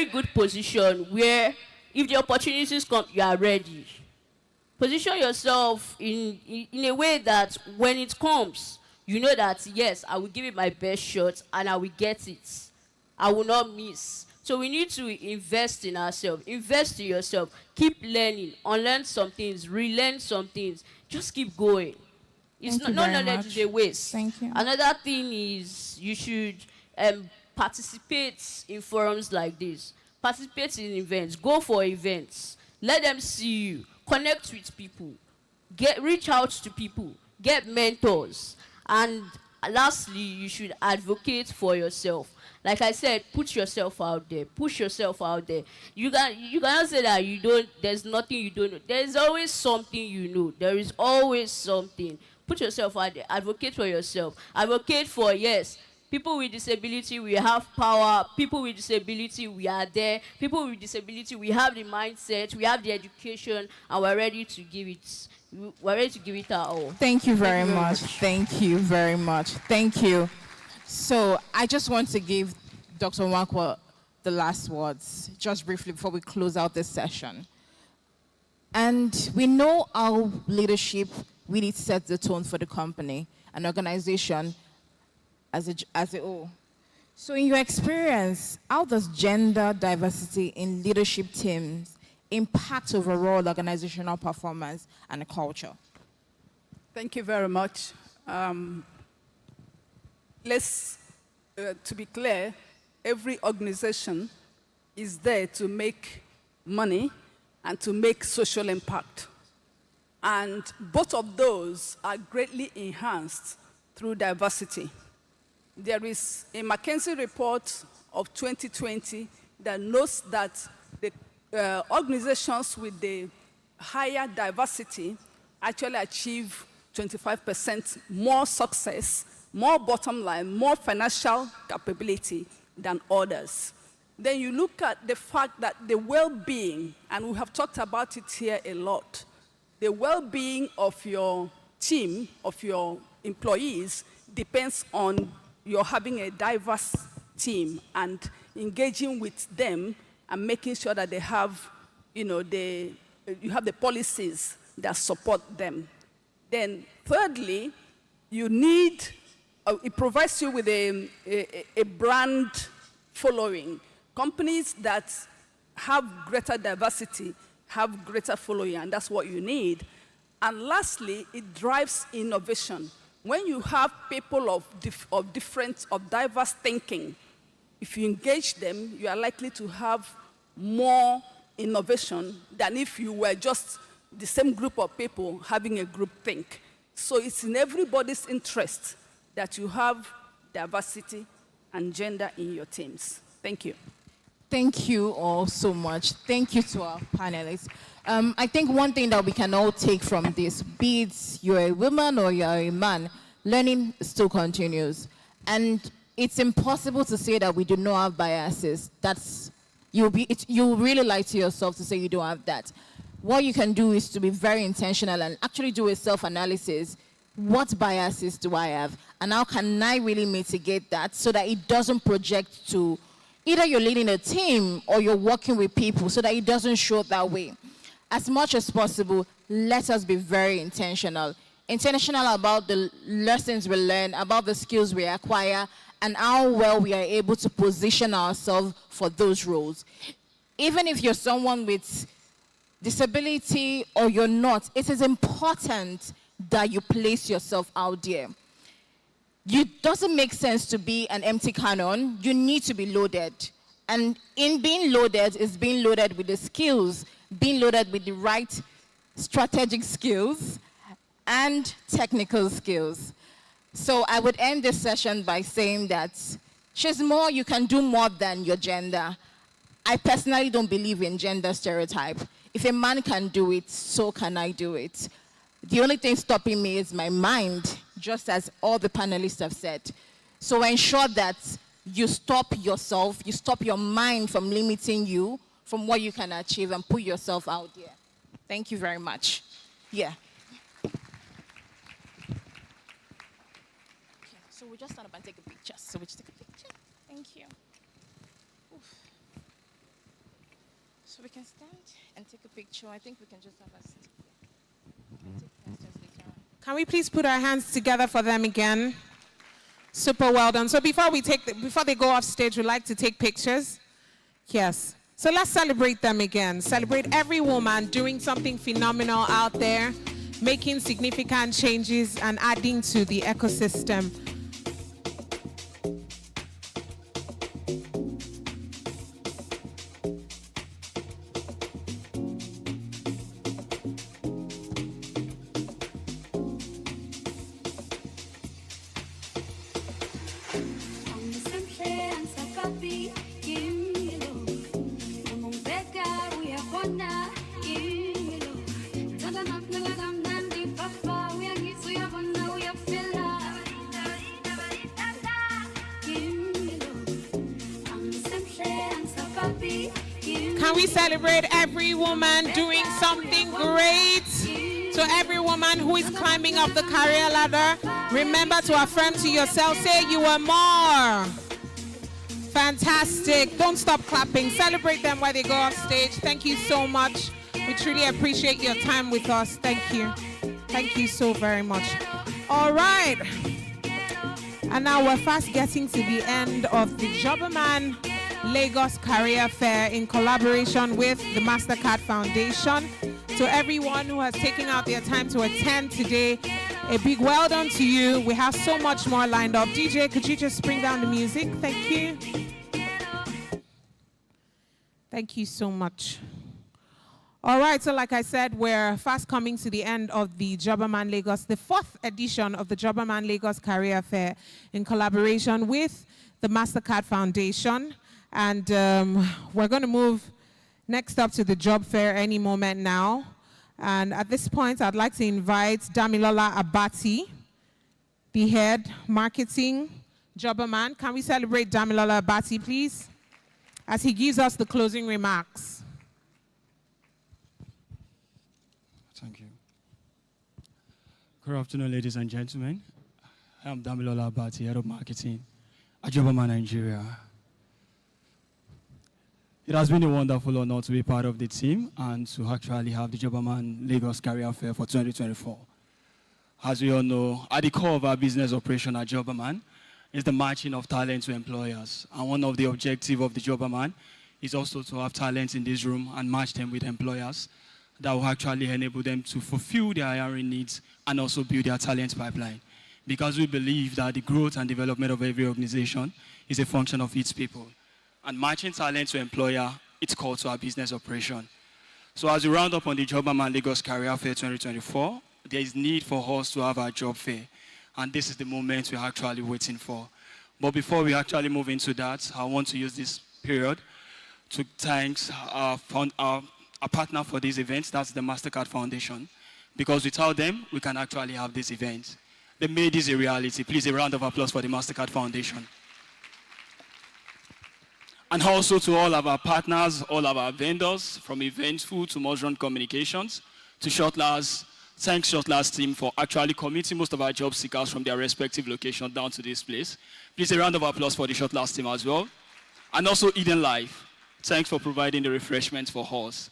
good position where if the opportunities come, you are ready. Position yourself in a way that when it comes, you know that, yes, I will give it my best shot and I will get it. I will not miss. So we need to invest in ourselves, invest in yourself, keep learning, unlearn some things, relearn some things. Just keep going. It's Thank you no very knowledge much. is a waste. Thank you. Another thing is you should participate in forums like this. Participate in events. Go for events. Let them see you. Connect with people. Reach out to people. Get mentors. And lastly, you should advocate for yourself. Like I said, put yourself out there. Push yourself out there. You cannot say that there's nothing you don't know. There's always something you know. There is always something. Put yourself out there. Advocate for yourself. Advocate for, yes, people with disability, we have power. People with disability, we are there. People with disability, we have the mindset, we have the education, and we're ready to give it. We're ready to give it our all. Thank you very much. Thank you very much. Thank you. So I just want to give Dr. Nwankwo the last words, just briefly before we close out this session. And we know our leadership really sets the tone for the company, an organization as a whole. So in your experience, how does gender diversity in leadership teams impact overall organizational performance and culture? Thank you very much. To be clear, every organization is there to make money and to make social impact. And both of those are greatly enhanced through diversity. There is a McKinsey report of 2020 that notes that the organizations with the higher diversity actually achieve 25% more success, more bottom line, more financial capability than others. Then you look at the fact that the well-being, and we have talked about it here a lot, the well-being of your team, of your employees, depends on your having a diverse team and engaging with them and making sure that they have, you have the policies that support them. Then thirdly, you need, it provides you with a brand following. Companies that have greater diversity have greater following, and that's what you need. And lastly, it drives innovation. When you have people of diverse thinking, if you engage them, you are likely to have more innovation than if you were just the same group of people having a group think. So it's in everybody's interest that you have diversity and gender in your teams. Thank you. Thank you all so much. Thank you to our panelists. I think one thing that we can all take from this, be it you're a woman or you're a man, learning still continues. And it's impossible to say that we do not have biases. You'll really lie to yourself to say you don't have that. What you can do is to be very intentional and actually do a self-analysis. What biases do I have? And how can I really mitigate that so that it doesn't project to either you're leading a team or you're working with people so that it doesn't show that way. As much as possible, let us be very intentional. Intentional about the lessons we learn, about the skills we acquire, and how well we are able to position ourselves for those roles. Even if you're someone with disability or you're not, it is important that you place yourself out there. It doesn't make sense to be an empty cannon. You need to be loaded. And in being loaded is being loaded with the skills, being loaded with the right strategic skills and technical skills. So I would end this session by saying that she's more, you can do more than your gender. I personally don't believe in gender stereotype. If a man can do it, so can I do it. The only thing stopping me is my mind, just as all the panelists have said. So ensure that you stop yourself, you stop your mind from limiting you from what you can achieve and put yourself out there. Thank you very much. Yeah. So we'll just stand up and take a picture. So we'll just take a picture. Thank you. Oof. So we can stand and take a picture. I think we can just have a seat. Can we please put our hands together for them again? Super well done. So before they go off stage, we'd like to take pictures. Yes. So let's celebrate them again. Celebrate every woman doing something phenomenal out there, making significant changes and adding to the ecosystem. Can we celebrate every woman doing something great? To every woman who is climbing up the career ladder, remember to affirm to yourself, say you are more. Fantastic. Don't stop clapping. Celebrate them while they go off stage. Thank you so much. We truly appreciate your time with us. Thank you. Thank you so very much. All right. And now we're fast getting to the end of the Jobberman Lagos Career Fair in collaboration with the MasterCard Foundation. To everyone who has taken out their time to attend today, a big well done to you. We have so much more lined up. DJ, could you just bring down the music? Thank you. Thank you so much. All right, so like I said, we're fast coming to the end of the Jobberman Lagos, the 4th edition of the Jobberman Lagos Career Fair in collaboration with the MasterCard Foundation. And we're going to move next up to the job fair any moment now. And at this point, I'd like to invite Damilola Abati, the head marketing Jobberman. Can we celebrate Damilola Abati, please, as he gives us the closing remarks. Thank you. Good afternoon, ladies and gentlemen. I'm Damilola Abati, head of marketing at Jobberman Nigeria. It has been a wonderful honor to be part of the team and to actually have the Jobberman Lagos Career Fair for 2024. As we all know, at the core of our business operation at Jobberman is the matching of talent to employers. And one of the objectives of the Jobberman is also to have talent in this room and match them with employers that will actually enable them to fulfill their hiring needs and also build their talent pipeline. Because we believe that the growth and development of every organization is a function of its people. And matching talent to employer, it's core to our business operation. So as we round up on the Jobberman Lagos Career Fair 2024, there is need for us to have our job fair. And this is the moment we're actually waiting for. But before we actually move into that, I want to use this period to thank our partner for this event, that's the MasterCard Foundation. Because without them, we can actually have this event. They made this a reality. Please, a round of applause for the MasterCard Foundation. And also to all of our partners, all of our vendors, from Eventful to Mosron Communications, to Shotlers. Thanks Shotlers team for actually committing most of our job seekers from their respective locations down to this place. Please a round of applause for the Shotlers team as well. And also Eden Life. Thanks for providing the refreshments for us.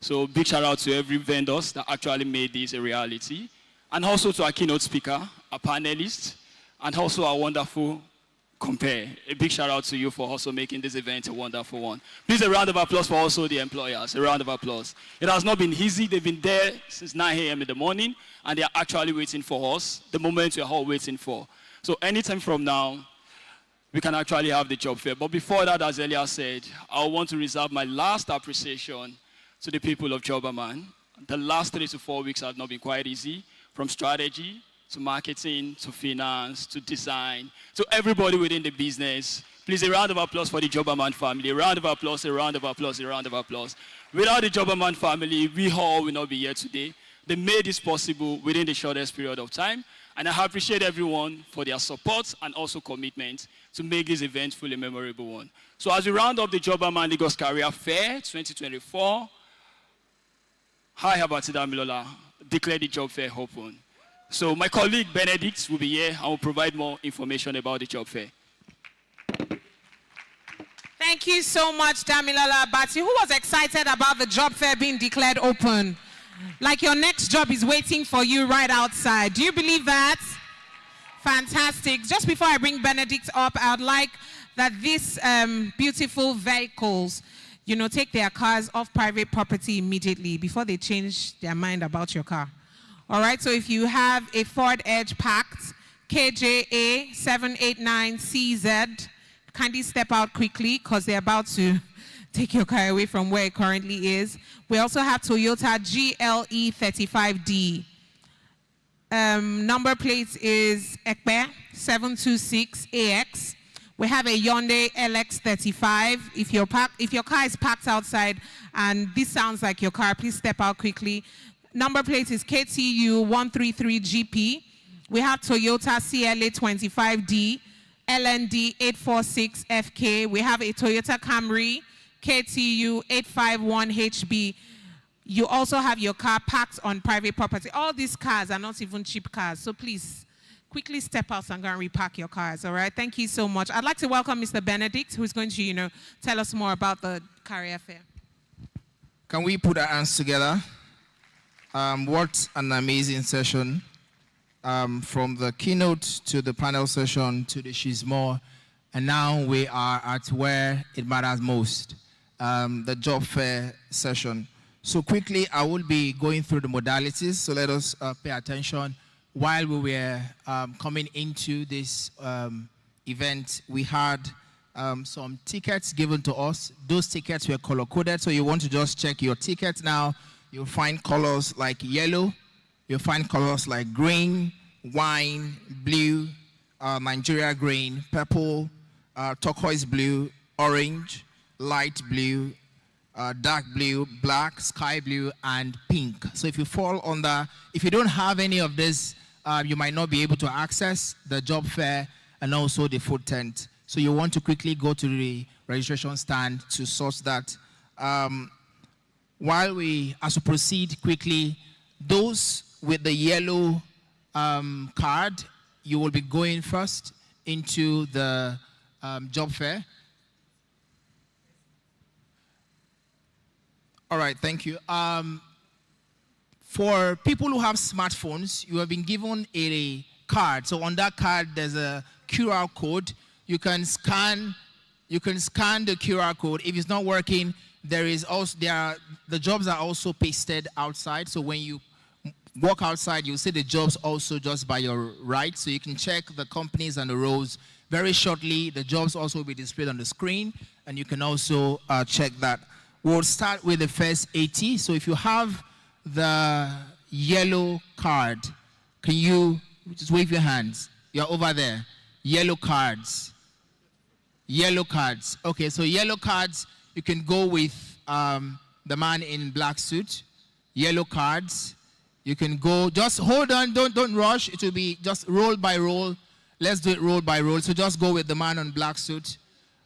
So big shout out to every vendors that actually made this a reality. And also to our keynote speaker, our panelists, and also our wonderful Compare. A big shout out to you for also making this event a wonderful one. Please a round of applause for also the employers. A round of applause. It has not been easy. They've been there since 9 a.m. in the morning, and they are actually waiting for us, the moment we are all waiting for. So anytime from now, we can actually have the job fair. But before that, as Elia said, I want to reserve my last appreciation to the people of Jobberman. The last 3 to 4 weeks have not been quite easy, from strategy to marketing, to finance, to design, to everybody within the business. Please, a round of applause for the Jobberman family. A round of applause, a round of applause, a round of applause. Without the Jobberman family, we all will not be here today. They made this possible within the shortest period of time. And I appreciate everyone for their support and also commitment to make this event fully memorable one. So as we round up the Jobberman Lagos Career Fair 2024, I, Abati Damilola, declare the job fair open. So my colleague Benedict will be here and will provide more information about the job fair. Thank you so much, Damilola Abati. Who was excited about the job fair being declared open? Like your next job is waiting for you right outside. Do you believe that? Fantastic. Just before I bring Benedict up, I would like that these beautiful vehicles, you know, take their cars off private property immediately before they change their mind about your car. All right, so if you have a Ford Edge packed KJA 789CZ, kindly step out quickly because they're about to take your car away from where it currently is. We also have Toyota GLE 35D. Number plate is Ekpe 726AX. We have a Hyundai LX35. If your car is parked outside and this sounds like your car, please step out quickly. Number plate is KTU 133GP. We have Toyota CLA 25D, LND 846FK. We have a Toyota Camry KTU 851HB. You also have your car parked on private property. All these cars are not even cheap cars, so please quickly step out and go and repark your cars, all right? Thank you so much. I'd like to welcome Mr. Benedict, who's going to, tell us more about the career fair. Can we put our hands together? What an amazing session. From the keynote to the panel session to the She's More, and now we are at where it matters most, the job fair session. So quickly, I will be going through the modalities, so let us pay attention. While we were coming into this event, we had some tickets given to us. Those tickets were color-coded, so you want to just check your ticket now. You'll find colors like yellow, you'll find colors like green, wine, blue, Nigeria green, purple, turquoise blue, orange, light blue, dark blue, black, sky blue, and pink. So if you fall under, if you don't have any of this, you might not be able to access the job fair and also the food tent. So you want to quickly go to the registration stand to source that. While as we proceed quickly, those with the yellow card, you will be going first into the job fair. All right, thank you. For people who have smartphones, you have been given a card. So on that card, there's a QR code. You can scan the QR code. If it's not working, the jobs are also pasted outside. So when you walk outside, you'll see the jobs also just by your right. So you can check the companies and the roles. Very shortly, the jobs also will be displayed on the screen, and you can also check that. We'll start with the first 80. So if you have the yellow card, can you just wave your hands? You're over there. Yellow cards. Yellow cards. Okay, so yellow cards, you can go with the man in black suit. Yellow cards. You can go, just hold on, don't rush. It will be just roll by roll. Let's do it roll by roll. So just go with the man in black suit.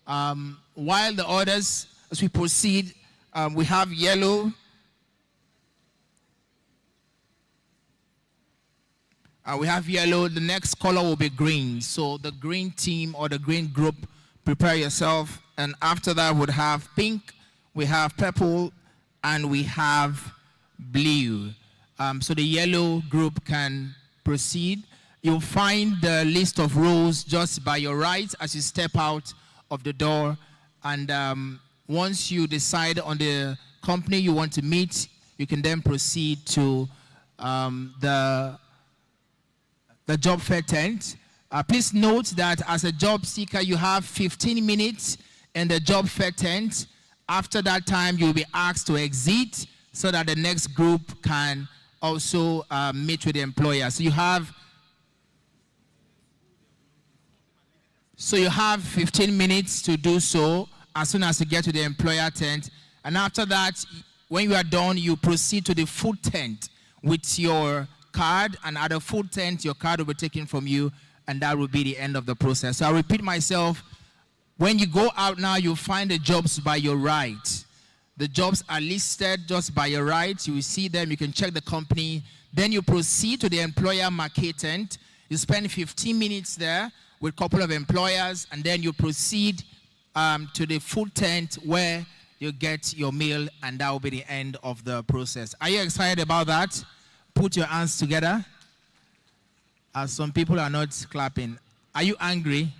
While the others, as we proceed, we have yellow. We have yellow. The next color will be green. So the green team or the green group, prepare yourself. And after that, we'll have pink, we have purple, and we have blue. So the yellow group can proceed. You'll find the list of roles just by your right as you step out of the door. And once you decide on the company you want to meet, you can then proceed to the job fair tent. Please note that as a job seeker, you have 15 minutes in the job fair tent. After that time, you'll be asked to exit so that the next group can also meet with the employer. So you have 15 minutes to do so as soon as you get to the employer tent. And after that, when you are done, you proceed to the food tent with your card, and at the food tent, your card will be taken from you, and that will be the end of the process. So I'll repeat myself. When you go out now, you'll find the jobs by your right. The jobs are listed just by your right. You will see them. You can check the company. Then you proceed to the employer market tent. You spend 15 minutes there with a couple of employers, and then you proceed to the food tent where you get your meal, and that will be the end of the process. Are you excited about that? Put your hands together. Some people are not clapping. Are you angry?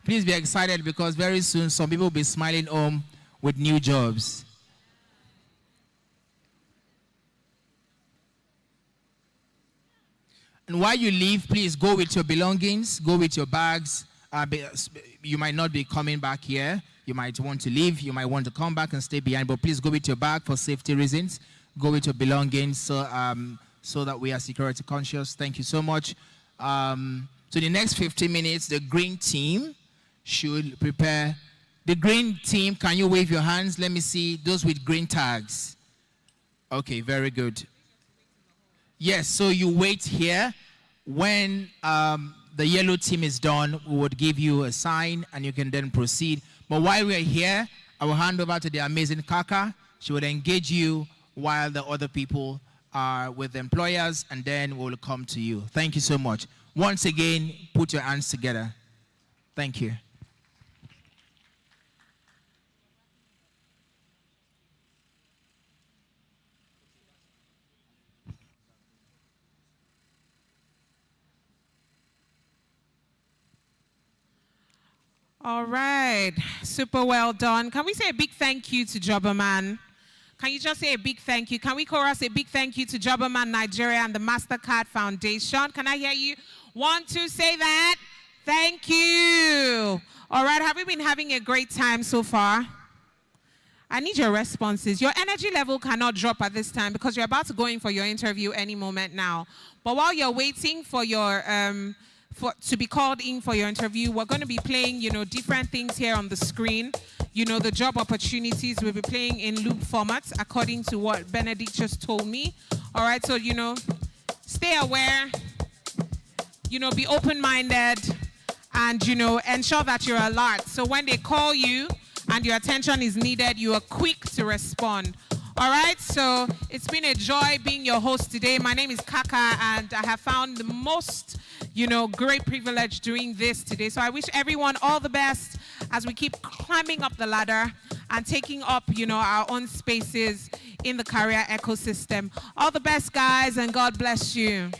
Please be excited, because very soon some people will be smiling home with new jobs. And while you leave, please go with your belongings, go with your bags. You might not be coming back here. You might want to leave. You might want to come back and stay behind. But please go with your bag for safety reasons. Go with your belongings so that we are security conscious. Thank you so much. So the next 15 minutes, the green team should prepare. The green team, can you wave your hands? Let me see those with green tags. Okay, very good. Yes, so you wait here. When the yellow team is done, we would give you a sign and you can then proceed. But while we're here, I will hand over to the amazing Kaka. She will engage you while the other people are with the employers, and then we'll come to you. Thank you so much. Once again, put your hands together. Thank you. All right, super well done. Can we say a big thank you to Jobberman? Can you just say a big thank you? Can we chorus a big thank you to Jobberman Nigeria and the MasterCard Foundation? Can I hear you? 1, 2, say that. Thank you. All right, have we been having a great time so far? I need your responses. Your energy level cannot drop at this time because you're about to go in for your interview any moment now. But while you're waiting for your to be called in for your interview, we're going to be playing, different things here on the screen. The job opportunities will be playing in loop formats according to what Benedict just told me. All right, so, stay aware, be open-minded, and, ensure that you're alert. So when they call you and your attention is needed, you are quick to respond. All right, so it's been a joy being your host today. My name is Kaka, and I have found the most, great privilege doing this today. So I wish everyone all the best as we keep climbing up the ladder and taking up, our own spaces in the career ecosystem. All the best, guys, and God bless you.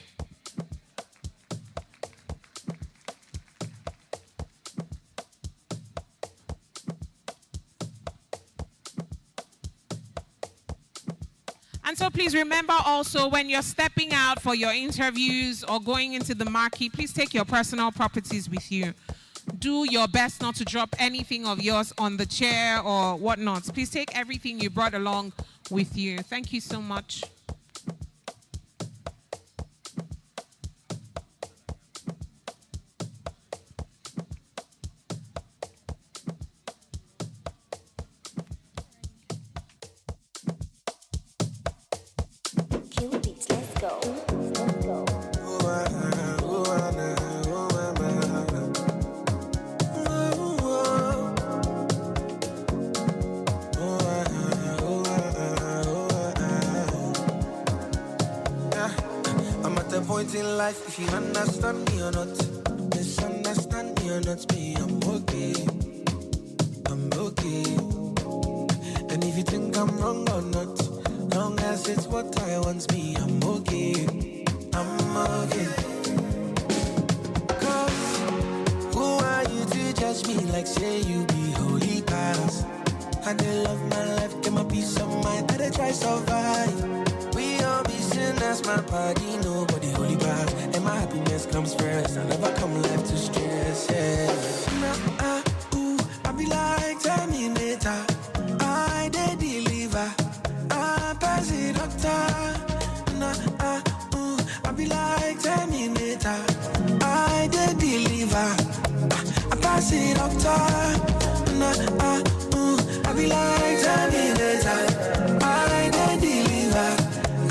And so please remember also, when you're stepping out for your interviews or going into the market, please take your personal properties with you. Do your best not to drop anything of yours on the chair or whatnot. Please take everything you brought along with you. Thank you so much. In life, if you understand me or not, misunderstand me or not, me, I'm okay. I'm okay. And if you think I'm wrong or not, long as it's what I want, me, I'm okay. I'm okay. Cause who are you to judge me like say you be holy past? I did love my life, get my peace of mind, I did try survive. We all be sinners, my body, nobody holy back. And my happiness comes first. I never come left to stress, yeah. I be like Terminator. I did deliver. I pass it doctor. I be like Terminator. I did deliver. I pass it doctor. I be like Terminator. I did deliver.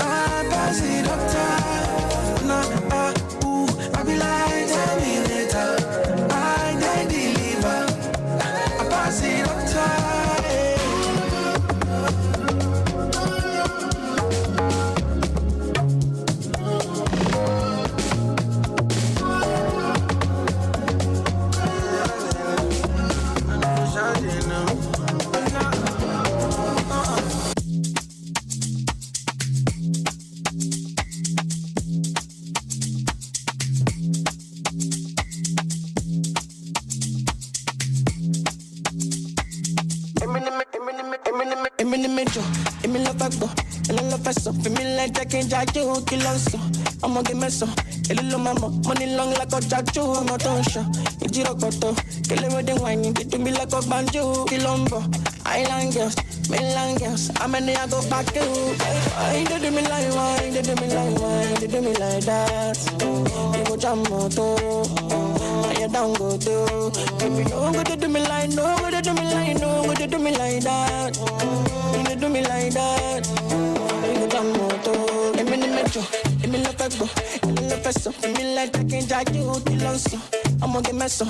I pass it doctor. I be like Terminator. I deliver. I pass it doctor. El lo peso, feel me like Jack and Jack, you kill us. I'ma get mess up. El lo mama, money long like a Jack, you, I'm a tonsha. Ijiro koto, kill it with the wine, get to me like a banjo, kilombo. Island girls, mainland girls, I'm in I go back to. Why they do me like wine, they do me like wine, they do me like that. You go jam moto, and you down go to. If you know what they do me like, no, what they do me like, no, what they do me like that. They do me like that. You go jam moto, let me metro, let me love pepo, let me love peso, let me like Jack and Jack, you kill us. I'ma get mess up.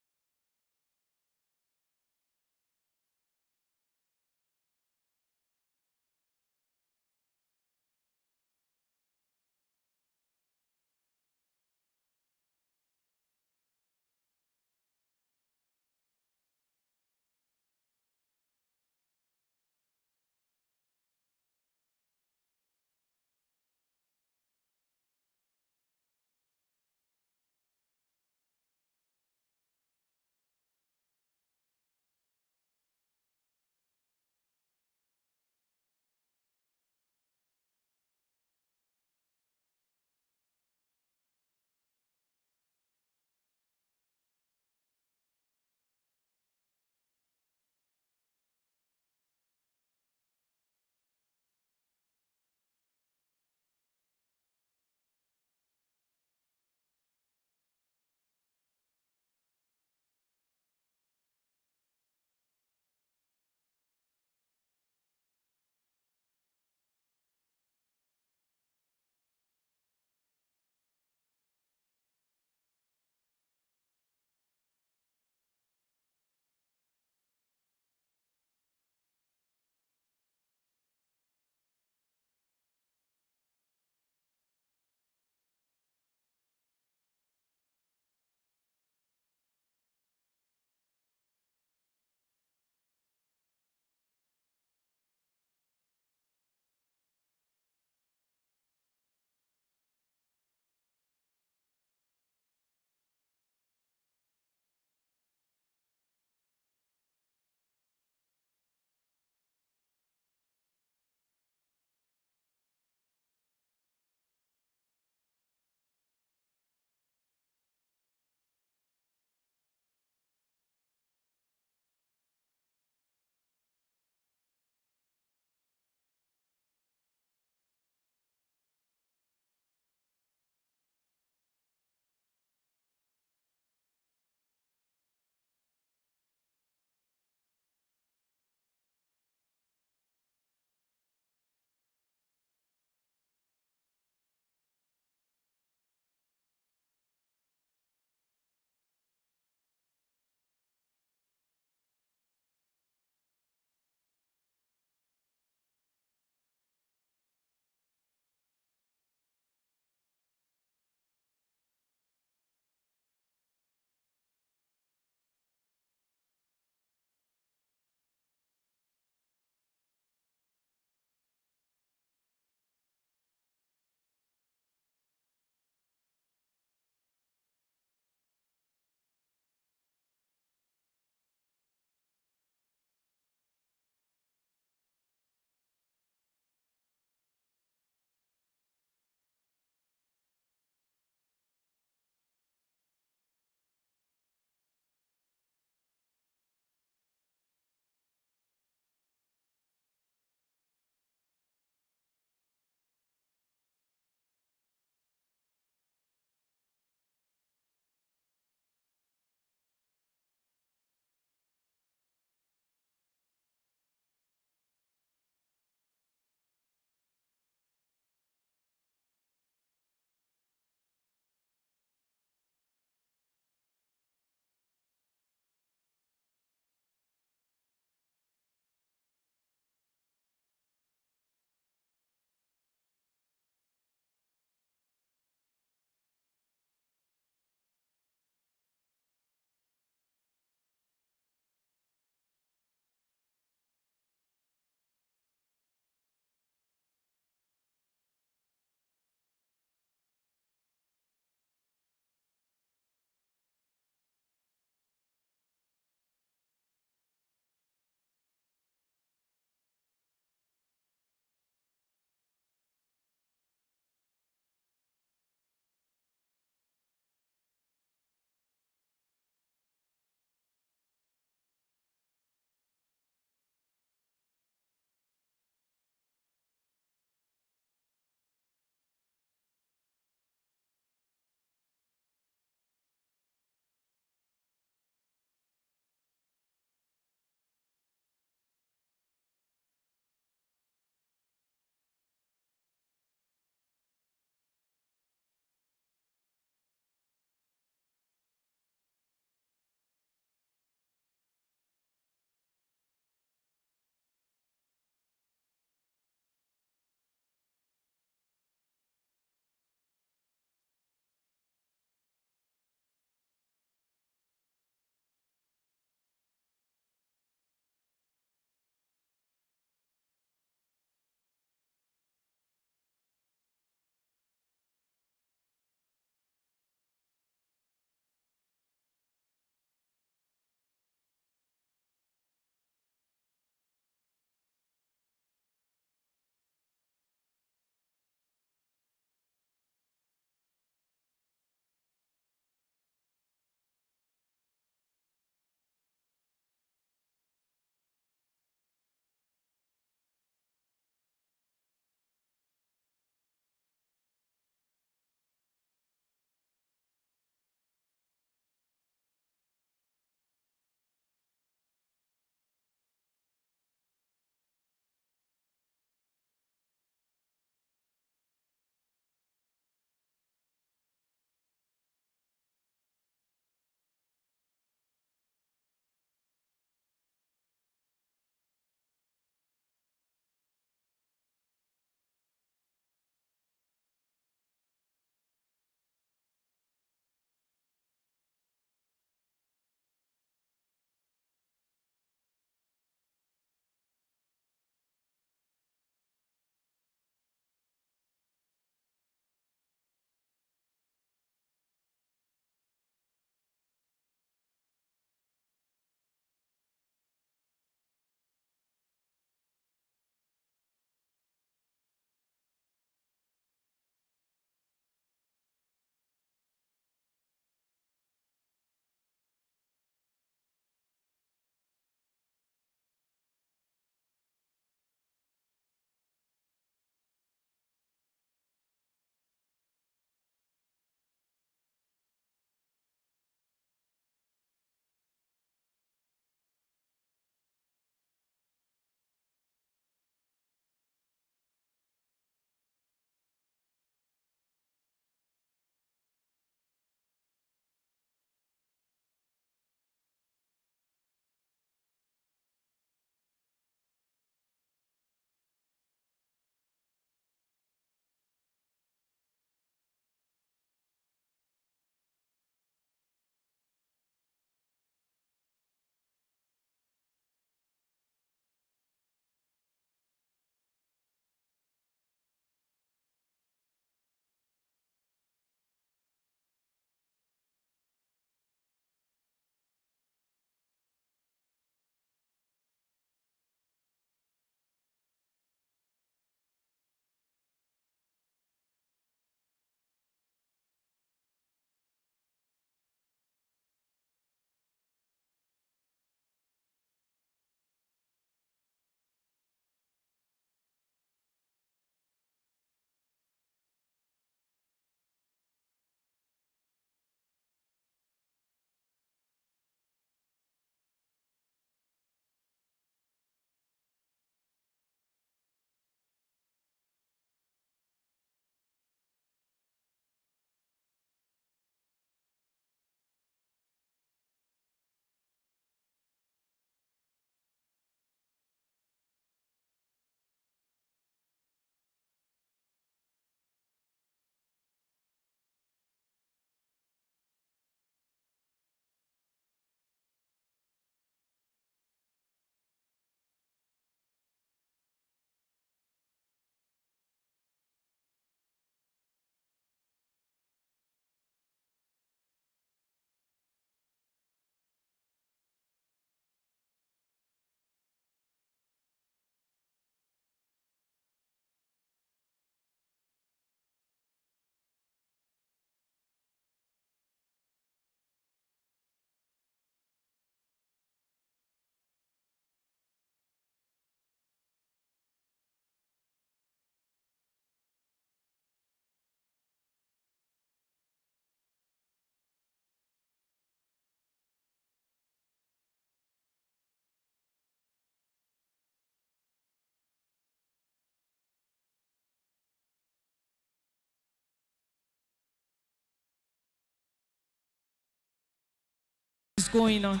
is going on?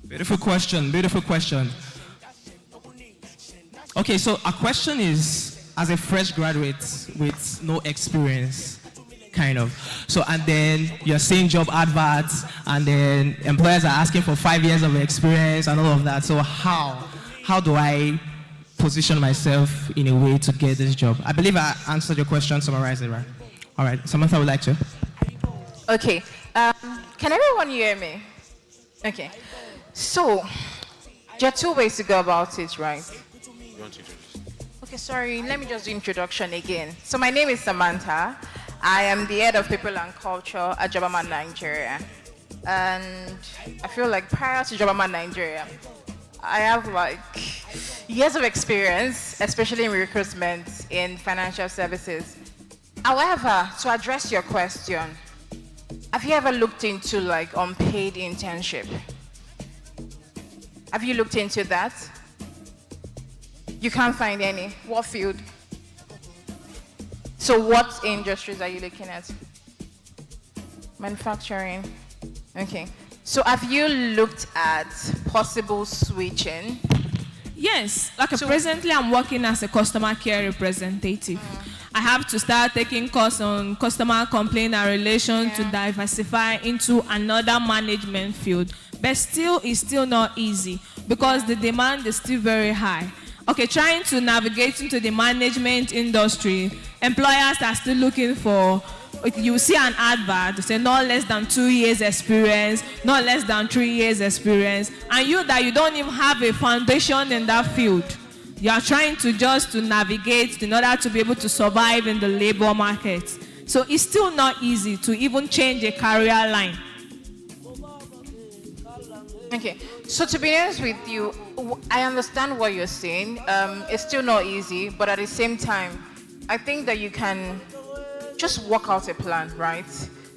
Beautiful question, beautiful question. Okay, so our question is, as a fresh graduate with no experience, kind of. So, and then you're seeing job adverts, and then employers are asking for 5 years of experience and all of that. So how do I position myself in a way to get this job? I believe I answered your question, summarized it, right? All right, Samantha would like to. Okay. Can everyone hear me? Okay. So, there are two ways to go about it, right? Okay, sorry, let me just do introduction again. So my name is Samantha. I am the head of people and culture at Jobberman Nigeria. And I feel like prior to Jobberman Nigeria, I have like years of experience, especially in recruitment in financial services. However, to address your question, have you ever looked into like unpaid internship? Have you looked into that? You can't find any. What field? So what industries are you looking at? Manufacturing. Okay. So have you looked at possible switching? Yes. Presently I'm working as a customer care representative. I have to start taking course on customer complaint and relation to diversify into another management field. But still, it's still not easy because the demand is still very high. Okay, trying to navigate into the management industry, employers are still looking for, you see an advert, say not less than 2 years experience, not less than 3 years experience, and you don't even have a foundation in that field. You are trying to navigate in order to be able to survive in the labor market. So it's still not easy to even change a career line. Okay, so to be honest with you, I understand what you're saying. It's still not easy, but at the same time, I think that you can just work out a plan, right?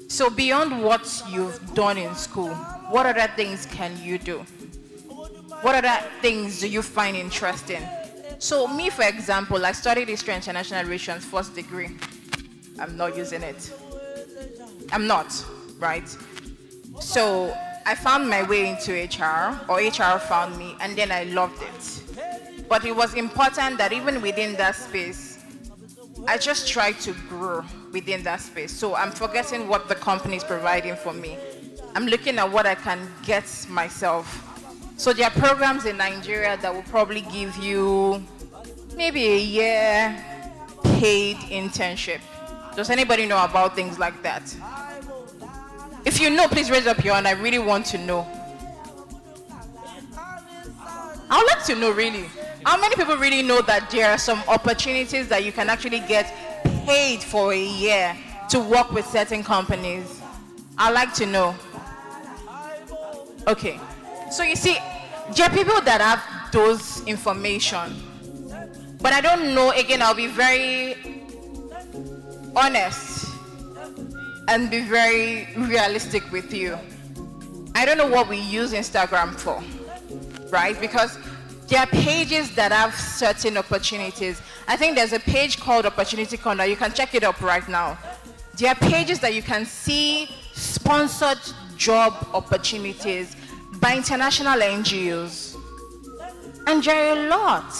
So beyond what you've done in school, what other things can you do? What other things do you find interesting? So me, for example, I studied history and international relations first degree. I'm not using it. I'm not, right? So I found my way into HR, or HR found me, and then I loved it. But it was important that even within that space, I just tried to grow within that space. So I'm forgetting what the company is providing for me. I'm looking at what I can get myself. So there are programs in Nigeria that will probably give you maybe a year paid internship. Does anybody know about things like that? If you know, please raise up your hand. I really want to know. I would like to know, really. How many people really know that there are some opportunities that you can actually get paid for a year to work with certain companies? I'd like to know. Okay. So you see, there are people that have those information. But I don't know, again, I'll be very honest and be very realistic with you. I don't know what we use Instagram for, right? Because there are pages that have certain opportunities. I think there's a page called Opportunity Corner. You can check it up right now. There are pages that you can see sponsored job opportunities by international NGOs. And there are a lot.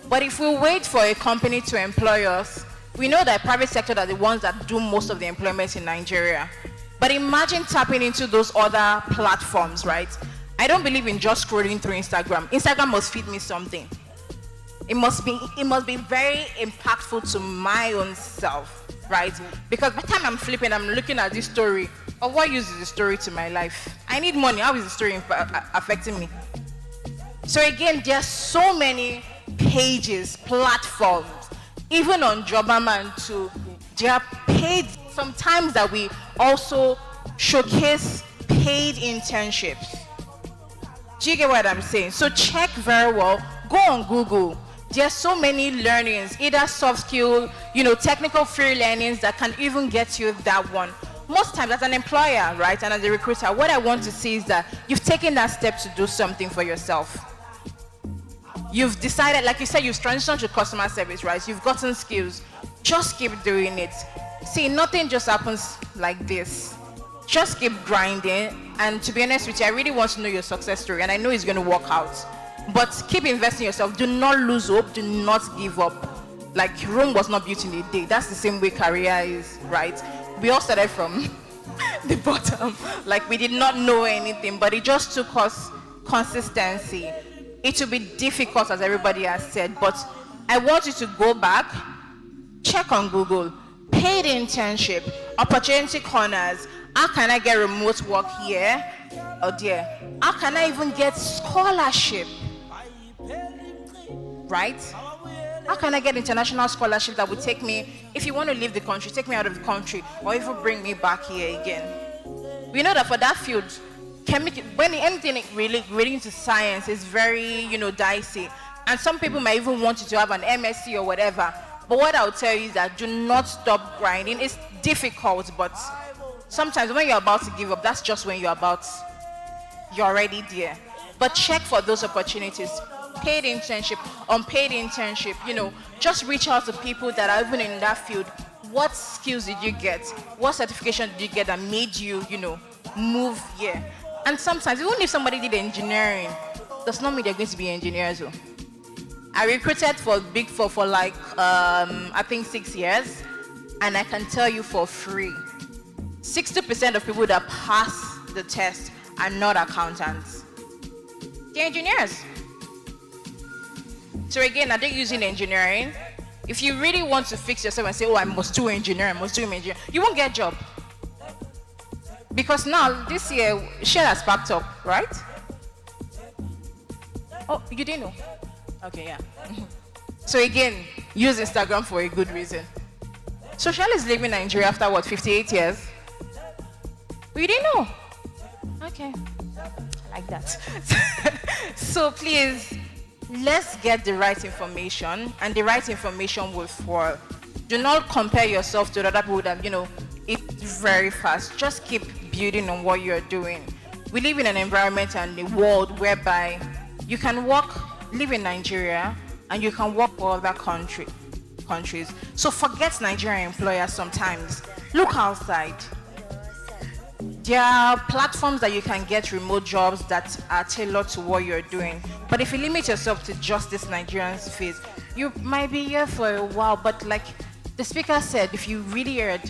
But if we wait for a company to employ us, we know that private sector are the ones that do most of the employment in Nigeria. But imagine tapping into those other platforms, right? I don't believe in just scrolling through Instagram. Instagram must feed me something. It must be very impactful to my own self, right? Because by the time I'm flipping, I'm looking at this story. Of what use is the story to my life? I need money. How is the story affecting me? So again, there are so many pages, platforms, even on Jobberman too. There are paid, sometimes that we also showcase paid internships. Do you get what I'm saying? So check very well, go on Google. There are so many learnings, either soft skill, technical free learnings that can even get you that one. Most times as an employer, right, and as a recruiter, what I want to see is that you've taken that step to do something for yourself. You've decided, like you said, you've transitioned to customer service, right? You've gotten skills. Just keep doing it. See, nothing just happens like this. Just keep grinding. And to be honest with you, I really want to know your success story, and I know it's going to work out. But keep investing in yourself. Do not lose hope. Do not give up. Like, Rome was not built in a day. That's the same way career is, right? We all started from the bottom. Like, we did not know anything, but it just took us consistency. It will be difficult, as everybody has said, but I want you to go back, check on Google, paid internship, opportunity corners. How can I get remote work here or there? How can I even get scholarship? Right? How can I get international scholarship that would take me, if you want to leave the country, take me out of the country, or even bring me back here again? We know that for that field, when anything really relating to science is very, dicey. And some people might even want you to have an MSc or whatever. But what I'll tell you is that do not stop grinding. It's difficult, but sometimes when you're about to give up, that's just when you're already there. But check for those opportunities. Paid internship, unpaid internship, just reach out to people that are even in that field. What skills did you get? What certification did you get that made you, move here? And sometimes, even if somebody did engineering, does not mean they're going to be engineers. I recruited for Big Four for I think 6 years, and I can tell you for free, 60% of people that pass the test are not accountants. They're engineers. So again, are they using engineering? If you really want to fix yourself and say, I must do engineering, you won't get a job. Because now, this year, share has packed up, right? Oh, you didn't know? Okay, yeah. So again, use Instagram for a good reason. So Shell is leaving Nigeria after 58 years? We didn't know. Okay, I like that. So please, let's get the right information, and the right information will fall. Do not compare yourself to other people that, it's very fast. Just keep building on what you're doing. We live in an environment and a world whereby you can live in Nigeria, and you can work for other countries. So forget Nigerian employers sometimes. Look outside. There are platforms that you can get remote jobs that are tailored to what you're doing. But if you limit yourself to just this Nigerian space, you might be here for a while, but like the speaker said, if you really heard,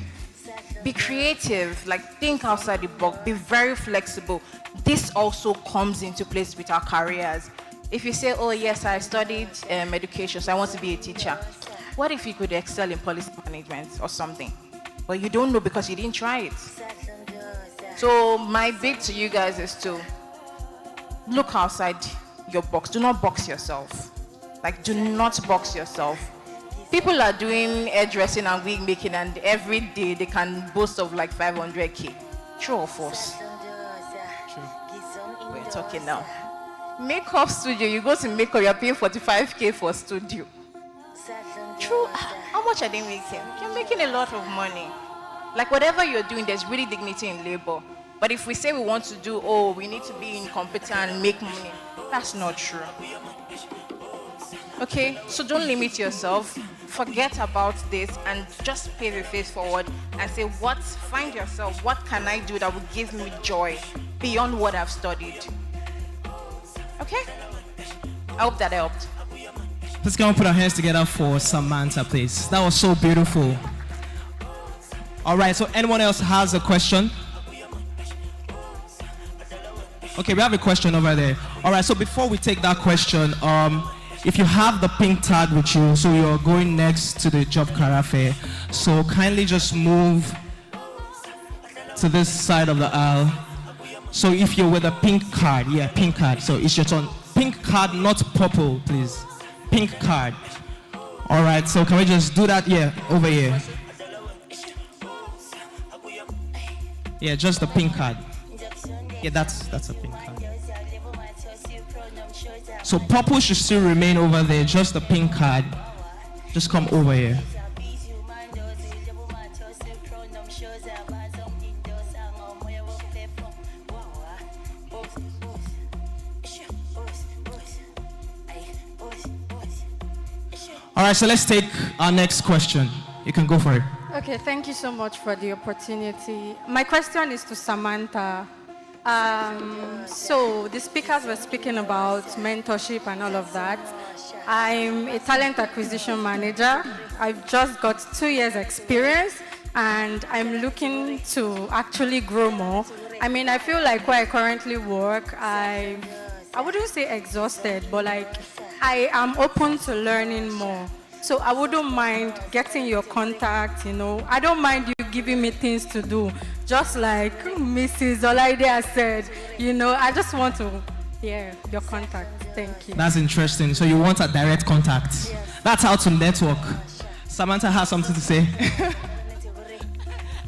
be creative, think outside the box, be very flexible. This also comes into place with our careers. If you say, yes, I studied education, so I want to be a teacher. What if you could excel in policy management or something? But you don't know because you didn't try it. So my bid to you guys is to look outside your box. Do not box yourself. Do not box yourself. People are doing hairdressing and wig making, and every day they can boast of 500K. True or false? True. We're talking now. Makeup studio, you go to makeup, you're paying 45K for studio. True. How much are they making? You're making a lot of money. Whatever you're doing, there's really dignity in labor. But if we say we want to do, we need to be incompetent and make money, that's not true. Okay, so don't limit yourself. Forget about this and just pay the face forward and say, find yourself, what can I do that will give me joy beyond what I've studied? Okay? I hope that helped. Let's go and put our hands together for Samantha, please. That was so beautiful. All right, so anyone else has a question? Okay, we have a question over there. All right, so before we take that question, if you have the pink tag with you, so you're going next to the job career fair, so kindly just move to this side of the aisle. So if you're with a pink card, pink card, so it's your turn. Pink card, not purple, please. Pink card. All right, so can we just do that? Over here. Just the pink card. That's a pink card. So purple should still remain over there, just the pink card. Just come over here. All right, so let's take our next question. You can go for it. Okay, thank you so much for the opportunity. My question is to Samantha. So the speakers were speaking about mentorship and all of that. I'm a talent acquisition manager. I've just got 2 years experience and I'm looking to actually grow more. I mean, I feel like where I currently work, I wouldn't say exhausted, but like I am open to learning more. So I wouldn't mind getting your contact, you know. I don't mind you giving me things to do. Just like Mrs. Olaide has said, you know, I just want to hear your contact. Thank you. That's interesting. So you want a direct contact. Yes. That's how to network. Samantha has something to say.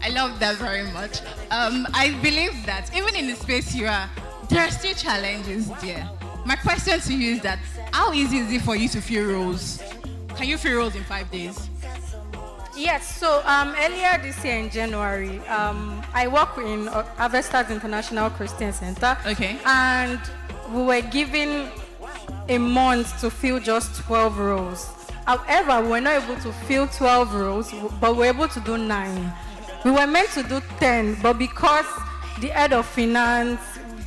I love that very much. I believe that even in the space you are, there are still challenges there. My question to you is that, how easy is it for you to fill roles? Can you fill roles in 5 days? Yes, so earlier this year in January, I work in Avestas International Christian Center. Okay. And we were given a month to fill just 12 roles. However, we were not able to fill 12 roles, but we were able to do 9. We were meant to do 10, but because the head of finance,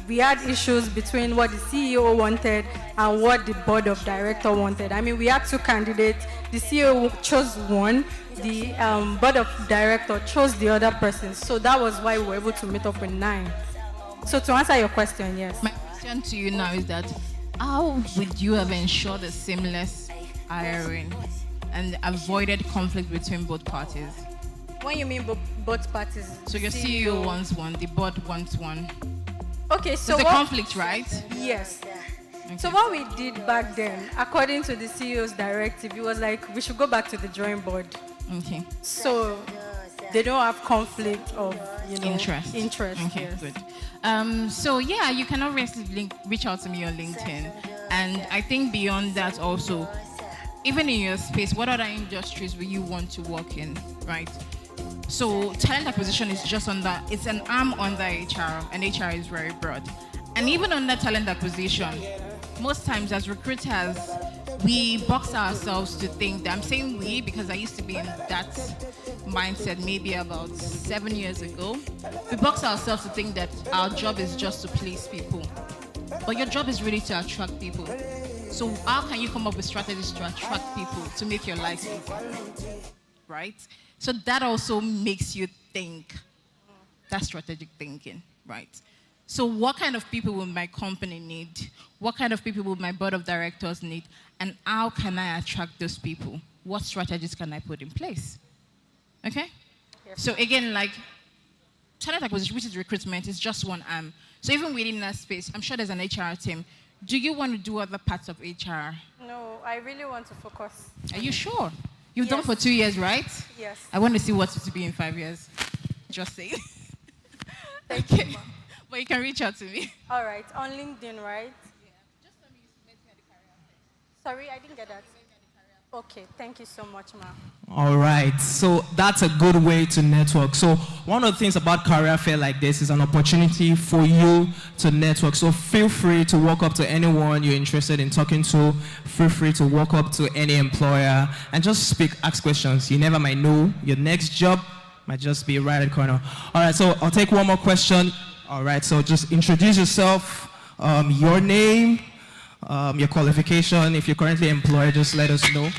we had issues between what the CEO wanted and what the board of directors wanted. I mean, we had 2 candidates. The CEO chose one. The board of directors chose the other person. So that was why we were able to meet up with 9. So to answer your question, yes. My question to you now is that, how would you have ensured a seamless hiring and avoided conflict between both parties? When you mean both parties? So your CEO wants one, the board wants one. Okay, so there's a conflict, right? Yes. Okay. So what we did back then, according to the CEO's directive, it was like we should go back to the drawing board. Okay. So they don't have conflict of interest. Okay, yes. Good. So yeah, you can obviously reach out to me on LinkedIn, and I think beyond that also, even in your space, what other industries will you want to work in, right? So talent acquisition is just it's an arm under HR, and HR is very broad. And even under talent acquisition, most times as recruiters, we box ourselves to think that, I'm saying we because I used to be in that mindset maybe about 7 years ago. We box ourselves to think that our job is just to please people. But your job is really to attract people. So how can you come up with strategies to attract people, to make your life easy, right? So that also makes you think. That's strategic thinking, right? So what kind of people will my company need? What kind of people will my board of directors need? And how can I attract those people? What strategies can I put in place? Okay? Yes. So again, like talent acquisition, which is recruitment, is just one arm. So even within that space, I'm sure there's an HR team. Do you want to do other parts of HR? No, I really want to focus. Are you sure? You've done for 2 years, right? Yes. I want to see what it will be in 5 years. Just say. Thank you, Ma. But you can reach out to me. All right. On LinkedIn, right? Yeah. Just tell me you met me at the career fair. Sorry, I didn't get that. Okay. Thank you so much, Ma. All right, so that's a good way to network. So one of the things about career fair like this is an opportunity for you to network. So feel free to walk up to anyone you're interested in talking to. Feel free to walk up to any employer and just speak, ask questions. You never might know. Your next job might just be right at the corner. All right, so I'll take one more question. All right, so just introduce yourself, your name, your qualification. If you're currently employed, just let us know.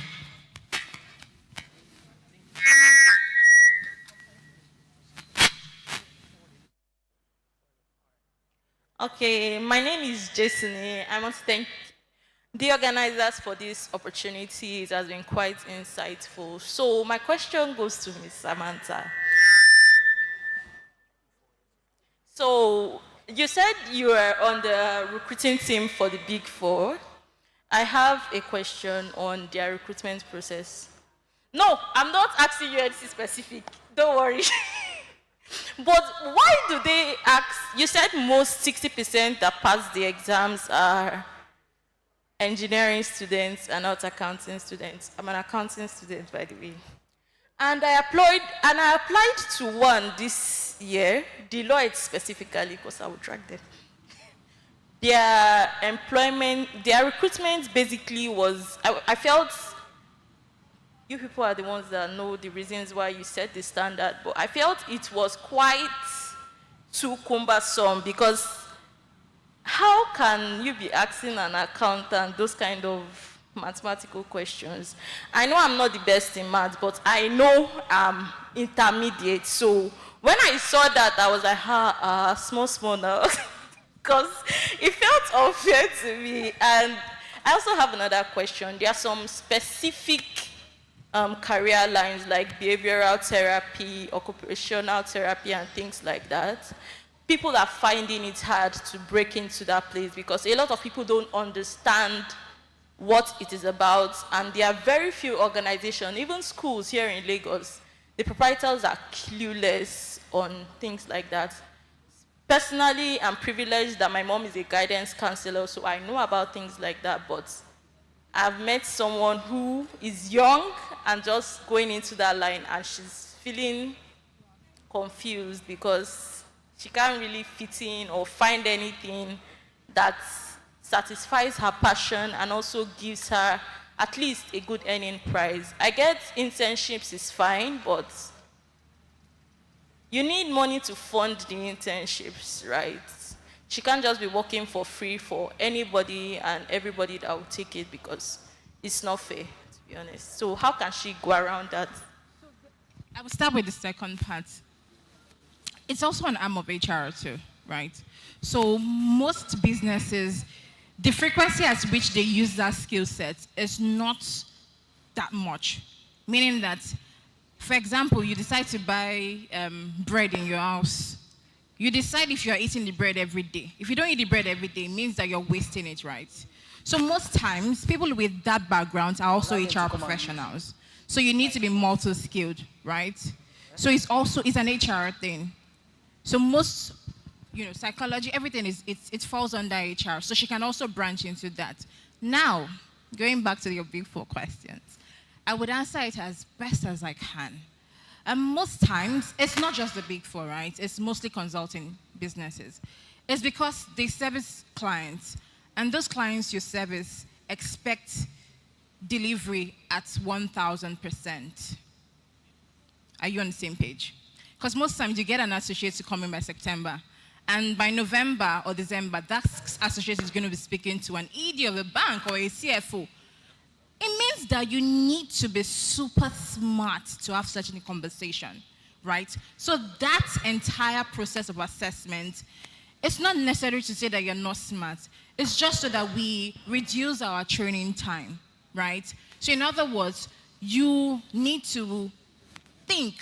Okay, my name is Jason. I want to thank the organizers for this opportunity. It has been quite insightful. So my question goes to Ms. Samantha. So you said you were on the recruiting team for the Big Four. I have a question on their recruitment process. No, I'm not asking you anything specific. Don't worry. But why do they ask? You said most 60% that pass the exams are engineering students and not accounting students. I'm an accounting student, by the way. And I applied to one this year, Deloitte specifically, because I would track them. Their recruitment basically was, I felt you people are the ones that know the reasons why you set the standard, but I felt it was quite too cumbersome, because how can you be asking an accountant those kind of mathematical questions? I know I'm not the best in math, but I know I'm intermediate. So when I saw that, I was like, small now. Because it felt unfair to me. And I also have another question. There are some specific career lines like behavioral therapy, occupational therapy, and things like that. People are finding it hard to break into that place because a lot of people don't understand what it is about, and there are very few organizations, even schools here in Lagos, the proprietors are clueless on things like that. Personally, I'm privileged that my mom is a guidance counselor, so I know about things like that, but I've met someone who is young and just going into that line, and she's feeling confused because she can't really fit in or find anything that satisfies her passion and also gives her at least a good earning price. I get internships is fine, but you need money to fund the internships, right? She can't just be working for free for anybody and everybody that will take it, because it's not fair, to be honest. So how can she go around that? I will start with the second part. It's also an arm of HR too, right? So most businesses, the frequency at which they use that skill set is not that much. Meaning that, for example, you decide to buy bread in your house. You decide if you're eating the bread every day. If you don't eat the bread every day, it means that you're wasting it, right? So most times, people with that background are also HR professionals. So you need to be multi-skilled, right? So it's an HR thing. So most, psychology, everything it falls under HR. So she can also branch into that. Now, going back to your big four questions, I would answer it as best as I can. And most times, it's not just the big four, right? It's mostly consulting businesses. It's because they service clients, and those clients you service expect delivery at 1,000%. Are you on the same page? Because most times you get an associate to come in by September, and by November or December, that associate is going to be speaking to an ED of a bank or a CFO. It means that you need to be super smart to have such a conversation, right? So that entire process of assessment, it's not necessary to say that you're not smart. It's just so that we reduce our training time, right? So in other words, you need to think.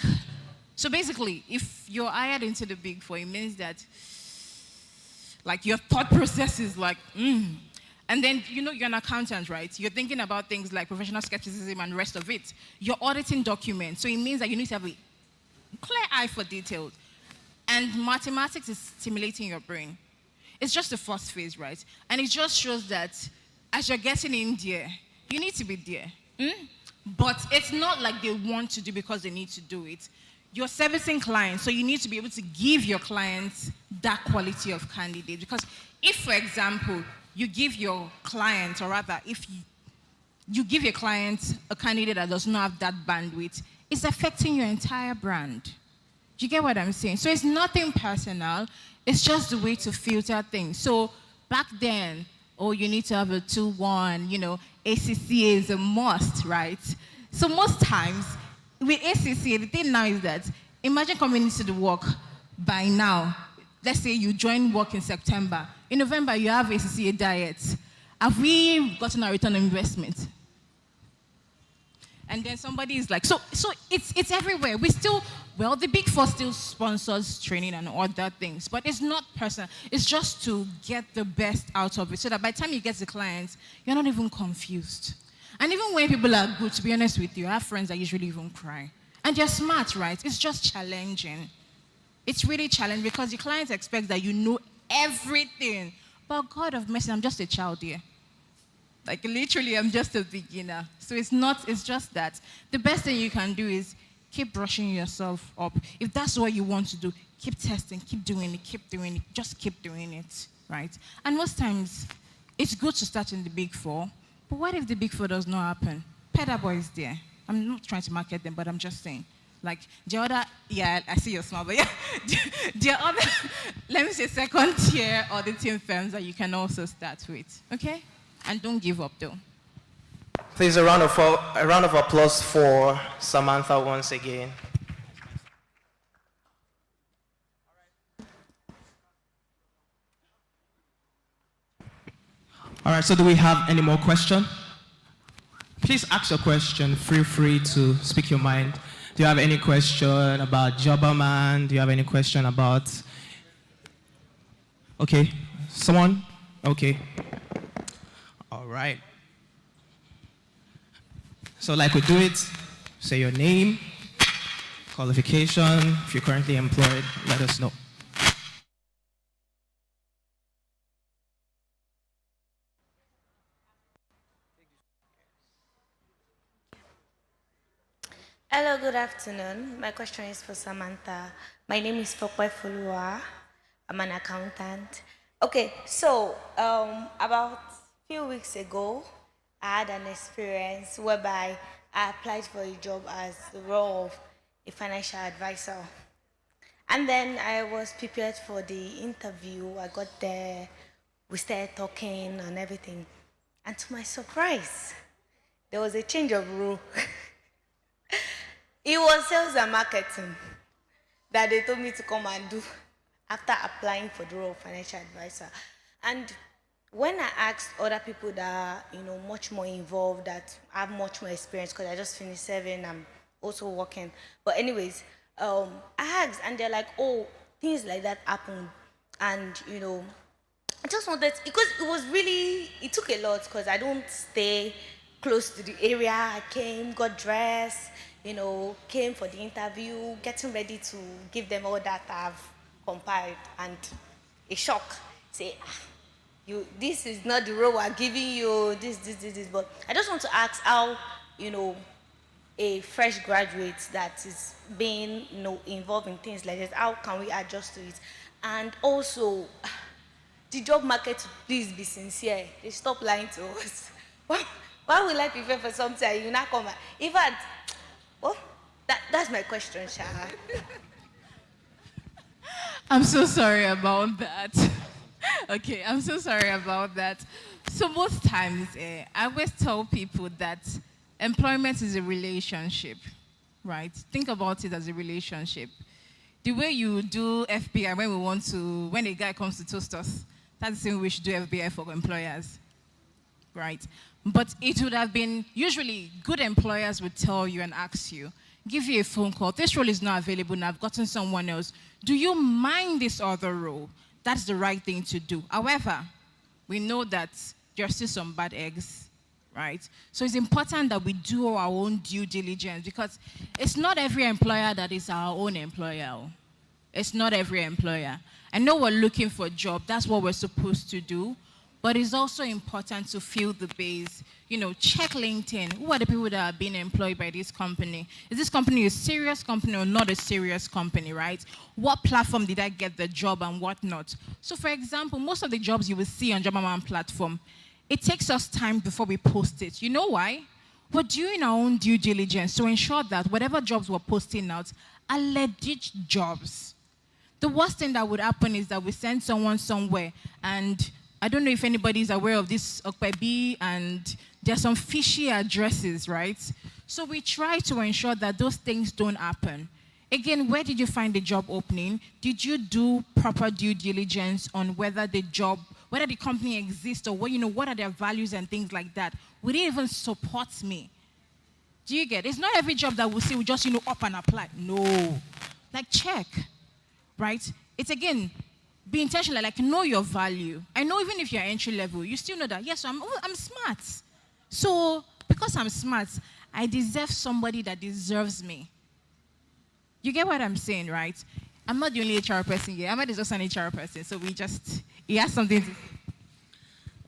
So basically, if you're hired into the big four, it means that like your thought process is like, And then, you're an accountant, right? You're thinking about things like professional skepticism and the rest of it. You're auditing documents, so it means that you need to have a clear eye for details. And mathematics is stimulating your brain. It's just the first phase, right? And it just shows that as you're getting in there, you need to be there. But it's not like they want to do because they need to do it. You're servicing clients, so you need to be able to give your clients that quality of candidate. Because if, for example, you give your client, or rather, if you give your client a candidate that does not have that bandwidth, it's affecting your entire brand. Do you get what I'm saying? So it's nothing personal. It's just the way to filter things. So back then, you need to have a 2-1, ACCA is a must, right? So most times, with ACCA, the thing now is that, imagine coming into the work by now. Let's say you join work in September. In November, you have ACCA diet. Have we gotten a return on investment? And then somebody is like, so it's everywhere. The Big Four still sponsors training and other things, but it's not personal. It's just to get the best out of it, so that by the time you get to clients, you're not even confused. And even when people are good, to be honest with you, I have friends that usually even cry. And they're smart, right? It's just challenging. It's really challenging because the clients expect that you know everything. But God of mercy, I'm just a child here. Like literally, I'm just a beginner. So it's just that. The best thing you can do is keep brushing yourself up. If that's what you want to do, keep testing, keep doing it, just keep doing it, right? And most times, it's good to start in the Big Four, but what if the Big Four does not happen? Pedaboy is there. I'm not trying to market them, but I'm just saying. Like the other, yeah, I see your smile, but yeah, the other, let me say second tier auditing firms that you can also start with, okay? And don't give up though. Please, a round of applause for Samantha once again. All right, so do we have any more questions? Please ask your question. Feel free to speak your mind. Do you have any question about Jobberman? Do you have any question about... Okay, someone? Okay. All right. So like we do it, say your name, qualification, if you're currently employed, let us know. Hello, good afternoon. My question is for Samantha. My name is Fokwe Fulua. I'm an accountant. Okay, so about a few weeks ago, I had an experience whereby I applied for a job as the role of a financial advisor. And then I was prepared for the interview. I got there, we started talking and everything. And to my surprise, there was a change of role. It was sales and marketing that they told me to come and do after applying for the role of financial advisor. And when I asked other people that are, much more involved, that have much more experience, because I just finished serving, I'm also working. But anyways, I asked, and they're like, oh, things like that happen. And, I just wanted, because it took a lot, because I don't stay close to the area. I came, got dressed, came for the interview, getting ready to give them all that I've compiled, and a shock. Say, this is not the role we're giving you, this. But I just want to ask how, a fresh graduate that is being, involved in things like this, how can we adjust to it? And also, the job market, please be sincere. They stop lying to us. Why will I prepare for something you not come? In fact, that's my question, Shah. I'm so sorry about that. Okay, I'm so sorry about that. So most times, I always tell people that employment is a relationship, right? Think about it as a relationship. The way you do FBI when a guy comes to toast us, that's the same way we should do FBI for employers, right? But it would have been, usually good employers would tell you and ask you, give you a phone call, this role is not available and I've gotten someone else. Do you mind this other role? That's the right thing to do. However, we know that there are still some bad eggs, right? So it's important that we do our own due diligence, because it's not every employer that is our own employer. It's not every employer. I know we're looking for a job, that's what we're supposed to do, but it's also important to feel the base. Check LinkedIn. Who are the people that are being employed by this company? Is this company a serious company or not a serious company, right? What platform did I get the job and what not? So for example, most of the jobs you will see on Jobberman platform, it takes us time before we post it. You know why? We're doing our own due diligence to ensure that whatever jobs we're posting out are legit jobs. The worst thing that would happen is that we send someone somewhere, and I don't know if anybody is aware of this Okpebi, and there are some fishy addresses, right? So we try to ensure that those things don't happen. Again, where did you find the job opening? Did you do proper due diligence on whether the company exists, or what are their values and things like that? Would it even support me? Do you get it? It's not every job that we'll see, we just, up and apply. No. Check, right? It's again, be intentional, know your value. I know even if you're entry level, you still know that, yes, I'm smart. So, because I'm smart, I deserve somebody that deserves me. You get what I'm saying, right? I'm not the only HR person here. Ahmed is just an HR person, so he has something to say.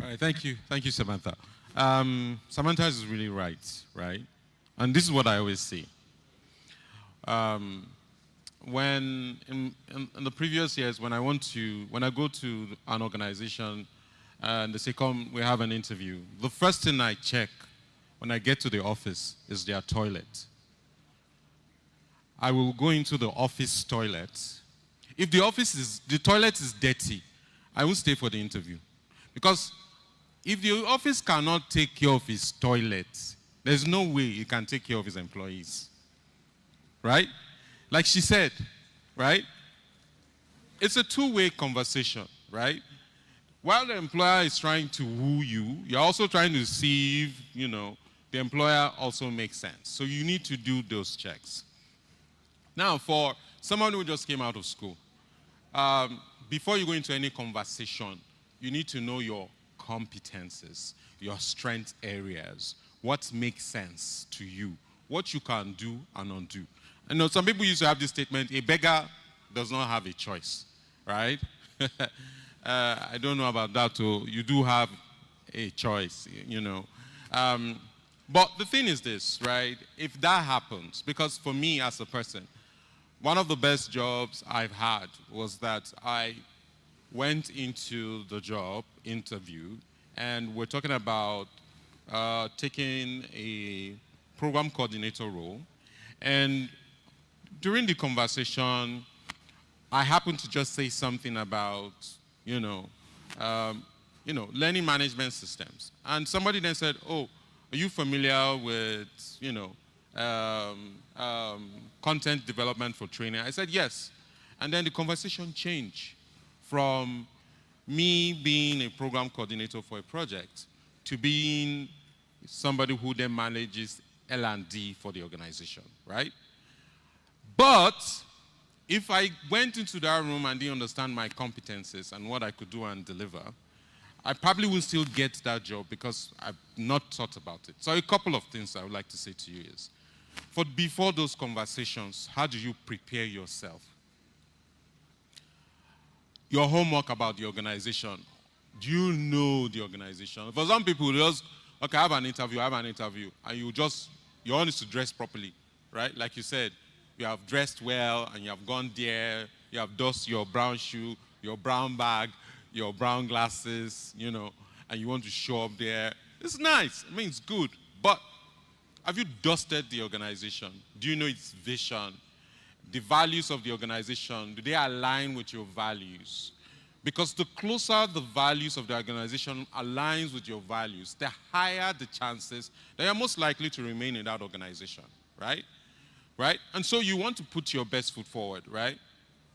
All right, thank you. Thank you, Samantha. Samantha is really right? And this is what I always say. When in the previous years, when I go to an organization and they say, come, we have an interview, the first thing I check when I get to the office is their toilet. I will go into the office toilet. If the toilet is dirty, I won't stay for the interview. Because if the office cannot take care of his toilet, there's no way he can take care of his employees. Right? Like she said, right? It's a two-way conversation, right? While the employer is trying to woo you, you're also trying to see if, the employer also makes sense. So you need to do those checks. Now, for someone who just came out of school, before you go into any conversation, you need to know your competences, your strength areas, what makes sense to you, what you can do and undo. I know some people used to have this statement, a beggar does not have a choice, right? I don't know about that too. You do have a choice, But the thing is this, right? If that happens, because for me as a person, one of the best jobs I've had was that I went into the job interview and we're talking about taking a program coordinator role. And during the conversation, I happened to just say something about, learning management systems. And somebody then said, oh, are you familiar with, content development for training? I said, yes. And then the conversation changed from me being a program coordinator for a project to being somebody who then manages L&D for the organization, right? But if I went into that room and didn't understand my competencies and what I could do and deliver, I probably will still get that job because I've not thought about it. So a couple of things I would like to say to you is, before those conversations, how do you prepare yourself? Your homework about the organization. Do you know the organization? For some people, just, okay, I have an interview, and your own is to dress properly, right? Like you said, you have dressed well, and you have gone there, you have dusted your brown shoe, your brown bag, your brown glasses, and you want to show up there. It's nice. I mean, it's good. But have you dusted the organization? Do you know its vision? The values of the organization, do they align with your values? Because the closer the values of the organization aligns with your values, the higher the chances that you're most likely to remain in that organization, right? Right? And so you want to put your best foot forward, right?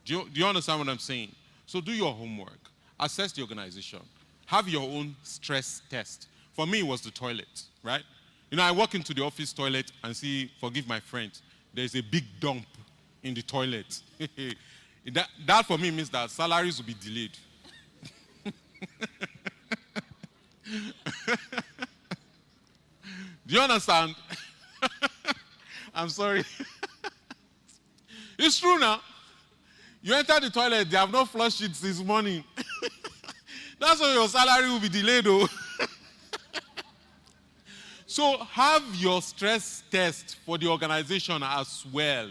Do you understand what I'm saying? So do your homework. Assess the organization. Have your own stress test. For me, it was the toilet, right? I walk into the office toilet and see, forgive my French, there's a big dump in the toilet. that for me means that salaries will be delayed. Do you understand? I'm sorry. It's true now. You enter the toilet, they have not flushed it since morning. That's why your salary will be delayed, though. So have your stress test for the organization as well,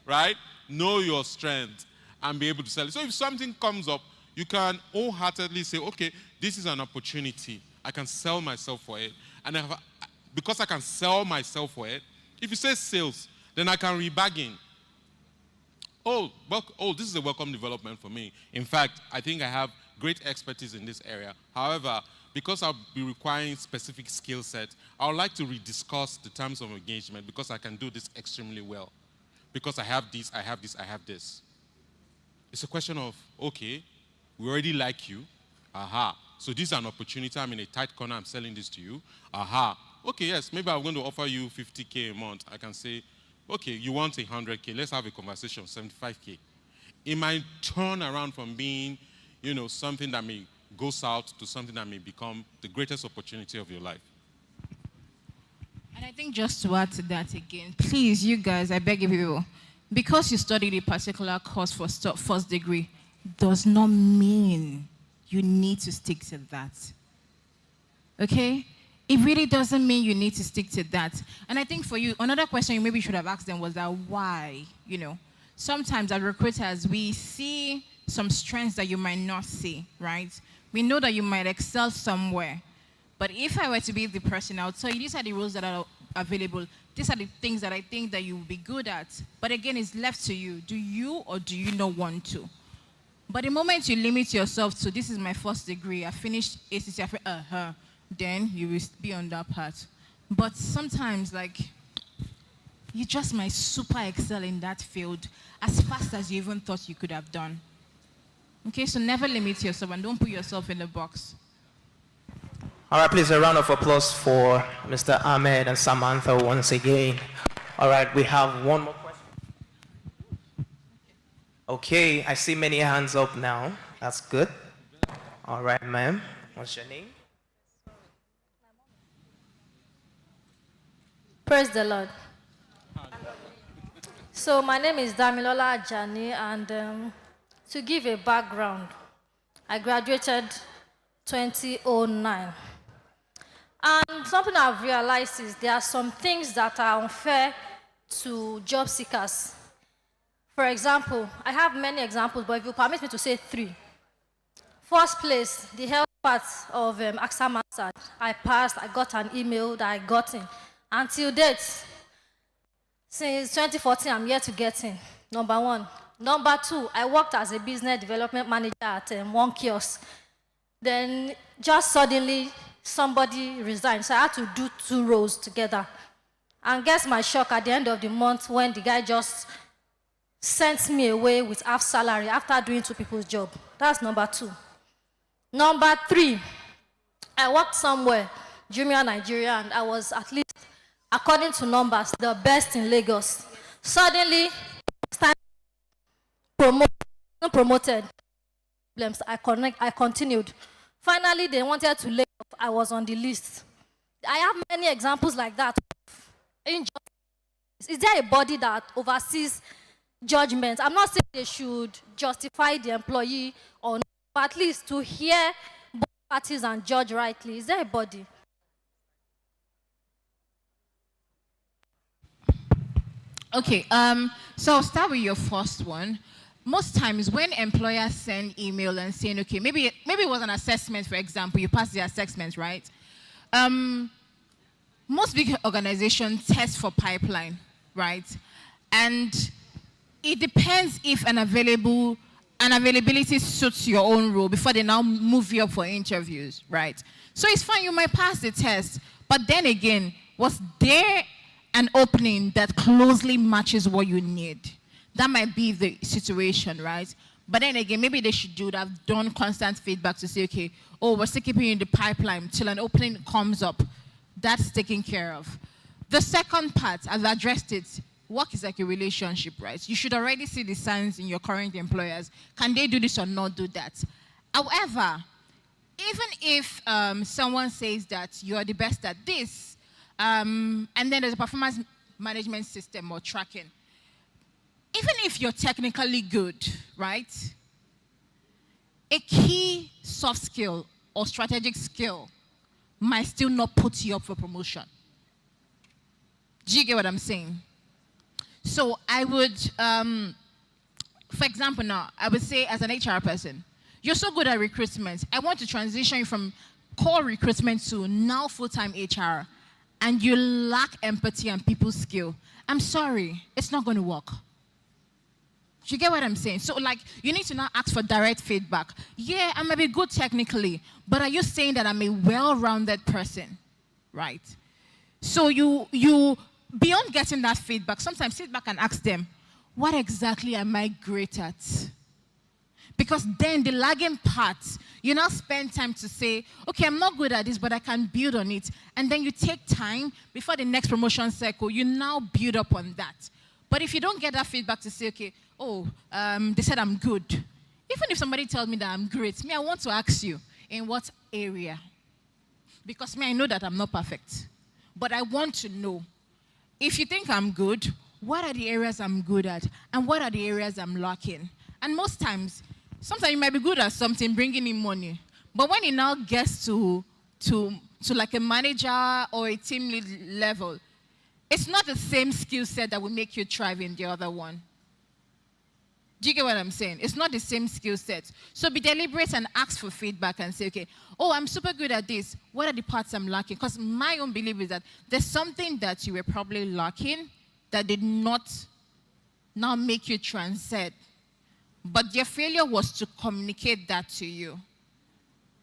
right? Know your strength and be able to sell it. So if something comes up, you can wholeheartedly say, okay, this is an opportunity. I can sell myself for it. And because I can sell myself for it, if you say sales, then I can rebargain. Oh, this is a welcome development for me. In fact, I think I have great expertise in this area. However, because I'll be requiring specific skill set, I would like to rediscuss the terms of engagement because I can do this extremely well. Because I have this, I have this, I have this. It's a question of, okay, we already like you. Aha. So this is an opportunity. I'm in a tight corner. I'm selling this to you. Aha. Okay, yes, maybe I'm going to offer you 50K a month. I can say, okay, you want 100K. Let's have a conversation, 75K. It might turn around from being, something that may go south to something that may become the greatest opportunity of your life. And I think just to add to that again, please, you guys, I beg you people, because you studied a particular course for first degree does not mean you need to stick to that. Okay? It really doesn't mean you need to stick to that. And I think for you, another question you maybe should have asked them was that why? Sometimes as recruiters, we see some strengths that you might not see, right? We know that you might excel somewhere, But if I were to be the person, I would tell you, these are the roles that are available. These are the things that I think that you will be good at. But again, it's left to you. Do you or do you not want to? But the moment you limit yourself to, this is my first degree, I finished ACC, then you will be on that path. But sometimes, like, you just might super excel in that field as fast as you even thought you could have done. Okay, so never limit yourself and don't put yourself in a box. All right, please, a round of applause for Mr. Ahmed and Samantha once again. All right, we have one more question. Okay, I see many hands up now. That's good. All right, ma'am. What's your name? Praise the Lord. So my name is Damilola Ajani, and to give a background, I graduated 2009. And something I've realized is there are some things that are unfair to job seekers. For example, I have many examples, but if you permit me to say 3. First place, the health part of AXA Master. I passed, I got an email that I got in. Until date, since 2014, I'm yet to get in, number 1. Number 2, I worked as a business development manager at one kiosk. Then just suddenly, somebody resigned, so I had to do 2 roles together. And guess my shock at the end of the month when the guy just sent me away with half salary after doing 2 people's job. That's number 2. Number 3, I worked somewhere, Jumia, Nigeria, and I was at least, according to numbers, the best in Lagos. Suddenly, promoted. I continued. Finally, they wanted to lay off. I was on the list. I have many examples like that. Is there a body that oversees judgment? I'm not saying they should justify the employee or not, but at least to hear both parties and judge rightly. Is there a body? Okay, so I'll start with your first one. Most times when employers send email and saying, okay, maybe it was an assessment, for example, you passed the assessment, right? Most big organizations test for pipeline, right? And it depends if an availability suits your own role before they now move you up for interviews, right? So it's fine, you might pass the test, but then again, was there an opening that closely matches what you need? That might be the situation, right? But then again, maybe they should have done constant feedback to say, okay, oh, we're still keeping you in the pipeline till an opening comes up. That's taken care of. The second part, I've addressed it. Work is like a relationship, right? You should already see the signs in your current employers. Can they do this or not do that? However, even if someone says that you're the best at this, and then there's a performance management system or tracking, even if you're technically good, right? A key soft skill or strategic skill might still not put you up for promotion. Do you get what I'm saying? So I would, for example now, I would say as an HR person, you're so good at recruitment. I want to transition you from core recruitment to now full-time HR, and you lack empathy and people skill. I'm sorry, it's not going to work. Do you get what I'm saying? So, like, you need to now ask for direct feedback. Yeah, I may be good technically, but are you saying that I'm a well-rounded person, right? So you beyond getting that feedback, sometimes sit back and ask them, what exactly am I great at? Because then the lagging part, you now spend time to say, okay, I'm not good at this, but I can build on it. And then you take time before the next promotion cycle, you now build up on that. But if you don't get that feedback to say, okay, oh, they said I'm good. Even if somebody tells me that I'm great, I want to ask you, in what area? Because I know that I'm not perfect. But I want to know, if you think I'm good, what are the areas I'm good at? And what are the areas I'm lacking? And most times, sometimes you might be good at something, bringing in money. But when it now gets to like a manager or a team lead level, it's not the same skill set that will make you thrive in the other one. Do you get what I'm saying? It's not the same skill set. So be deliberate and ask for feedback and say, okay, oh, I'm super good at this. What are the parts I'm lacking? Because my own belief is that there's something that you were probably lacking that did not now make you transcend. But your failure was to communicate that to you.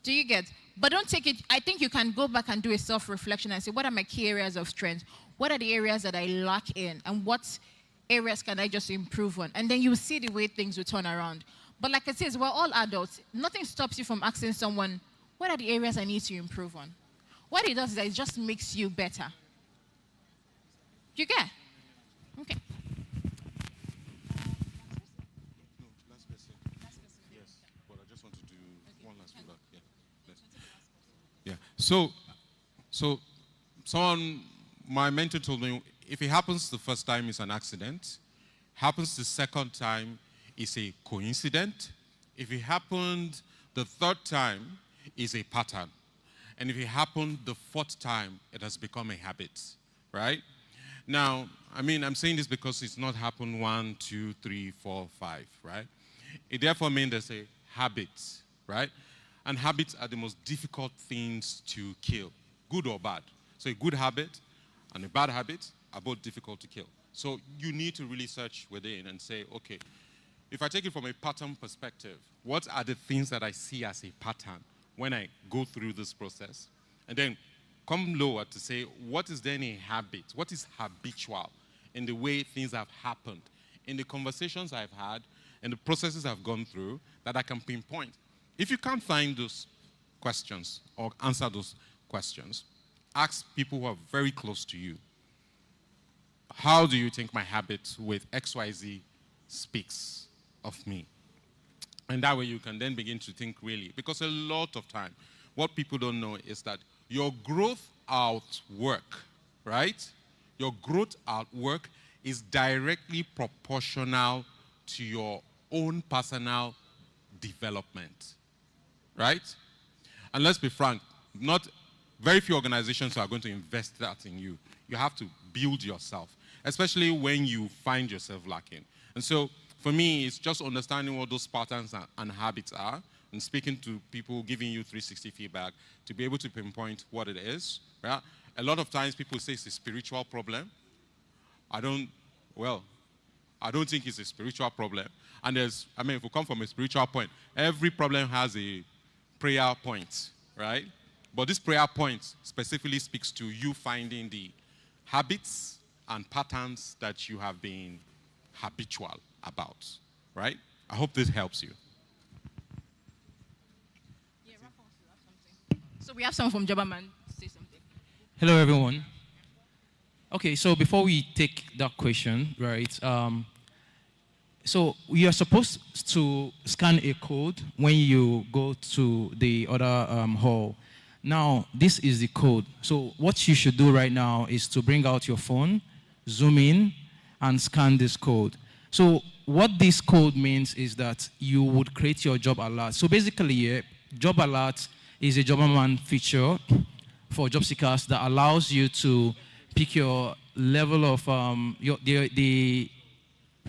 Do you get? But don't take it, I think you can go back and do a self-reflection and say, what are my key areas of strength? What are the areas that I lack in? And what areas can I just improve on? And then you will see the way things will turn around. But like I said, we're all adults. Nothing stops you from asking someone, what are the areas I need to improve on? What it does is that it just makes you better. You get? Okay. Yeah. So my mentor told me, if it happens the first time, it's an accident. Happens the second time, it's a coincidence. If it happened the third time, it's a pattern. And if it happened the fourth time, it has become a habit, right? Now, I mean, I'm saying this because it's not happened 1, 2, 3, 4, 5, right? It therefore means there's a habit, right? And habits are the most difficult things to kill, good or bad. So a good habit and a bad habit are both difficult to kill. So you need to really search within and say, okay, if I take it from a pattern perspective, what are the things that I see as a pattern when I go through this process? And then come lower to say, what is then a habit? What is habitual in the way things have happened, in the conversations I've had, and the processes I've gone through that I can pinpoint? If you can't find those questions or answer those questions, ask people who are very close to you. How do you think my habit with XYZ speaks of me? And that way you can then begin to think really. Because a lot of time, what people don't know is that your growth at work, right? Your growth at work is directly proportional to your own personal development, right? And let's be frank, not very few organizations are going to invest that in you. You have to build yourself, especially when you find yourself lacking. And so for me, it's just understanding what those patterns and habits are and speaking to people, giving you 360 feedback to be able to pinpoint what it is. Right? A lot of times people say it's a spiritual problem. I don't think it's a spiritual problem. And if we come from a spiritual point, every problem has a prayer point, right? But this prayer point specifically speaks to you finding the habits and patterns that you have been habitual about, right? I hope this helps you. So we have someone from Jobberman say something. Hello, everyone. Okay, so before we take that question, right, so you are supposed to scan a code when you go to the other hall. Now, this is the code. So what you should do right now is to bring out your phone, zoom in, and scan this code. So what this code means is that you would create your job alert. So basically, job alert is a Jobberman feature for job seekers that allows you to pick your level of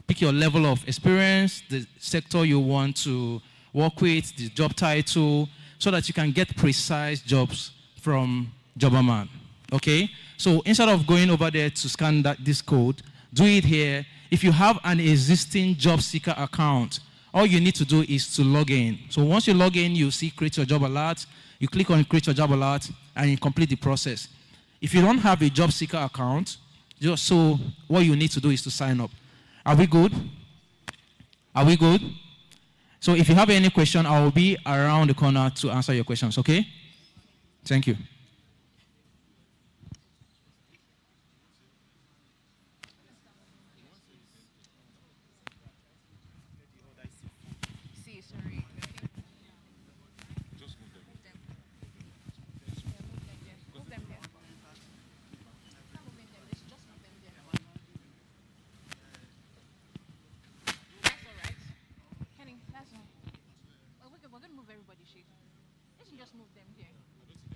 pick your level of experience, the sector you want to work with, the job title, so that you can get precise jobs from Jobberman. Okay? So instead of going over there to scan this code, do it here. If you have an existing job seeker account, all you need to do is to log in. So once you log in, you see create your job alert. You click on create your job alert, and you complete the process. If you don't have a job seeker account, so what you need to do is to sign up. Are we good? Are we good? So if you have any question, I will be around the corner to answer your questions, okay? Thank you. We're going to move everybody, Let's just move them here.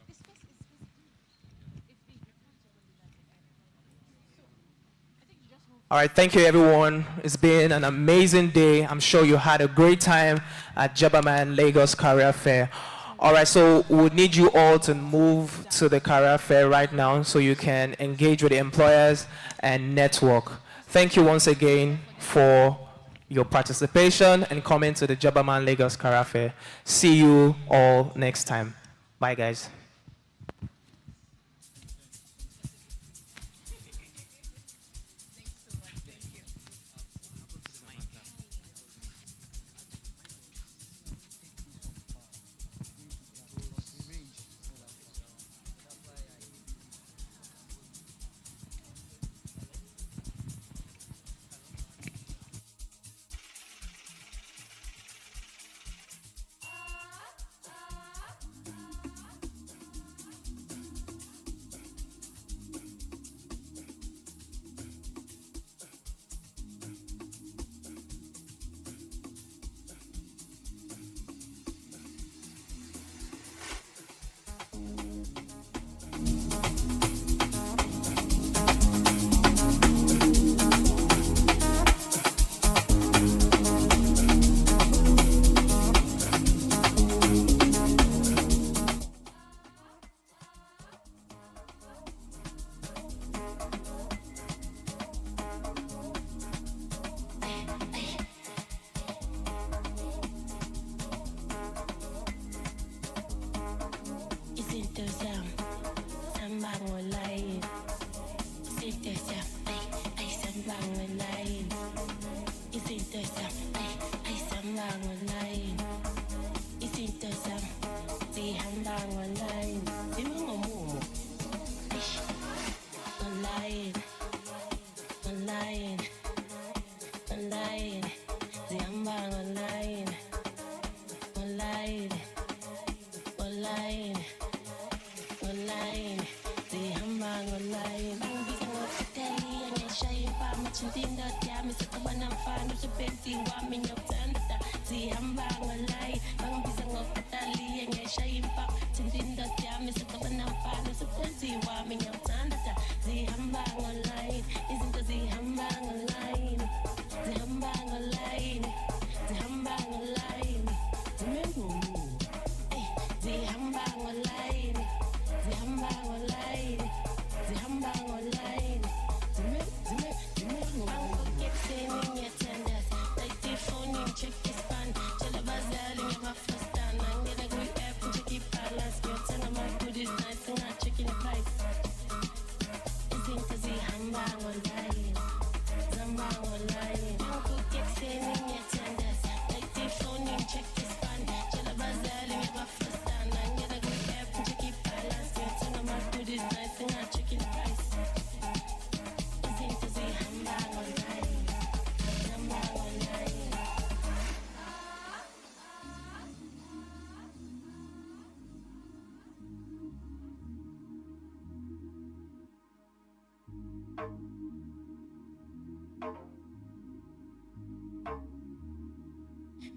This space is All right, thank you, everyone. It's been an amazing day. I'm sure you had a great time at Jobberman Lagos Career Fair. All right, so we would need you all to move to the career fair right now so you can engage with the employers and network. Thank you once again for your participation and coming to the Jobberman Lagos Career Fair. See you all next time. Bye, guys.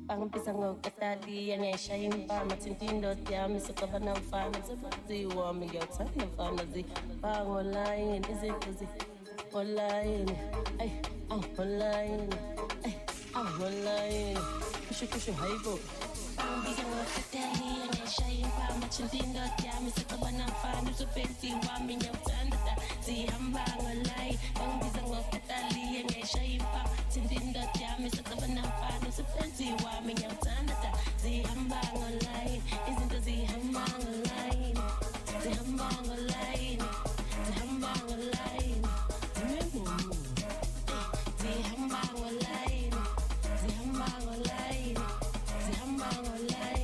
Bang pisang katali yang shayin pa matintindo tia misakaba na fana zi wa mi gata na fana zi bang online is it online ay online ay online kushu haibo bang pisang katali yang shayin pa matintindo tia misakaba na fana zi wa mi gata na zi bang online bang pisang katali yang shayin pa matintindo tia misakaba na fana zi wa mi gata na zi bang online isn't the zi bang online zi bang online zi bang online zi bang online zi bang online zi bang online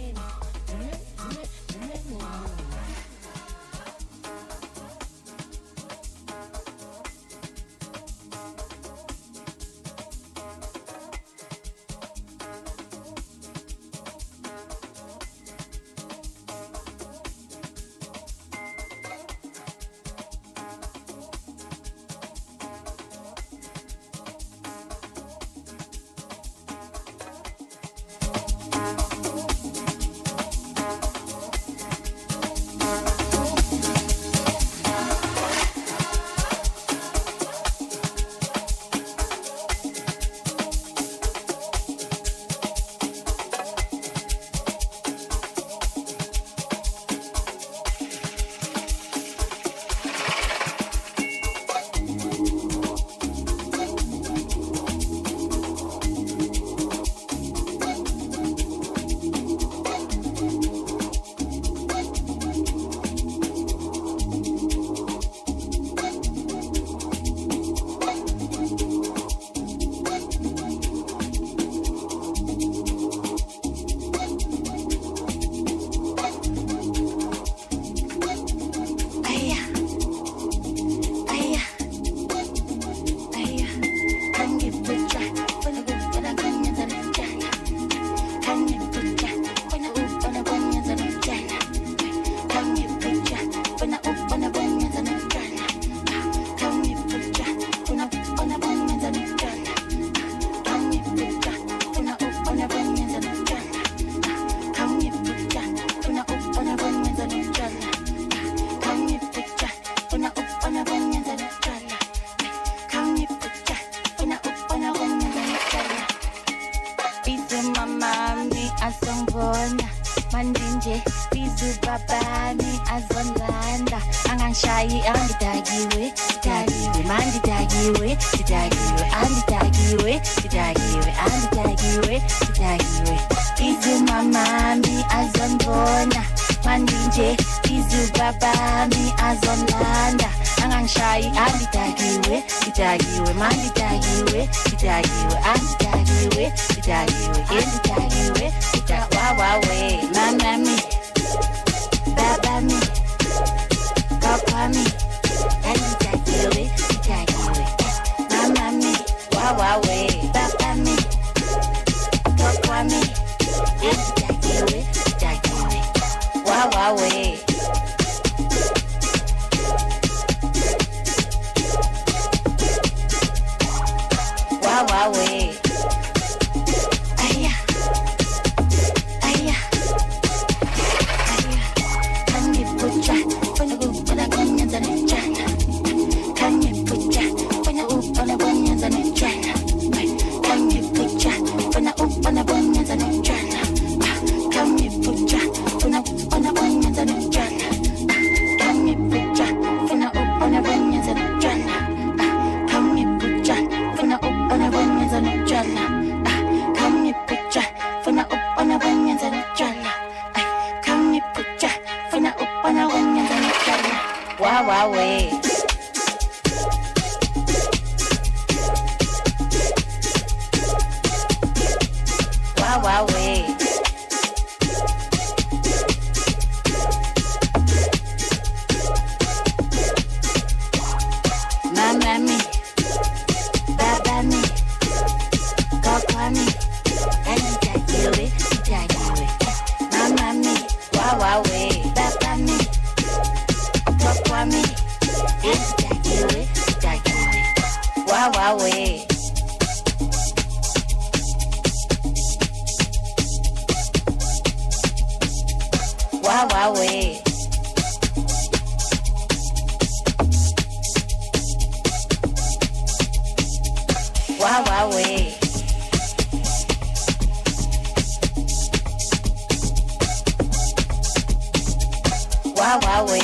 asongibona mandinje bizubabani azonlanda angangishayi angidakiwe dakiwe mandidakiwe didakiwe andidakiwe didakiwe andidakiwe didakiwe izumamami azonibona mandinje izubabami azonlanda angangishayi andidakiwe didakiwe mandidakiwe didakiwe andidakiwe didakiwe endidakiwe wawawe mamami babami papami andidakiwe didakiwe mamami wawawe babami papami endidakiwe didakiwe wawawe wawawe aya aya aya kanyipucha fanya upana kunyanza nijana kanyipucha fanya upana kunyanza nijana kanyipucha fanya upana kunyanza nijana kanyipucha fanya upana kunyanza nijana kanyipucha fanya upana kunyanza nijana kanyipucha fanya upana kunyanza nijana kanyipucha fanya upana kunyanza nijana kanyipucha fanya upana kunyanza nijana wawawe wawawe mamami babami papami andidakiwe didakiwe mamami wawawe babami papami andidakiwe didakiwe wawawe wawawe wawawe wawawe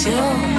Don't